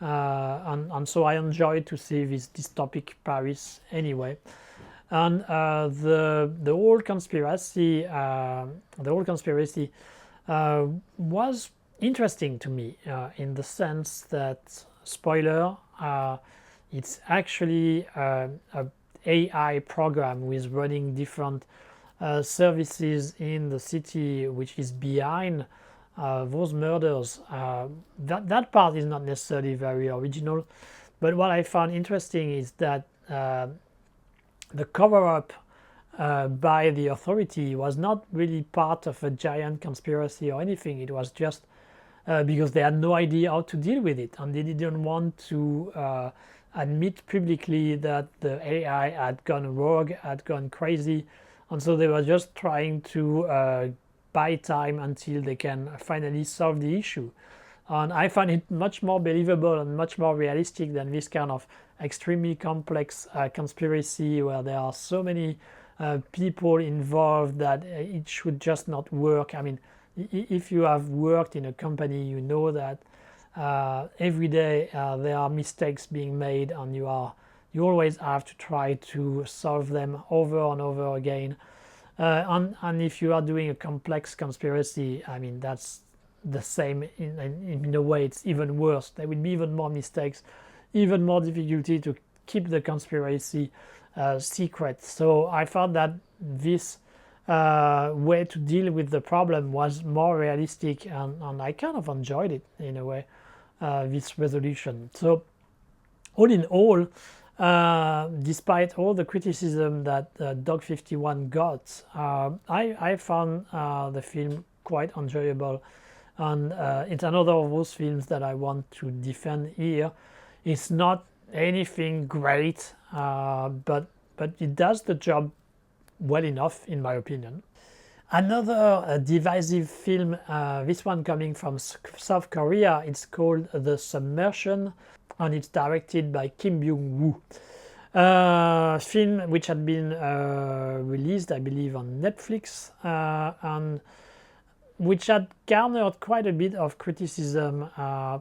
and so I enjoyed to see this dystopic Paris anyway. And the whole conspiracy was interesting to me in the sense that, spoiler, it's actually an AI program with running different services in the city, which is behind those murders. That part is not necessarily very original, but what I found interesting is that the cover-up by the authority was not really part of a giant conspiracy or anything. It was just because they had no idea how to deal with it, and they didn't want to admit publicly that the AI had gone rogue, had gone crazy, and so they were just trying to buy time until they can finally solve the issue. And I find it much more believable and much more realistic than this kind of extremely complex conspiracy where there are so many people involved that it should just not work. I mean, if you have worked in a company, you know that every day there are mistakes being made, and you always have to try to solve them over and over again. And if you are doing a complex conspiracy, I mean, that's the same. In a way, it's even worse. There will be even more mistakes, even more difficulty to keep the conspiracy secret. So I thought that this way to deal with the problem was more realistic, and I kind of enjoyed it in a way, this resolution. So all in all, despite all the criticism that Dog 51 got, I found the film quite enjoyable, and it's another of those films that I want to defend here. It's not anything great, but it does the job well enough, in my opinion. Another divisive film, this one coming from South Korea, it's called The Submersion, and it's directed by Kim Byung-woo. Film which had been released, I believe, on Netflix, and which had garnered quite a bit of criticism.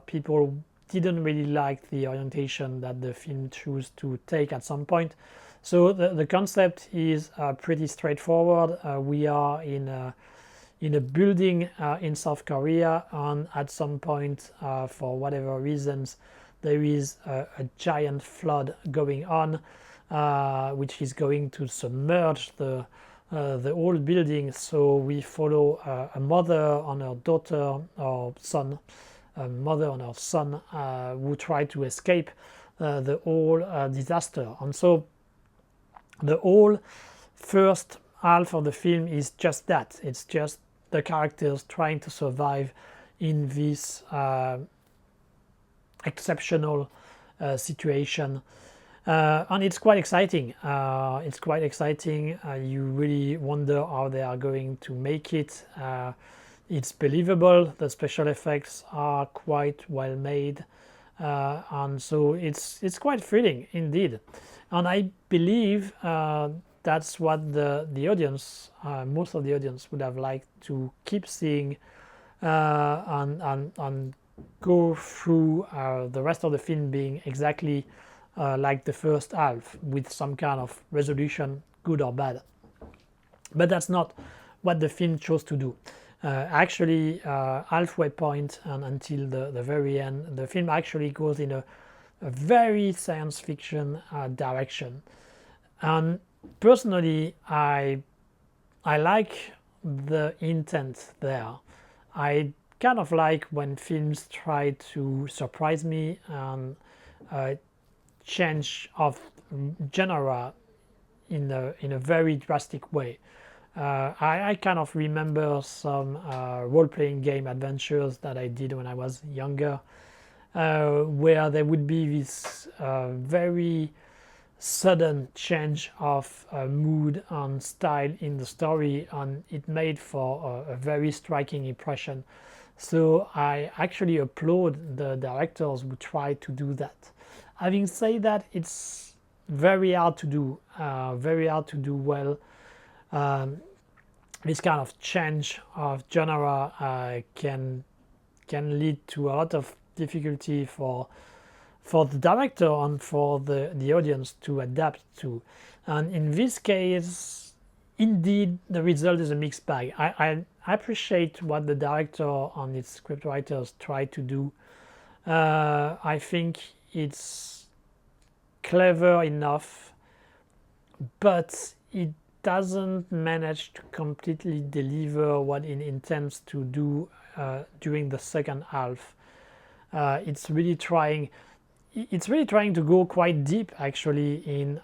People didn't really like the orientation that the film chose to take at some point. So the concept is pretty straightforward. We are in a building in South Korea, and at some point, for whatever reasons, there is a giant flood going on, which is going to submerge the whole building. So we follow a mother and her daughter or son, a mother and her son, who try to escape the whole disaster. And so the whole first half of the film is just that. It's just the characters trying to survive in this exceptional situation. And it's quite exciting. It's quite exciting. You really wonder how they are going to make it. It's believable. The special effects are quite well made, and so it's quite thrilling indeed. And I believe that's what the audience, most of the audience, would have liked to keep seeing, and go through the rest of the film being exactly like the first half, with some kind of resolution, good or bad. But that's not what the film chose to do. Actually, halfway point and until the very end, the film actually goes in a very science fiction direction. And personally, I like the intent there. I kind of like when films try to surprise me and change of genre in a very drastic way. I kind of remember some role-playing game adventures that I did when I was younger, where there would be this very sudden change of mood and style in the story, and it made for a very striking impression. So I actually applaud the directors who try to do that. Having said that, it's very hard to do well. This kind of change of genre can lead to a lot of difficulty for the director and for the audience to adapt to. And in this case, indeed, the result is a mixed bag. I appreciate what the director and its scriptwriters try to do. I think it's clever enough, but it doesn't manage to completely deliver what it intends to do during the second half. It's really trying to go quite deep, actually, in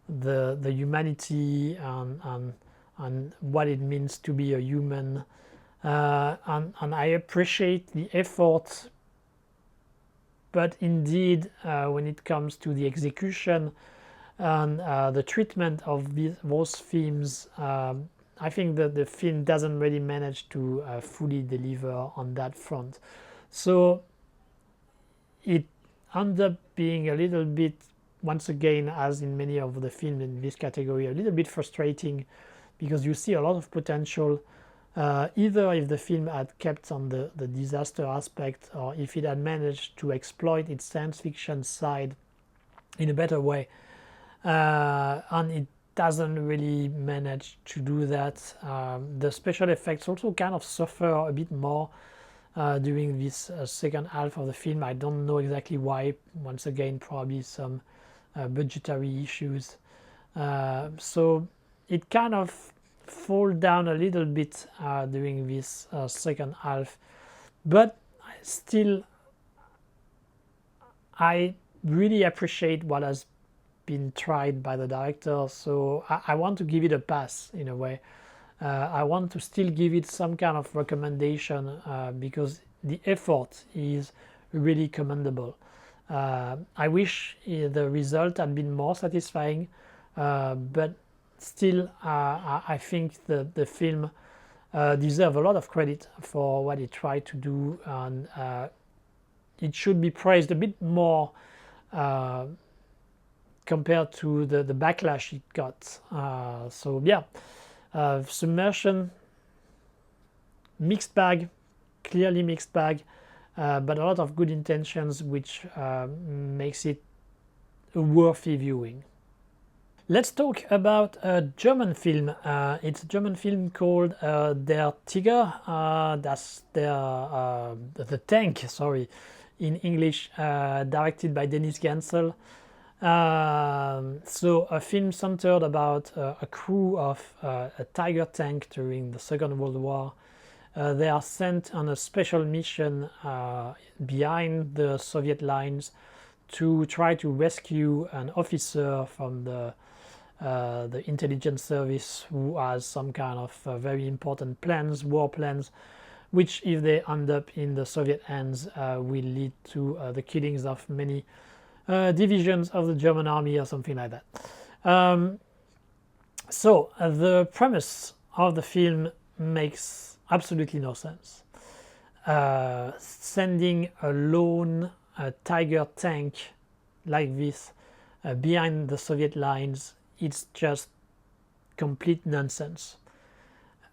the humanity and what it means to be a human. And I appreciate the effort, but indeed, when it comes to the execution and the treatment of those themes, I think that the film doesn't really manage to fully deliver on that front. So it ends up being a little bit, once again, as in many of the films in this category, a little bit frustrating, because you see a lot of potential, either if the film had kept on the disaster aspect, or if it had managed to exploit its science fiction side in a better way. And it doesn't really manage to do that. The special effects also kind of suffer a bit more during this second half of the film. I don't know exactly why. Once again, probably some budgetary issues. So it kind of falls down a little bit during this second half. But still, I really appreciate what has been tried by the director, so I want to give it a pass in a way. I want to still give it some kind of recommendation, because the effort is really commendable. I wish the result had been more satisfying, but still, I think the film deserves a lot of credit for what it tried to do, and it should be praised a bit more compared to the backlash it got. So yeah, Submersion, mixed bag, clearly mixed bag, but a lot of good intentions, which makes it a worthy viewing. Let's talk about a German film. It's a German film called Der Tiger, that's the Tank, sorry, in English, directed by Dennis Gansel. So a film centered about a crew of a Tiger tank during the Second World War. They are sent on a special mission behind the Soviet lines to try to rescue an officer from the intelligence service who has some kind of very important plans, war plans, which, if they end up in the Soviet hands, will lead to the killings of many divisions of the German army or something like that. So the premise of the film makes absolutely no sense. Sending a lone Tiger tank like this behind the Soviet lines, it's just complete nonsense.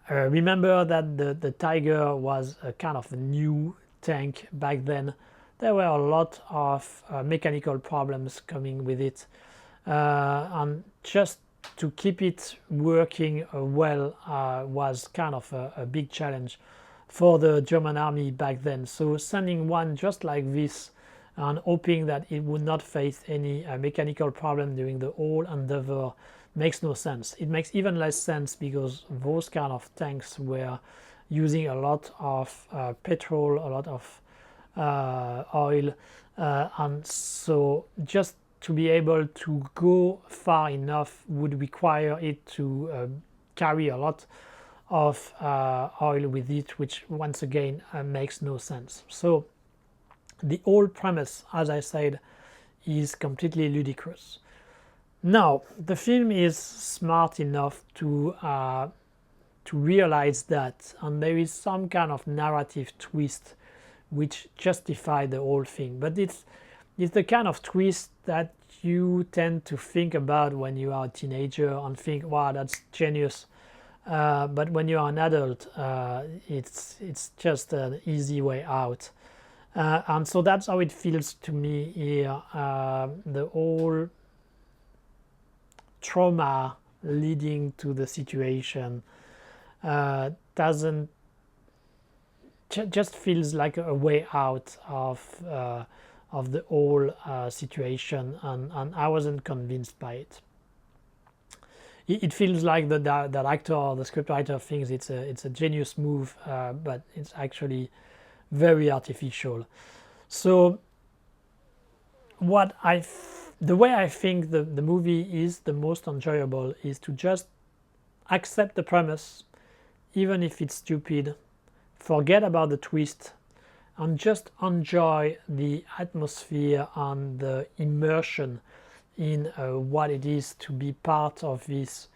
Remember that the Tiger was a kind of a new tank back then. There were a lot of mechanical problems coming with it, and just to keep it working well was kind of a big challenge for the German army back then. So sending one just like this and hoping that it would not face any mechanical problem during the whole endeavor makes no sense. It makes even less sense because those kind of tanks were using a lot of petrol, a lot of oil, and so just to be able to go far enough would require it to carry a lot of oil with it, which once again makes no sense. So the whole premise, as I said, is completely ludicrous. Now, the film is smart enough to realize that, and there is some kind of narrative twist which justify the whole thing. But it's the kind of twist that you tend to think about when you are a teenager and think, wow, that's genius. But when you are an adult, it's just an easy way out. And so that's how it feels to me here. The whole trauma leading to the situation doesn't just feels like a way out of the whole situation, and I wasn't convinced by it. It feels like the director or the scriptwriter thinks it's a genius move, but it's actually very artificial. So the way I think the movie is the most enjoyable is to just accept the premise, even if it's stupid, forget about the twist, and just enjoy the atmosphere and the immersion in what it is to be part of this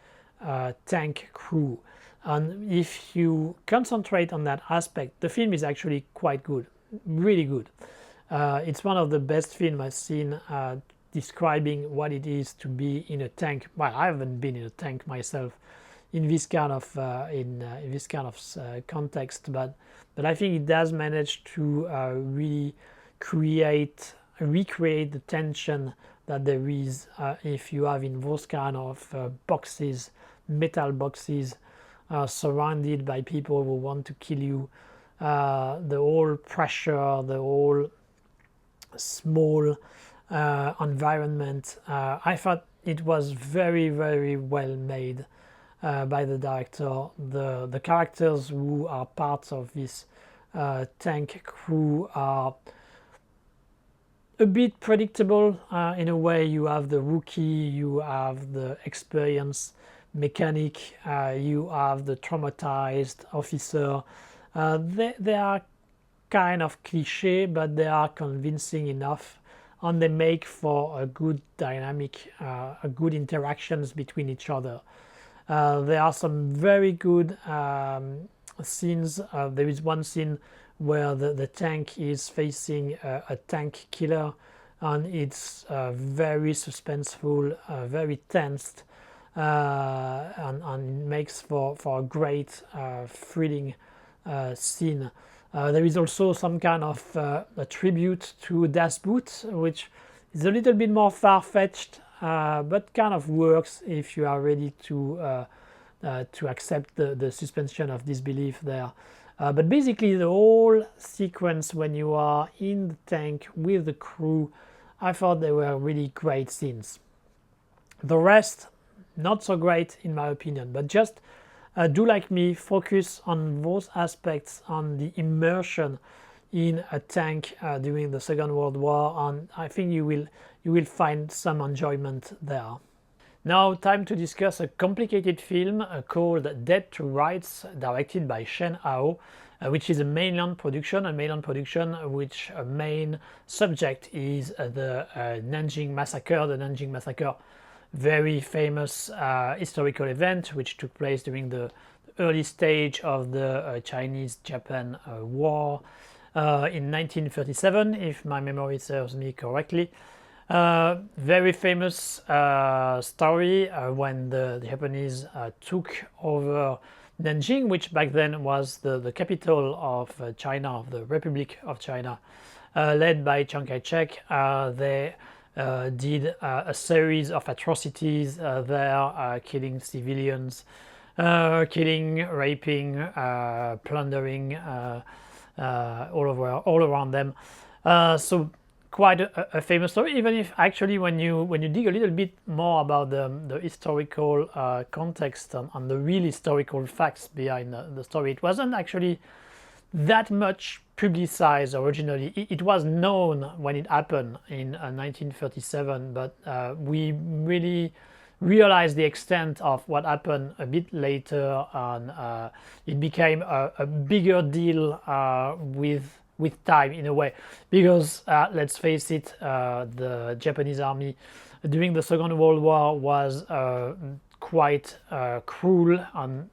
tank crew. And if you concentrate on that aspect, the film is actually quite good, really good. It's one of the best films I've seen describing what it is to be in a tank. Well, I haven't been in a tank myself in this kind of context, but I think it does manage to really recreate the tension that there is if you have in those kind of boxes, metal boxes, surrounded by people who want to kill you. The whole pressure, the whole small environment. I thought it was very, very well made by the director. The characters who are part of this tank crew are a bit predictable in a way. You have the rookie, you have the experienced mechanic, you have the traumatized officer. They are kind of cliche, but they are convincing enough, and they make for a good dynamic, a good interactions between each other. There are some very good scenes. There is one scene where the tank is facing a tank killer, and it's very suspenseful, very tensed, and makes for a great thrilling scene. There is also some kind of a tribute to Das Boot, which is a little bit more far-fetched, but kind of works if you are ready to accept the suspension of disbelief there. But basically the whole sequence when you are in the tank with the crew, I thought they were really great scenes. The rest, not so great in my opinion, but just do like me, focus on those aspects, on the immersion in a tank during the Second World War, and I think you will find some enjoyment there. Now, time to discuss a complicated film called Dead to Rights, directed by Shen Hao. which is a mainland production, which main subject is the Nanjing Massacre. The Nanjing Massacre, very famous historical event which took place during the early stage of the Chinese-Japan War in 1937, if my memory serves me correctly. Very famous story when the Japanese took over Nanjing, which back then was the capital of China, of the Republic of China, led by Chiang Kai-shek. They did a series of atrocities there, killing civilians, killing, raping, plundering all around them. So quite a famous story, even if actually when you dig a little bit more about the historical context and the real historical facts behind the story, it wasn't actually that much publicized originally. It was known when it happened in 1937, but we really realized the extent of what happened a bit later, and it became a bigger deal with time, in a way, because let's face it, the Japanese army during the Second World War was quite cruel on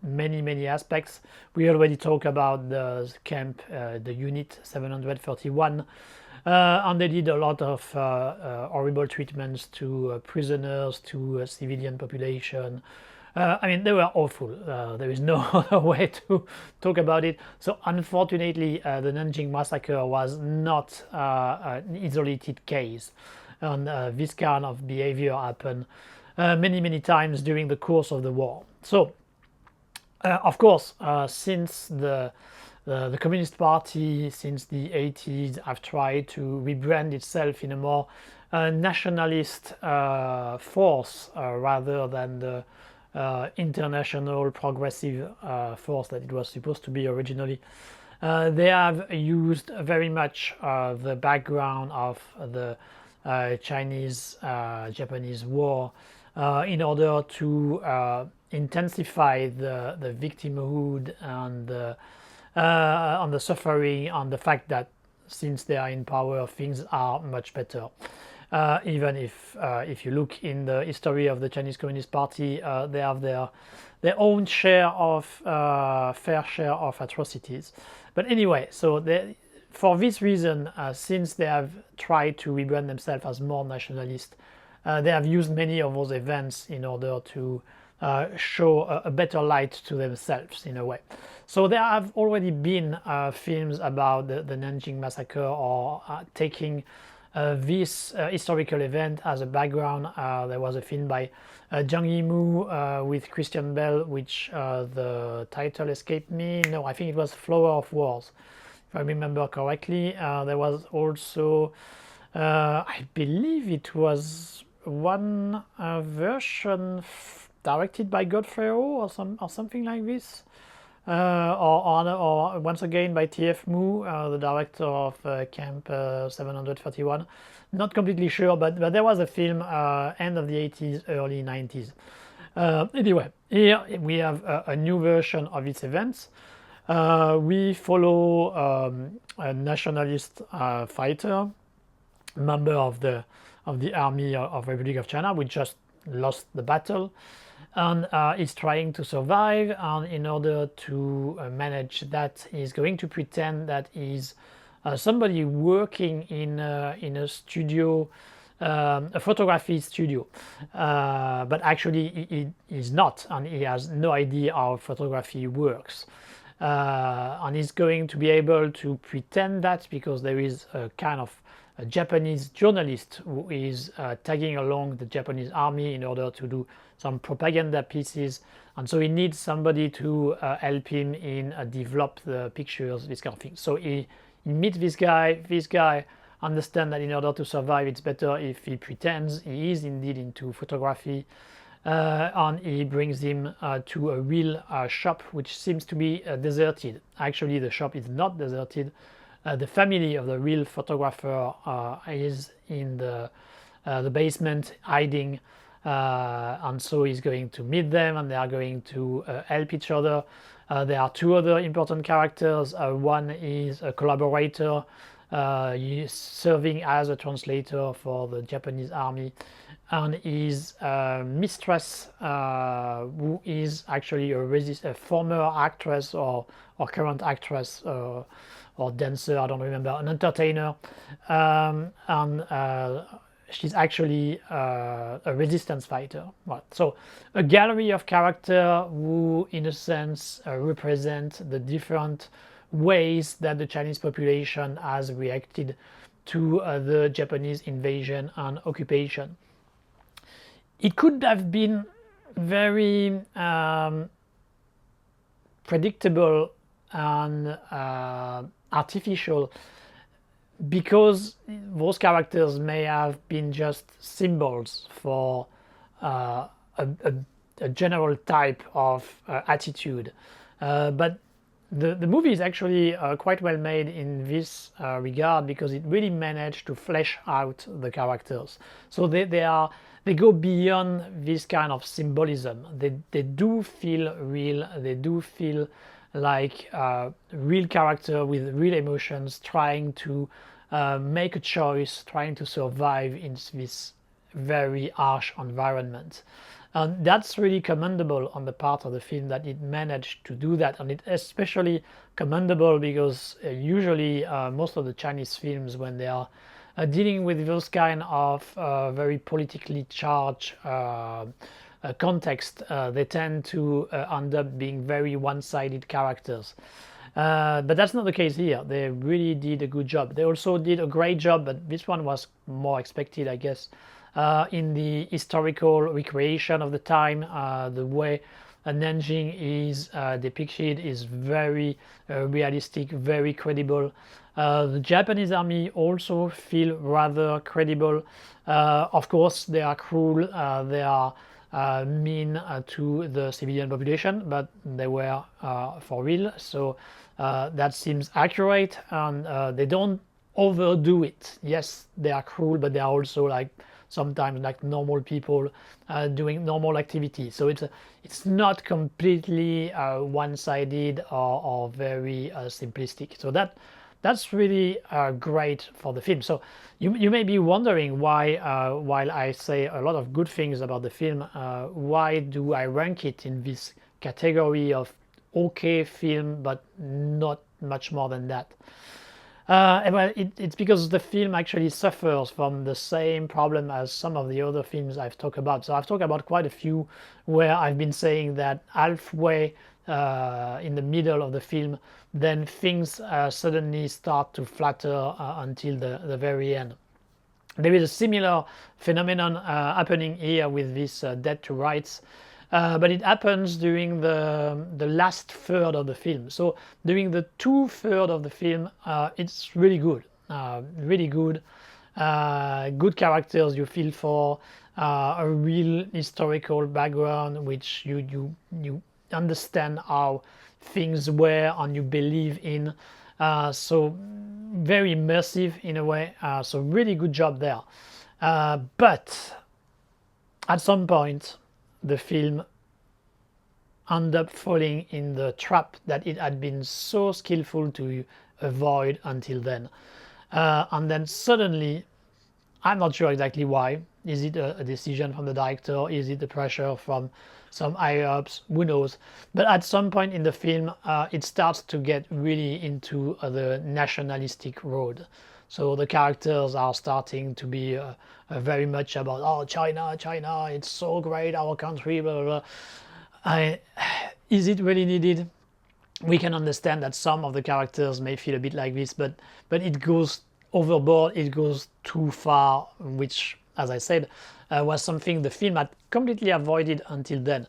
many aspects. We already talked about the camp, the unit 731, and they did a lot of horrible treatments to prisoners, to civilian population. I mean, they were awful. There is no other way to talk about it. So unfortunately, the Nanjing Massacre was not an isolated case, and this kind of behavior happened many times during the course of the war. So of course, since the Communist Party, since the 80s, have tried to rebrand itself in a more nationalist force rather than the international progressive force that it was supposed to be originally. They have used very much the background of the Chinese-Japanese war in order to intensify the victimhood and the suffering, and the fact that since they are in power, things are much better. Even if you look in the history of the Chinese Communist Party, they have their own share of fair share of atrocities. But anyway, so for this reason, since they have tried to rebrand themselves as more nationalist, they have used many of those events in order to show a better light to themselves, in a way. So there have already been films about the Nanjing Massacre, or taking this historical event as a background. There was a film by Zhang Yimou with Christian Bale, which the title escaped me. No, I think it was Flower of Wars, if I remember correctly. There was also, I believe it was one version directed by Godfrey or something like this, or once again by T.F. Mu, the director of Camp 731. Not completely sure, but there was a film end of the 80s, early 90s. Anyway, here we have a new version of its events. We follow a nationalist fighter, member of the army of Republic of China, which just lost the battle, and is trying to survive. And in order to manage that, he's going to pretend that he's somebody working in a studio, a photography studio, but actually he is not, and he has no idea how photography works. And he's going to be able to pretend that, because there is a kind of a Japanese journalist who is tagging along the Japanese army in order to do some propaganda pieces, and so he needs somebody to help him in develop the pictures, this kind of thing. So he meets this guy. This guy understands that in order to survive, it's better if he pretends he is indeed into photography, and he brings him to a real shop which seems to be deserted. Actually, the shop is not deserted. The family of the real photographer is in the basement hiding, and so he's going to meet them, and they are going to help each other. There are two other important characters. One is a collaborator serving as a translator for the Japanese army, and his mistress, who is actually a former actress or current actress or dancer, I don't remember, an entertainer, and she's actually a resistance fighter. Right. So a gallery of characters who, in a sense, represent the different ways that the Chinese population has reacted to the Japanese invasion and occupation. It could have been very predictable and artificial, because those characters may have been just symbols for a general type of attitude. But the movie is actually quite well made in this regard, because it really managed to flesh out the characters. So they go beyond this kind of symbolism. They do feel real. They do feel like real character with real emotions, trying to make a choice, trying to survive in this very harsh environment. And that's really commendable on the part of the film, that it managed to do that. And it's especially commendable because usually most of the Chinese films, when they are dealing with those kind of very politically charged context, they tend to end up being very one-sided characters. But that's not the case here. They really did a good job. They also did a great job, but this one was more expected, I guess, in the historical recreation of the time. The way Nanjing is depicted is very realistic, very credible. The Japanese army also feel rather credible. Of course, they are cruel, they are mean to the civilian population, but they were for real, so that seems accurate, and they don't overdo it. Yes, they are cruel, but they are also like sometimes like normal people doing normal activities. So it's not completely one-sided or very simplistic. So that's really great for the film. So you may be wondering why, while I say a lot of good things about the film, why do I rank it in this category of okay film, but not much more than that? Well, it's because the film actually suffers from the same problem as some of the other films I've talked about. So I've talked about quite a few where I've been saying that halfway in the middle of the film, then things suddenly start to flatter until the very end. There is a similar phenomenon happening here with this Dead to Rights, but it happens during the last third of the film. So during the 2/3 of the film, it's really good, really good. Good characters you feel for, a real historical background which you understand how things were and you believe in. So very immersive in a way. So really good job there. But at some point, the film ended up falling in the trap that it had been so skillful to avoid until then. And then suddenly, I'm not sure exactly why. Is it a decision from the director? Is it the pressure from some higher ups? Who knows? But at some point in the film, it starts to get really into the nationalistic road. So the characters are starting to be very much about, oh, China, China, it's so great, our country, blah, blah, blah. Is it really needed? We can understand that some of the characters may feel a bit like this, but it goes overboard, it goes too far, which, as I said, was something the film had completely avoided until then.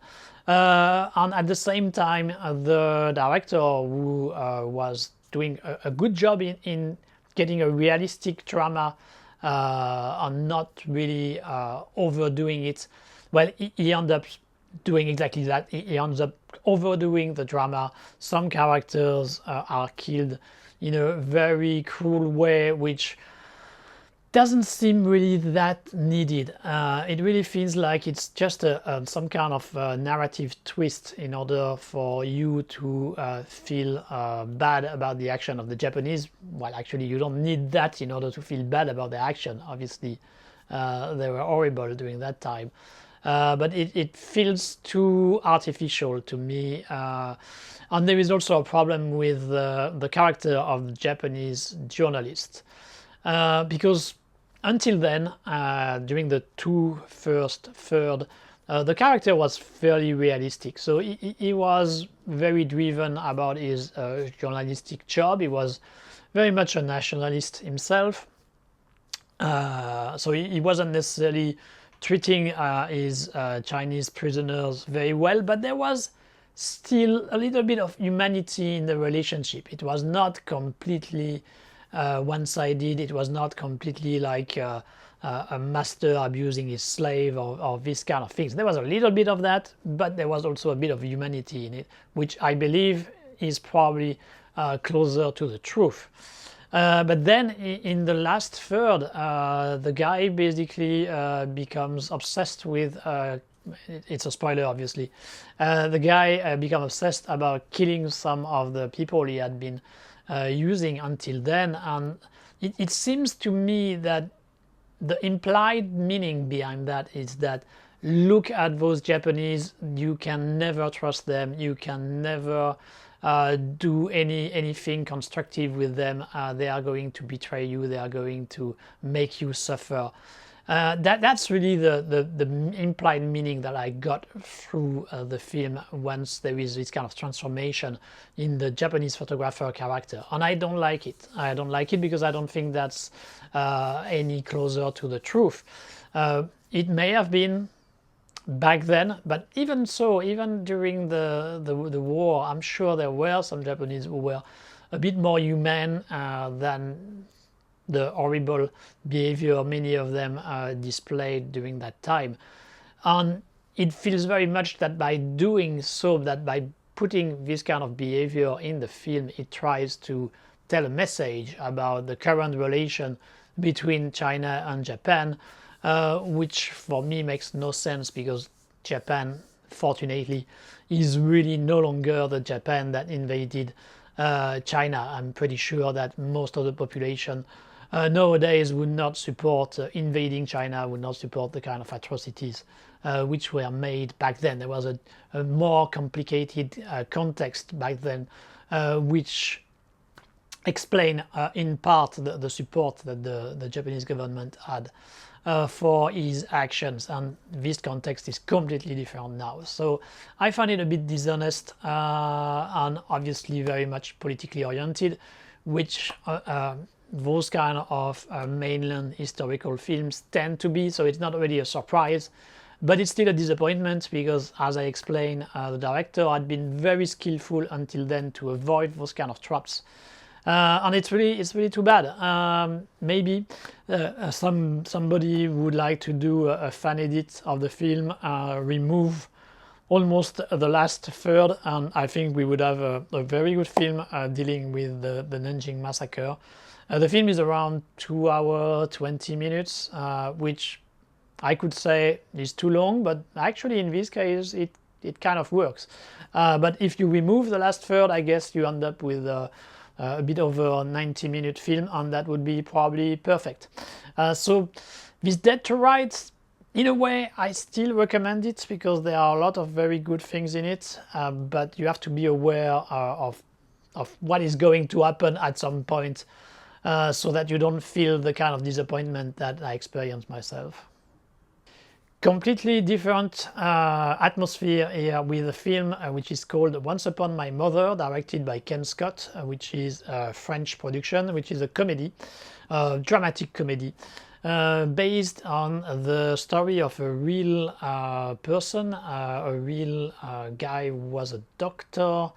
And at the same time, the director, who was doing a good job in getting a realistic drama and not really overdoing it, well, he ended up doing exactly that. He ends up overdoing the drama. Some characters are killed in a very cruel way, which doesn't seem really that needed. It really feels like it's just some kind of narrative twist in order for you to feel bad about the action of the Japanese. Well, actually, you don't need that in order to feel bad about the action. Obviously, they were horrible during that time. But it feels too artificial to me. And there is also a problem with the character of the Japanese journalist. Because until then, during the first third, the character was fairly realistic. So he was very driven about his journalistic job. He was very much a nationalist himself. So he wasn't necessarily treating his Chinese prisoners very well, but there was still a little bit of humanity in the relationship. It was not completely one-sided. It was not completely like a master abusing his slave or this kind of things. There was a little bit of that, but there was also a bit of humanity in it, which I believe is probably closer to the truth. But then in the last third, the guy basically becomes obsessed with it's a spoiler, obviously. The guy becomes obsessed about killing some of the people he had been using until then, and it seems to me that the implied meaning behind that is that look at those Japanese, you can never trust them, you can never do anything constructive with them. They are going to betray you, they are going to make you suffer. That's really the implied meaning that I got through the film once there is this kind of transformation in the Japanese photographer character. And I don't like it. I don't like it because I don't think that's any closer to the truth. It may have been back then, but even so, even during the war, I'm sure there were some Japanese who were a bit more human than the horrible behavior many of them displayed during that time. And it feels very much that by doing so, that by putting this kind of behavior in the film, it tries to tell a message about the current relation between China and Japan, which for me makes no sense because Japan, fortunately, is really no longer the Japan that invaded China. I'm pretty sure that most of the population nowadays would not support invading China, would not support the kind of atrocities which were made back then. There was a more complicated context back then, which explain in part the support that the Japanese government had for his actions, and this context is completely different now. So I find it a bit dishonest and obviously very much politically oriented, which those kind of mainland historical films tend to be. So it's not really a surprise, but it's still a disappointment because, as I explained, the director had been very skillful until then to avoid those kind of traps. And it's really too bad. Maybe somebody would like to do a fan edit of the film, remove almost the last third, and I think we would have a very good film dealing with the Nanjing massacre. The film is around 2 hours 20 minutes, which I could say is too long, but actually in this case it kind of works. But if you remove the last third, I guess you end up with a bit over a 90-minute film, and that would be probably perfect. So this Dead to Rights, in a way, I still recommend it because there are a lot of very good things in it, but you have to be aware of what is going to happen at some point, so that you don't feel the kind of disappointment that I experienced myself. Completely different atmosphere here with a film which is called Once Upon My Mother, directed by Ken Scott, which is a French production, which is a comedy, dramatic comedy, based on the story of a real person, a real guy who was a doctor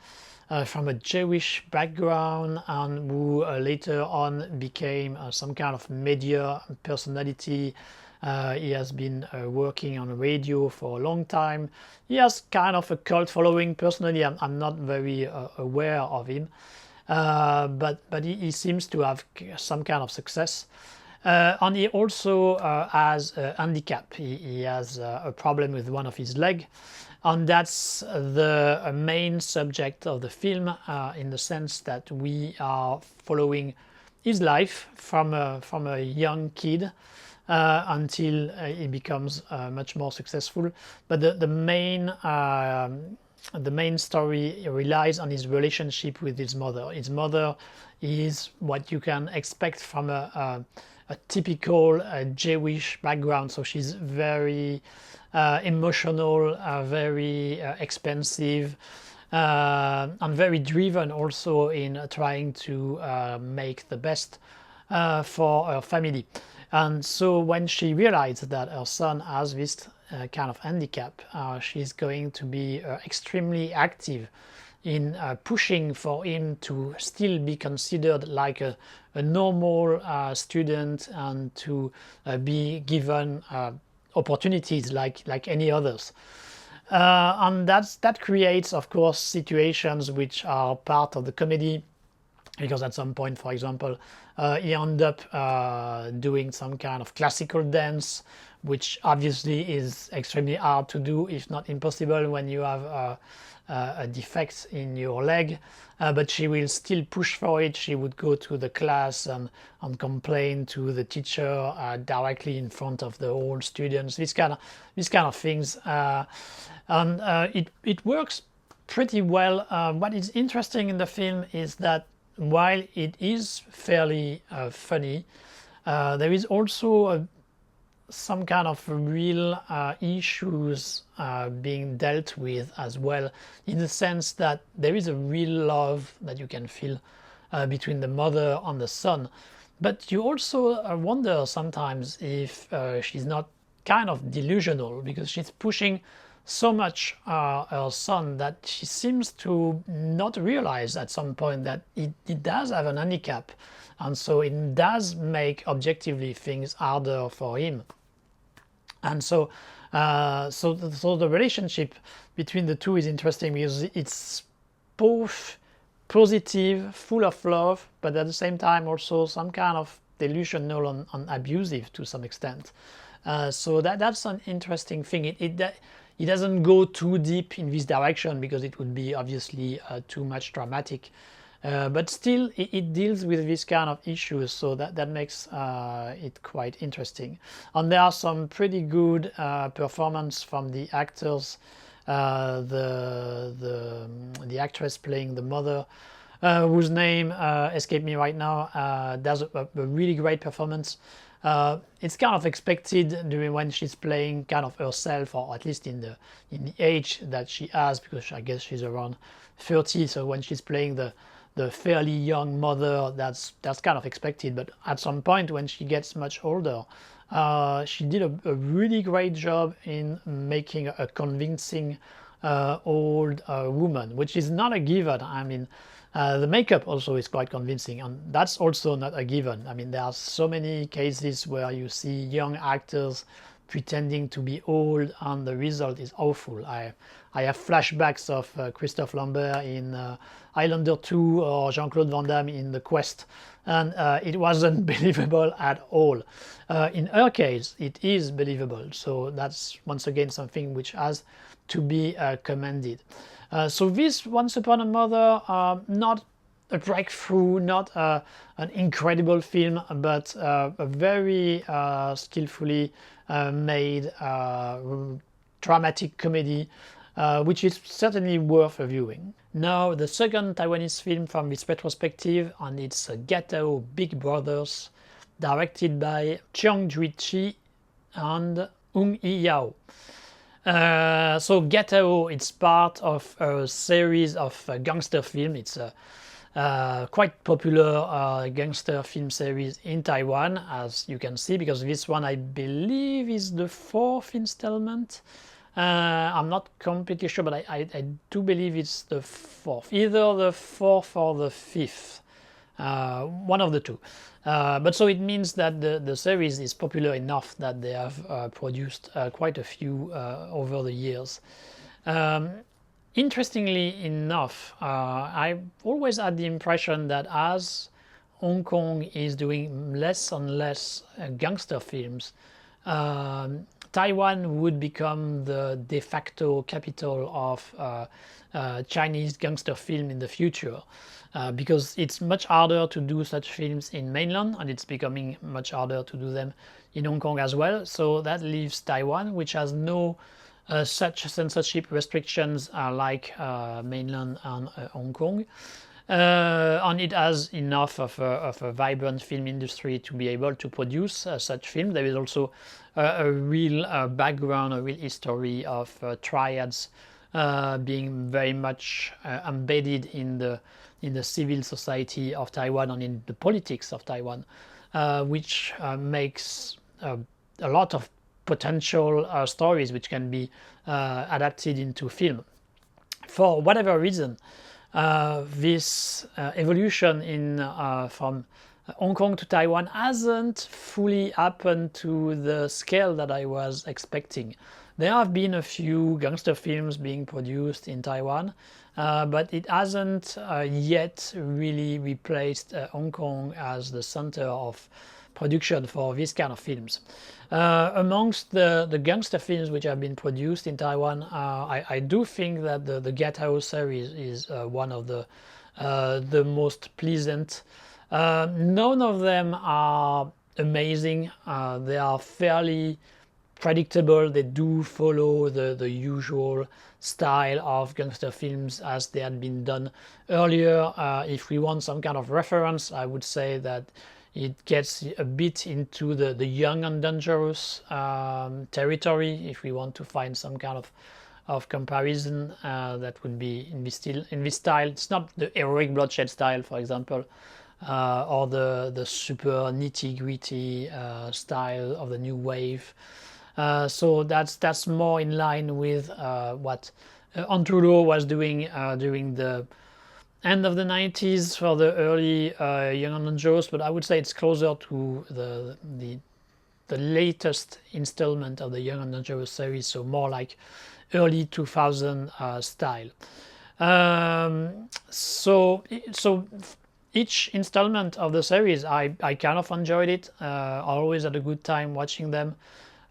from a Jewish background and who later on became some kind of media personality. He has been working on radio for a long time. He has kind of a cult following. Personally, I'm not very aware of him, but he seems to have some kind of success. And he also has a handicap. He has a problem with one of his legs, and that's the main subject of the film, in the sense that we are following his life from a young kid until he becomes much more successful. But the main story relies on his relationship with his mother. His mother is what you can expect from a typical Jewish background. So she's very emotional, very expensive, and very driven also in trying to make the best for her family. And so when she realized that her son has this kind of handicap, she's going to be extremely active in pushing for him to still be considered like a normal student, and to be given opportunities like any others. And that creates, of course, situations which are part of the comedy, because at some point, for example, he ends up doing some kind of classical dance, which obviously is extremely hard to do, if not impossible, when you have a defect in your leg. But she will still push for it. She would go to the class and complain to the teacher directly in front of the whole students. These kind of things, and it works pretty well. What is interesting in the film is that while it is fairly funny, there is also some kind of real issues being dealt with as well, in the sense that there is a real love that you can feel between the mother and the son. But you also wonder sometimes if she's not kind of delusional, because she's pushing so much her son that she seems to not realize at some point that it does have an handicap, and so it does make objectively things harder for him. And so the relationship between the two is interesting, because it's both positive, full of love, but at the same time also some kind of delusional and abusive to some extent. So that's an interesting thing. It doesn't go too deep in this direction, because it would be obviously too much dramatic. But still, it deals with this kind of issues, so that makes it quite interesting. And there are some pretty good performance from the actors. The actress playing the mother, whose name escaped me right now, does a really great performance. It's kind of expected when she's playing kind of herself, or at least in the age that she has, because I guess she's around 30. So when she's playing the fairly young mother, that's kind of expected. But at some point, when she gets much older, she did a really great job in making a convincing old woman, which is not a given. I mean, the makeup also is quite convincing, and that's also not a given. I mean, there are so many cases where you see young actors pretending to be old, and the result is awful. I have flashbacks of Christophe Lambert in Highlander 2, or Jean-Claude Van Damme in The Quest, and it wasn't believable at all. In her case, it is believable, so that's once again something which has to be commended. So this Once Upon a Mother, not a breakthrough, not an incredible film, but a very skillfully made dramatic comedy, which is certainly worth viewing. Now, the second Taiwanese film from this retrospective, and it's Gatao Big Brothers, directed by Cheong Jui-chi and Ung Yi-yao. So Gatao, it's part of a series of gangster film. It's a quite popular gangster film series in Taiwan, as you can see, because this one, I believe, is the 4th installment. I'm not completely sure, but I do believe it's the 4th, either the 4th or the 5th, one of the two. But so it means that the series is popular enough that they have produced quite a few over the years. Interestingly enough, I always had the impression that as Hong Kong is doing less and less gangster films, Taiwan would become the de facto capital of Chinese gangster film in the future, because it's much harder to do such films in mainland, and it's becoming much harder to do them in Hong Kong as well. So that leaves Taiwan, which has no such censorship restrictions like mainland and Hong Kong. And it has enough of a vibrant film industry to be able to produce such film. There is also a real background, a real history of triads being very much embedded in the civil society of Taiwan and in the politics of Taiwan, which makes a lot of potential stories which can be adapted into film. For whatever reason, this evolution from Hong Kong to Taiwan hasn't fully happened to the scale that I was expecting. There have been a few gangster films being produced in Taiwan, but it hasn't yet really replaced Hong Kong as the center of production for this kind of films. Amongst the gangster films which have been produced in Taiwan, I do think that the Gatao series is one of the most pleasant. None of them are amazing. They are fairly predictable. They do follow the usual style of gangster films as they had been done earlier. If we want some kind of reference, I would say that it gets a bit into the young and dangerous territory. If we want to find some kind of comparison, that would be in this style. It's not the heroic bloodshed style, for example, or the super nitty-gritty style of the new wave. So that's more in line with what Antrulo was doing during the end of the 90s for the early Young and Dangerous, but I would say it's closer to the latest installment of the Young and Dangerous series, so more like early 2000 style. So each installment of the series, I kind of enjoyed it. I always had a good time watching them.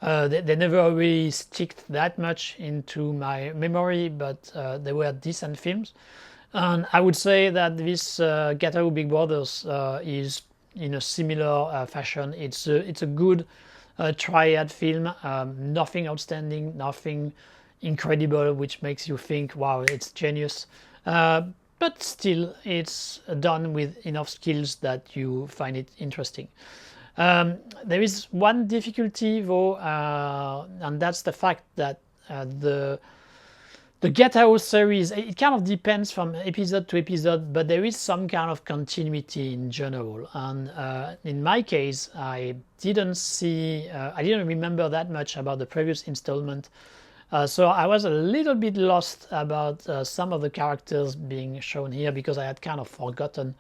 They never really sticked that much into my memory, but they were decent films. And I would say that this Gatao Big Brothers is in a similar fashion. It's a good triad film, nothing outstanding, nothing incredible, which makes you think, wow, it's genius. But still, it's done with enough skills that you find it interesting. There is one difficulty though, and that's the fact that the Gatao series, it kind of depends from episode to episode, but there is some kind of continuity in general. And in my case, I didn't remember that much about the previous installment. So I was a little bit lost about some of the characters being shown here because I had kind of forgotten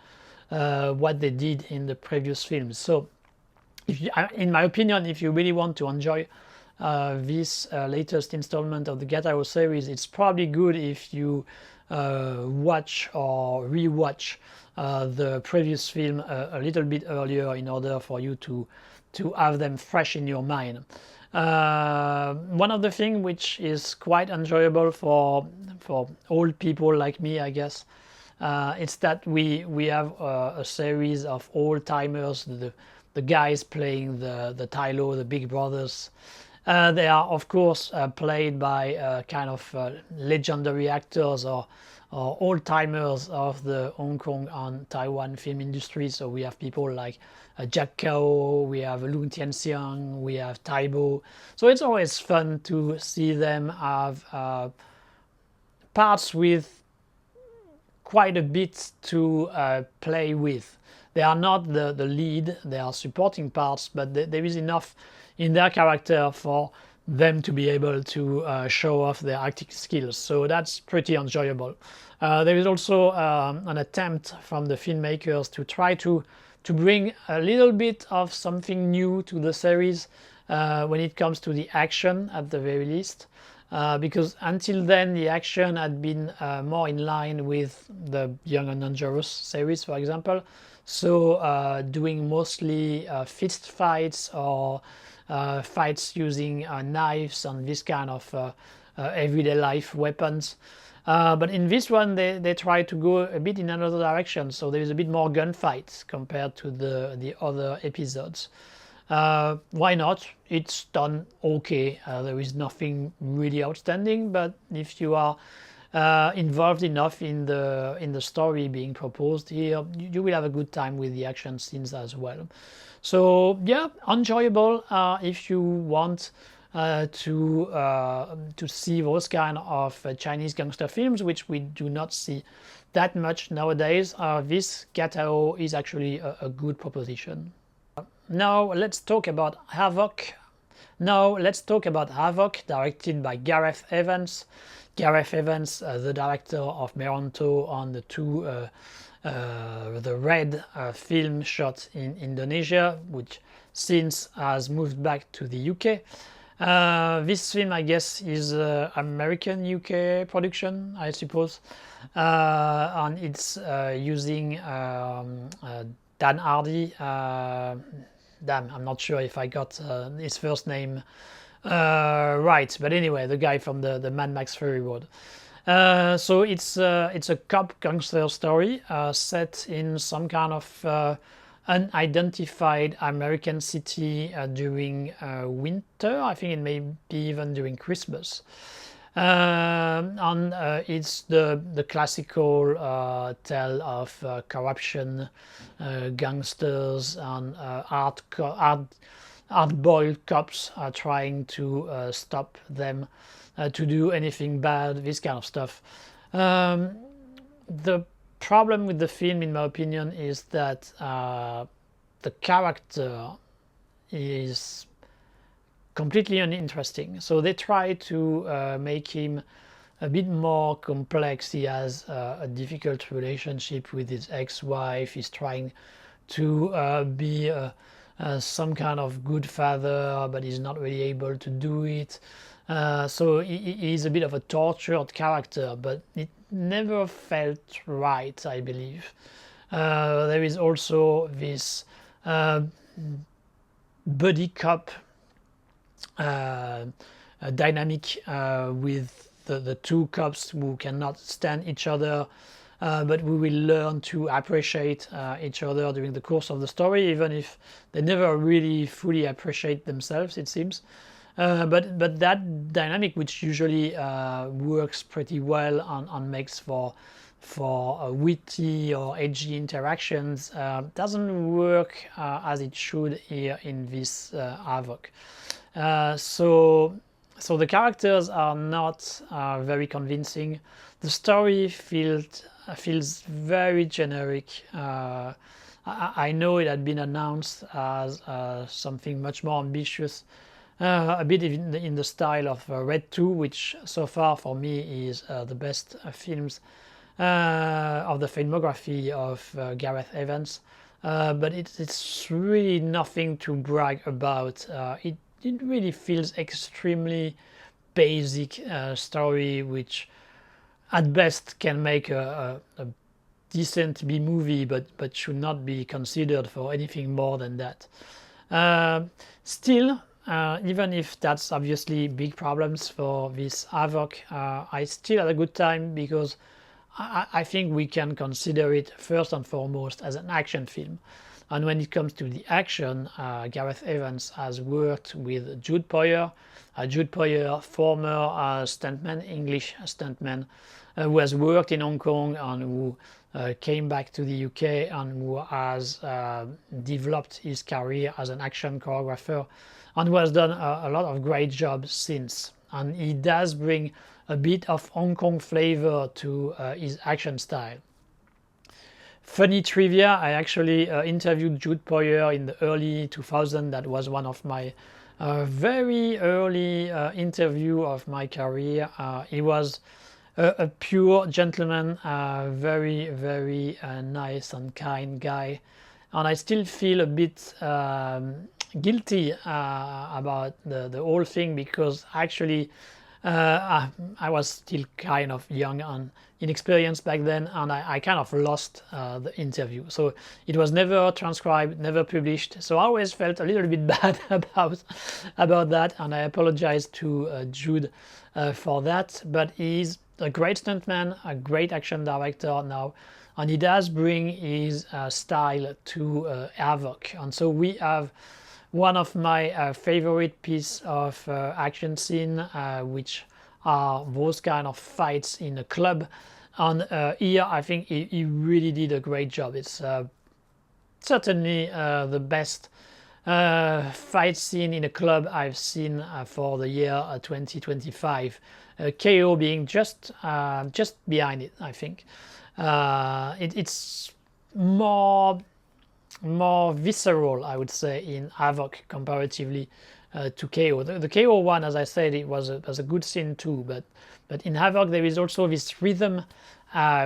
what they did in the previous films. So in my opinion, if you really want to enjoy this latest installment of the Gatao series, it's probably good if you watch or rewatch the previous film a little bit earlier in order for you to have them fresh in your mind. One of the things which is quite enjoyable for old people like me, I guess, it's that we have a series of old timers, the guys playing the Tylo, the Big Brothers. They are, of course, played by kind of legendary actors or old-timers of the Hong Kong and Taiwan film industry. So we have people like Jack Kao, we have Lung Tianxiang, we have Taibo. So it's always fun to see them have parts with quite a bit to play with. They are not the lead, they are supporting parts, but there is enough in their character for them to be able to show off their acting skills. So that's pretty enjoyable. There is also an attempt from the filmmakers to try to bring a little bit of something new to the series when it comes to the action at the very least. Because until then the action had been more in line with the Young and Dangerous series, for example. so doing mostly fist fights or fights using knives and this kind of everyday life weapons. But in this one, they try to go a bit in another direction, so there is a bit more gunfights compared to the other episodes. Why not? It's done okay. There is nothing really outstanding, but if you are involved enough in the story being proposed here, you will have a good time with the action scenes as well. So yeah, enjoyable if you want to see those kind of Chinese gangster films, which we do not see that much nowadays. This Gatao is actually a good proposition. Now let's talk about Havoc. Directed by Gareth Evans. Gareth Evans, the director of Meronto on the the Red film shot in Indonesia, which since has moved back to the UK. This film, I guess, is American UK production, I suppose, and it's using Dan Hardy. Damn, I'm not sure if I got his first name right, but anyway, the guy from the Mad Max Fury Road. So it's a cop gangster story set in some kind of unidentified American city during winter. I think it may be even during Christmas. And it's the classical tale of corruption, gangsters, and hard-boiled cops are trying to stop them to do anything bad, this kind of stuff. The problem with the film, in my opinion, is that the character is completely uninteresting. So they try to make him a bit more complex. He has a difficult relationship with his ex-wife. He's trying to be some kind of good father, but he's not really able to do it. So he's a bit of a tortured character, but it never felt right, I believe. There is also this buddy cop dynamic with the two cops who cannot stand each other, but we will learn to appreciate each other during the course of the story, even if they never really fully appreciate themselves, it seems. But that dynamic, which usually works pretty well and makes for witty or edgy interactions, doesn't work as it should here in this Havoc. So the characters are not very convincing. The story feels very generic. I know it had been announced as something much more ambitious, a bit in the style of Red 2, which so far for me is the best films of the filmography of Gareth Evans. But it's really nothing to brag about. It really feels extremely basic story, which at best can make a decent B movie, but should not be considered for anything more than that. Still, even if that's obviously big problems for this Havoc, I still had a good time because I think we can consider it first and foremost as an action film. And when it comes to the action, Gareth Evans has worked with Jude Poyer, former stuntman, English stuntman, who has worked in Hong Kong and who came back to the UK and who has developed his career as an action choreographer and who has done a lot of great jobs since. And he does bring a bit of Hong Kong flavor to his action style. Funny trivia, I actually interviewed Jude Poyer in the early 2000s. That was one of my very early interview of my career. He was a pure gentleman, very, very nice and kind guy. And I still feel a bit guilty about the whole thing, because actually I was still kind of young and inexperienced back then, and I kind of lost the interview. So it was never transcribed, never published. So I always felt a little bit bad about that, and I apologize to Jude for that. But he's a great stuntman, a great action director now, and he does bring his style to Havoc. And so we have one of my favorite piece of action scene, which are those kind of fights in a club. And here I think he really did a great job. It's certainly the best fight scene in a club I've seen for the year 2025. KO being just behind it, I think. It's more visceral, I would say, in Havoc comparatively to KO. The KO one, as I said, it was a good scene too, but in Havoc there is also this rhythm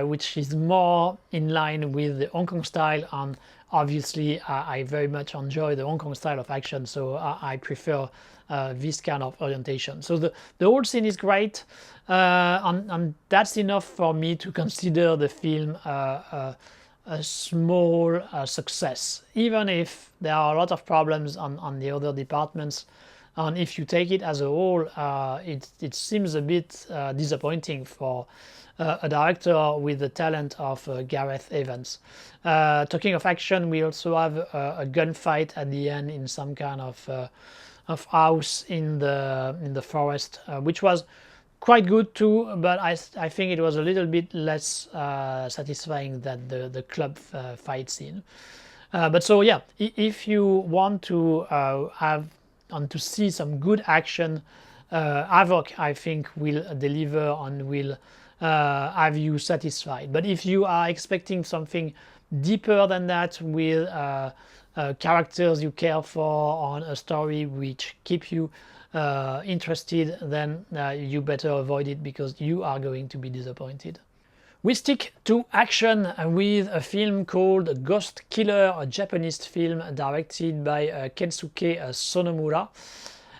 which is more in line with the Hong Kong style, and obviously I very much enjoy the Hong Kong style of action, so I prefer this kind of orientation. So the whole scene is great, and that's enough for me to consider the film a small success, even if there are a lot of problems on the other departments. And if you take it as a whole, it seems a bit disappointing for a director with the talent of Gareth Evans. Talking of action, we also have a gunfight at the end in some kind of house in the forest, which was quite good too, but I think it was a little bit less satisfying than the club fight scene. But so yeah, if you want to have and to see some good action, Havoc I think will deliver and will have you satisfied. But if you are expecting something deeper than that, with characters you care for, on a story which keep you interested, then you better avoid it, because you are going to be disappointed. We stick to action with a film called Ghost Killer, a Japanese film directed by Kensuke Sonomura.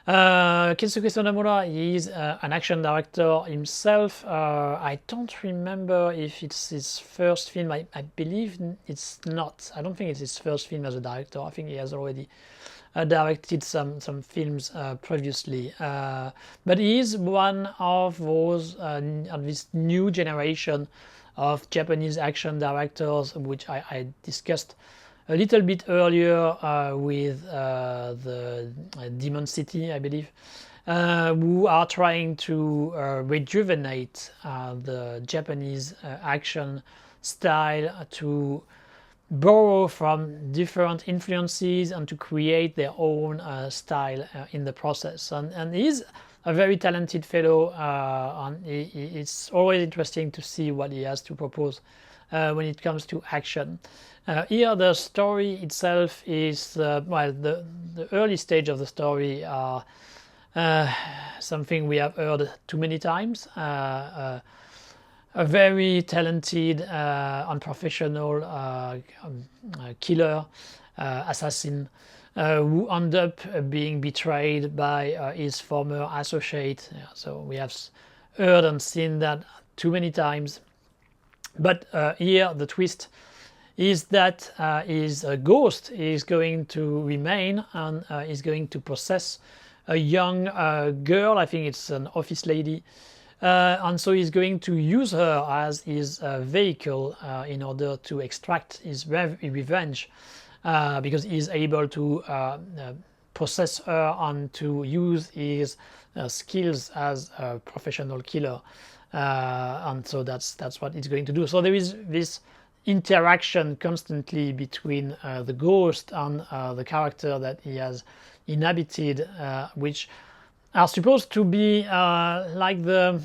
Kensuke Sonomura is an action director himself. I don't remember if it's his first film. I believe it's not. I don't think it's his first film as a director. I think he has already directed some films previously, but he is one of those of this new generation of Japanese action directors, which I discussed a little bit earlier with the Demon City, I believe, who are trying to rejuvenate the Japanese action style, to borrow from different influences and to create their own style in the process. And he's a very talented fellow, and it's always interesting to see what he has to propose when it comes to action. Here the story itself is, well, the early stage of the story are something we have heard too many times. A very talented, unprofessional killer, assassin, who end up being betrayed by his former associate. Yeah, so we have heard and seen that too many times. But here the twist is that his ghost is going to remain and is going to possess a young girl. I think it's an office lady. And so he's going to use her as his vehicle in order to extract his revenge, because he's able to possess her and to use his skills as a professional killer, and so that's what he's going to do. So there is this interaction constantly between the ghost and the character that he has inhabited, which are supposed to be like the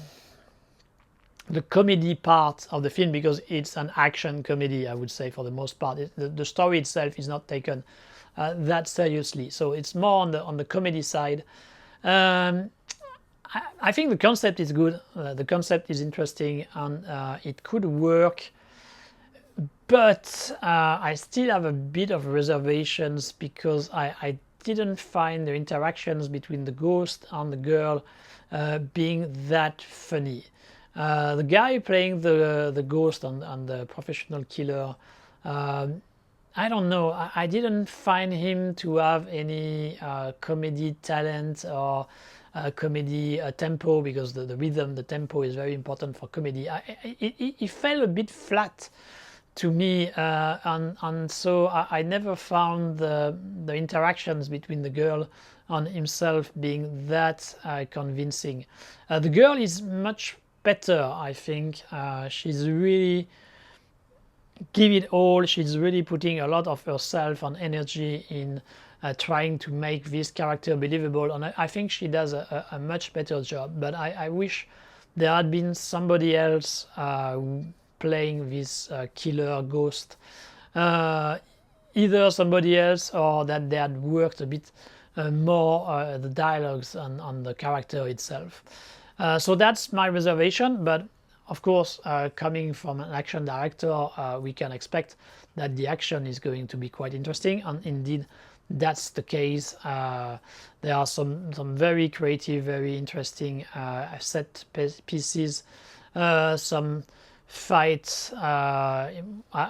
comedy part of the film, because it's an action comedy, I would say, for the most part. The story itself is not taken that seriously, so it's more on the comedy side. I think the concept is good, the concept is interesting, and it could work, but I still have a bit of reservations, because I didn't find the interactions between the ghost and the girl being that funny. The guy playing the ghost and the professional killer, I don't know, I didn't find him to have any comedy talent or comedy tempo, because the rhythm, the tempo is very important for comedy. It felt a bit flat to me, and so I never found the interactions between the girl and himself being that convincing. The girl is much better, I think. She's really give it all. She's really putting a lot of herself and energy in trying to make this character believable, and I think she does a much better job. But I wish there had been somebody else playing this killer ghost, either somebody else, or that they had worked a bit more the dialogues on the character itself. So that's my reservation, but of course, coming from an action director, we can expect that the action is going to be quite interesting, and indeed that's the case. There are some very creative, very interesting set pieces, some fights, I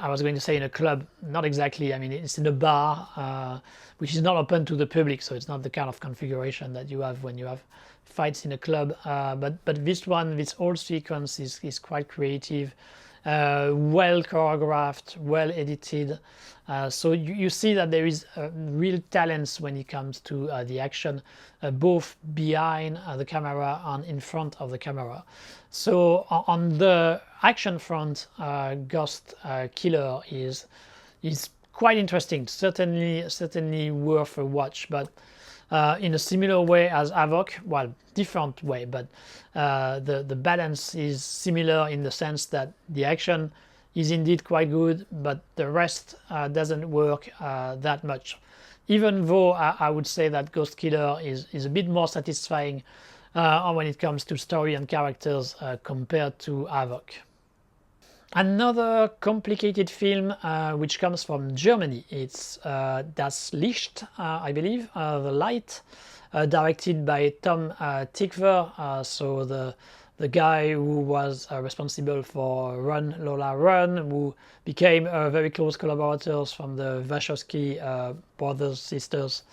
was going to say in a club, not exactly, I mean it's in a bar, which is not open to the public, so it's not the kind of configuration that you have when you have fights in a club, but this whole sequence is quite creative, well choreographed, well edited, so you see that there is real talents when it comes to the action, both behind the camera and in front of the camera. So on the action front, Ghost Killer is quite interesting, certainly worth a watch, but in a similar way as Havoc, well, different way, but the balance is similar in the sense that the action is indeed quite good, but the rest doesn't work that much. Even though I would say that Ghost Killer is a bit more satisfying when it comes to story and characters compared to Havoc. Another complicated film which comes from Germany, it's Das Licht, I believe, The Light, directed by Tom Tykwer, so the guy who was responsible for Run Lola Run, who became very close collaborators from the Wachowski brothers, sisters.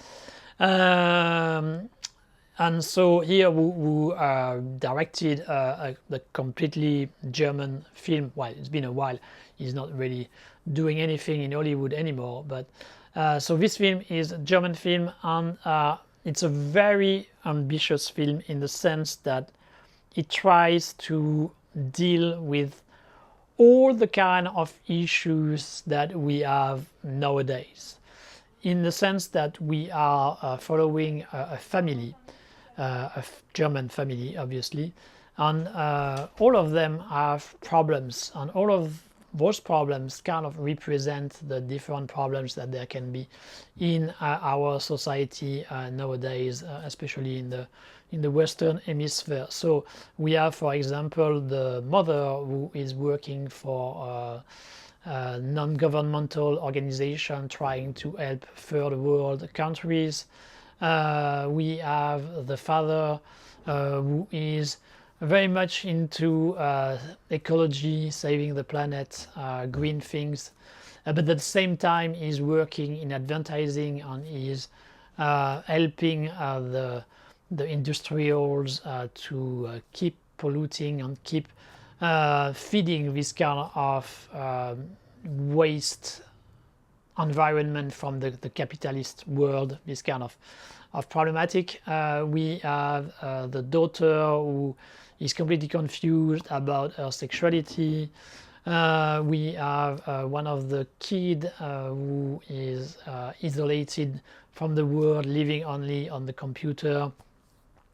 And so here who directed the completely German film. Well, it's been a while. He's not really doing anything in Hollywood anymore. But so this film is a German film, and it's a very ambitious film in the sense that it tries to deal with all the kind of issues that we have nowadays. In the sense that we are following a family, a German family, obviously, and all of them have problems, and all of those problems kind of represent the different problems that there can be in our society nowadays, especially in the Western Hemisphere. So we have, for example, the mother who is working for a non-governmental organization trying to help third world countries. We have the father who is very much into ecology, saving the planet, green things, but at the same time is working in advertising and is helping the industrials to keep polluting and keep feeding this kind of waste environment from the capitalist world, this kind of problematic. We have the daughter who is completely confused about her sexuality. We have one of the kid who is isolated from the world, living only on the computer.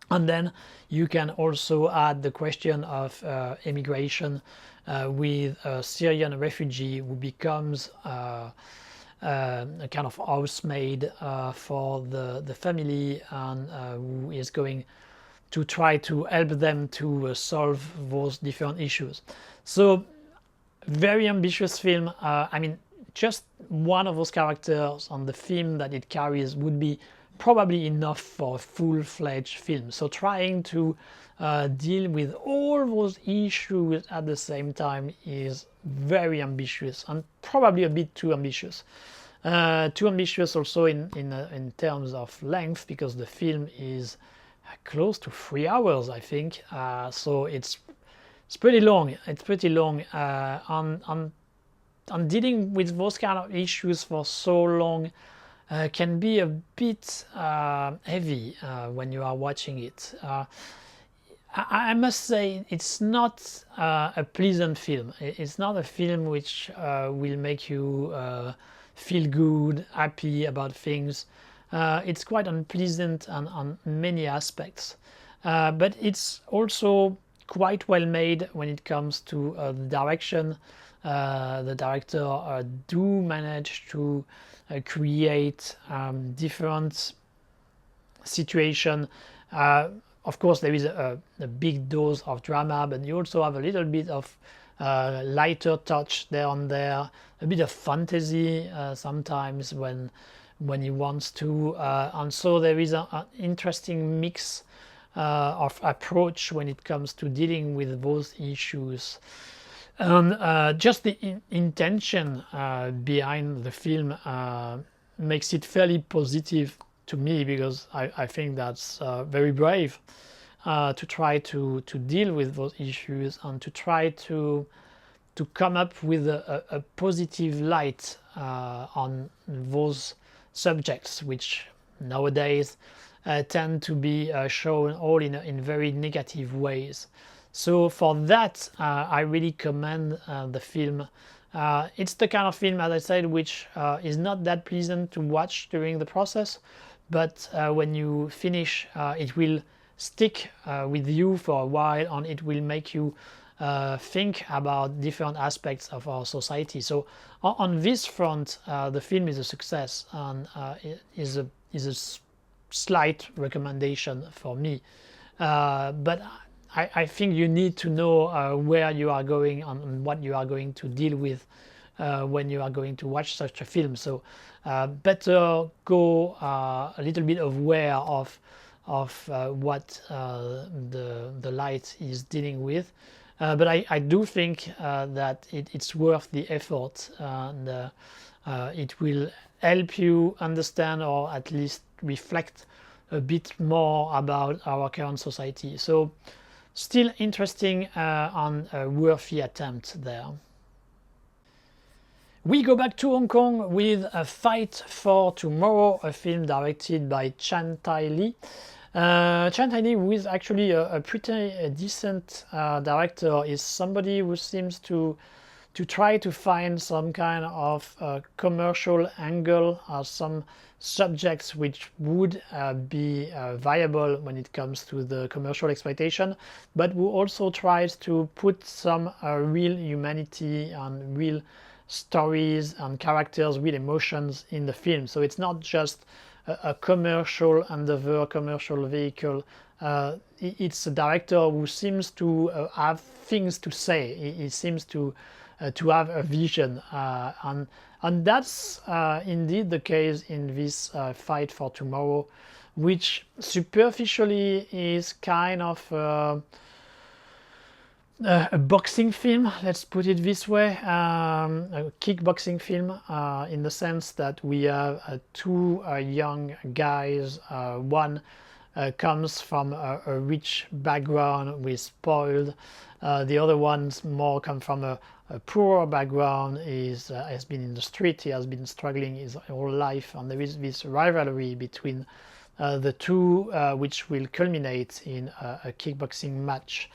And then you can also add the question of immigration with a Syrian refugee who becomes a kind of housemaid for the family, and who is going to try to help them to solve those different issues. So very ambitious film. I mean, just one of those characters on the theme that it carries would be probably enough for a full-fledged film. So trying to deal with all those issues at the same time is very ambitious, and probably a bit too ambitious. Too ambitious also in terms of length, because the film is close to 3 hours, I think. So it's pretty long. It's pretty long. On dealing with those kind of issues for so long can be a bit heavy when you are watching it. I must say it's not a pleasant film. It's not a film which will make you feel good, happy about things. It's quite unpleasant on many aspects, but it's also quite well made when it comes to the direction. The director do manage to create different situation. Of course, there is a big dose of drama, but you also have a little bit of lighter touch there and there, a bit of fantasy sometimes when he wants to, and so there is an interesting mix of approach when it comes to dealing with those issues. And just the intention behind the film makes it fairly positive to me, because I think that's very brave to try to deal with those issues and to try to come up with a positive light on those subjects, which nowadays tend to be shown all in very negative ways. So for that, I really commend the film. It's the kind of film, as I said, which is not that pleasant to watch during the process, but when you finish, it will stick with you for a while, and it will make you think about different aspects of our society. So on this front, the film is a success, and it is a slight recommendation for me. But I think you need to know where you are going and what you are going to deal with when you are going to watch such a film. So better go a little bit aware of what the light is dealing with. But I do think that it's worth the effort, and it will help you understand, or at least reflect a bit more about our current society. So still interesting and a worthy attempt there. We go back to Hong Kong with A Fight for Tomorrow, a film directed by Chan Tai Lee. Chan Tai Lee, who is actually a pretty decent director, is somebody who seems to try to find some kind of commercial angle, or some subjects which would be viable when it comes to the commercial exploitation, but who also tries to put some real humanity and real stories and characters, real emotions in the film. So it's not just a commercial endeavor, commercial vehicle. It's a director who seems to have things to say. He seems to have a vision, and that's indeed the case in this Fight for Tomorrow, which superficially is kind of a boxing film, let's put it this way, a kickboxing film, in the sense that we have two young guys. One comes from a rich background, with spoiled. The other one's more come from a poor background, has been in the street, he has been struggling his whole life, and there is this rivalry between the two, which will culminate in a kickboxing match.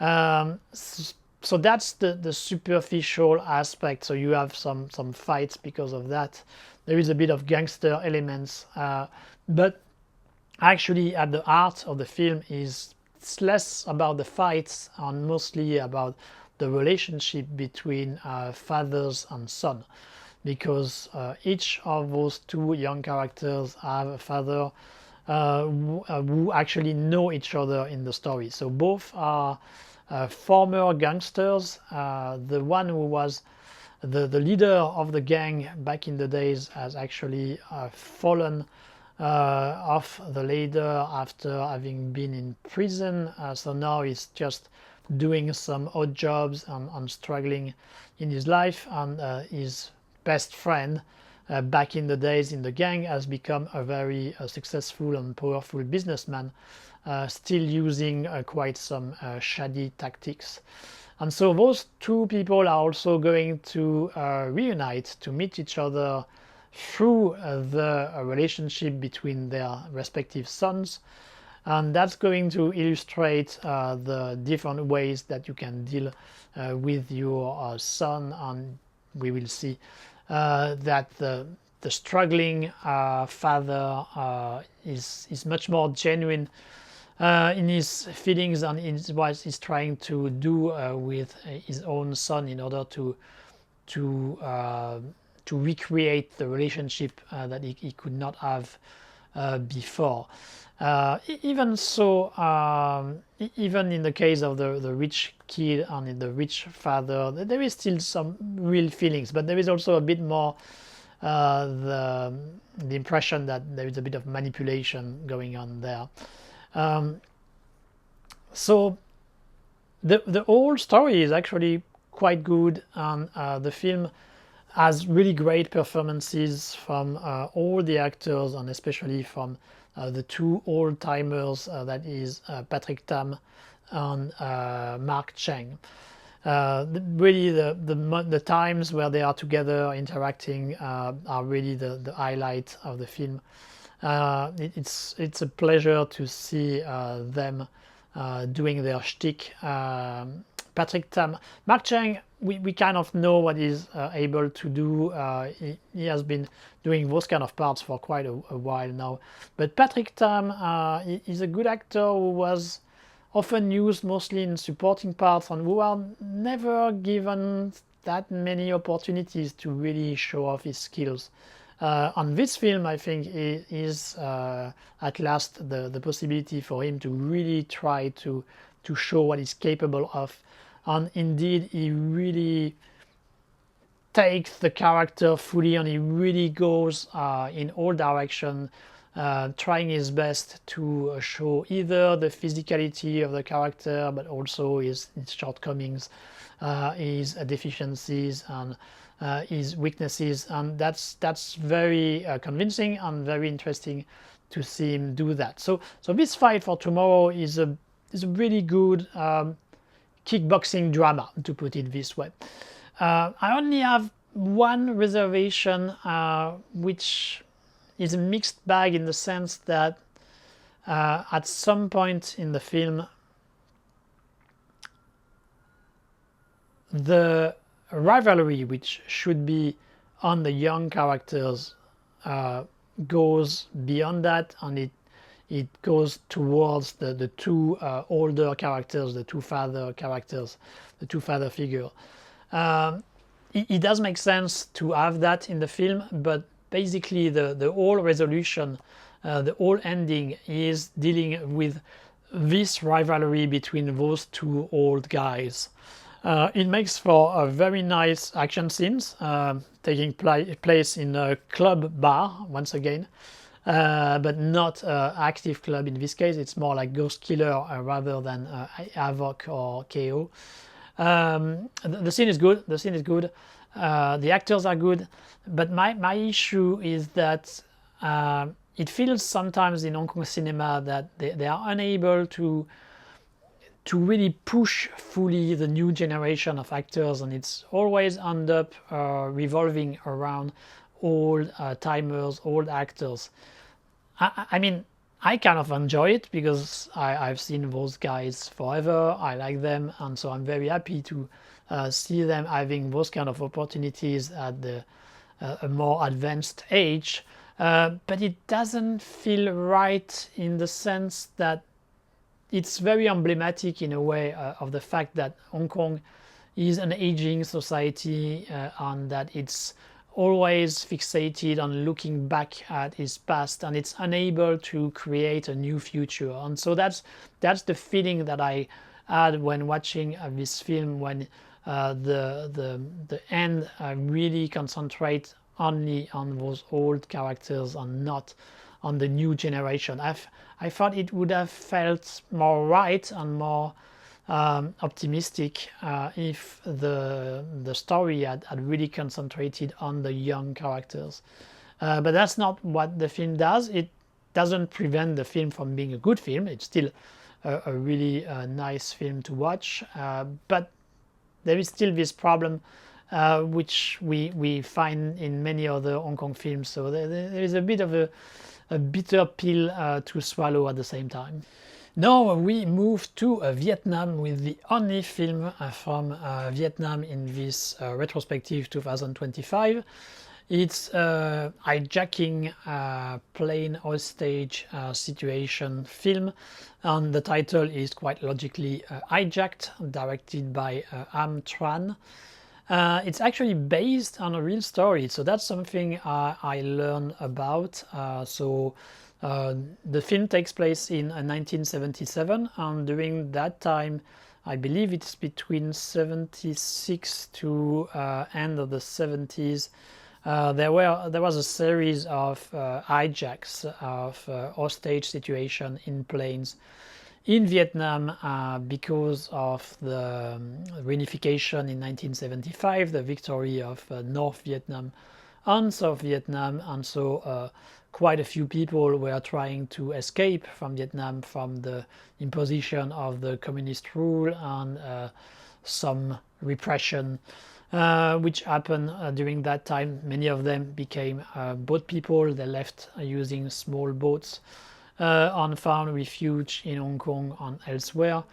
So that's the superficial aspect. So you have some fights because of that. There is a bit of gangster elements, but actually at the heart of the film is it's less about the fights and mostly about the relationship between fathers and son, because each of those two young characters have a father who actually know each other in the story. So both are former gangsters. The one who was the leader of the gang back in the days has actually fallen off the ladder after having been in prison. So now he's just doing some odd jobs and struggling in his life. And his best friend, back in the days in the gang, has become a very successful and powerful businessman, still using quite some shady tactics. And so those two people are also going to reunite, to meet each other through the relationship between their respective sons. And that's going to illustrate the different ways that you can deal with your son. And we will see that the struggling father is much more genuine in his feelings and in what he's trying to do with his own son in order to recreate the relationship that he could not have before. Even so, even in the case of the rich kid and in the rich father, there is still some real feelings, but there is also a bit more the impression that there is a bit of manipulation going on there. So the whole story is actually quite good, and the film has really great performances from all the actors, and especially from the two old-timers, that is Patrick Tam and Mark Cheng. Really the times where they are together interacting are really the highlight of the film. It's a pleasure to see them doing their shtick. Patrick Tam, Mark Cheng, we kind of know what he's able to do. He has been doing those kind of parts for quite a while now. But Patrick Tam is a good actor who was often used mostly in supporting parts and who are never given that many opportunities to really show off his skills. On this film, I think is at last the possibility for him to really try to show what he's capable of. And indeed, he really takes the character fully, and he really goes in all directions, trying his best to show either the physicality of the character, but also his shortcomings, his deficiencies, and his weaknesses. And that's very convincing and very interesting to see him do that. So this Fight for Tomorrow is a really good kickboxing drama, to put it this way. I only have one reservation, which is a mixed bag in the sense that at some point in the film, the rivalry which should be on the young characters goes beyond that, and it goes towards the two older characters, the two father characters, the two father figure. It does make sense to have that in the film, but basically the whole resolution, the whole ending is dealing with this rivalry between those two old guys. It makes for a very nice action scenes taking place in a club bar once again. But not active club in this case. It's more like Ghost Killer rather than Havoc or KO. The scene is good. The actors are good. But my issue is that it feels sometimes in Hong Kong cinema that they are unable to really push fully the new generation of actors, and it's always end up revolving around old timers, old actors. I mean, I kind of enjoy it because I've seen those guys forever. I like them, and so I'm very happy to see them having those kind of opportunities at a more advanced age. But it doesn't feel right in the sense that it's very emblematic in a way of the fact that Hong Kong is an aging society, and that it's always fixated on looking back at its past, and it's unable to create a new future. And so that's the feeling that I had when watching this film, when the end really concentrates only on those old characters and not on the new generation. I thought it would have felt more right and more optimistic if the story had really concentrated on the young characters. But that's not what the film does. It doesn't prevent the film from being a good film. It's still a really nice film to watch, but there is still this problem which we find in many other Hong Kong films. So there is a bit of a bitter pill to swallow at the same time. Now we move to Vietnam with the only film from Vietnam in this retrospective 2025. It's a hijacking plane hostage situation film, and the title is quite logically Hijacked, directed by Tran. It's actually based on a real story, so that's something I learned about. The film takes place in 1977, and during that time, I believe it's between 76 to end of the 70s, there was a series of hijacks of hostage situation in planes in Vietnam because of the reunification in 1975, the victory of North Vietnam and South Vietnam, and so quite a few people were trying to escape from Vietnam from the imposition of the communist rule and some repression which happened during that time. Many of them became boat people. They left using small boats and found refuge in Hong Kong and elsewhere.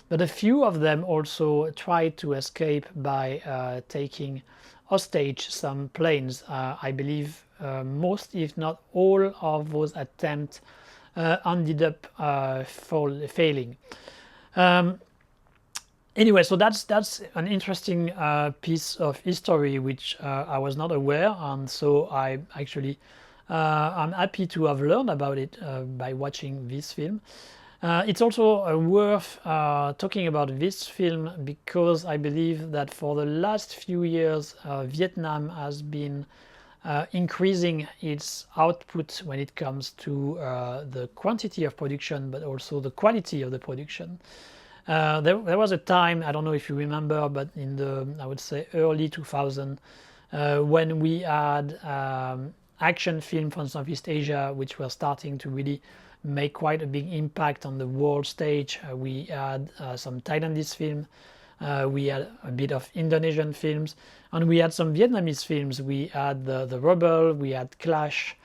But a few of them also tried to escape by taking hostage some planes. I believe most, if not all, of those attempts ended up failing. Anyway, so that's an interesting piece of history which I was not aware, and so I actually I'm happy to have learned about it by watching this film. It's also worth talking about this film because I believe that for the last few years Vietnam has been increasing its output when it comes to the quantity of production, but also the quality of the production. There was a time, I don't know if you remember, but in the, I would say, early 2000s, when we had action film from Southeast Asia, which were starting to really make quite a big impact on the world stage. We had some Thailandese film, we had a bit of Indonesian films, and we had some Vietnamese films. We had the Rebel, we had Clash,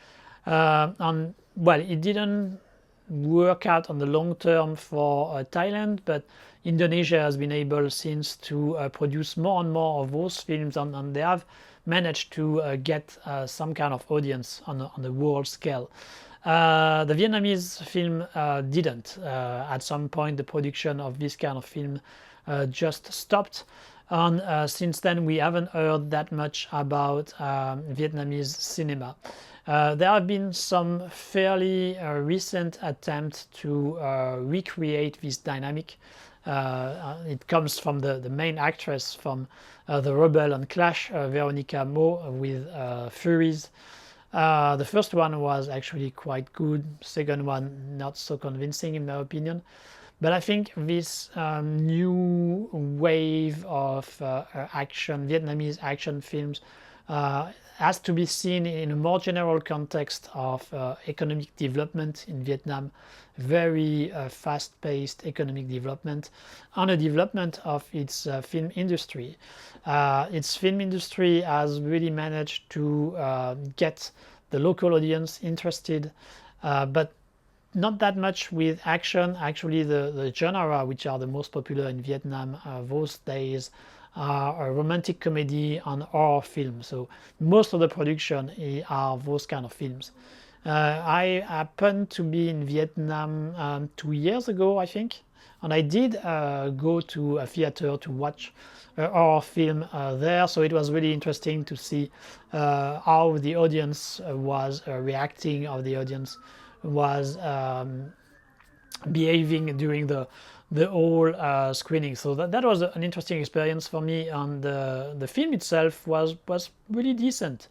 and well, it didn't work out on the long term for Thailand, but Indonesia has been able since to produce more and more of those films, and they have managed to get some kind of audience on the world scale. The Vietnamese film didn't. At some point, the production of this kind of film just stopped, and since then we haven't heard that much about Vietnamese cinema. There have been some fairly recent attempts to recreate this dynamic. It comes from the main actress from The Rebel and Clash, Veronica Mo, with Furies. The first one was actually quite good, second one not so convincing in my opinion. But I think this new wave of Vietnamese action films has to be seen in a more general context of economic development in Vietnam, very fast-paced economic development, and a development of its film industry. Its film industry has really managed to get the local audience interested, but not that much with action. Actually, the genre which are the most popular in Vietnam those days are a romantic comedy and horror film. So most of the production are those kind of films. I happened to be in Vietnam 2 years ago, I think, and I did go to a theater to watch a horror film there. So it was really interesting to see how the audience was reacting, how the audience was behaving during the whole screening. So that was an interesting experience for me, and the film itself was really decent.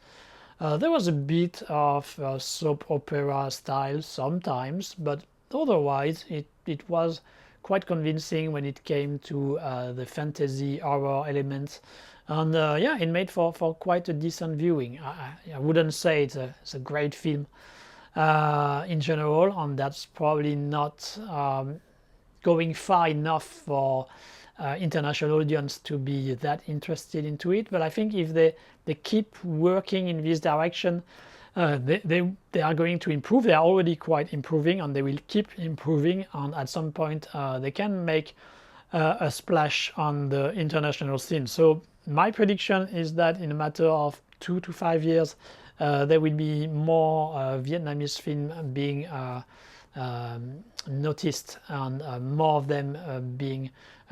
There was a bit of soap opera style sometimes, but otherwise it was quite convincing when it came to the fantasy horror elements. And yeah, it made for quite a decent viewing. I wouldn't say it's a great film in general, and that's probably not going far enough for international audience to be that interested into it. But I think if they keep working in this direction, they are going to improve. They are already quite improving, and they will keep improving. And at some point, they can make a splash on the international scene. So my prediction is that in a matter of 2 to 5 years, there will be more Vietnamese film being noticed, and more of them being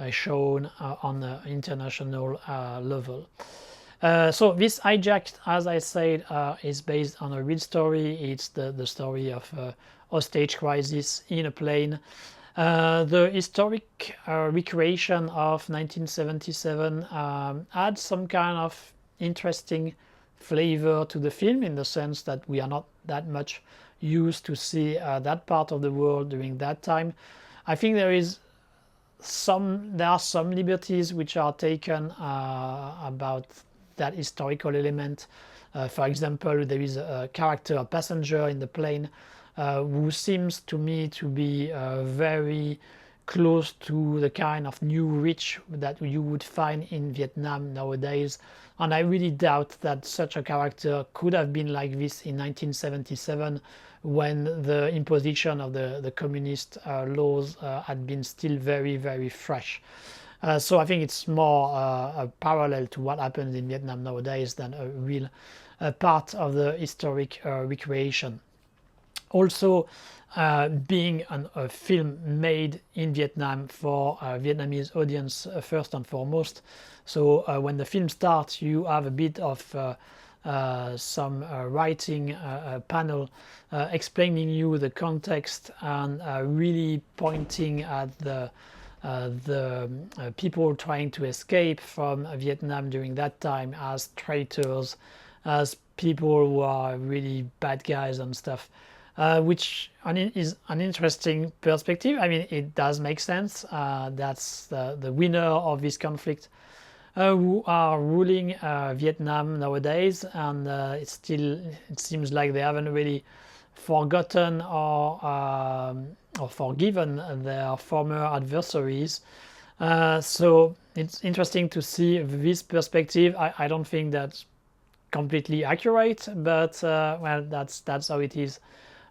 shown on an international level. So this Hijacked, as I said, is based on a real story. It's the story of a hostage crisis in a plane. The historic recreation of 1977 adds some kind of interesting flavor to the film, in the sense that we are not that much used to see that part of the world during that time. I think there are some liberties which are taken about that historical element. For example, there is a character, a passenger in the plane, who seems to me to be very close to the kind of new rich that you would find in Vietnam nowadays. And I really doubt that such a character could have been like this in 1977, when the imposition of the communist laws had been still very, very fresh. So I think it's more a parallel to what happens in Vietnam nowadays than a real part of the historic recreation. Also, being a film made in Vietnam for a Vietnamese audience first and foremost. So when the film starts, you have a bit of some writing panel explaining you the context, and really pointing at the people trying to escape from Vietnam during that time as traitors, as people who are really bad guys and stuff. Which is an interesting perspective. I mean, it does make sense. That's the winner of this conflict who are ruling Vietnam nowadays, and it seems like they haven't really forgotten or forgiven their former adversaries. So it's interesting to see this perspective. I don't think that's completely accurate, but well, that's how it is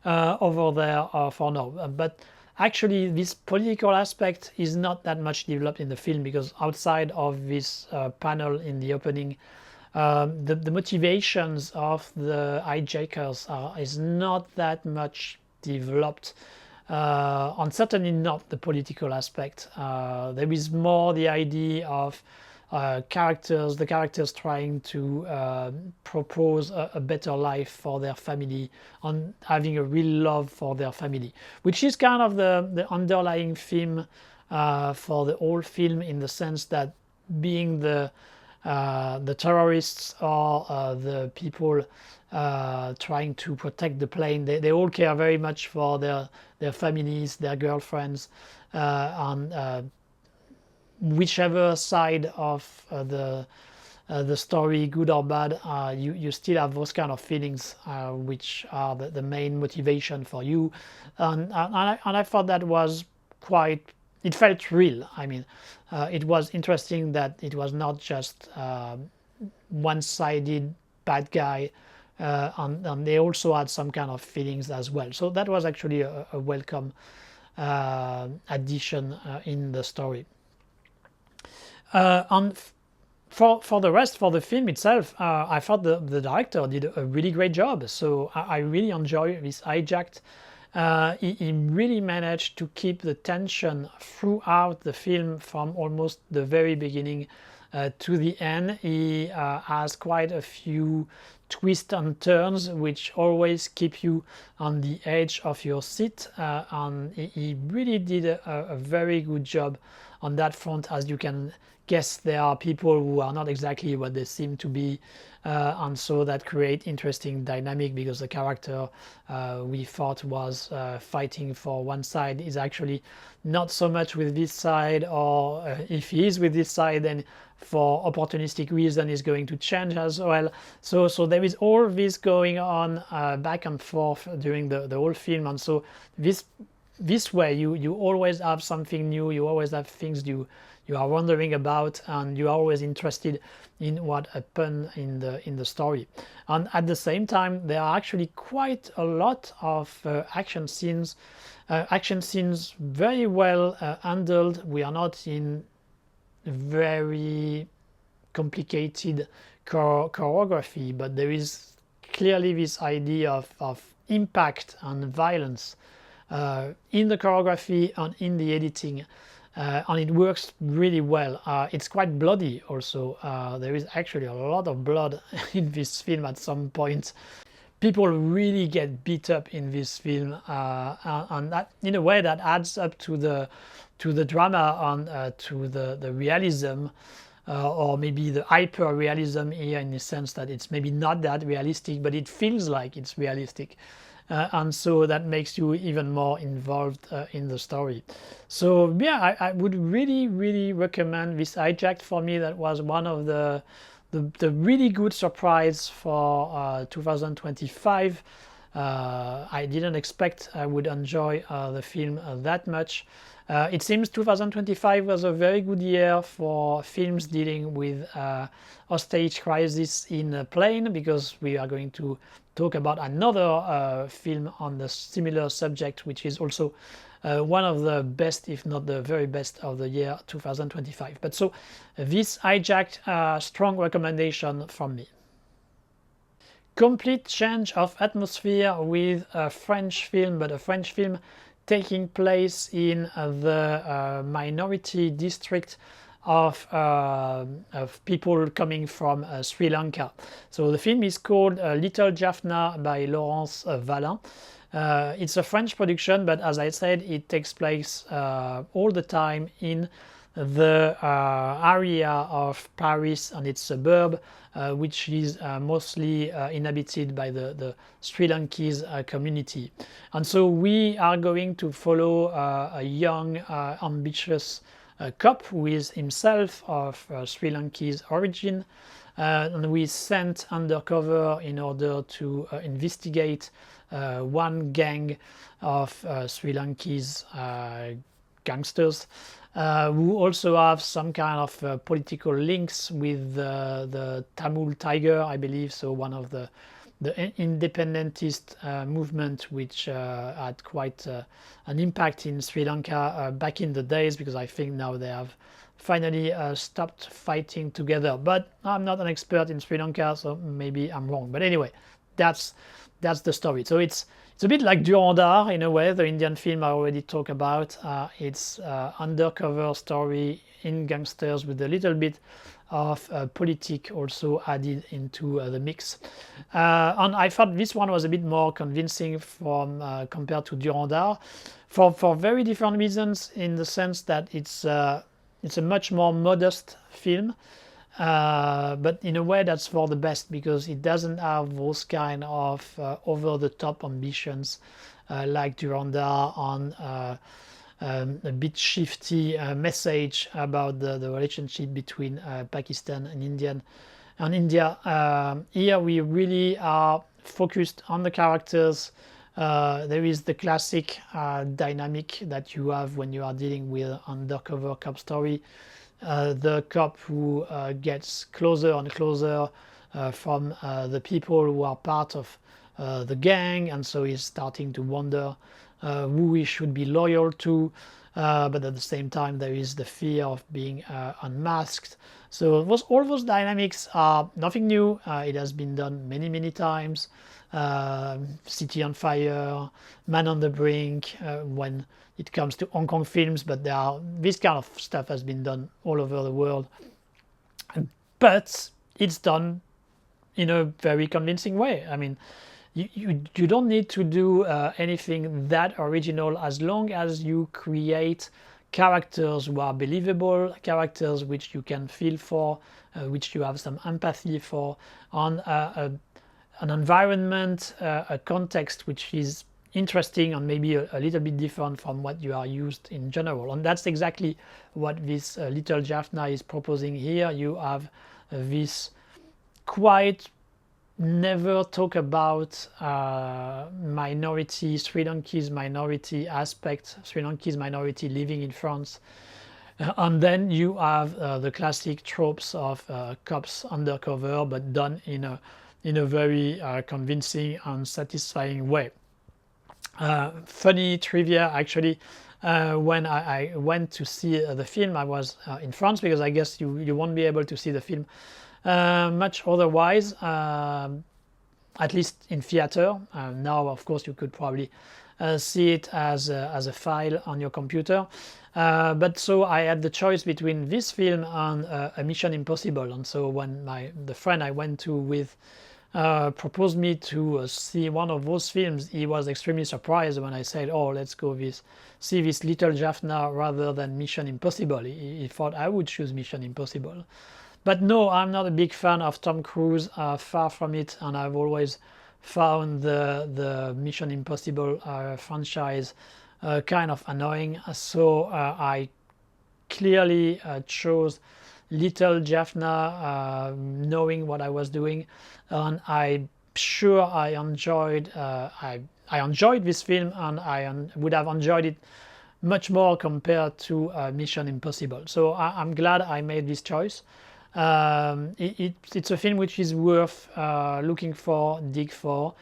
over there for now. But actually, this political aspect is not that much developed in the film, because outside of this panel in the opening, the motivations of the hijackers is not that much developed, and certainly not the political aspect. There is more the idea of the characters trying to propose a better life for their family, and having a real love for their family, which is kind of the underlying theme for the whole film, in the sense that being the terrorists or the people trying to protect the plane, they all care very much for their families, their girlfriends, and whichever side of the story, good or bad, you still have those kind of feelings, which are the main motivation for you. And I thought that was quite, it felt real. I mean, it was interesting that it was not just one-sided bad guy, and they also had some kind of feelings as well. So that was actually a welcome addition in the story. And for the rest, for the film itself, I thought the director did a really great job. So I really enjoy this Hijacked. He really managed to keep the tension throughout the film, from almost the very beginning to the end. He has quite a few twists and turns which always keep you on the edge of your seat, and he really did a very good job on that front. As you can guess, there are people who are not exactly what they seem to be, and so that create interesting dynamic, because the character we thought was fighting for one side is actually not so much with this side, or if he is with this side, then for opportunistic reason is going to change as well. So there is all this going on back and forth during the whole film, and so this way you always have something new, you always have things you are wondering about, and you are always interested in what happened in the story. And at the same time, there are actually quite a lot of action scenes very well handled. We are not in very complicated choreography, but there is clearly this idea of impact and violence in the choreography and in the editing, and it works really well. It's quite bloody also. There is actually a lot of blood in this film at some point. People really get beat up in this film, and that, in a way, that adds up to the drama and to the realism, or maybe the hyper realism here, in the sense that it's maybe not that realistic, but it feels like it's realistic. And so that makes you even more involved in the story. So yeah, I would really recommend this Hijacked. For me, that was one of the really good surprise for 2025. I didn't expect I would enjoy the film that much. It seems 2025 was a very good year for films dealing with hostage crisis in a plane, because we are going to talk about another film on the similar subject, which is also one of the best, if not the very best, of the year 2025. But so this Hijacked, strong recommendation from me. Complete change of atmosphere with a French film, but a French film taking place in the minority district of people coming from Sri Lanka. So the film is called Little Jaffna by Laurence Vallin. It's a French production, but as I said, it takes place all the time in the area of Paris and its suburb, which is mostly inhabited by the Sri Lankese community. And so we are going to follow a young, ambitious cop who is himself of Sri Lankese origin, and we sent undercover in order to investigate one gang of Sri Lankese gangsters who also have some kind of political links with the Tamil Tiger, I believe, so one of the independentist movement, which had quite an impact in Sri Lanka back in the days, because I think now they have finally stopped fighting together. But I'm not an expert in Sri Lanka, so maybe I'm wrong. But anyway, that's the story. So it's a bit like Dhurandhar in a way, the Indian film I already talked about. It's undercover story in gangsters with a little bit of politic also added into the mix. And I thought this one was a bit more convincing from compared to Dhurandhar for very different reasons, in the sense that it's a much more modest film. But in a way that's for the best, because it doesn't have those kind of over-the-top ambitions like Dhurandhar, on a bit shifty message about the relationship between Pakistan and India. Here we really are focused on the characters. There is the classic dynamic that you have when you are dealing with an undercover cop story. The cop who gets closer and closer from the people who are part of the gang, and so he's starting to wonder who he should be loyal to, but at the same time there is the fear of being unmasked. So all those dynamics are nothing new. It has been done many times. City on Fire, Man on the Brink, when it comes to Hong Kong films, but this kind of stuff has been done all over the world. But it's done in a very convincing way. I mean, you don't need to do anything that original as long as you create characters who are believable, characters which you can feel for, which you have some empathy for, on an environment, a context which is interesting and maybe a little bit different from what you are used in general. And that's exactly what this little Jaffna is proposing here. You have this quite never talk about minority, Sri Lanka's minority aspect, Sri Lanka's minority living in France. And then you have the classic tropes of cops undercover, but done in a very convincing and satisfying way. Funny trivia, actually, when I went to see the film, I was in France, because I guess you won't be able to see the film much otherwise, at least in theater. Now, of course, you could probably see it as a file on your computer. But so I had the choice between this film and a Mission Impossible. And so when the friend I went to with proposed me to see one of those films, he was extremely surprised when I said, "Oh, let's go see this little Jaffna rather than Mission Impossible." He thought I would choose Mission Impossible. But no, I'm not a big fan of Tom Cruise, far from it, and I've always found the Mission Impossible franchise kind of annoying. So I clearly chose little Jaffna, knowing what I was doing, and I'm sure I enjoyed this film, and I would have enjoyed it much more compared to Mission Impossible. So I'm glad I made this choice. It's a film which is worth looking for, dig for.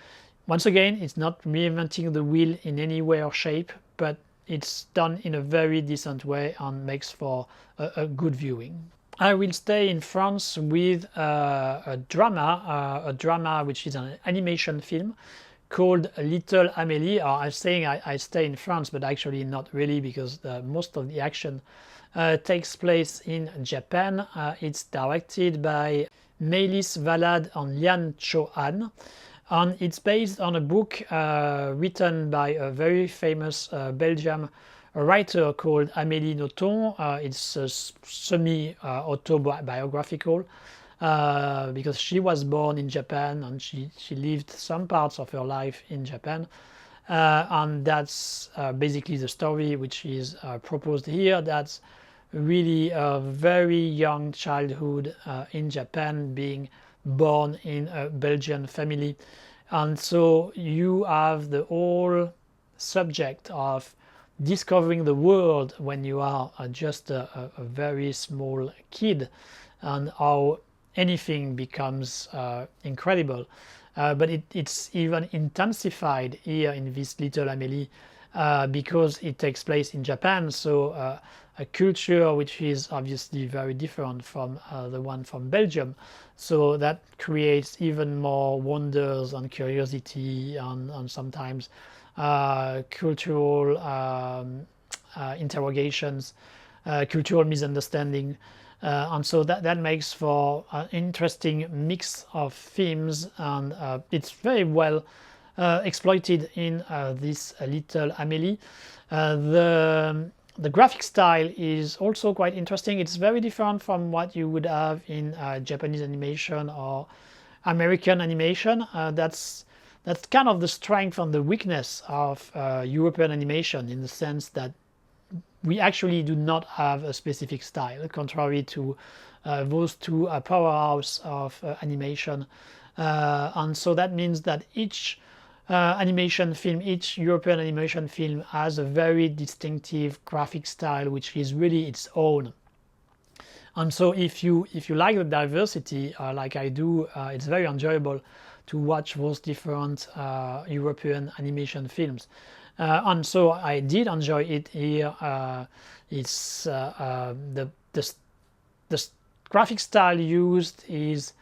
Once again, it's not reinventing the wheel in any way or shape, but it's done in a very decent way and makes for a good viewing. I will stay in France with a drama which is an animation film called Little Amelie. I'm saying I stay in France, but actually not really, because most of the action takes place in Japan. It's directed by Melis Valade and Lian Cho-han, and it's based on a book written by a very famous Belgian writer called Amélie Nothomb. It's semi-autobiographical because she was born in Japan and she lived some parts of her life in Japan. And that's basically the story which is proposed here. That's really a very young childhood in Japan, being born in a Belgian family. And so you have the whole subject of discovering the world when you are just a very small kid, and how anything becomes incredible. But it's even intensified here in this Little Amelie because it takes place in Japan, so a culture which is obviously very different from the one from Belgium. So that creates even more wonders and curiosity and sometimes cultural interrogations, cultural misunderstanding. And so that makes for an interesting mix of themes, and it's very well exploited in this Little Amelie. The graphic style is also quite interesting. It's very different from what you would have in Japanese animation or American animation. That's kind of the strength and the weakness of European animation, in the sense that we actually do not have a specific style, contrary to those two powerhouse of animation. And so that means that each animation film, each European animation film has a very distinctive graphic style which is really its own. And so if you like the diversity like I do, it's very enjoyable to watch those different European animation films. And so I did enjoy it here. It's the graphic style used is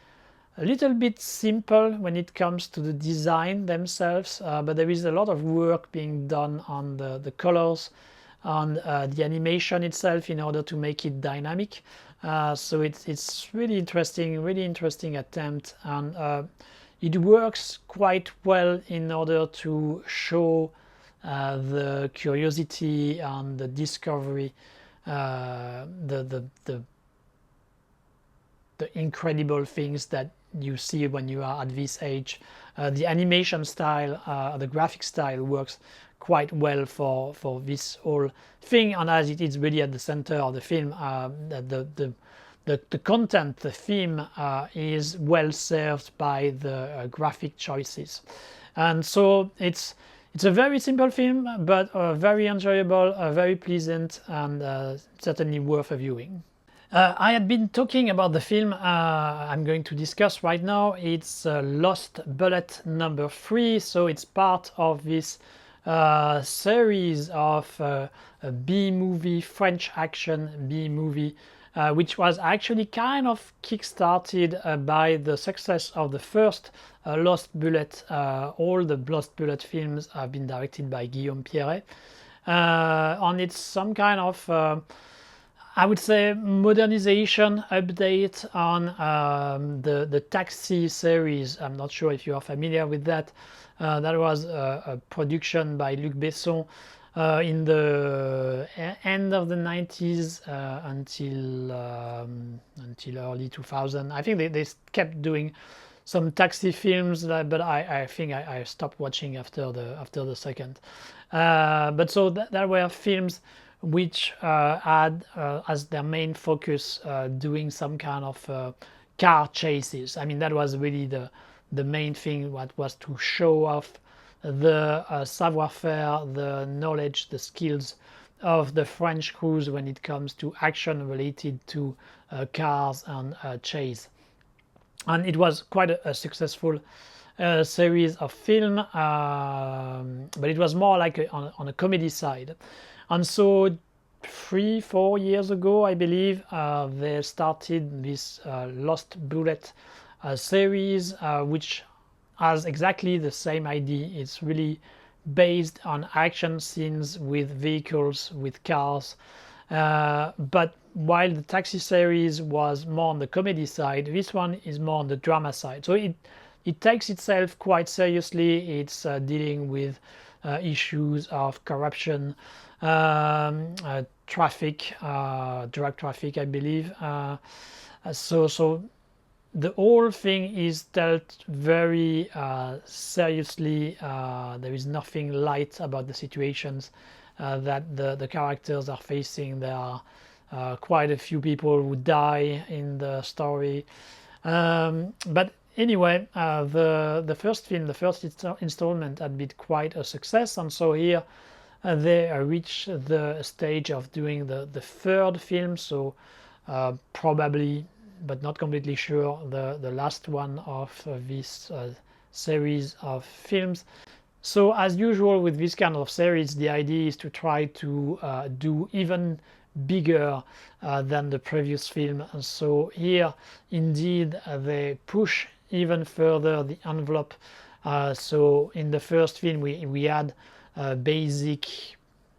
a little bit simple when it comes to the design themselves, but there is a lot of work being done on the colors, on the animation itself, in order to make it dynamic. So it's really interesting attempt, and it works quite well in order to show the curiosity and the discovery, the incredible things that you see when you are at this age. The animation style, the graphic style works quite well for this whole thing, and as it is really at the center of the film, the content, the theme is well served by the graphic choices, and so it's a very simple film, but very enjoyable, very pleasant, and certainly worth a viewing. I had been talking about the film I'm going to discuss right now. It's Lost Bullet number 3, so it's part of this series of a B-movie, French action B-movie, which was actually kind of kick-started by the success of the first Lost Bullet. All the Lost Bullet films have been directed by Guillaume Pierret, and it's some kind of I would say modernization update on the Taxi series. I'm not sure if you are familiar with that. That was a production by Luc Besson in the end of the 90s until early 2000. I think they kept doing some taxi films, but I think I stopped watching after the second. But so that were films which had as their main focus doing some kind of car chases. I mean, that was really the main thing, what was to show off the savoir-faire, the knowledge, the skills of the French crews when it comes to action related to cars and chase. And it was quite a successful series of film, but it was more like on a comedy side. And so 3-4 years ago, I believe, they started this Lost Bullet series, which has exactly the same idea. It's really based on action scenes with vehicles, with cars. But while the Taxi series was more on the comedy side, this one is more on the drama side. So it takes itself quite seriously. It's dealing with issues of corruption, traffic, drug traffic, I believe. So the whole thing is dealt very seriously. There is nothing light about the situations that the characters are facing. There are quite a few people who die in the story. But anyway, the first film, the first installment, had been quite a success, and so here they reach the stage of doing the third film, so probably, but not completely sure, the last one of this series of films. So as usual with this kind of series, the idea is to try to do even bigger than the previous film. And so here indeed they push even further the envelope. So in the first film we had basic,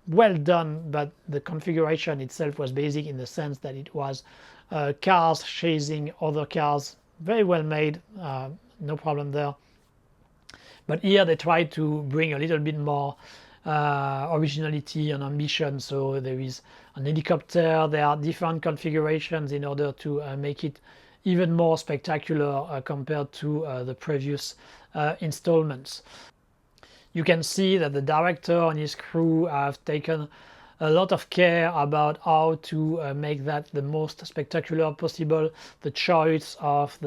well done, but the configuration itself was basic in the sense that it was cars chasing other cars, very well made, no problem there. But here they try to bring a little bit more originality and ambition. So there is an helicopter, there are different configurations in order to make it even more spectacular compared to the previous installments. You can see that the director and his crew have taken a lot of care about how to make that the most spectacular possible. The choice of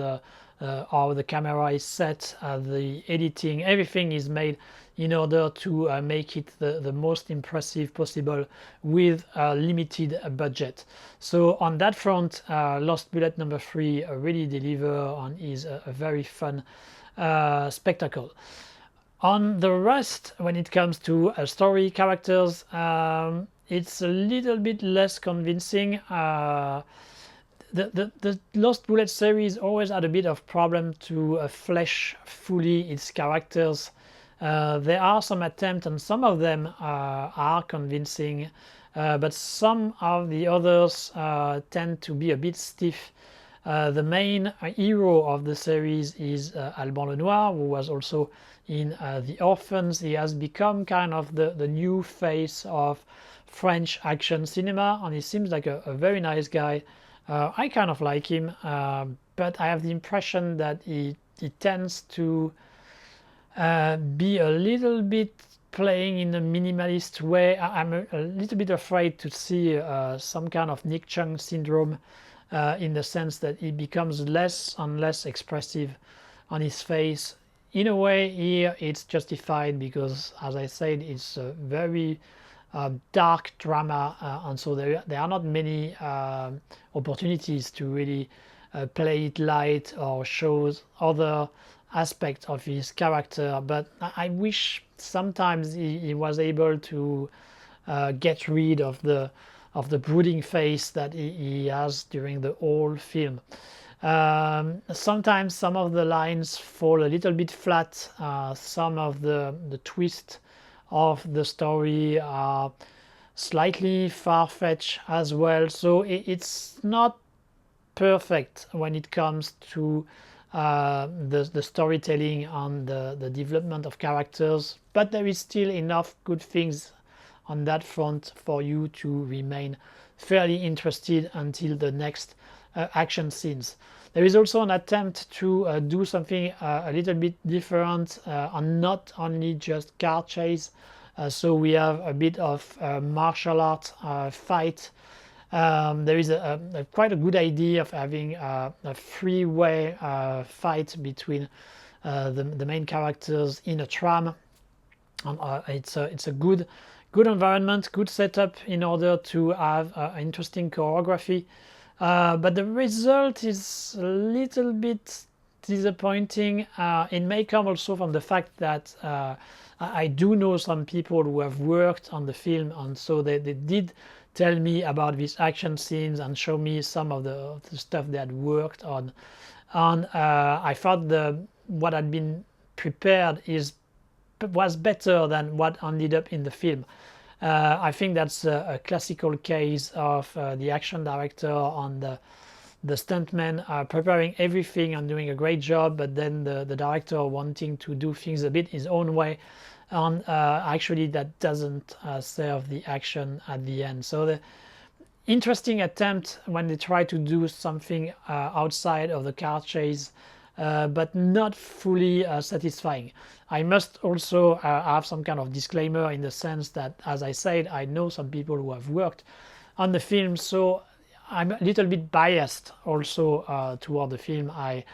how the camera is set, the editing, everything is made in order to make it the most impressive possible with a limited budget. So on that front, Lost Bullet number 3 really deliver and is a very fun spectacle. On the rest, when it comes to story, characters, it's a little bit less convincing. The Lost Bullet series always had a bit of problem to flesh fully its characters. There are some attempts, and some of them are convincing. but some of the others tend to be a bit stiff. The main hero of the series is Alban Lenoir, who was also in The Orphans. He has become kind of the new face of French action cinema, and he seems like a very nice guy. I kind of like him, but I have the impression that he tends to be a little bit playing in a minimalist way. I'm a little bit afraid to see some kind of Nick Chung syndrome, in the sense that he becomes less and less expressive on his face. In a way, here it's justified because, as I said, it's a very dark drama, and so there are not many opportunities to really play it light or show other aspects of his character. But I wish sometimes he was able to get rid of the brooding face that he has during the whole film. Sometimes some of the lines fall a little bit flat. Some of the twist of the story are slightly far-fetched as well. So it's not perfect when it comes to the storytelling and the development of characters, but there is still enough good things on that front for you to remain fairly interested until the next action scenes. There is also an attempt to do something a little bit different, and not only just car chase. So we have a bit of martial art fight. There is quite a good idea of having a three-way fight between the main characters in a tram. And it's a good environment, good setup in order to have interesting choreography. But the result is a little bit disappointing. It may come also from the fact that I do know some people who have worked on the film, and so they did tell me about these action scenes and show me some of the stuff they had worked on. And I thought what had been prepared was better than what ended up in the film. I think that's a classical case of the action director and the stuntman preparing everything and doing a great job, but then the director wanting to do things a bit his own way, and actually that doesn't serve the action at the end. So the interesting attempt when they try to do something outside of the car chase, but not fully satisfying. I must also have some kind of disclaimer in the sense that, as I said, I know some people who have worked on the film, so I'm a little bit biased also toward the film. I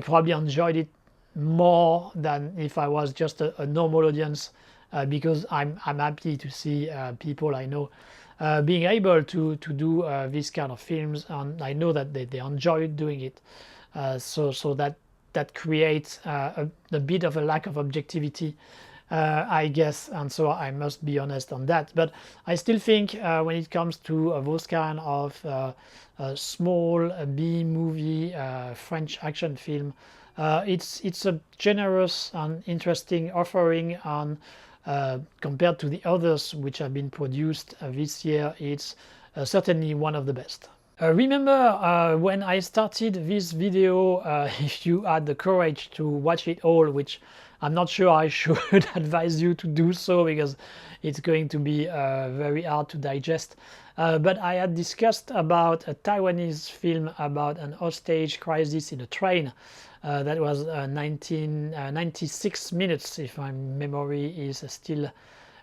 probably enjoyed it more than if I was just a normal audience, because I'm happy to see people I know being able to do these kind of films, and I know that they enjoy doing it. So that creates a bit of a lack of objectivity, I guess, and so I must be honest on that. But I still think when it comes to those kind of small B movie French action film, it's a generous and interesting offering, and compared to the others which have been produced this year, it's certainly one of the best. Remember when I started this video, if you had the courage to watch it all, which I'm not sure I should advise you to do so because it's going to be very hard to digest, but I had discussed about a Taiwanese film about an hostage crisis in a train. That was 96 minutes, if my memory is still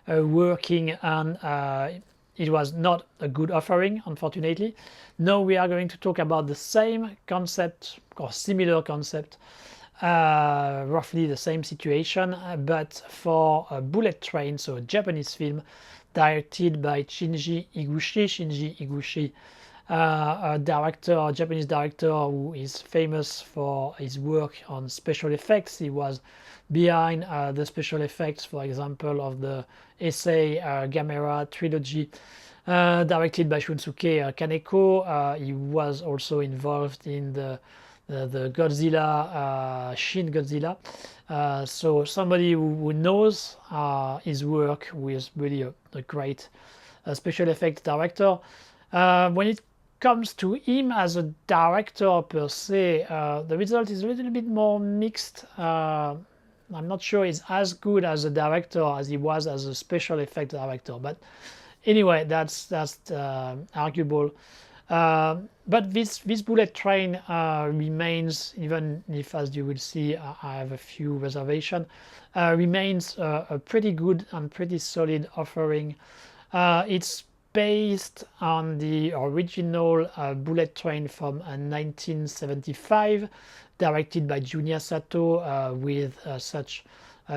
working, and it was not a good offering, unfortunately. Now we are going to talk about the same concept or similar concept, roughly the same situation, but for a bullet train, so a Japanese film directed by Shinji Iguchi, a Japanese director who is famous for his work on special effects. He was behind the special effects, for example, of the Heisei Gamera trilogy, directed by Shunsuke Kaneko. He was also involved in the Godzilla, Shin Godzilla. So somebody who knows his work, who is really a great special effects director. When it comes to him as a director per se, the result is a little bit more mixed. I'm not sure he's as good as a director as he was as a special effect director, but anyway, that's arguable. But this bullet train remains, even if, as you will see, I have a few reservations, remains a pretty good and pretty solid offering. It's based on the original bullet train from 1975, directed by Junya Sato, with such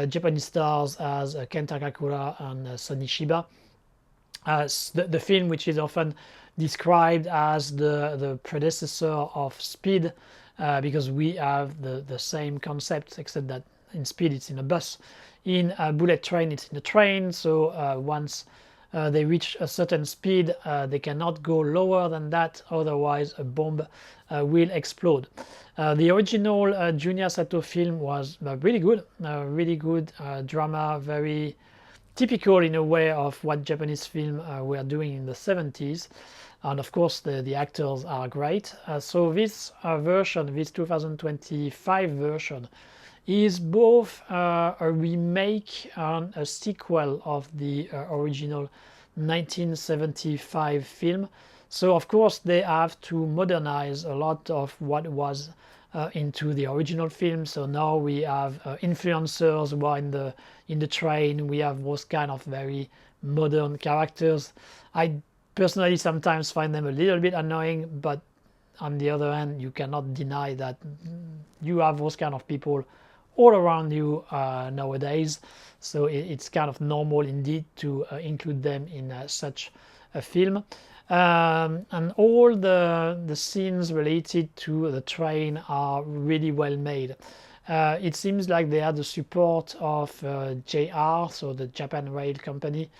Japanese stars as Kenta Kakura and Sonny Shiba. The film, which is often described as the predecessor of Speed, because we have the same concept, except that in Speed it's in a bus. In Bullet Train it's in a train, so once they reach a certain speed, they cannot go lower than that, otherwise a bomb will explode. The original Junya Sato film was really good drama, very typical in a way of what Japanese film were doing in the 70s, and of course the actors are great. So this version, this 2025 version, is both a remake and a sequel of the original 1975 film. So of course they have to modernize a lot of what was into the original film. So now we have influencers who are in the train. We have those kind of very modern characters. I personally sometimes find them a little bit annoying, but on the other hand, you cannot deny that you have those kind of people all around you nowadays. So it's kind of normal indeed to include them in such a film. And all the scenes related to the train are really well made. It seems like they had the support of JR, so the Japan Rail Company,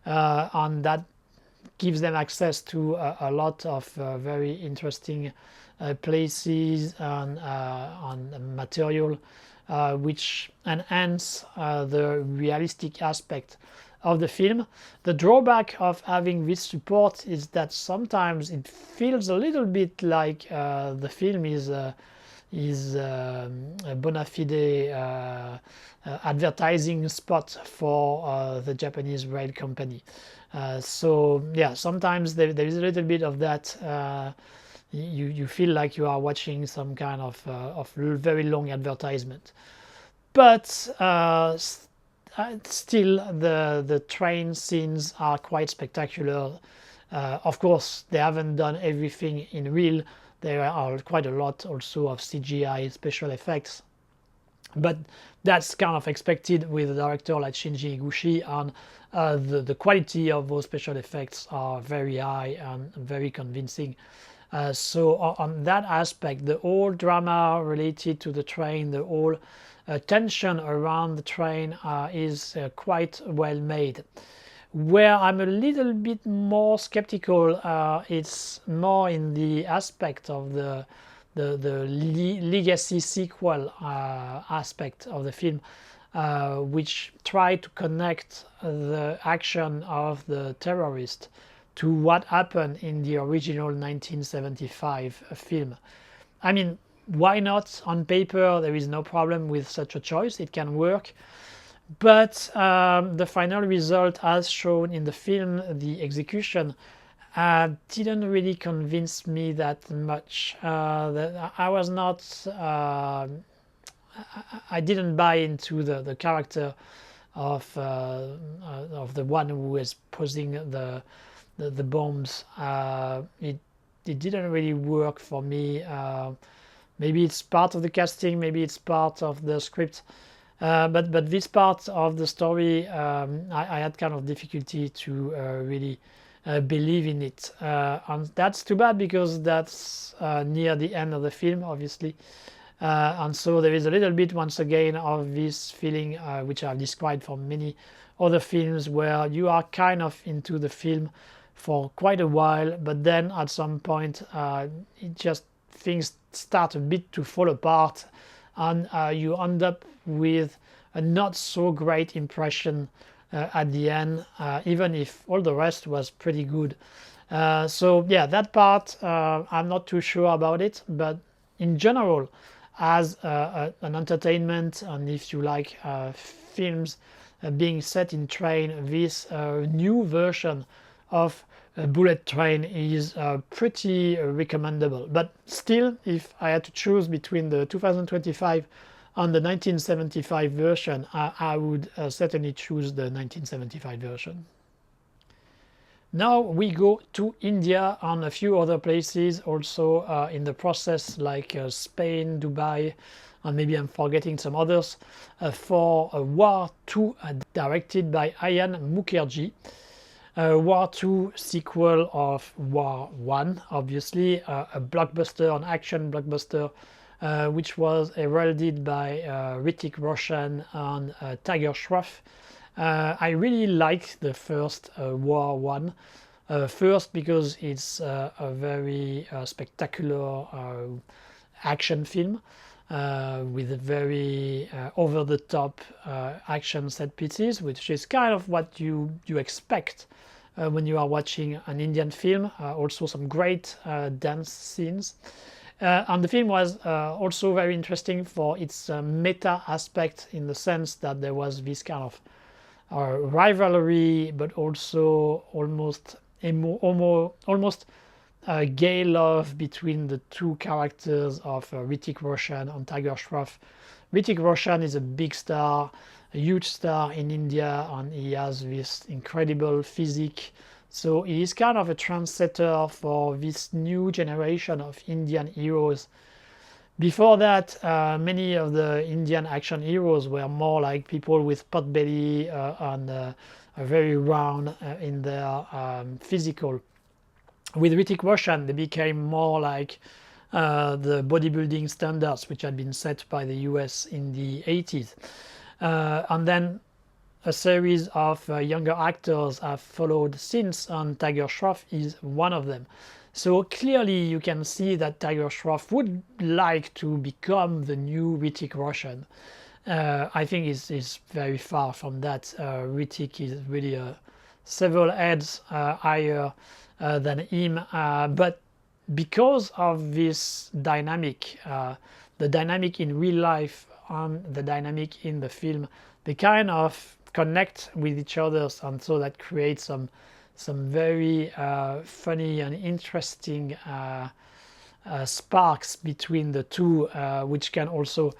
and that gives them access to a lot of very interesting places and material, which enhance the realistic aspect of the film. The drawback of having this support is that sometimes it feels a little bit like the film is a bona fide advertising spot for the Japanese rail company. So yeah, sometimes there is a little bit of that. You feel like you are watching some kind of very long advertisement, but still the train scenes are quite spectacular. Of course, they haven't done everything in real. There are quite a lot also of CGI special effects, but that's kind of expected with a director like Shinji Higuchi, and the quality of those special effects are very high and very convincing. So on that aspect, the whole drama related to the train, the whole tension around the train is quite well made. Where I'm a little bit more skeptical, it's more in the aspect of the legacy sequel aspect of the film, which try to connect the action of the terrorist to what happened in the original 1975 film. I mean, why not? On paper, there is no problem with such a choice. It can work. But the final result, as shown in the film, the execution, didn't really convince me that much. I was not. I didn't buy into the character of the one who is posing the bombs. It didn't really work for me. Maybe it's part of the casting, maybe it's part of the script, but this part of the story, I had kind of difficulty to really believe in it, and that's too bad because that's near the end of the film, obviously. And so there is a little bit, once again, of this feeling which I've described for many other films, where you are kind of into the film for quite a while, but then at some point things start a bit to fall apart, and you end up with a not so great impression at the end, even if all the rest was pretty good. So yeah, that part I'm not too sure about it, but in general, as an entertainment, and if you like films being set in train, this new version of Bullet Train is pretty recommendable. But still, if I had to choose between the 2025 and the 1975 version, I would certainly choose the 1975 version. Now we go to India and a few other places also in the process, like Spain, Dubai, and maybe I'm forgetting some others, for War 2 directed by Ayan Mukherjee. War 2 sequel of War 1, obviously, a blockbuster, an action blockbuster, which was heralded by Hrithik Roshan and Tiger Shroff. I really liked the first War 1. First because it's a very spectacular action film with a very over-the-top action set pieces, which is kind of what you expect when you are watching an Indian film. Also some great dance scenes. And the film was also very interesting for its meta aspect, in the sense that there was this kind of rivalry, but also almost gay love between the two characters of Hrithik Roshan and Tiger Shroff. Hrithik Roshan is a big star, a huge star in India, and he has this incredible physique. So he is kind of a trendsetter for this new generation of Indian heroes. Before that, many of the Indian action heroes were more like people with pot belly and are very round in their physical. With Hrithik Roshan, they became more like the bodybuilding standards which had been set by the US in the 80s. And then a series of younger actors have followed since, and Tiger Shroff is one of them. So clearly you can see that Tiger Shroff would like to become the new Hrithik Roshan. I think is very far from that. Hrithik is really several heads higher than him, but because of this dynamic, the dynamic in real life and the dynamic in the film, they kind of connect with each other, and so that creates some very funny and interesting sparks between the two, which can also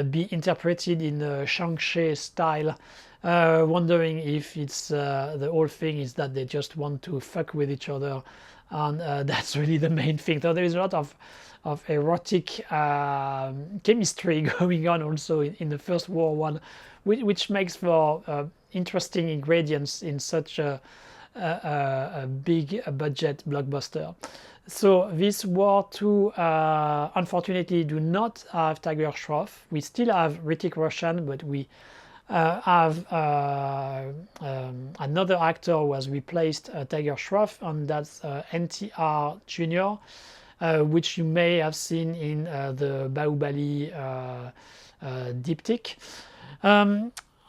be interpreted in the Shang-Chi style, wondering if it's the whole thing is that they just want to fuck with each other, and that's really the main thing. So there is a lot of erotic chemistry going on also in the first War 1, which makes for interesting ingredients in such a big budget blockbuster. So this War 2 unfortunately do not have Tiger Shroff. We still have Hrithik Roshan, but we have another actor who has replaced Tiger Shroff, and that's NTR Jr., which you may have seen in the Bahubali diptych.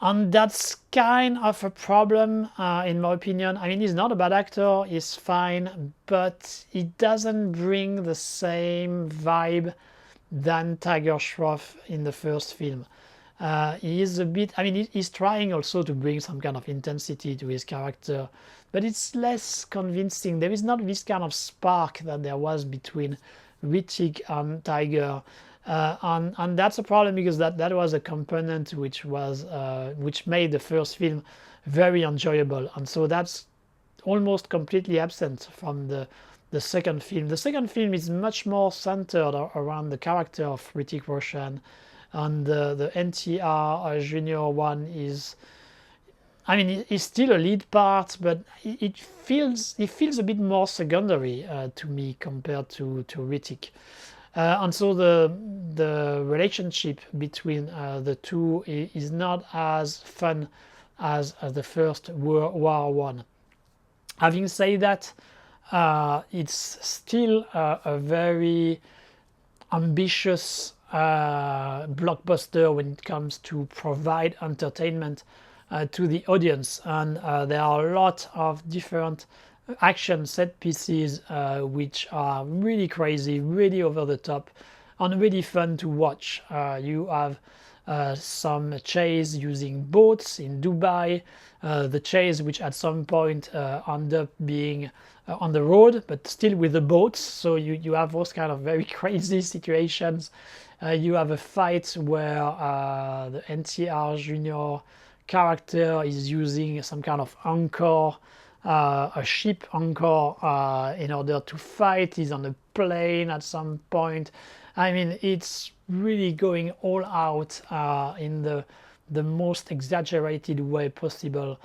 And that's kind of a problem, in my opinion. I mean, he's not a bad actor, he's fine, but he doesn't bring the same vibe than Tiger Shroff in the first film. He is a bit, I mean, he's trying also to bring some kind of intensity to his character, but it's less convincing. There is not this kind of spark that there was between Hrithik and Tiger. And that's a problem, because that was a component which made the first film very enjoyable, and so that's almost completely absent from the second film. The second film is much more centered around the character of Hrithik Roshan, and the NTR Junior one is, I mean, it's still a lead part, but it feels a bit more secondary to me compared to Hrithik. And so the relationship between the two is not as fun as the first War 1. Having said that, it's still a very ambitious blockbuster when it comes to provide entertainment to the audience, and there are a lot of different action set pieces which are really crazy, really over the top, and really fun to watch. You have some chase using boats in Dubai, the chase which at some point end up being on the road, but still with the boats. So you have those kind of very crazy situations. You have a fight where the NTR Junior character is using some kind of anchor, a ship anchor, in order to fight. He's on a plane at some point. I mean, it's really going all out in the most exaggerated way possible,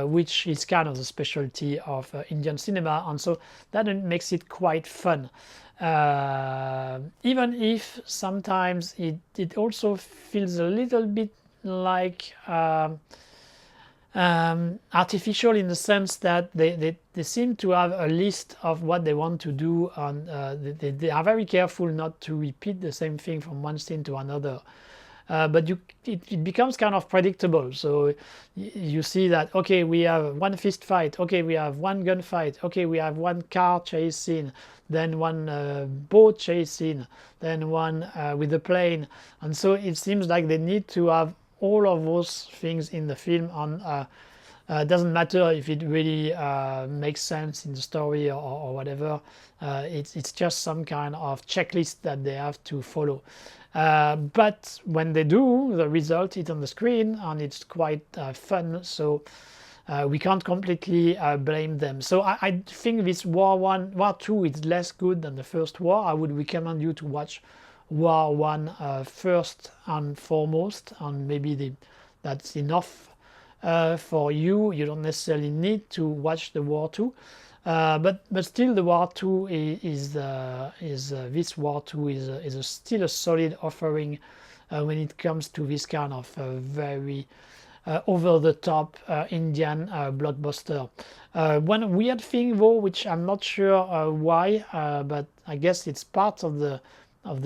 which is kind of the specialty of Indian cinema, and so that makes it quite fun. Even if sometimes it also feels a little bit like artificial, in the sense that they seem to have a list of what they want to do, and they are very careful not to repeat the same thing from one scene to another. But it becomes kind of predictable. So you see that, okay, we have one fist fight, okay, we have one gunfight, okay, we have one car chase scene, then one boat chase scene, then one with the plane, and so it seems like they need to have all of those things in the film, and doesn't matter if it really makes sense in the story or whatever. It's just some kind of checklist that they have to follow. But when they do, the result is on the screen, and it's quite fun. So we can't completely blame them. So I think this War 2 is less good than the first war. I would recommend you to watch War 1 first and foremost, and maybe that's enough for you. You don't necessarily need to watch the War 2, but still the War 2 this War 2 is still a solid offering when it comes to this kind of very over the top Indian blockbuster. One weird thing though, which I'm not sure why, but I guess it's part of the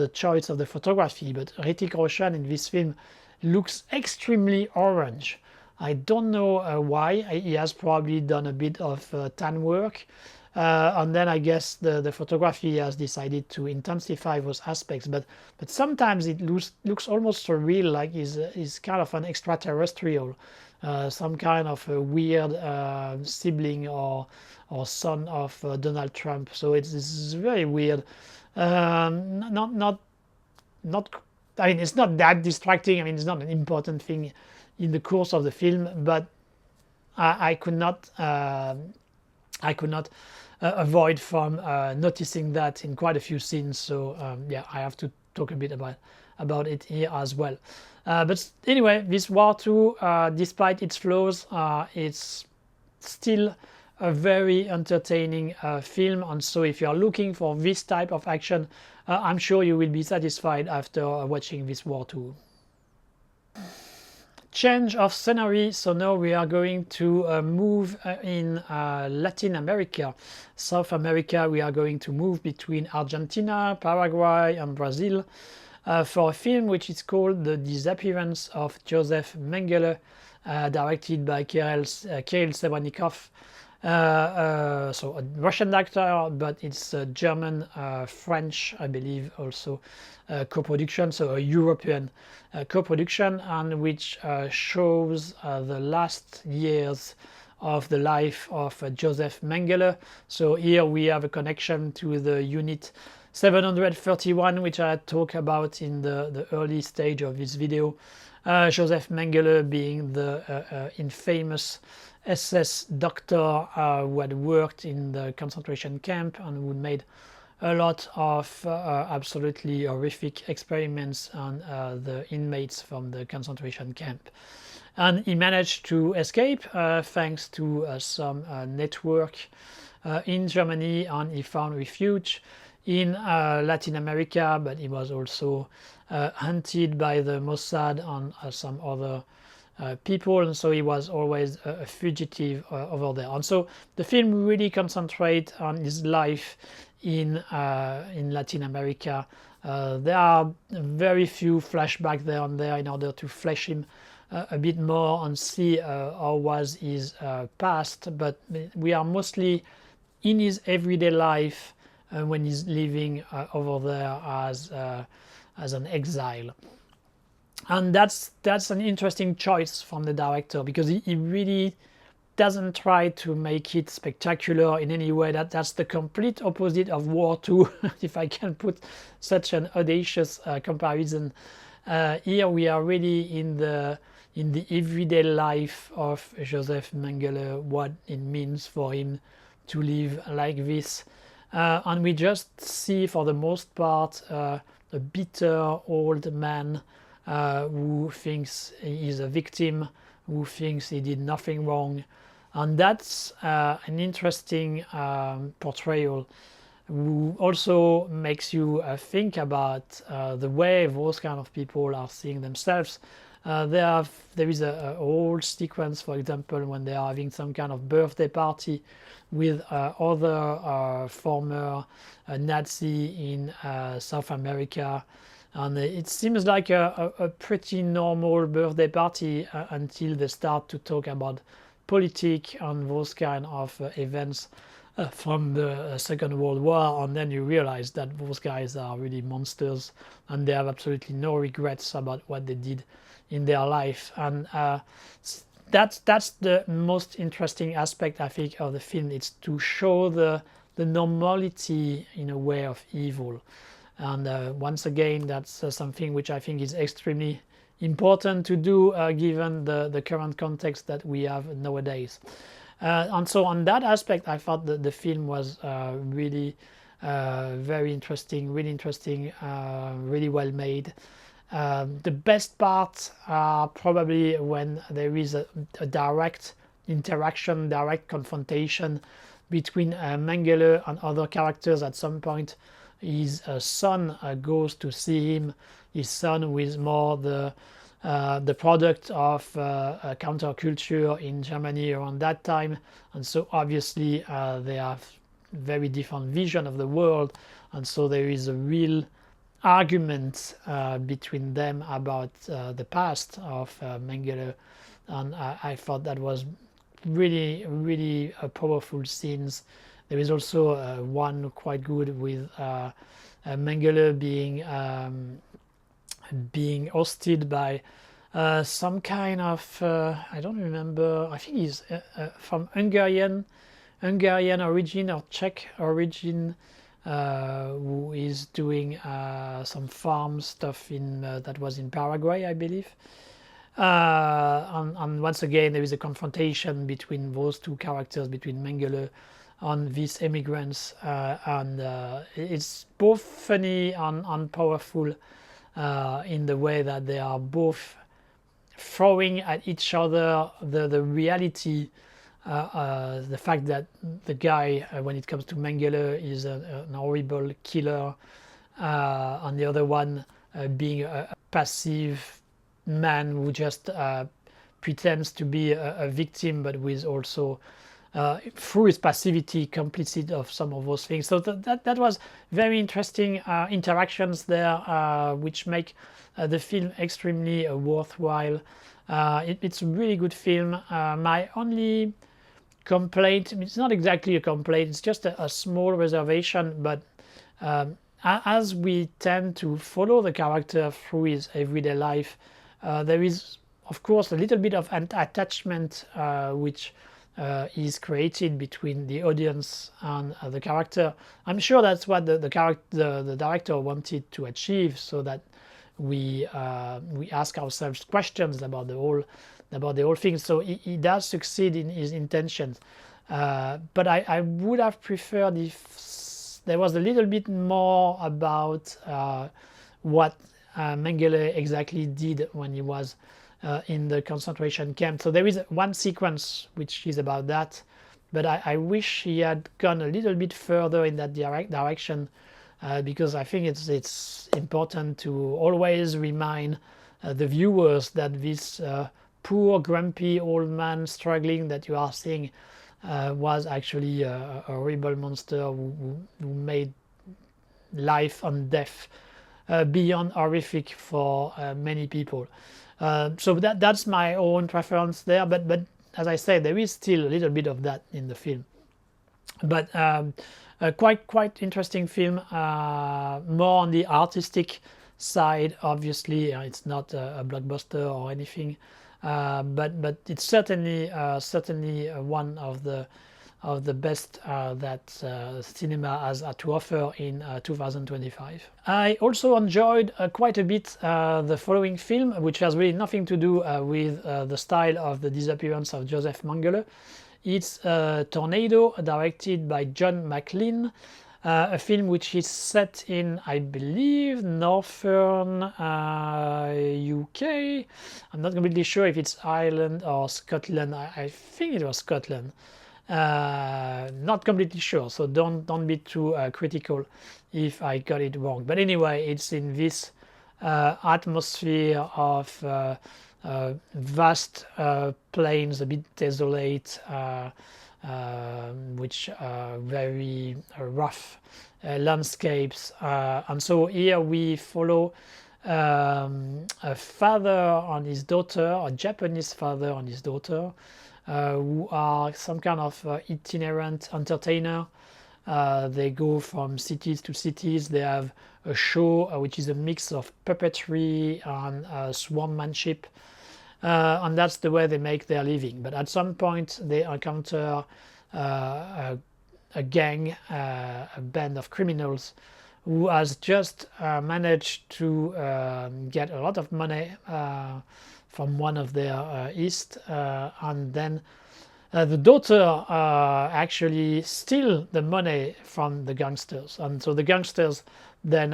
choice of the photography, but Hrithik Roshan in this film looks extremely orange. I don't know why. He has probably done a bit of tan work, and then I guess the photography has decided to intensify those aspects, but sometimes it looks almost surreal, like he's kind of an extraterrestrial, some kind of a weird sibling or son of Donald Trump. So it's very weird. Not I mean, it's not that distracting. I mean, it's not an important thing in the course of the film, but I could not avoid from noticing that in quite a few scenes. So yeah, I have to talk a bit about it here as well. But anyway, this War 2, despite its flaws, it's still a very entertaining film, and so if you are looking for this type of action, I'm sure you will be satisfied after watching this War 2. Change of scenery, so now we are going to move in Latin America. South America, we are going to move between Argentina, Paraguay and Brazil for a film which is called The Disappearance of Josef Mengele, directed by Kirill Serebrennikov. So a Russian actor, but it's a German, French, I believe, also co-production, so a European co-production, and which shows the last years of the life of Josef Mengele. So here we have a connection to the Unit 731, which I talked about in the early stage of this video. Josef Mengele being the infamous SS doctor who had worked in the concentration camp and who made a lot of absolutely horrific experiments on the inmates from the concentration camp. And he managed to escape thanks to some network in Germany, and he found refuge in Latin America, but he was also hunted by the Mossad and some other people, and so he was always a fugitive over there. And so the film really concentrates on his life in Latin America. There are very few flashbacks there and there in order to flesh him a bit more and see how was his past, but we are mostly in his everyday life when he's living over there as an exile. And that's an interesting choice from the director, because he really doesn't try to make it spectacular in any way. That's the complete opposite of War 2, if I can put such an audacious comparison. Here we are really in the everyday life of Josef Mengele, what it means for him to live like this. And we just see, for the most part, a bitter old man who thinks he is a victim, who thinks he did nothing wrong. And that's an interesting portrayal, who also makes you think about the way those kind of people are seeing themselves. There is a whole sequence, for example, when they are having some kind of birthday party with other former Nazi in South America. And it seems like a pretty normal birthday party until they start to talk about politics and those kind of events from the Second World War, and then you realize that those guys are really monsters and they have absolutely no regrets about what they did in their life. And that's the most interesting aspect, I think, of the film. It's to show the normality, in a way, of evil. And once again, that's something which I think is extremely important to do given the current context that we have nowadays. And so on that aspect, I thought that the film was really very interesting, really well made. The best parts are probably when there is a direct interaction, direct confrontation between Mengele and other characters. At some point, his son goes to see him. His son, who is more the product of counterculture in Germany around that time, and so obviously they have very different vision of the world, and so there is a real argument between them about the past of Mengele, and I thought that was really powerful scenes. There is also one quite good with Mengele being hosted by some kind of I don't remember. I think he's from Hungarian origin or Czech origin, who is doing some farm stuff in that was in Paraguay, I believe. And once again, there is a confrontation between those two characters, between Mengele and these immigrants, and it's both funny and powerful in the way that they are both throwing at each other the reality, the fact that the guy, when it comes to Mengele, is an horrible killer, and the other one being a passive man who just pretends to be a victim, but with also through his passivity complicit of some of those things. So that was very interesting interactions there, which make the film extremely worthwhile. It's a really good film. My only complaint, it's not exactly a complaint, it's just a small reservation, but as we tend to follow the character through his everyday life, there is of course a little bit of an attachment which is created between the audience and the character. I'm sure that's what the director wanted to achieve, so that we ask ourselves questions about the whole thing. So he does succeed in his intentions, but I would have preferred if there was a little bit more about what Mengele exactly did when he was in the concentration camp. So there is one sequence which is about that, but I wish he had gone a little bit further in that direction, because I think it's important to always remind the viewers that this poor grumpy old man struggling that you are seeing was actually a horrible monster who made life and death beyond horrific for many people. So that's my own preference there. But as I said, there is still a little bit of that in the film. But quite interesting film, more on the artistic side. Obviously, it's not a blockbuster or anything, but it's certainly one of the best that cinema has to offer in 2025. I also enjoyed quite a bit the following film, which has really nothing to do with the style of The Disappearance of Josef Mengele. It's Tornado, directed by John McLean, a film which is set in, I believe, northern UK. I'm not completely sure if it's Ireland or Scotland. I think it was Scotland. Not completely sure, so don't be too critical if I got it wrong. But anyway, it's in this atmosphere of vast plains, a bit desolate, which very rough landscapes, and so here we follow a father and his daughter, a Japanese father and his daughter, who are some kind of itinerant entertainer. They go from cities to cities. They have a show which is a mix of puppetry and swordsmanship, and that's the way they make their living. But at some point they encounter a gang, a band of criminals who has just managed to get a lot of money from one of their east, and then the daughter actually steal the money from the gangsters, and so the gangsters then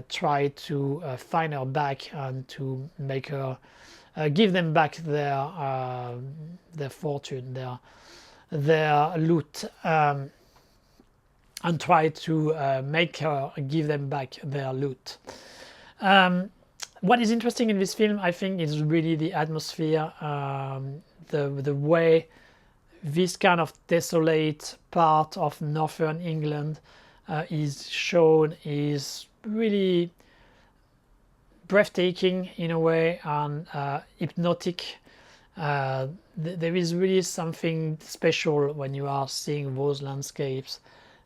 try to find her back and to make her give them back their fortune, their loot, and try to make her give them back their loot. What is interesting in this film, I think, is really the atmosphere, the way this kind of desolate part of northern England is shown is really breathtaking in a way, and hypnotic. There is really something special when you are seeing those landscapes,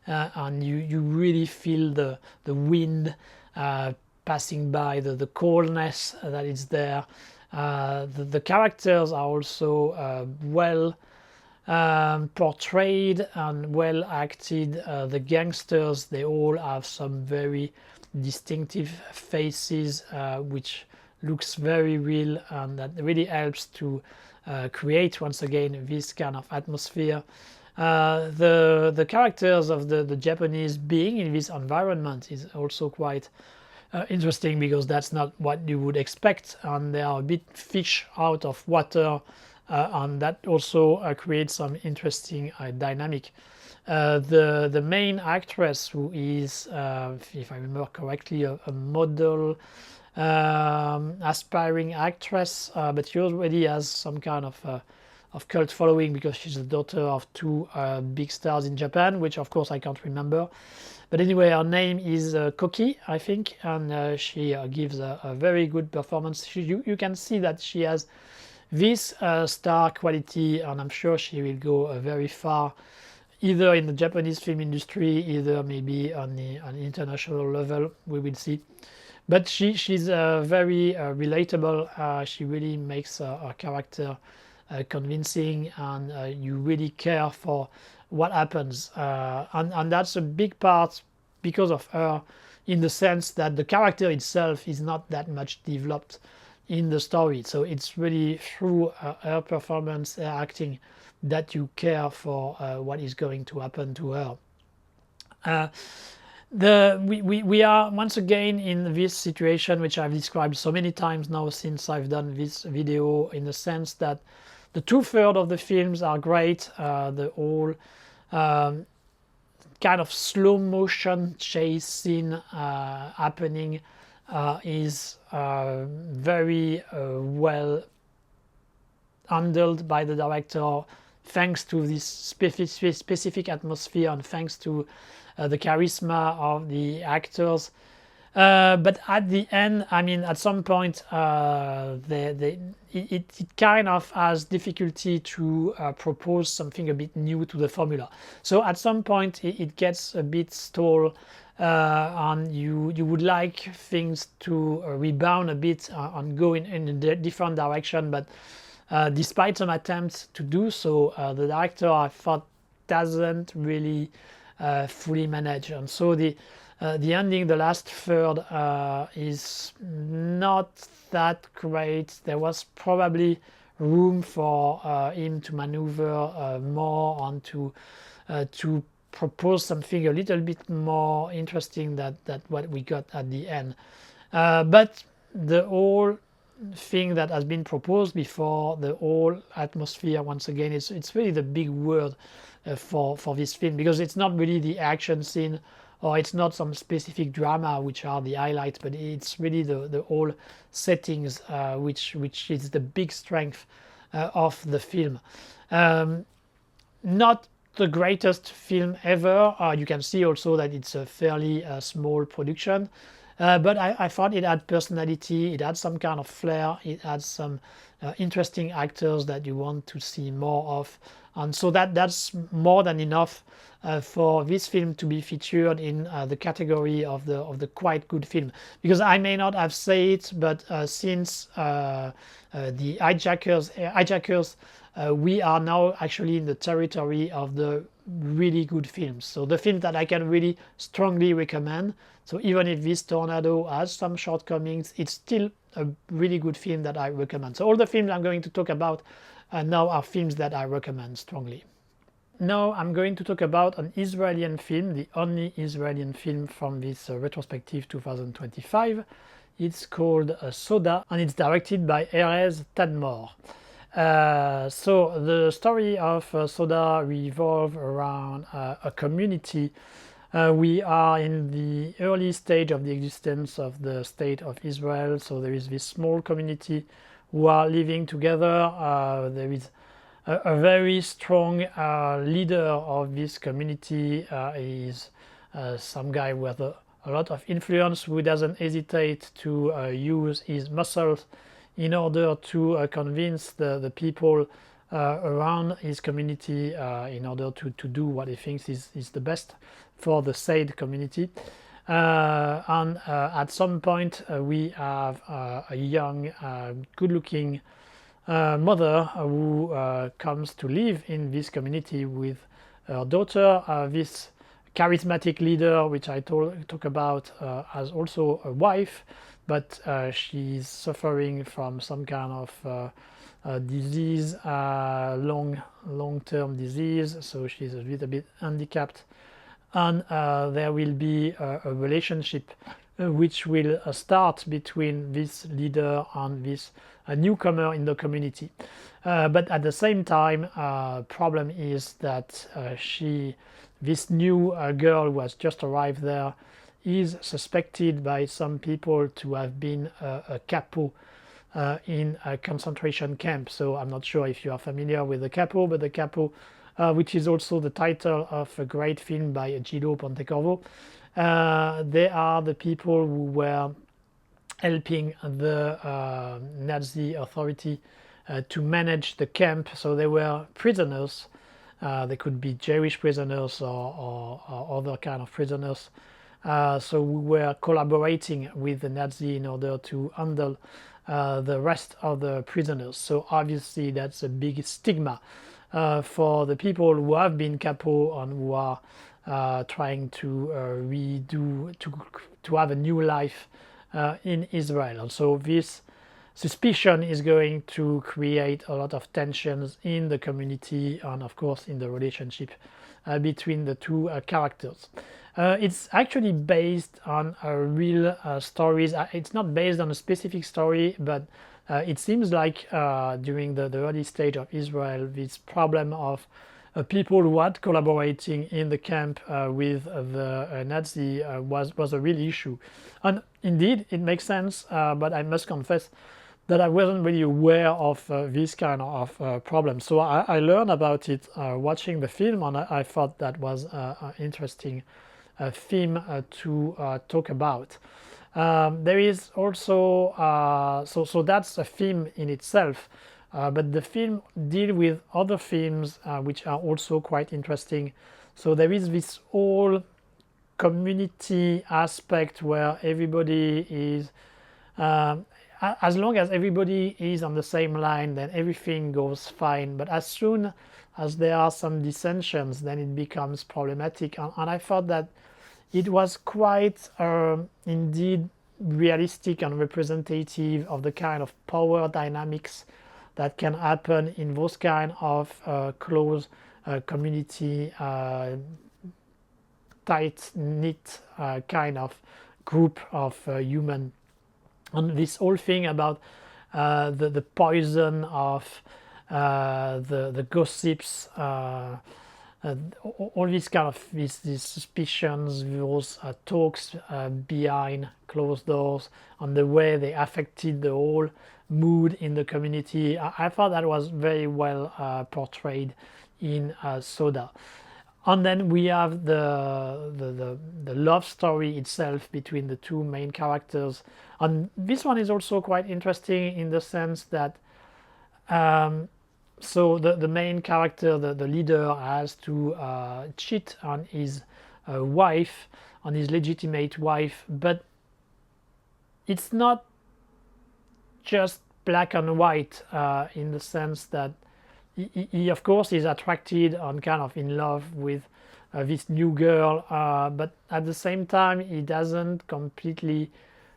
and you really feel the wind passing by, the coldness that is there. The characters are also well portrayed and well acted. The gangsters, they all have some very distinctive faces, which looks very real, and that really helps to create once again this kind of atmosphere. The characters of the Japanese being in this environment is also quite interesting, because that's not what you would expect, and they are a bit fish out of water, and that also creates some interesting dynamic. The main actress, who is, if I remember correctly, a model, aspiring actress, but she already has some kind of cult following, because she's the daughter of two big stars in Japan, which of course I can't remember. But anyway, her name is Koki, I think, and she gives a very good performance. You can see that she has this star quality, and I'm sure she will go very far, either in the Japanese film industry, either maybe on the international level. We will see. But she's very relatable. She really makes her character convincing, and you really care for what happens, and that's a big part because of her, in the sense that the character itself is not that much developed in the story. So it's really through her performance, her acting, that you care for what is going to happen to her. We are once again in this situation, which I've described so many times now since I've done this video, in the sense that the 2/3 of the films are great. The whole kind of slow motion chase scene happening is very well handled by the director, thanks to this specific atmosphere, and thanks to the charisma of the actors. But at the end, I mean, at some point, it kind of has difficulty to propose something a bit new to the formula. So at some point, it gets a bit stalled, and you would like things to rebound a bit and go in a different direction. But despite some attempts to do so, the director, I thought, doesn't really fully manage. And so the ending, the last third, is not that great. There was probably room for him to maneuver more and to propose something a little bit more interesting than what we got at the end. But the whole thing that has been proposed before, the whole atmosphere, once again, it's really the big word for this film, because it's not really the action scene, or it's not some specific drama which are the highlights, but it's really the whole settings which is the big strength of the film. Not the greatest film ever. You can see also that it's a fairly small production, but I thought it had personality, it had some kind of flair, it had some interesting actors that you want to see more of, and so that's more than enough for this film to be featured in the category of the quite good film. Because I may not have said it, but since the Hijackers, we are now actually in the territory of the really good films. So the film that I can really strongly recommend. So even if this Tornado has some shortcomings, it's still a really good film that I recommend. So all the films I'm going to talk about now are films that I recommend strongly. Now I'm going to talk about an Israeli film, the only Israeli film from this retrospective 2025. It's called Soda, and it's directed by Erez Tadmor. So the story of Soda revolves around a community. We are in the early stage of the existence of the state of Israel. So there is this small community who are living together. There is a very strong leader of this community. Is some guy with a lot of influence, who doesn't hesitate to use his muscles in order to convince the people around his community in order to do what he thinks is the best for the said community. And at some point we have a young, good-looking mother who comes to live in this community with her daughter. This charismatic leader, which I talk about, has also a wife, but she's suffering from some kind of disease, long-term disease, so she's a little bit handicapped. And there will be a relationship which will start between this leader and this newcomer in the community. But at the same time, problem is that this new girl who has just arrived there is suspected by some people to have been a capo in a concentration camp. So I'm not sure if you are familiar with the capo, but the capo, which is also the title of a great film by Gillo Pontecorvo, they are the people who were helping the Nazi authority to manage the camp. So they were prisoners. They could be Jewish prisoners or other kind of prisoners. So we were collaborating with the Nazi in order to handle the rest of the prisoners. So obviously that's a big stigma for the people who have been capo and who are trying to redo, to have a new life in Israel. And so this suspicion is going to create a lot of tensions in the community and of course in the relationship between the two characters. It's actually based on real stories. It's not based on a specific story, but it seems like during the early stage of Israel, this problem of people who are collaborating in the camp with the Nazi was a real issue. And indeed, it makes sense, but I must confess that I wasn't really aware of this kind of problem. So I learned about it watching the film, and I thought that was an interesting theme to talk about. There is also so that's a film in itself, but the film deal with other films which are also quite interesting. So there is this whole community aspect where everybody is as long as everybody is on the same line, then everything goes fine. But as soon as there are some dissensions, then it becomes problematic. And I thought that it was quite indeed realistic and representative of the kind of power dynamics that can happen in those kind of close community, tight-knit kind of group of human. And this whole thing about the poison of the gossips, all these kind of these suspicions, those talks behind closed doors, and the way they affected the whole mood in the community. I thought that was very well portrayed in Soda. And then we have the love story itself between the two main characters. And this one is also quite interesting in the sense that so the main character, the leader, has to cheat on his wife, on his legitimate wife, but it's not just black and white in the sense that he of course is attracted and kind of in love with this new girl, but at the same time he doesn't completely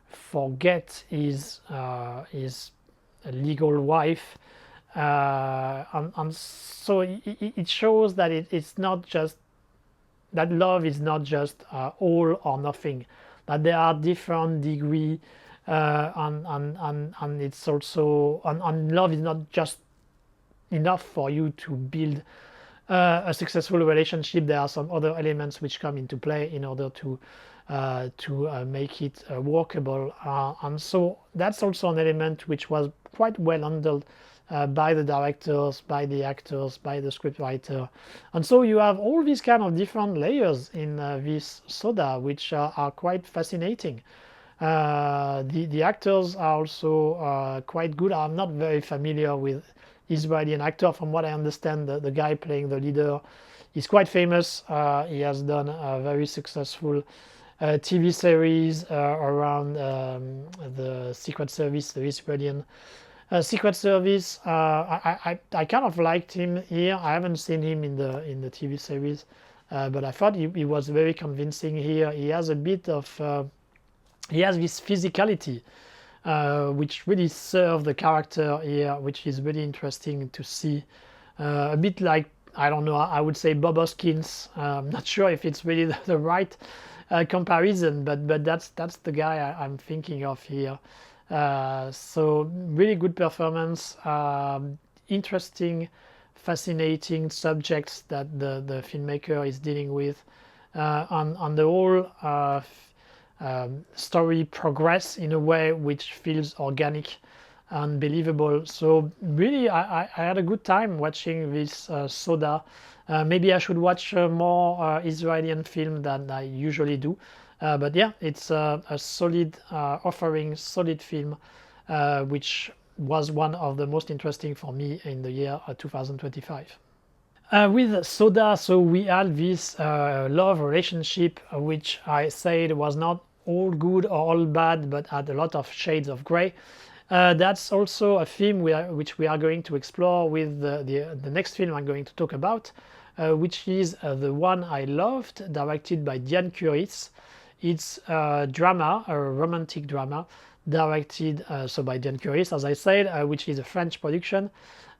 forget his legal wife, and so it shows that it's not just that love is not just all or nothing, that there are different degrees, and it's also and love is not just enough for you to build a successful relationship. There are some other elements which come into play in order to make it workable, and so that's also an element which was quite well handled by the directors, by the actors, by the scriptwriter. And so you have all these kind of different layers in this Soda, which are quite fascinating. The actors are also quite good. I'm not very familiar with Israeli actor. From what I understand, the guy playing the leader is quite famous. He has done a very successful TV series around the Secret Service, the Israeli Secret Service. I kind of liked him here. I haven't seen him in the TV series, but I thought he was very convincing here. He has a bit of he has this physicality which really serves the character here, which is really interesting to see. A bit like, I don't know, I would say Bob Hoskins. I'm not sure if it's really the right comparison, but that's the guy I'm thinking of here. So really good performance, interesting, fascinating subjects that the filmmaker is dealing with, on the whole story progress in a way which feels organic and believable. So really I had a good time watching this Soda. Maybe I should watch more Israeli film than I usually do. But yeah, it's a solid offering, solid film, which was one of the most interesting for me in the year 2025. With Soda, so we had this love relationship, which I said was not all good or all bad, but had a lot of shades of grey. That's also a theme which we are going to explore with the next film I'm going to talk about, which is the one I loved, directed by Diane Curis. It's a drama, a romantic drama, directed so by Diane Curis, as I said, which is a French production,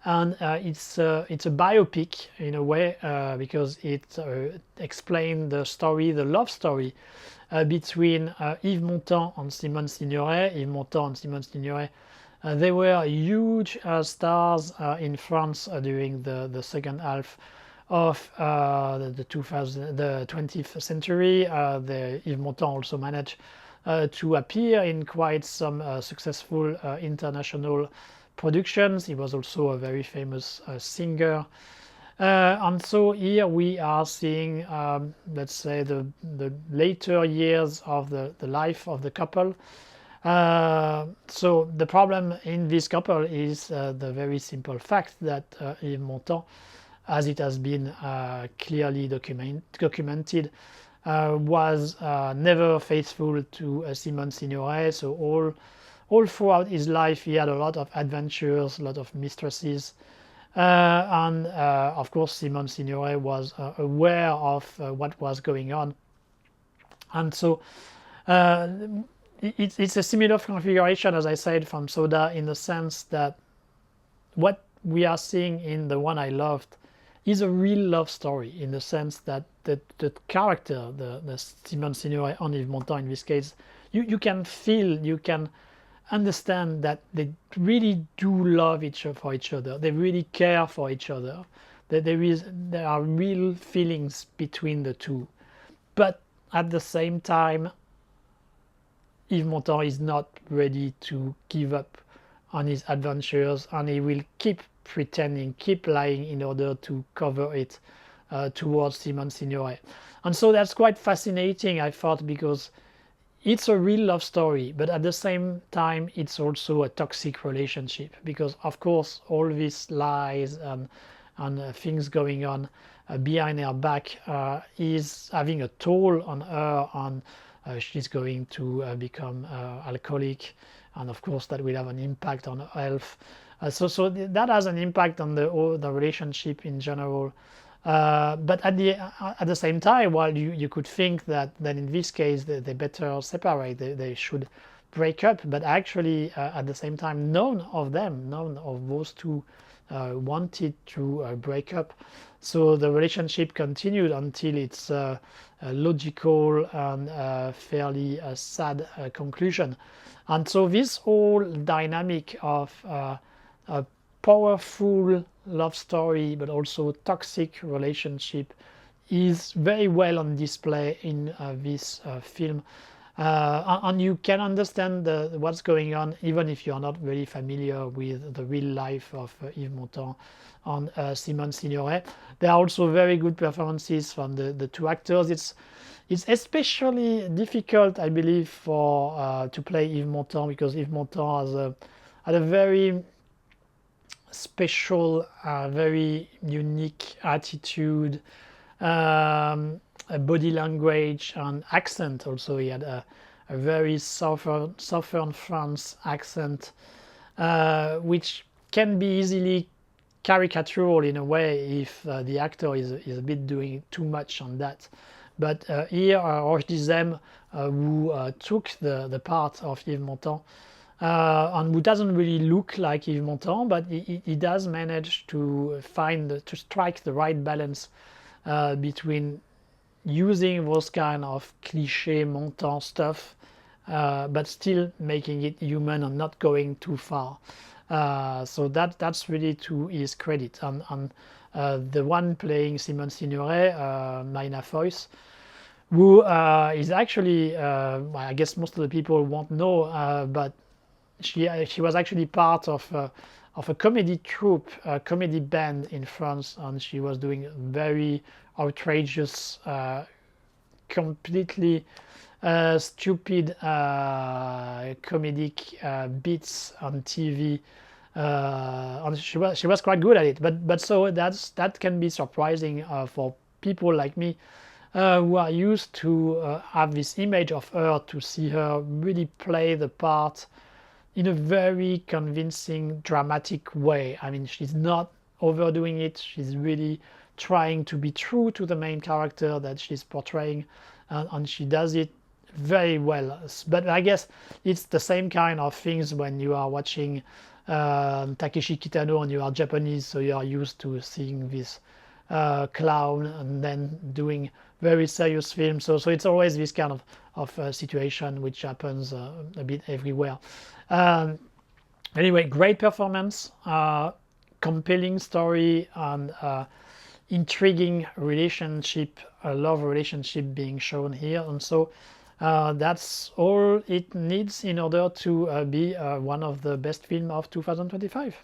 and it's a biopic in a way, because it explains the story, the love story between Yves Montand and Simone Signoret. Yves Montand and Simone Signoret, they were huge stars in France during the second half of the 20th century. Yves Montand also managed to appear in quite some successful international productions. He was also a very famous singer. And so here we are seeing, let's say, the later years of the life of the couple. So the problem in this couple is the very simple fact that Yves Montand, as it has been clearly documented, was never faithful to Simone Signoret. So all throughout his life he had a lot of adventures, a lot of mistresses, and of course Simone Signoret was aware of what was going on, and so it's a similar configuration, as I said, from Soda, in the sense that what we are seeing in The One I Loved is a real love story, in the sense that the character, the Simone Signoret and Yves Montand in this case, you can feel, you can understand that they really do love each other. They really care for each other. That there are real feelings between the two. But at the same time, Yves Montand is not ready to give up on his adventures, and he will keep pretending, keep lying in order to cover it towards Simone Signoret. And so that's quite fascinating, I thought, because it's a real love story, but at the same time it's also a toxic relationship, because of course all these lies and things going on behind her back is having a toll on her, and she's going to become alcoholic, and of course that will have an impact on her health. So that has an impact on the relationship in general. But at the same time, while you could think that in this case they better separate, they should break up, but actually at the same time none of those two wanted to break up. So the relationship continued until its logical and fairly sad conclusion. And so this whole dynamic of a powerful love story but also toxic relationship is very well on display in this film, and you can understand what's going on even if you are not really familiar with the real life of Yves Montand and Simone Signoret. There are also very good performances from the two actors. It's especially difficult, I believe, for to play Yves Montand, because Yves Montand had a very special, very unique attitude, a body language and accent. Also, he had a very southern France accent, which can be easily caricatural in a way if the actor is a bit doing too much on that. But here, Roche Dizem, who took the part of Yves Montand, and who doesn't really look like Yves Montand, but he does manage to strike the right balance between using those kind of cliché Montand stuff, but still making it human and not going too far. So that's really to his credit. And the one playing Simone Signoret, Maina Foyce, who is actually, I guess most of the people won't know, but she was actually part of a comedy troupe, a comedy band in France, and she was doing very outrageous, completely stupid comedic bits on TV, and she was quite good at it. But so that can be surprising for people like me, who are used to have this image of her, to see her really play the part in a very convincing, dramatic way. I mean, she's not overdoing it. She's really trying to be true to the main character that she's portraying, and she does it very well. But I guess it's the same kind of things when you are watching Takeshi Kitano and you are Japanese, so you are used to seeing this clown and then doing very serious films. So it's always this kind of situation which happens a bit everywhere. Anyway, great performance, compelling story, and intriguing relationship, a love relationship being shown here. And so that's all it needs in order to be one of the best films of 2025.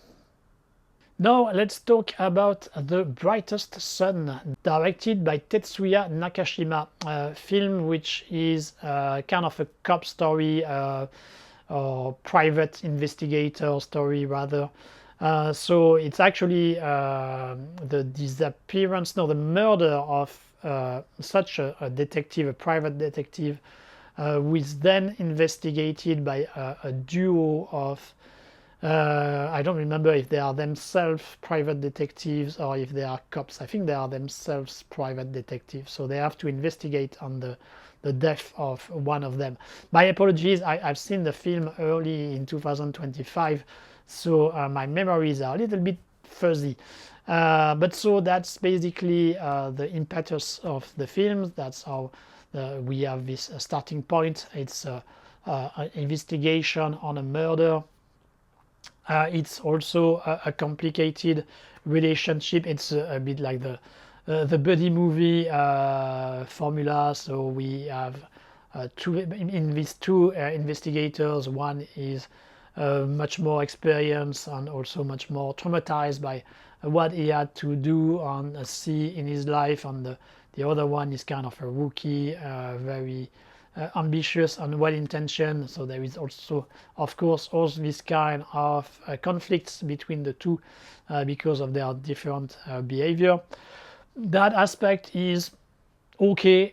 Now let's talk about The Brightest Sun, directed by Tetsuya Nakashima, a film which is kind of a cop story or private investigator story rather. So it's actually the disappearance, no, the murder of such a detective, a private detective, who is then investigated by a duo of I don't remember if they are themselves private detectives or if they are cops. I think they are themselves private detectives. So they have to investigate on the death of one of them. My apologies, I've seen the film early in 2025, so my memories are a little bit fuzzy. But so that's basically the impetus of the film. That's how we have this starting point. It's an investigation on a murder. It's also a complicated relationship. It's a bit like the buddy movie formula. So we have in these two investigators. One is much more experienced and also much more traumatized by what he had to do on a sea in his life, and the other one is kind of a rookie, very ambitious and well-intentioned. So there is also, of course, also this kind of conflicts between the two because of their different behavior. That aspect is okay.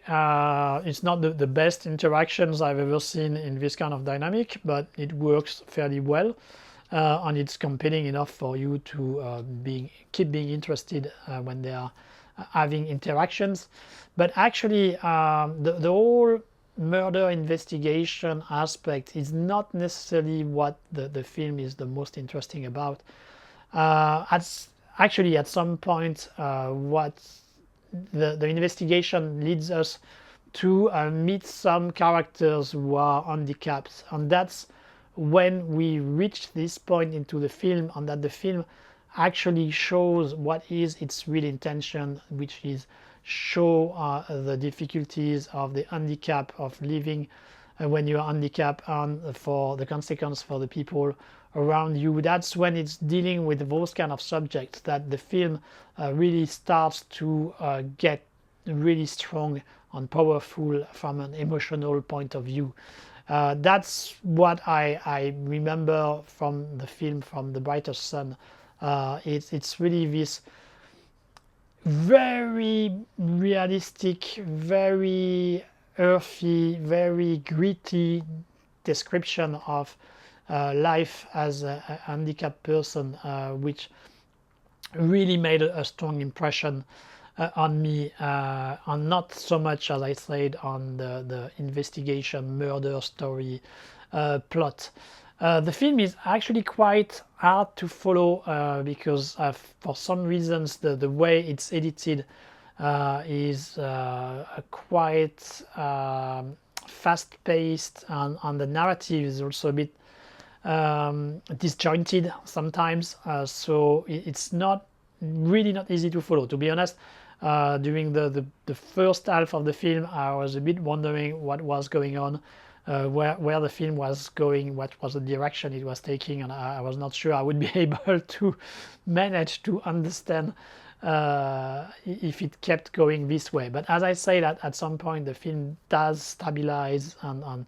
It's not the best interactions I've ever seen in this kind of dynamic, but it works fairly well. And it's compelling enough for you to keep being interested when they are having interactions. But actually, the whole murder investigation aspect is not necessarily what the film is the most interesting about. Actually, at some point, what the investigation leads us to meet some characters who are handicapped, and that's when we reach this point into the film, and that the film actually shows what is its real intention, which is show the difficulties of the handicap of living when you are handicapped, and for the consequence for the people around you. That's when it's dealing with those kind of subjects that the film really starts to get really strong and powerful from an emotional point of view. That's what I remember from the film, from The Brightest Sun. It's really this very realistic, very earthy, very gritty description of life as a handicapped person, which really made a strong impression on me, and not so much, as I said, on the investigation murder story plot. The film is actually quite hard to follow because for some reasons the way it's edited is quite fast-paced, and the narrative is also a bit disjointed sometimes, so it's not easy to follow, to be honest. During the first half of the film, I was a bit wondering what was going on, where the film was going, what was the direction it was taking, and I was not sure I would be able to manage to understand if it kept going this way. But as I say, that at some point the film does stabilize and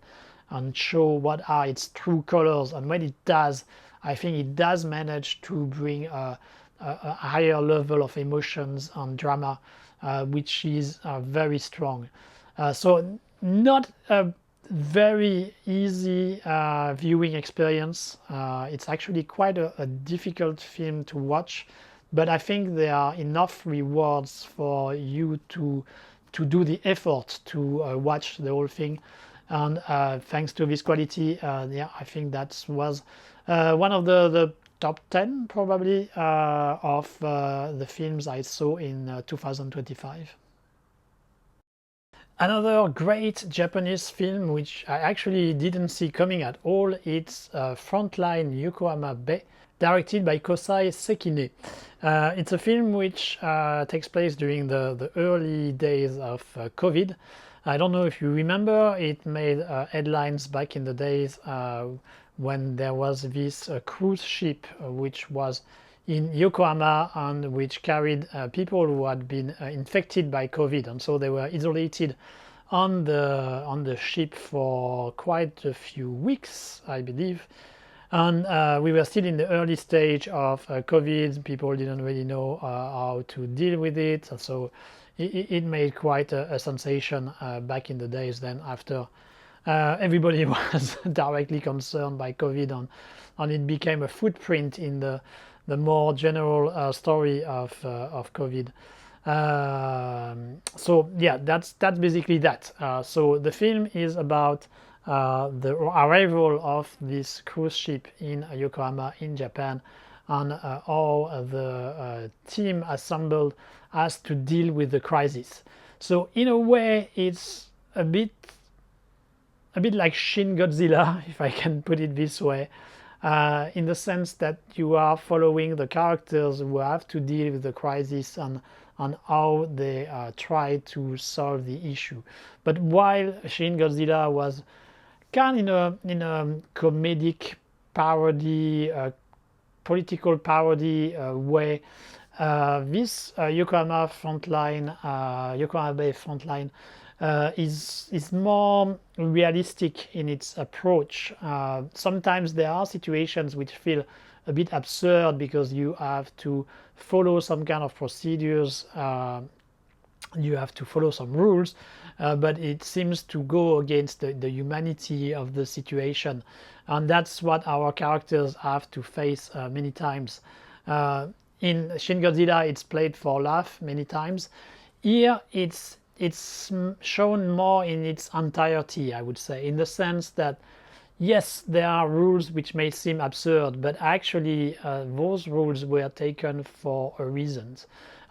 show what are its true colors, and when it does, I think it does manage to bring a higher level of emotions and drama, which is very strong. So not a very easy viewing experience. It's actually quite a difficult film to watch, but I think there are enough rewards for you to do the effort to watch the whole thing. And thanks to this quality, yeah, I think that was one of the top 10 probably of the films I saw in 2025. Another great Japanese film which I actually didn't see coming at all, it's Frontline Yokohama Bay, directed by Kosai Sekine. It's a film which takes place during the early days of COVID. I don't know if you remember, it made headlines back in the days when there was this cruise ship which was in Yokohama, and which carried people who had been infected by COVID, and so they were isolated on the ship for quite a few weeks, I believe. And we were still in the early stage of COVID. People didn't really know how to deal with it, and so it made quite a sensation back in the days. Then after everybody was directly concerned by COVID, and it became a footprint in the more general story of COVID. So yeah, that's basically that. So the film is about the arrival of this cruise ship in Yokohama in Japan, and how the team assembled has to deal with the crisis. So in a way, it's a bit like Shin Godzilla, if I can put it this way, in the sense that you are following the characters who have to deal with the crisis and how they try to solve the issue. But while Shin Godzilla was kind of in a comedic parody, political parody way, this Yokohama Bay frontline is more realistic in its approach. Sometimes there are situations which feel a bit absurd because you have to follow some kind of procedures, you have to follow some rules, but it seems to go against the humanity of the situation, and that's what our characters have to face many times. In Shin Godzilla, it's played for laugh many times. Here, it's shown more in its entirety, I would say, in the sense that yes, there are rules which may seem absurd, but actually those rules were taken for a reason,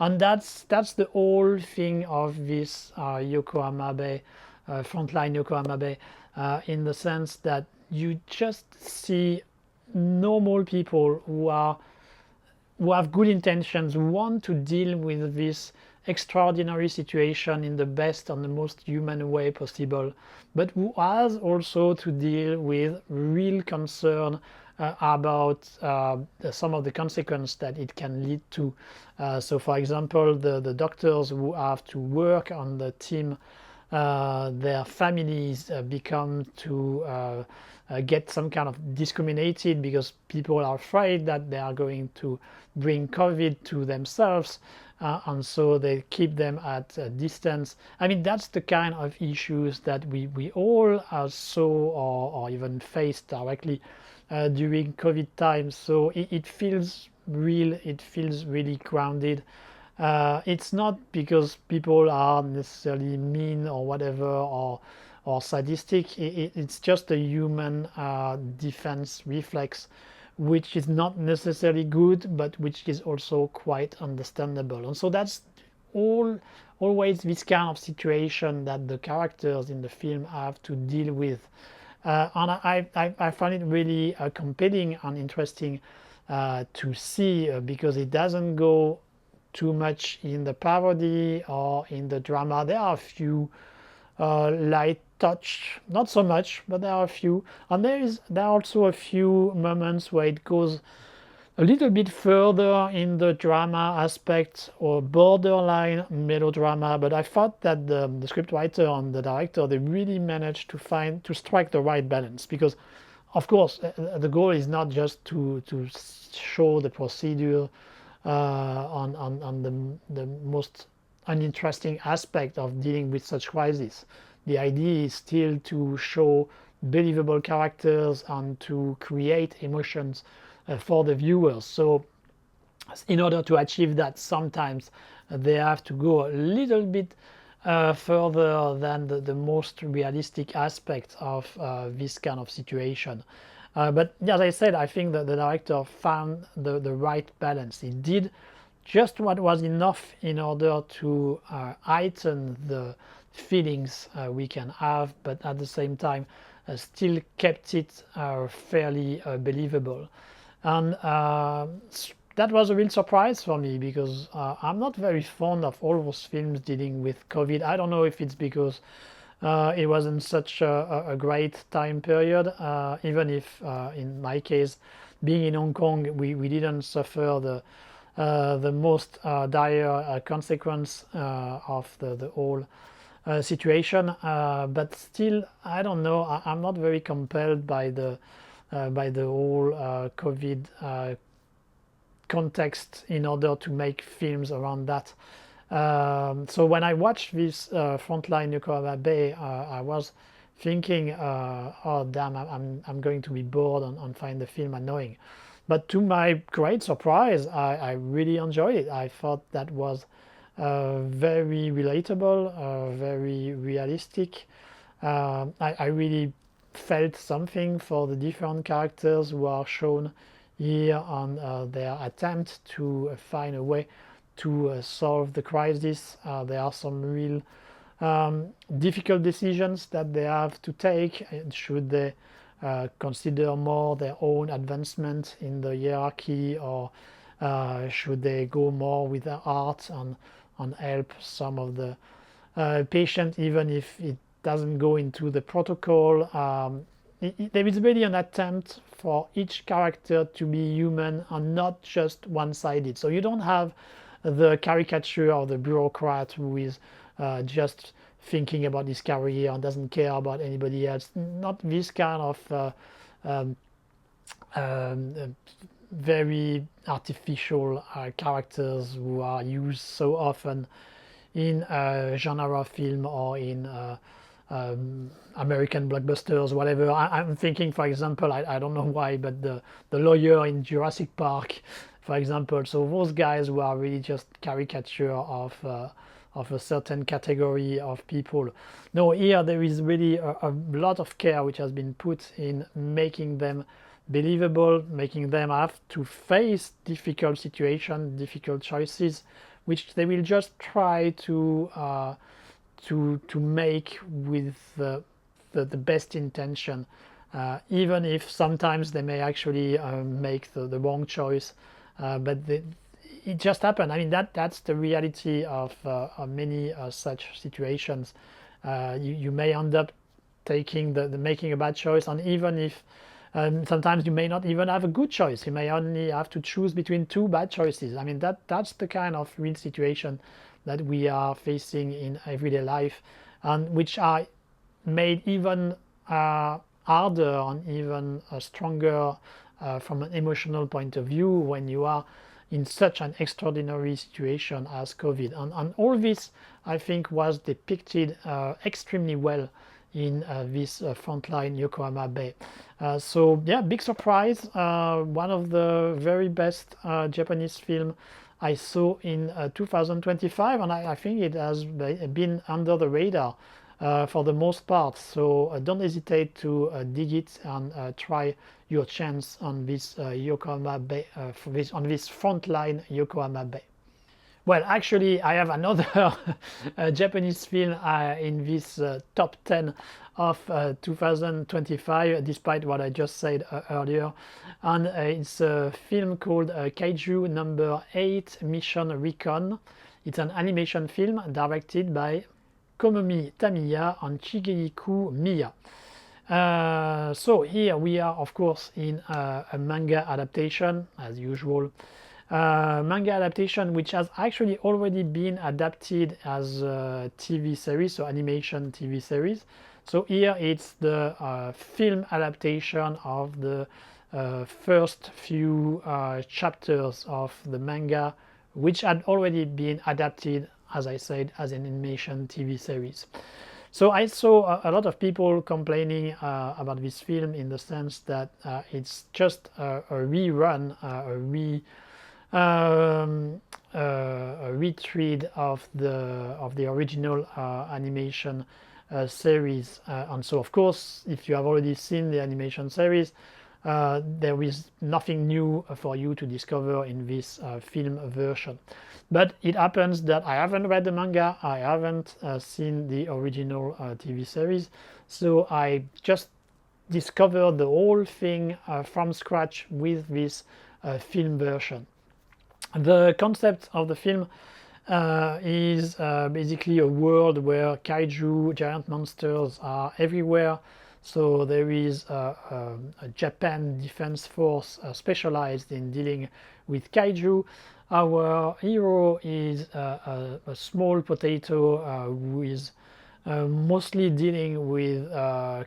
and that's the whole thing of this Yokohama Bay, frontline Yokohama Bay, in the sense that you just see normal people who have good intentions, who want to deal with this extraordinary situation in the best and the most human way possible, but who has also to deal with real concern about some of the consequences that it can lead to. So for example, the doctors who have to work on the team, their families become to get some kind of discriminated because people are afraid that they are going to bring COVID to themselves, and so they keep them at a distance. I mean, that's the kind of issues that we all saw or even faced directly during COVID times. So it feels real, it feels really grounded. It's not because people are necessarily mean or whatever, or sadistic. It's just a human defense reflex, which is not necessarily good, but which is also quite understandable. And so that's always this kind of situation that the characters in the film have to deal with. And I find it really compelling and interesting to see, because it doesn't go too much in the parody or in the drama. There are a few light touch, not so much, but there are a few, and there are also a few moments where it goes a little bit further in the drama aspect or borderline melodrama. But I thought that the scriptwriter and the director, they really managed to strike the right balance, because of course the goal is not just to show the procedure on the most uninteresting aspect of dealing with such crisis. The idea is still to show believable characters and to create emotions for the viewers. So in order to achieve that, sometimes they have to go a little bit further than the most realistic aspects of this kind of situation. But as I said, I think that the director found the right balance. He did just what was enough in order to heighten the feelings we can have, but at the same time still kept it fairly believable. And that was a real surprise for me, because I'm not very fond of all those films dealing with COVID. I don't know if it's because it wasn't such a great time period, even if in my case, being in Hong Kong, we didn't suffer the most dire consequence of the whole situation. But still, I don't know. I'm not very compelled by the whole COVID context in order to make films around that. So when I watched this Frontline Yokohama Bay, I was thinking, oh damn, I'm going to be bored and find the film annoying. But to my great surprise, I really enjoyed it. I thought that was very relatable, very realistic. I really felt something for the different characters who are shown here on their attempt to find a way to solve the crisis. There are some real difficult decisions that they have to take. Should they consider more their own advancement in the hierarchy, or should they go more with the art and help some of the patients, even if it doesn't go into the protocol? There is really an attempt for each character to be human and not just one-sided. So you don't have the caricature of the bureaucrat who is just thinking about his career and doesn't care about anybody else. Not this kind of very artificial characters who are used so often in genre film or in American blockbusters, whatever. I'm thinking, for example, I don't know why, but the lawyer in Jurassic Park, for example. So those guys who are really just caricature of a certain category of people. No, here there is really a lot of care which has been put in making them believable, making them have to face difficult situations, difficult choices, which they will just try to make with the best intention, even if sometimes they may actually make the wrong choice. But it just happened. I mean, that's the reality of many such situations. You may end up taking making a bad choice, and even if sometimes you may not even have a good choice. You may only have to choose between two bad choices. I mean, that's the kind of real situation that we are facing in everyday life, and which are made even harder and even stronger from an emotional point of view when you are in such an extraordinary situation as COVID. And all this, I think, was depicted extremely well in this Frontline Yokohama Bay. So yeah, big surprise. One of the very best Japanese film I saw in 2025, and I think it has been under the radar for the most part. So don't hesitate to dig it and try your chance on this Yokohama Bay, on this Frontline Yokohama Bay. Well, actually, I have another Japanese film in this top 10 of 2025, despite what I just said earlier. And it's a film called Kaiju Number 8 Mission Recon. It's an animation film directed by Komomi Tamiya and Shigehiko Miya. So here we are, of course, in a manga adaptation, as usual. Manga adaptation which has actually already been adapted as a TV series, so animation TV series. So here it's the film adaptation of the first few chapters of the manga, which had already been adapted, as I said, as an animation TV series. So I saw a lot of people complaining about this film in the sense that it's just a rerun, a retread of the original animation series, and so of course, if you have already seen the animation series, there is nothing new for you to discover in this film version. But it happens that I haven't read the manga, I haven't seen the original TV series, so I just discovered the whole thing from scratch with this film version. The concept of the film is basically a world where kaiju giant monsters are everywhere. So there is a Japan Defense Force specialized in dealing with kaiju. Our hero is a small potato who is mostly dealing with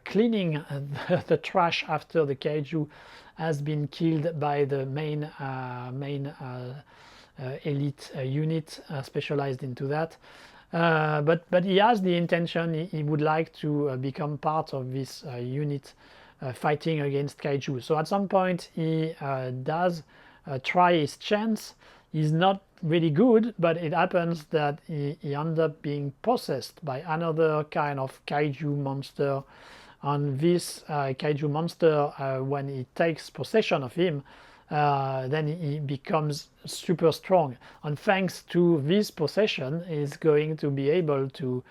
cleaning the trash after the kaiju has been killed by the main elite unit specialized into that. But he has the intention, he would like to become part of this unit fighting against kaiju. So at some point he does try his chance. He's not really good, but it happens that he ends up being possessed by another kind of kaiju monster. And this kaiju monster, when it takes possession of him, then he becomes super strong. And thanks to this possession, he's going to be able to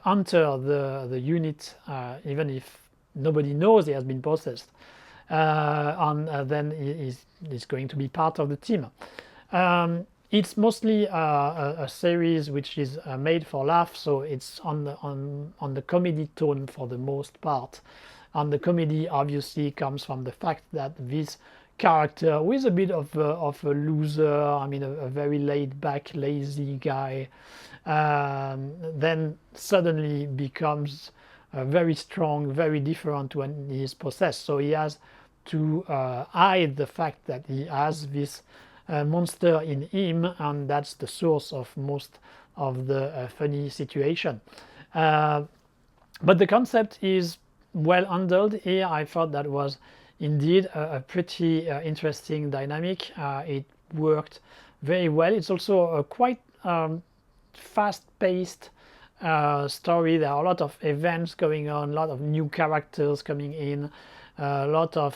enter the unit, even if nobody knows he has been possessed. And then he's going to be part of the team. It's mostly a series which is made for laughs, so it's on the comedy tone for the most part. And the comedy obviously comes from the fact that this character, who is a bit of a loser, I mean a very laid-back, lazy guy, then suddenly becomes very strong, very different when he is possessed. So he has to hide the fact that he has this monster in him, and that's the source of most of the funny situation. But the concept is well handled here. I thought that was indeed a pretty interesting dynamic. It worked very well. It's also a quite fast-paced story. There are a lot of events going on, a lot of new characters coming in, a lot of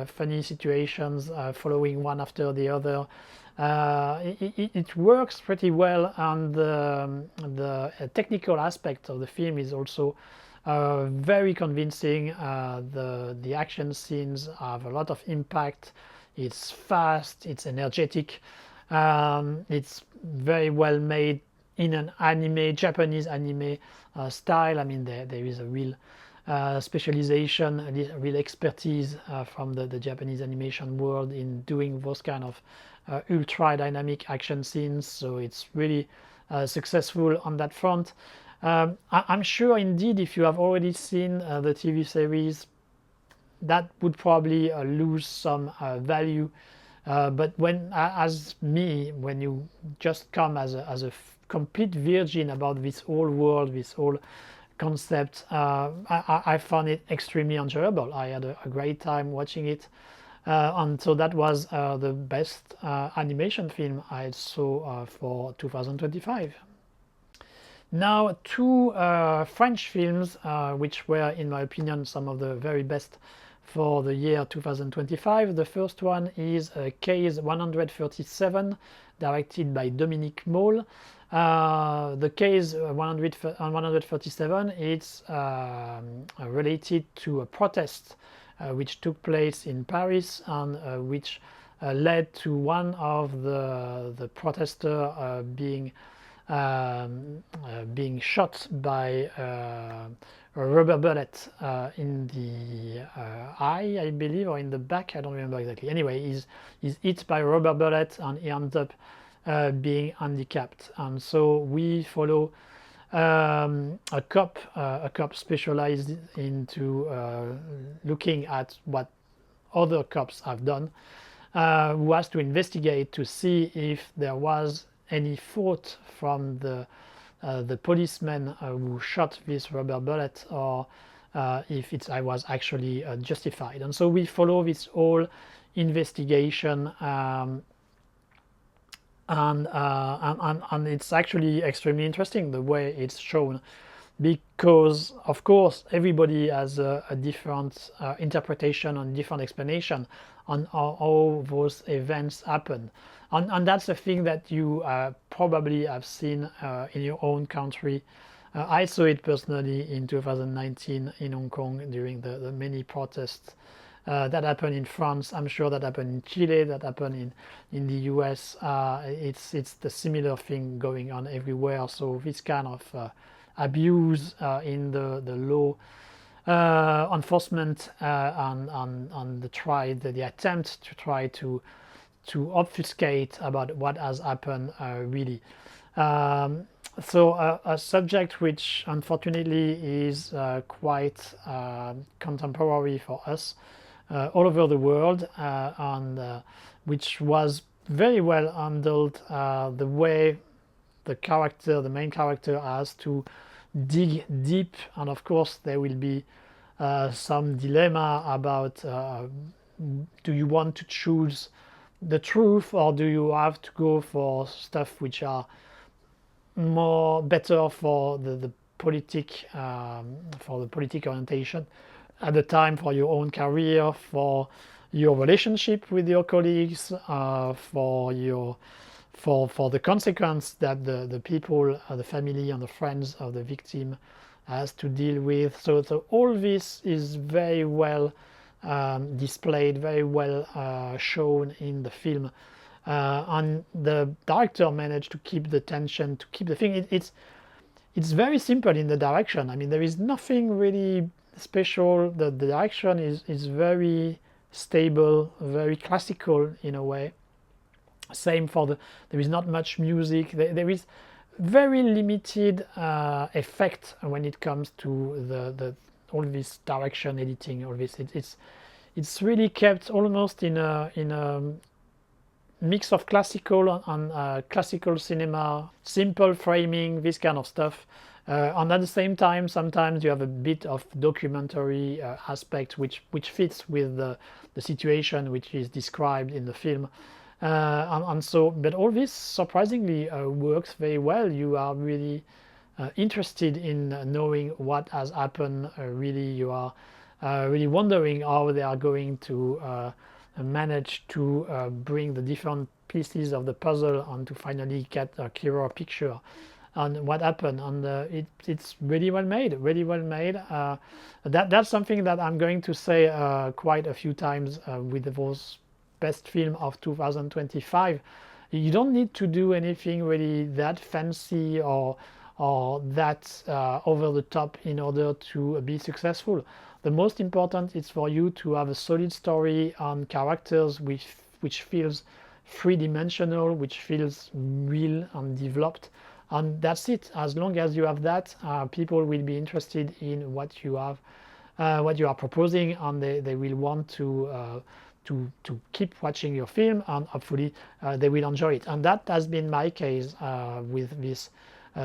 funny situations following one after the other. It works pretty well, and the technical aspect of the film is also very convincing. The action scenes have a lot of impact. It's fast, it's energetic, it's very well made in an anime, Japanese anime style. I mean, there is a real specialization, a real expertise from the Japanese animation world in doing those kind of ultra dynamic action scenes. So it's really successful on that front. I'm sure indeed if you have already seen the TV series, that would probably lose some value. But when you just come as a complete virgin about this whole world, this whole concept, I found it extremely enjoyable. I had a great time watching it, and so that was the best animation film I saw for 2025. Now, two French films which were, in my opinion, some of the very best for the year 2025. The first one is Case 137, directed by Dominique Moll. The Case 137 is related to a protest which took place in Paris, and which led to one of the protesters being shot by a rubber bullet in the eye, I believe, or in the back. I don't remember exactly. Anyway, he's hit by a rubber bullet, and he ends up being handicapped. And so we follow a cop specialized into looking at what other cops have done, who has to investigate to see if there was any fault from the policeman who shot this rubber bullet, or if I was actually justified. And so we follow this whole investigation, and it's actually extremely interesting the way it's shown, because of course everybody has a different interpretation and different explanation on how those events happen. And that's a thing that you probably have seen in your own country. I saw it personally in 2019 in Hong Kong during the many protests that happened in France. I'm sure that happened in Chile. That happened in the US. It's the similar thing going on everywhere. So this kind of abuse in the law enforcement on the attempt to try to obfuscate about what has happened really. So a subject which unfortunately is quite contemporary for us all over the world, and which was very well handled, the way the main character has to dig deep, and of course there will be some dilemma about do you want to choose the truth, or do you have to go for stuff which are better for the politic orientation at the time, for your own career, for your relationship with your colleagues, for the consequence that the people, the family and the friends of the victim has to deal with. So all this is very well displayed, very well shown in the film, and the director managed to keep the tension, to keep the thing. It's very simple in the direction. I mean, there is nothing really special. The direction is very stable, very classical in a way. Same for there is not much music. There is very limited effect when it comes to the all this direction, editing, all this. It's really kept almost in a mix of classical and classical cinema, simple framing, this kind of stuff. And at the same time, sometimes you have a bit of documentary aspect which fits with the situation which is described in the film. And so, but all this surprisingly works very well. You are really interested in knowing what has happened. Really, you are really wondering how they are going to manage to bring the different pieces of the puzzle and to finally get a clearer picture on what happened. And it's really well made, really well made. That's something that I'm going to say quite a few times with those best film of 2025. You don't need to do anything really that fancy or that over the top in order to be successful. The most important is for you to have a solid story on characters which feels three-dimensional, which feels real and developed, and that's it. As long as you have that, people will be interested in what you have, what you are proposing, and they will want to keep watching your film, and hopefully they will enjoy it. And that has been my case with this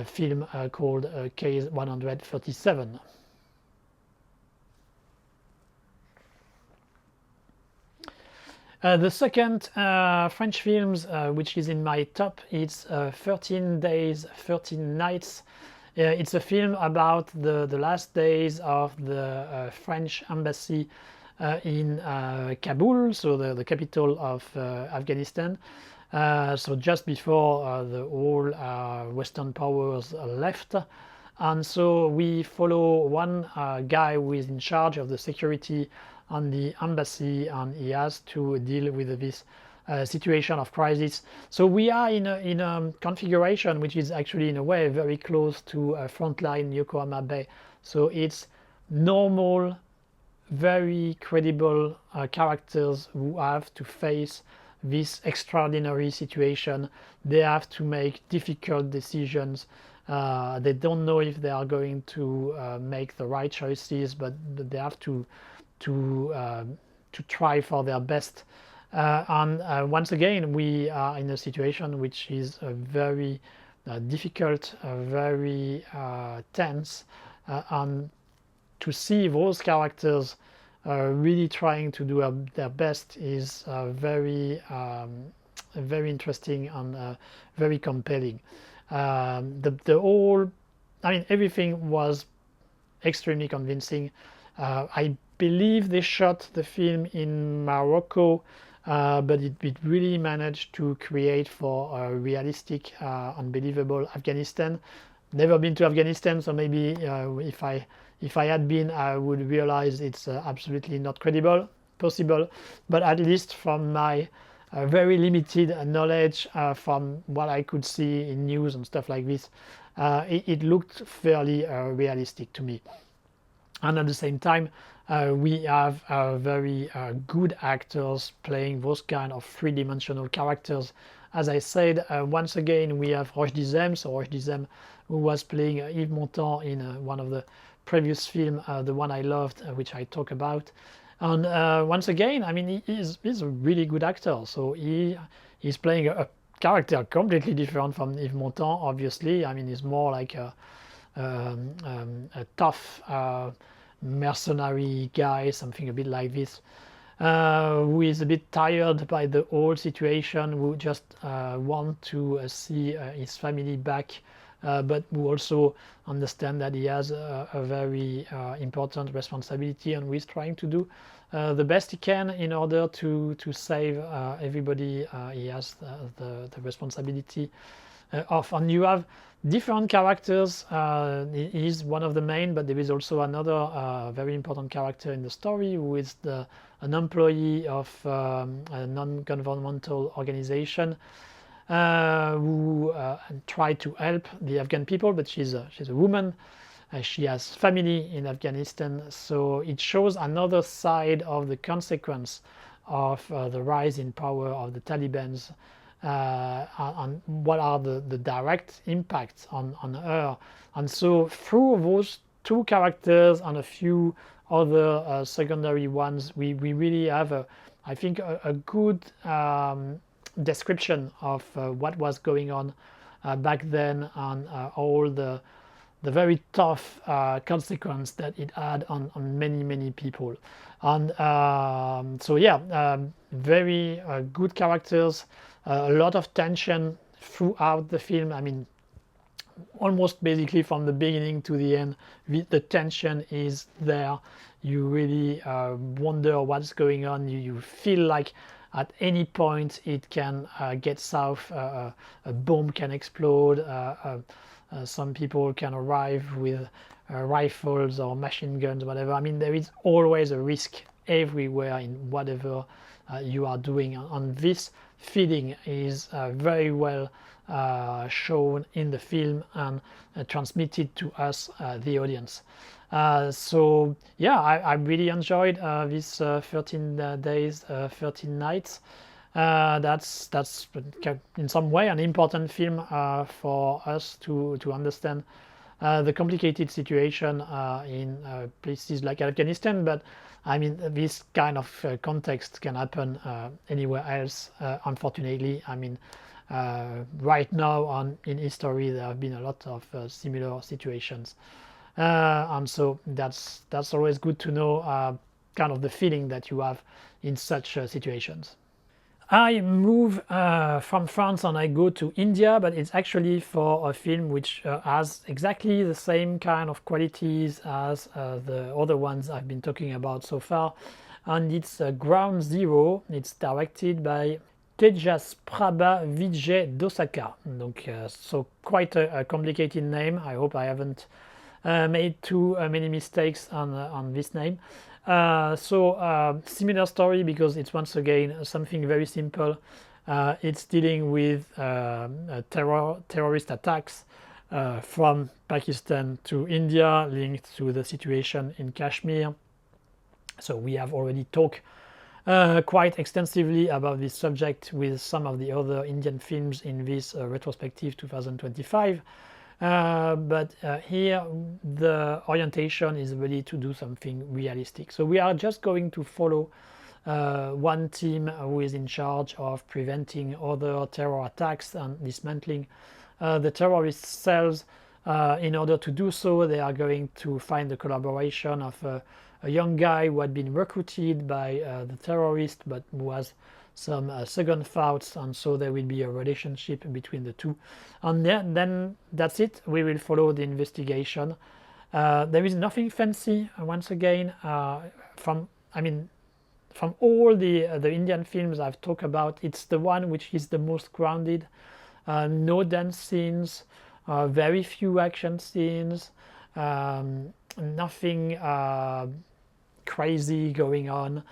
film called Case 137. The second French films which is in my top, it's 13 Days, 13 Nights. It's a film about the last days of the French embassy in Kabul, so the capital of Afghanistan. So just before the whole Western powers left. And so we follow one guy who is in charge of the security on the embassy, and he has to deal with this situation of crisis. So we are in a configuration which is actually in a way very close to frontline Yokohama Bay. So it's normal, very credible characters who have to face this extraordinary situation. They have to make difficult decisions. They don't know if they are going to make the right choices, but they have to try for their best. And once again, we are in a situation which is very difficult, very tense, and to see those characters really trying to do their best is very interesting and very compelling. The whole, I mean, everything was extremely convincing. I believe they shot the film in Morocco, but it really managed to create for a realistic, unbelievable Afghanistan. Never been to Afghanistan, so maybe if I had been, I would realize it's absolutely not credible. possible, but at least from my very limited knowledge from what I could see in news and stuff like this, it looked fairly realistic to me. And at the same time, we have very good actors playing those kind of three-dimensional characters. As I said, once again, we have Roche Dizem, so Roche Dizem, who was playing Yves Montand in one of the previous films, the one I loved, which I talk about. And once again, I mean, he's a really good actor. So he's playing a character completely different from Yves Montand, obviously. I mean, he's more like a tough mercenary guy, something a bit like this, who is a bit tired by the whole situation, who just want to see his family back, but who also understand that he has a very important responsibility, and who is trying to do the best he can in order to save everybody he has the responsibility of. And you have different characters. He is one of the main, but there is also another very important character in the story, who is an employee of a non-governmental organization who try to help the Afghan people, but she's a woman. She has family in Afghanistan, so it shows another side of the consequence of the rise in power of the Taliban's, and what are the direct impacts on her. And so through those two characters and a few other secondary ones, we really have I think a good description of what was going on back then, and all the very tough consequence that it had on many people. And so yeah, very good characters, a lot of tension throughout the film. I mean, almost basically from the beginning to the end, the tension is there. You really wonder what's going on. You feel like at any point it can get south, a bomb can explode, some people can arrive with rifles or machine guns, whatever. I mean, there is always a risk everywhere in whatever you are doing, and this feeling is very well shown in the film and transmitted to us, the audience. So yeah, I really enjoyed this 13 days, 13 nights. That's in some way an important film for us to understand the complicated situation in places like Afghanistan. But I mean, this kind of context can happen anywhere else, unfortunately. I mean, right now in history there have been a lot of similar situations, and so that's always good to know kind of the feeling that you have in such situations. I move from France and I go to India, but it's actually for a film which has exactly the same kind of qualities as the other ones I've been talking about so far, and it's Ground Zero. It's directed by Tejas Prabha Vijay Dosaka. Donc, so quite a complicated name. I hope I haven't made too many mistakes on this name. So similar story, because it's once again something very simple. It's dealing with terrorist attacks from Pakistan to India, linked to the situation in Kashmir. So we have already talked quite extensively about this subject with some of the other Indian films in this retrospective 2025. But here the orientation is really to do something realistic. So we are just going to follow one team who is in charge of preventing other terror attacks and dismantling the terrorist cells. In order to do so, they are going to find the collaboration of a young guy who had been recruited by the terrorist, but who has some second thoughts, and so there will be a relationship between the two. And then that's it. We will follow the investigation. There is nothing fancy, once again, from all the Indian films I've talked about. It's the one which is the most grounded. No dance scenes, very few action scenes, nothing crazy going on.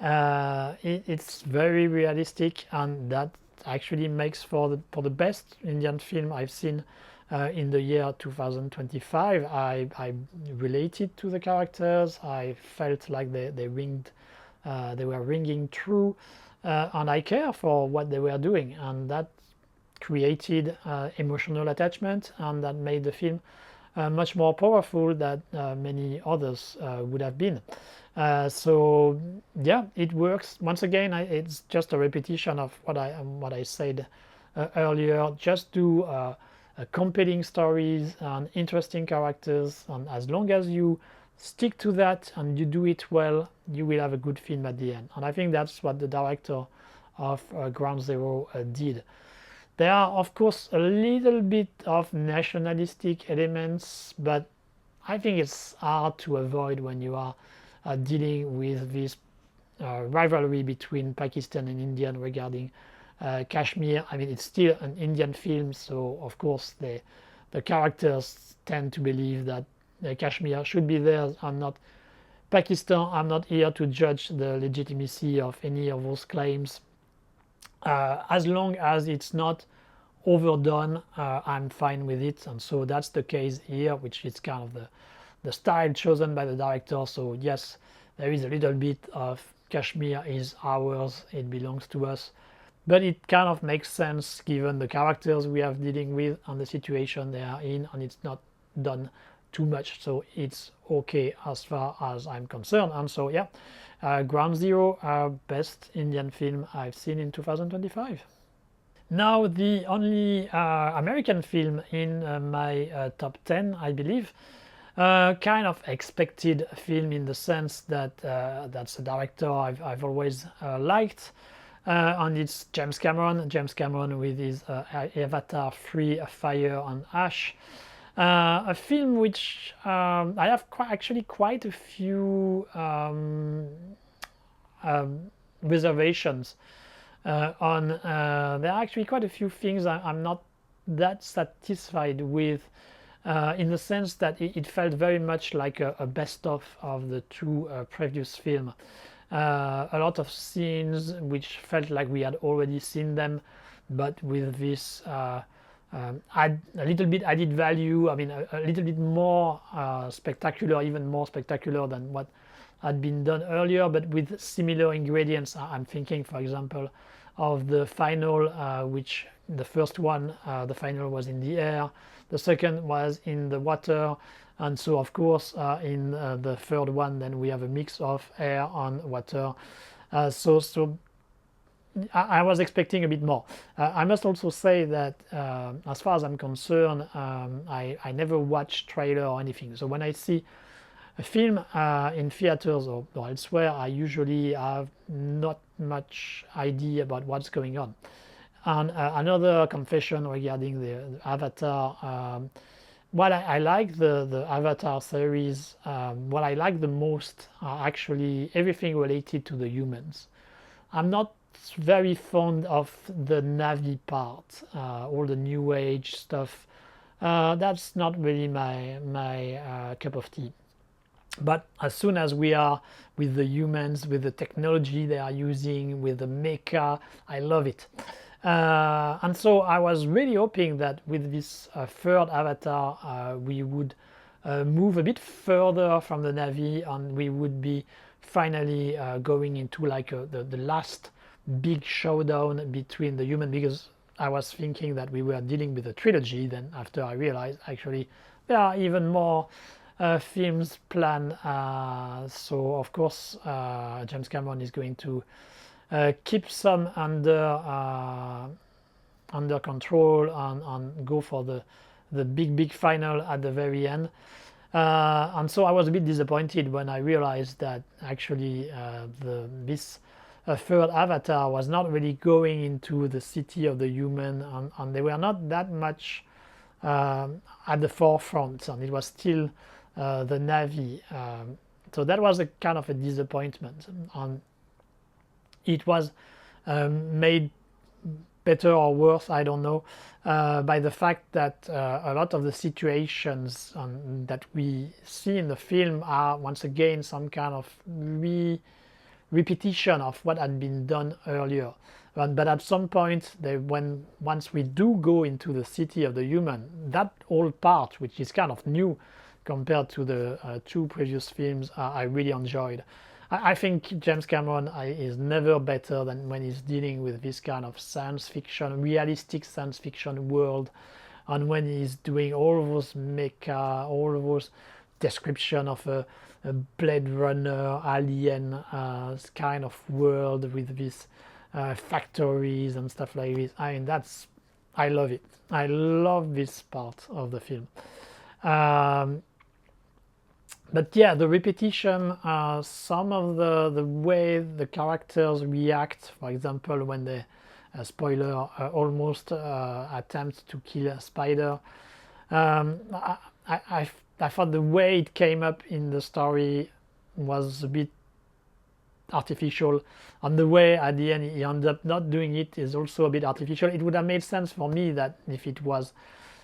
It's very realistic, and that actually makes for the best Indian film I've seen in the year 2025. I related to the characters. I felt like they were ringing true, and I care for what they were doing, and that created emotional attachment, and that made the film much more powerful than many others would have been. So yeah, it works. Once again, it's just a repetition of what I said earlier. Just do compelling stories and interesting characters, and as long as you stick to that and you do it well, you will have a good film at the end. And I think that's what the director of Ground Zero did. There are, of course, a little bit of nationalistic elements, but I think it's hard to avoid when you are dealing with this rivalry between Pakistan and India regarding Kashmir. I mean, it's still an Indian film, so of course the characters tend to believe that Kashmir should be theirs and not Pakistan. I'm not here to judge the legitimacy of any of those claims. As long as it's not overdone, I'm fine with it, and so that's the case here, which is kind of the style chosen by the director. So yes, there is a little bit of Kashmir is ours, it belongs to us, but it kind of makes sense given the characters we are dealing with and the situation they are in, and it's not done too much, so it's okay as far as I'm concerned. And so yeah, Ground Zero, best Indian film I've seen in 2025. Now the only American film in my top 10, I believe, kind of expected film in the sense that that's a director I've always liked, and it's James Cameron. James Cameron with his Avatar 3, Fire and Ash. A film which I have actually quite a few reservations on. There are actually quite a few things I'm not that satisfied with, in the sense that it felt very much like a best-of of the two previous films. A lot of scenes which felt like we had already seen them, but with this add a little bit added value. I mean, a little bit more spectacular, even more spectacular than what had been done earlier, but with similar ingredients. I'm thinking, for example, of the final, which the first one, the final was in the air, the second was in the water, and so of course in the third one then we have a mix of air and water. So I was expecting a bit more. I must also say that as far as I'm concerned, I never watch trailer or anything. So when I see a film in theaters or elsewhere, I usually have not much idea about what's going on. And another confession regarding the Avatar. While I like the Avatar series, what I like the most are actually everything related to the humans. I'm not very fond of the Navi part, all the New Age stuff. That's not really my cup of tea. But as soon as we are with the humans, with the technology they are using, with the mecha, I love it. And so I was really hoping that with this third Avatar, we would move a bit further from the Navi, and we would be finally going into like the last big showdown between the human, because I was thinking that we were dealing with a trilogy. Then after I realized actually there are even more films planned. So of course James Cameron is going to keep some under control and go for the big final at the very end. And so I was a bit disappointed when I realized that actually this third Avatar was not really going into the city of the human, and they were not that much at the forefront, and it was still the Navi. So that was a kind of a disappointment, and it was made better or worse, I don't know, by the fact that a lot of the situations that we see in the film are once again some kind of repetition of what had been done earlier. But at some point, once we do go into the city of the human, that whole part, which is kind of new compared to the two previous films, I really enjoyed. I think James Cameron is never better than when he's dealing with this kind of science fiction, realistic science fiction world, and when he's doing all those mecha, all those description of a Blade Runner, alien kind of world with these factories and stuff like this. I mean, I love it. I love this part of the film. But yeah, the repetition, some of the way the characters react, for example, when they, spoiler, almost attempt to kill a spider. I thought the way it came up in the story was a bit artificial, and the way at the end he ended up not doing it is also a bit artificial. It would have made sense for me that if it was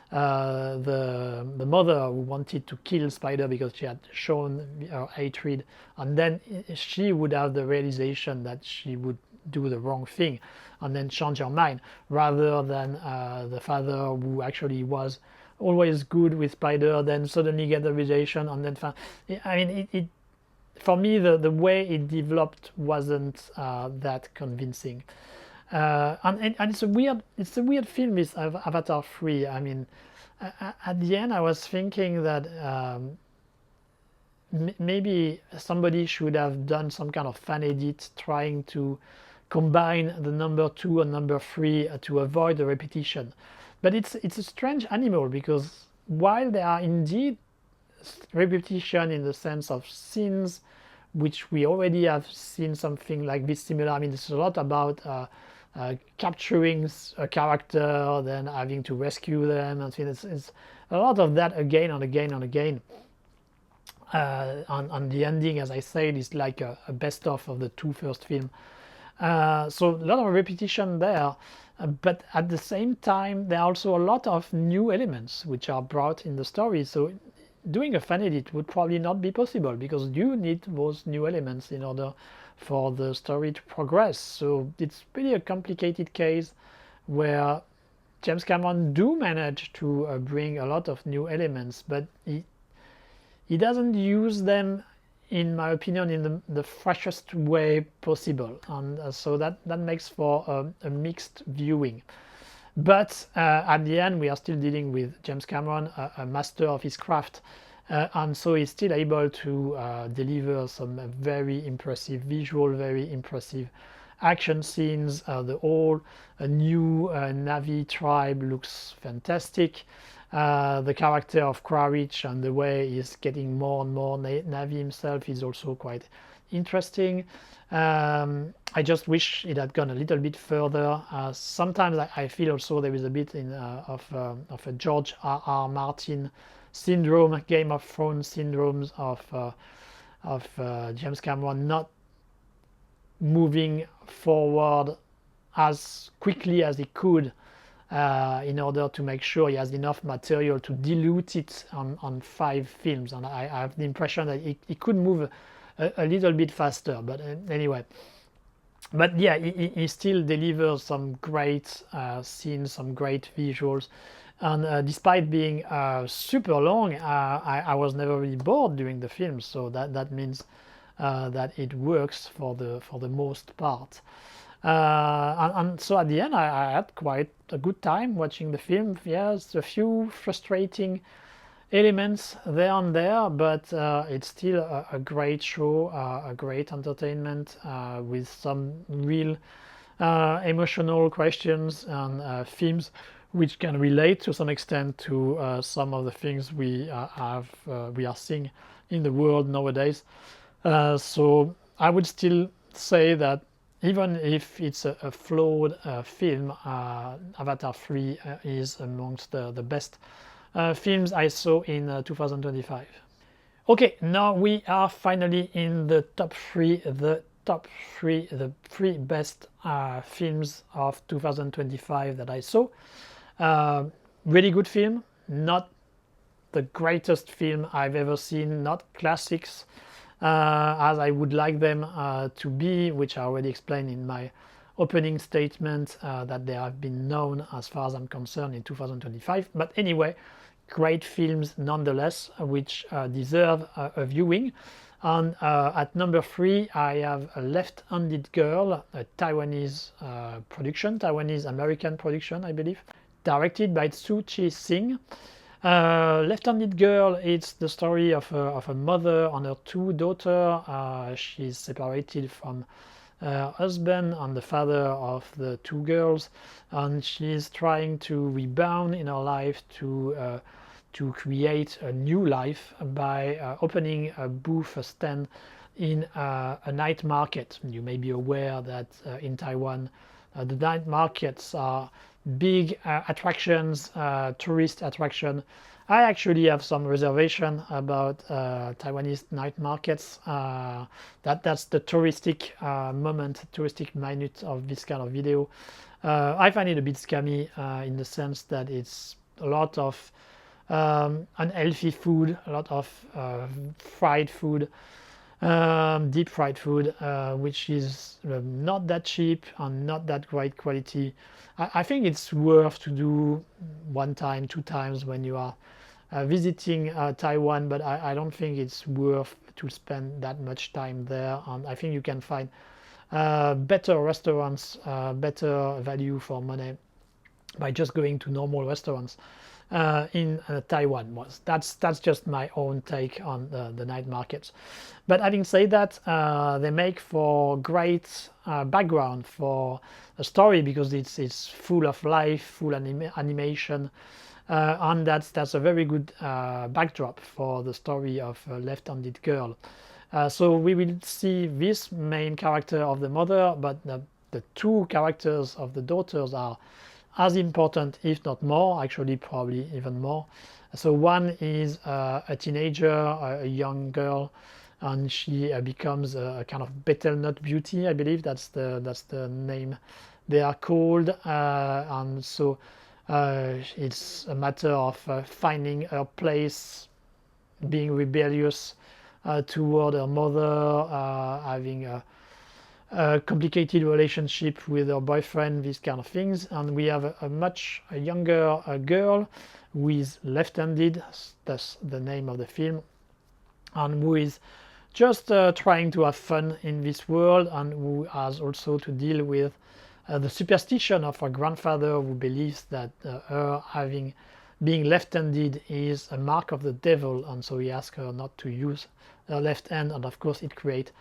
the mother who wanted to kill Spider because she had shown her hatred, and then she would have the realization that she would do the wrong thing and then change her mind, rather than the father who actually was always good with Spider, then suddenly get the realization and then I mean, it for me the way it developed wasn't that convincing. And it's a weird film, this Avatar 3. I mean, at the end I was thinking that maybe somebody should have done some kind of fan edit trying to combine the number 2 and number 3 to avoid the repetition. But it's a strange animal, because while there are indeed repetition in the sense of scenes which we already have seen something like this similar. I mean, it's a lot about capturing a character, then having to rescue them, and it's a lot of that again and again and again. And the ending, as I said, is like a best of the two first films. So a lot of repetition there, but at the same time there are also a lot of new elements which are brought in the story. So doing a fan edit would probably not be possible, because you need those new elements in order for the story to progress. So it's really a complicated case where James Cameron do manage to bring a lot of new elements, but he doesn't use them, in my opinion, in the freshest way possible, and so that makes for a mixed viewing. But at the end we are still dealing with James Cameron, a master of his craft, and so he's still able to deliver some very impressive visual, very impressive action scenes. The whole new Na'vi tribe looks fantastic. The character of Quaritch and the way he's getting more and more Na'vi himself is also quite interesting. I just wish it had gone a little bit further. Sometimes I feel also there is a bit of a George R.R. Martin syndrome, Game of Thrones syndromes of James Cameron not moving forward as quickly as he could, in order to make sure he has enough material to dilute it on 5 films. And I have the impression that he could move a little bit faster, but anyway. But yeah, he still delivers some great scenes, some great visuals, and despite being super long, I was never really bored during the film, so that means that it works for the most part. And so at the end I had quite a good time watching the film. Yes, a few frustrating elements there and there, but it's still a great show, a great entertainment, with some real emotional questions and themes which can relate to some extent to some of the things we are seeing in the world nowadays. So I would still say that even if it's a flawed film, Avatar 3 is amongst the best films I saw in 2025. Okay, now we are finally in the top 3, the 3 best films of 2025 that I saw. Really good film, not the greatest film I've ever seen, not classics, as I would like them to be, which I already explained in my opening statement, that they have been known as far as I'm concerned in 2025. But anyway, great films nonetheless, which deserve a viewing. And at number 3, I have A Left-Handed Girl, a Taiwanese production, Taiwanese-American production, I believe, directed by Tzu Chi Sing. Left-Handed Girl, it's the story of a mother and her 2 daughters. She's separated from her husband and the father of the 2 girls, and she's trying to rebound in her life to create a new life by opening a booth, a stand in a night market. You may be aware that in Taiwan the night markets are big attractions, tourist attraction. I actually have some reservation about Taiwanese night markets. That's the touristic touristic minute of this kind of video. I find it a bit scammy in the sense that it's a lot of unhealthy food, a lot of fried food, deep fried food, which is not that cheap and not that great quality. I think it's worth to do 1 time, 2 times when you are visiting Taiwan, but I don't think it's worth to spend that much time there. And I think you can find better restaurants, better value for money by just going to normal restaurants in Taiwan. That's just my own take on the night markets. But having said that, they make for great background for a story, because it's full of life, full animation, and that's a very good backdrop for the story of a Left-Handed Girl. So we will see this main character of the mother, but the 2 characters of the daughters are as important, if not more, actually probably even more. So one is a teenager, a young girl, and she becomes a kind of betel-nut beauty, I believe that's the name they are called, and so it's a matter of finding her place, being rebellious toward her mother, having a complicated relationship with her boyfriend, these kind of things. And we have a much younger girl who is left-handed, that's the name of the film, and who is just trying to have fun in this world, and who has also to deal with the superstition of her grandfather, who believes that her being left-handed is a mark of the devil, and so he asks her not to use her left hand, and of course it creates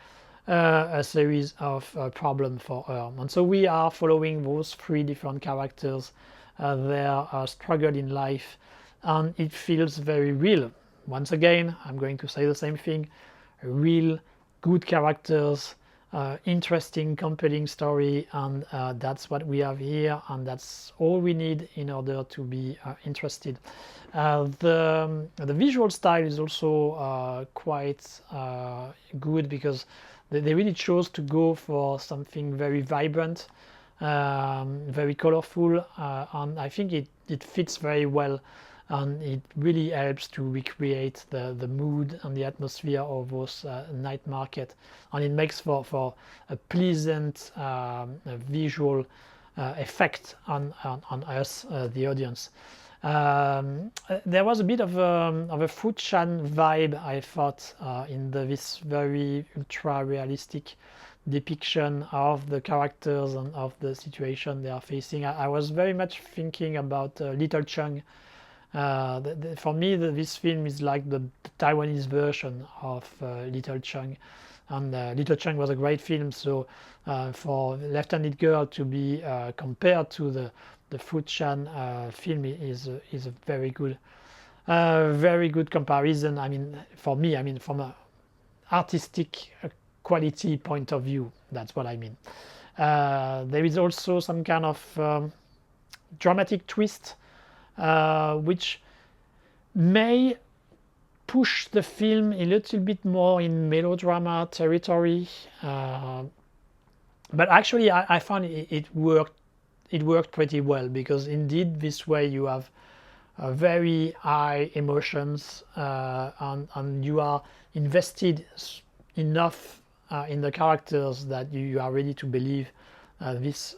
a series of problems for her. And so we are following those 3 different characters, their struggle in life, and it feels very real. Once again, I'm going to say the same thing: real, good characters, interesting, compelling story, and that's what we have here, and that's all we need in order to be interested. The visual style is also quite good, because they really chose to go for something very vibrant, very colorful, and I think it fits very well, and it really helps to recreate the mood and the atmosphere of those night market, and it makes for a pleasant visual effect on us, the audience. There was a bit of a Fuchan vibe, I thought, in this very ultra realistic depiction of the characters and of the situation they are facing. I was very much thinking about Little Chung. For me, this film is like the Taiwanese version of Little Chung, and Little Chung was a great film. So for Left-Handed Girl to be compared to the Fuchan film is a very good comparison. I mean, for me, from an artistic quality point of view, that's what I mean. There is also some kind of dramatic twist, which may push the film a little bit more in melodrama territory, but actually I found it worked pretty well, because indeed this way you have very high emotions, and you are invested enough in the characters that you are ready to believe this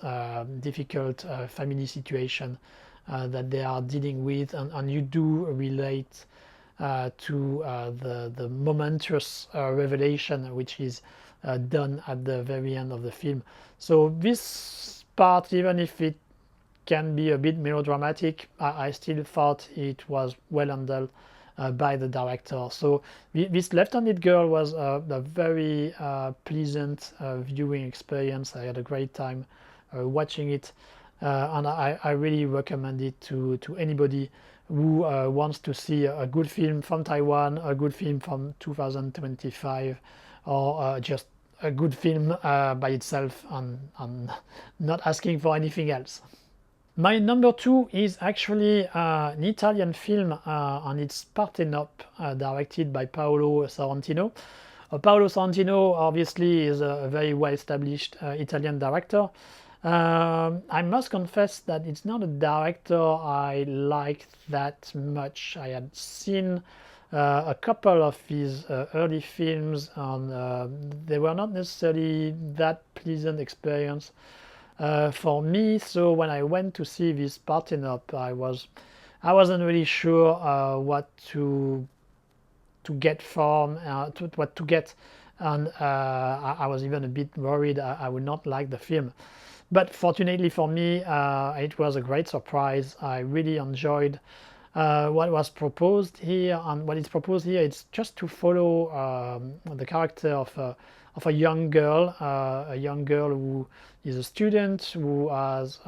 difficult family situation that they are dealing with, and you do relate to the momentous revelation which is done at the very end of the film. So this part, even if it can be a bit melodramatic, I still thought it was well handled by the director. So this Left-Handed Girl was a very pleasant viewing experience. I had a great time watching it, and I really recommend it to anybody who wants to see a good film from Taiwan, a good film from 2025, or just a good film by itself, and not asking for anything else. My number 2 is actually an Italian film, and it's Partenop, directed by Paolo Sorrentino. Paolo Sorrentino obviously is a very well-established Italian director. I must confess that it's not a director I liked that much. I had seen a couple of his early films, and they were not necessarily that pleasant experience for me. So when I went to see this Partenop, I wasn't really sure what to get from what to get, and I was even a bit worried I would not like the film. But fortunately for me, it was a great surprise. I really enjoyed what was proposed here, and what is proposed here, it's just to follow the character of a young girl who is a student, who has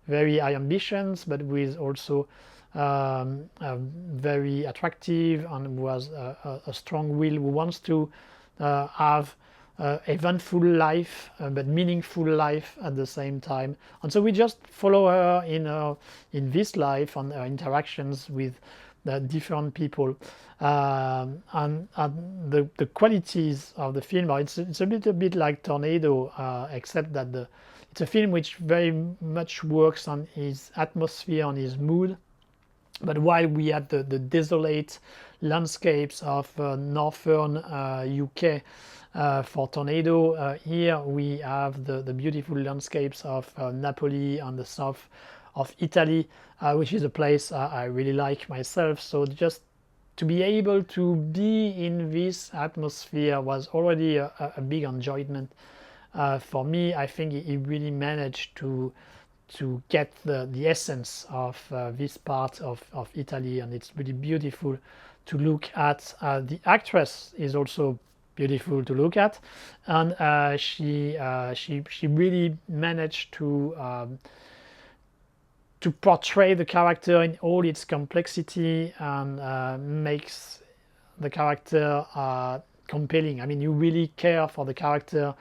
very high ambitions, but who is also very attractive, and who has a strong will, who wants to have eventful life, but meaningful life at the same time. And so we just follow her in this life, and her interactions with the different people, and the qualities of the film. It's a bit like Tornado, except that it's a film which very much works on his atmosphere, on his mood. But while we had the desolate landscapes of northern UK for Tornado, here we have the beautiful landscapes of Napoli and the south of Italy, which is a place I really like myself. So just to be able to be in this atmosphere was already a big enjoyment for me. I think he really managed to get the essence of this part of Italy, and it's really beautiful to look at. The actress is also beautiful to look at, and she really managed to portray the character in all its complexity, and makes the character compelling. I mean, you really care for the character,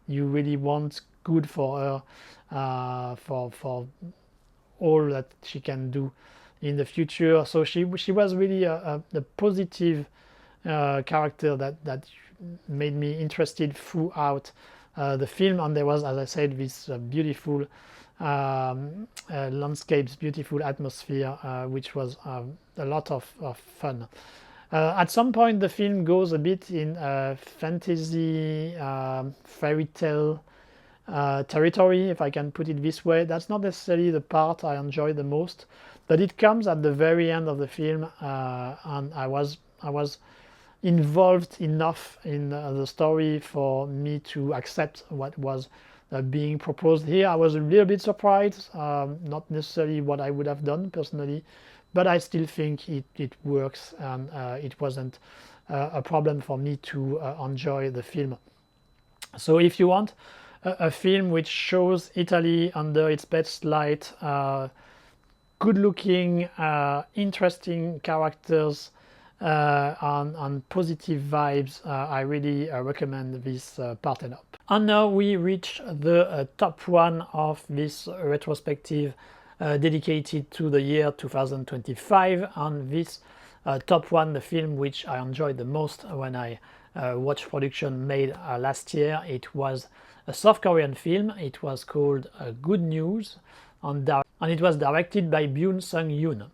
you really want good for her, for all that she can do in the future. So she was really a positive character that made me interested throughout the film. And there was, as I said, this beautiful landscapes, beautiful atmosphere, which was a lot of fun. At some point the film goes a bit in fantasy, fairy tale territory, if I can put it this way. That's not necessarily the part I enjoy the most, but it comes at the very end of the film, and I was involved enough in the story for me to accept what was being proposed here. I was a little bit surprised, not necessarily what I would have done personally, but I still think it works, and it wasn't a problem for me to enjoy the film. So if you want a film which shows Italy under its best light, good looking, interesting characters, and positive vibes, I really recommend this Partenop. And now we reach the top one of this retrospective dedicated to the year 2025, and this top one, the film which I enjoyed the most when I watched production made last year. It was a South Korean film. It was called Good News, and it was directed by Byun Sung Yoon.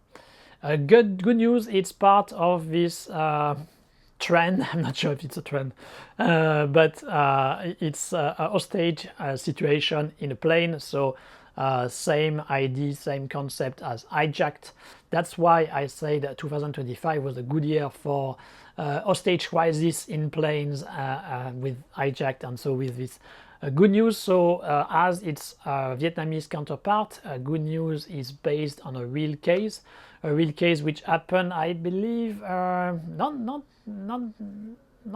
Good News, it's part of this trend. I'm not sure if it's a trend, but it's a hostage situation in a plane. So same idea, same concept as Hijacked. That's why I say that 2025 was a good year for hostage crisis in planes with Hijacked, and so with this good news. So as its Vietnamese counterpart, good news is based on a real case which happened, I believe, not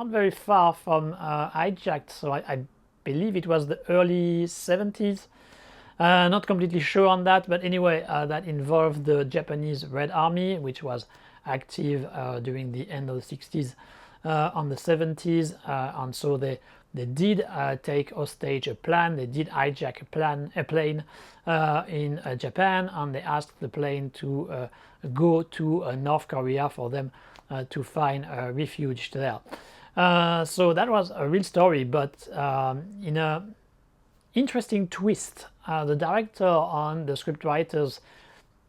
very far from Hijacked. So I believe it was the early 70s. Not completely sure on that, but anyway, that involved the Japanese Red Army, which was active during the end of the 60s on the 70s, and so they did take hostage a plane. They did hijack a plane in Japan, and they asked the plane to go to North Korea for them to find refuge there. So that was a real story, but in a interesting twist, the director and the scriptwriters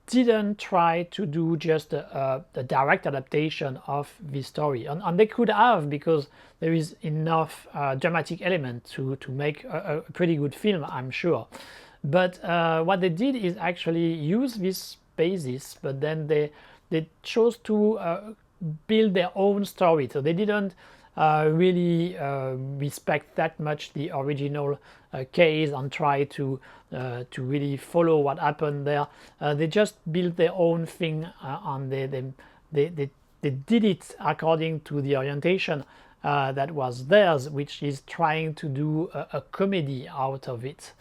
didn't try to do just a direct adaptation of this story, and they could have, because there is enough dramatic element to make a pretty good film, I'm sure. But what they did is actually use this basis, but then they chose to build their own story. So they didn't really respect that much the original case and try to really follow what happened there. They just built their own thing, and they did it according to the orientation that was theirs, which is trying to do a comedy out of it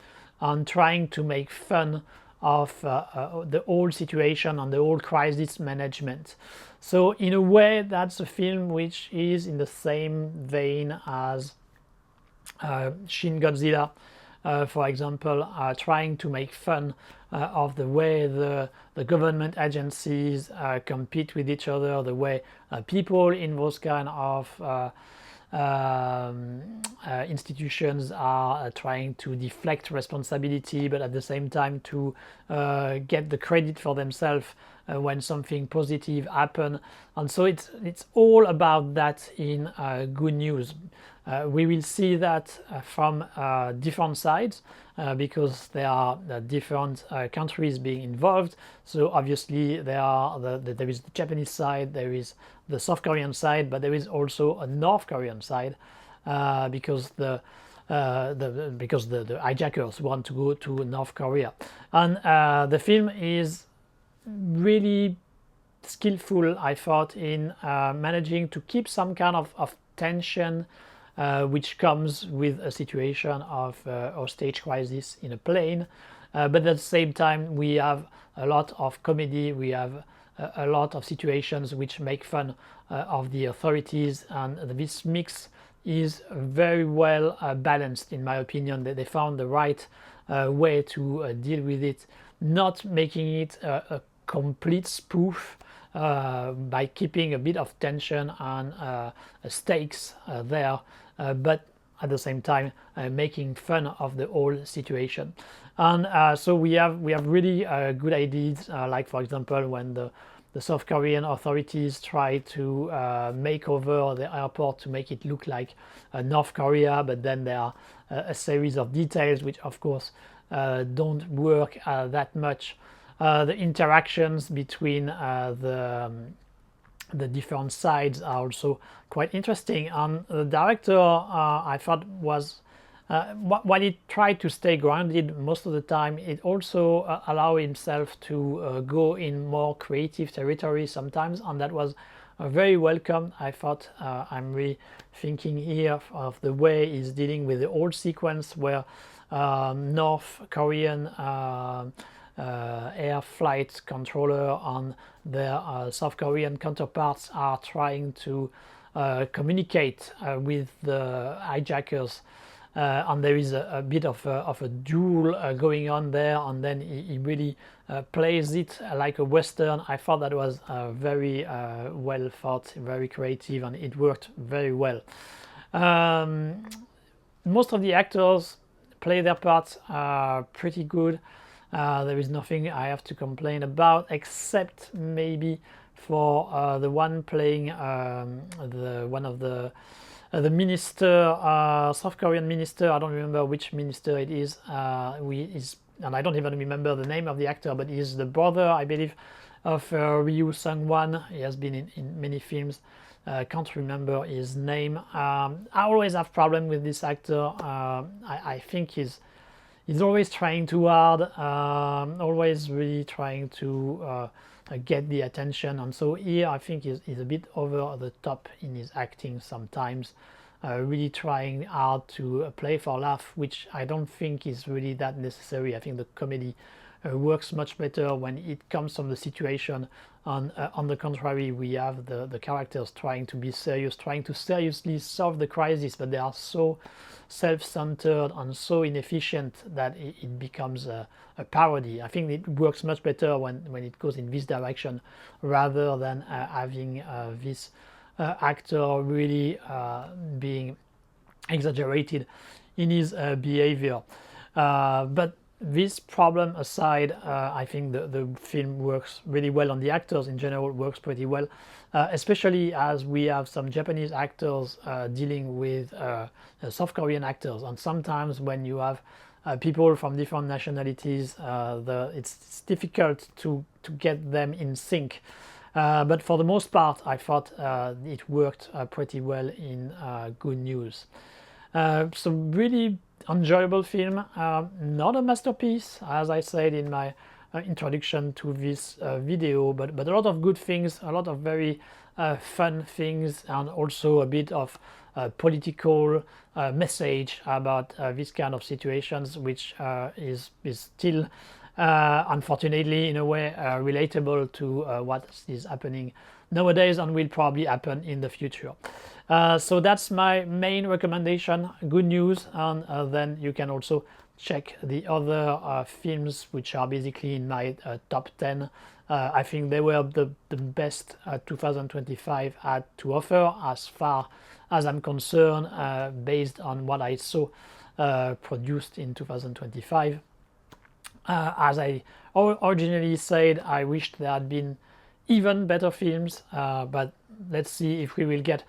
and trying to make fun of the whole situation and the whole crisis management. So in a way, that's a film which is in the same vein as Shin Godzilla, for example, trying to make fun of the way the government agencies compete with each other, the way people in those kind of institutions are trying to deflect responsibility, but at the same time to get the credit for themselves when something positive happen. And so it's all about that in Good News. We will see that from different sides because there are different countries being involved. So obviously there is the Japanese side, there is the South Korean side, but there is also a North Korean side because the hijackers want to go to North Korea. And the film is really skillful, I thought, in managing to keep some kind of tension which comes with a situation of hostage crisis in a plane, but at the same time we have a lot of comedy, we have a lot of situations which make fun of the authorities, and this mix is very well balanced, in my opinion. They found the right way to deal with it, not making it a complete spoof by keeping a bit of tension and stakes there, but at the same time making fun of the whole situation. And so we have really good ideas, like for example when the South Korean authorities try to make over the airport to make it look like North Korea, but then there are a series of details which of course don't work that much. The interactions between the different sides are also quite interesting. And the director, I thought, was while he tried to stay grounded most of the time, it also allowed himself to go in more creative territory sometimes, and that was very welcome. I thought I'm really thinking here of the way he's dealing with the old sequence where North Korean air flight controller and their South Korean counterparts are trying to communicate with the hijackers, and there is a bit of a duel going on there, and then he really plays it like a Western. I thought that was very well thought, very creative, and it worked very well. Most of the actors play their parts pretty good. There is nothing I have to complain about, except maybe for the one playing one of the minister, South Korean minister. I don't remember which minister it is. And I don't even remember the name of the actor, but he's the brother, I believe, of Ryu Sang-won. He has been in many films. Can't remember his name. I always have problem with this actor. I think he's always trying too hard, always really trying to get the attention, and so here I think he's a bit over the top in his acting sometimes, really trying hard to play for laugh, which I don't think is really that necessary. I think the comedy works much better when it comes from the situation. On the contrary, we have the characters trying to be serious, trying to seriously solve the crisis, but they are so self-centered and so inefficient that it becomes a parody. I think it works much better when it goes in this direction, rather than having this actor really being exaggerated in his behavior. But this problem aside, I think the film works really well, and the actors in general works pretty well, especially as we have some Japanese actors dealing with South Korean actors, and sometimes when you have people from different nationalities, it's difficult to get them in sync. But for the most part, I thought it worked pretty well in Good News. So really enjoyable film, not a masterpiece, as I said in my introduction to this video, but a lot of good things, a lot of very fun things, and also a bit of political message about this kind of situations, which is still unfortunately in a way relatable to what is happening nowadays and will probably happen in the future. So that's my main recommendation, Good News, and then you can also check the other films which are basically in my top 10. I think they were the best 2025 had to offer, as far as I'm concerned, based on what I saw produced in 2025. As I originally said, I wished there had been even better films, but let's see if we will get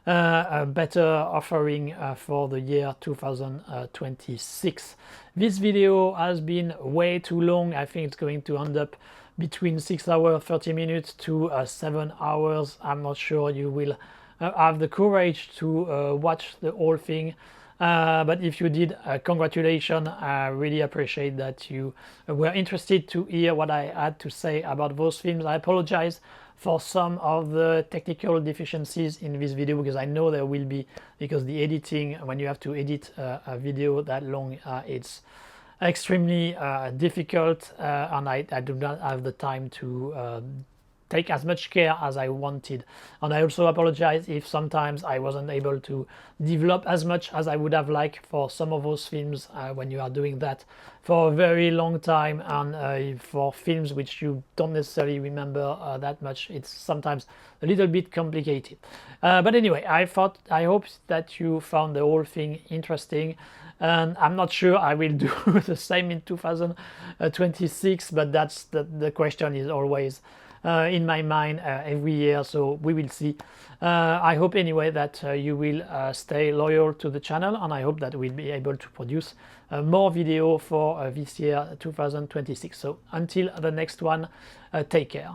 a better offering for the year 2026. This video has been way too long. I think it's going to end up between 6 hours 30 minutes to 7 hours. I'm not sure you will have the courage to watch the whole thing. But if you did, congratulations. I really appreciate that you were interested to hear what I had to say about those films. I apologize for some of the technical deficiencies in this video, because I know there will be, because the editing, when you have to edit a video that long, it's extremely difficult, and I do not have the time to take as much care as I wanted. And I also apologize if sometimes I wasn't able to develop as much as I would have liked for some of those films, when you are doing that for a very long time, and for films which you don't necessarily remember that much, it's sometimes a little bit complicated. But anyway, I hope that you found the whole thing interesting, and I'm not sure I will do the same in 2026, but that's the question is always in my mind every year, so we will see. I hope anyway that you will stay loyal to the channel, and I hope that we'll be able to produce more video for this year 2026. So until the next one, take care.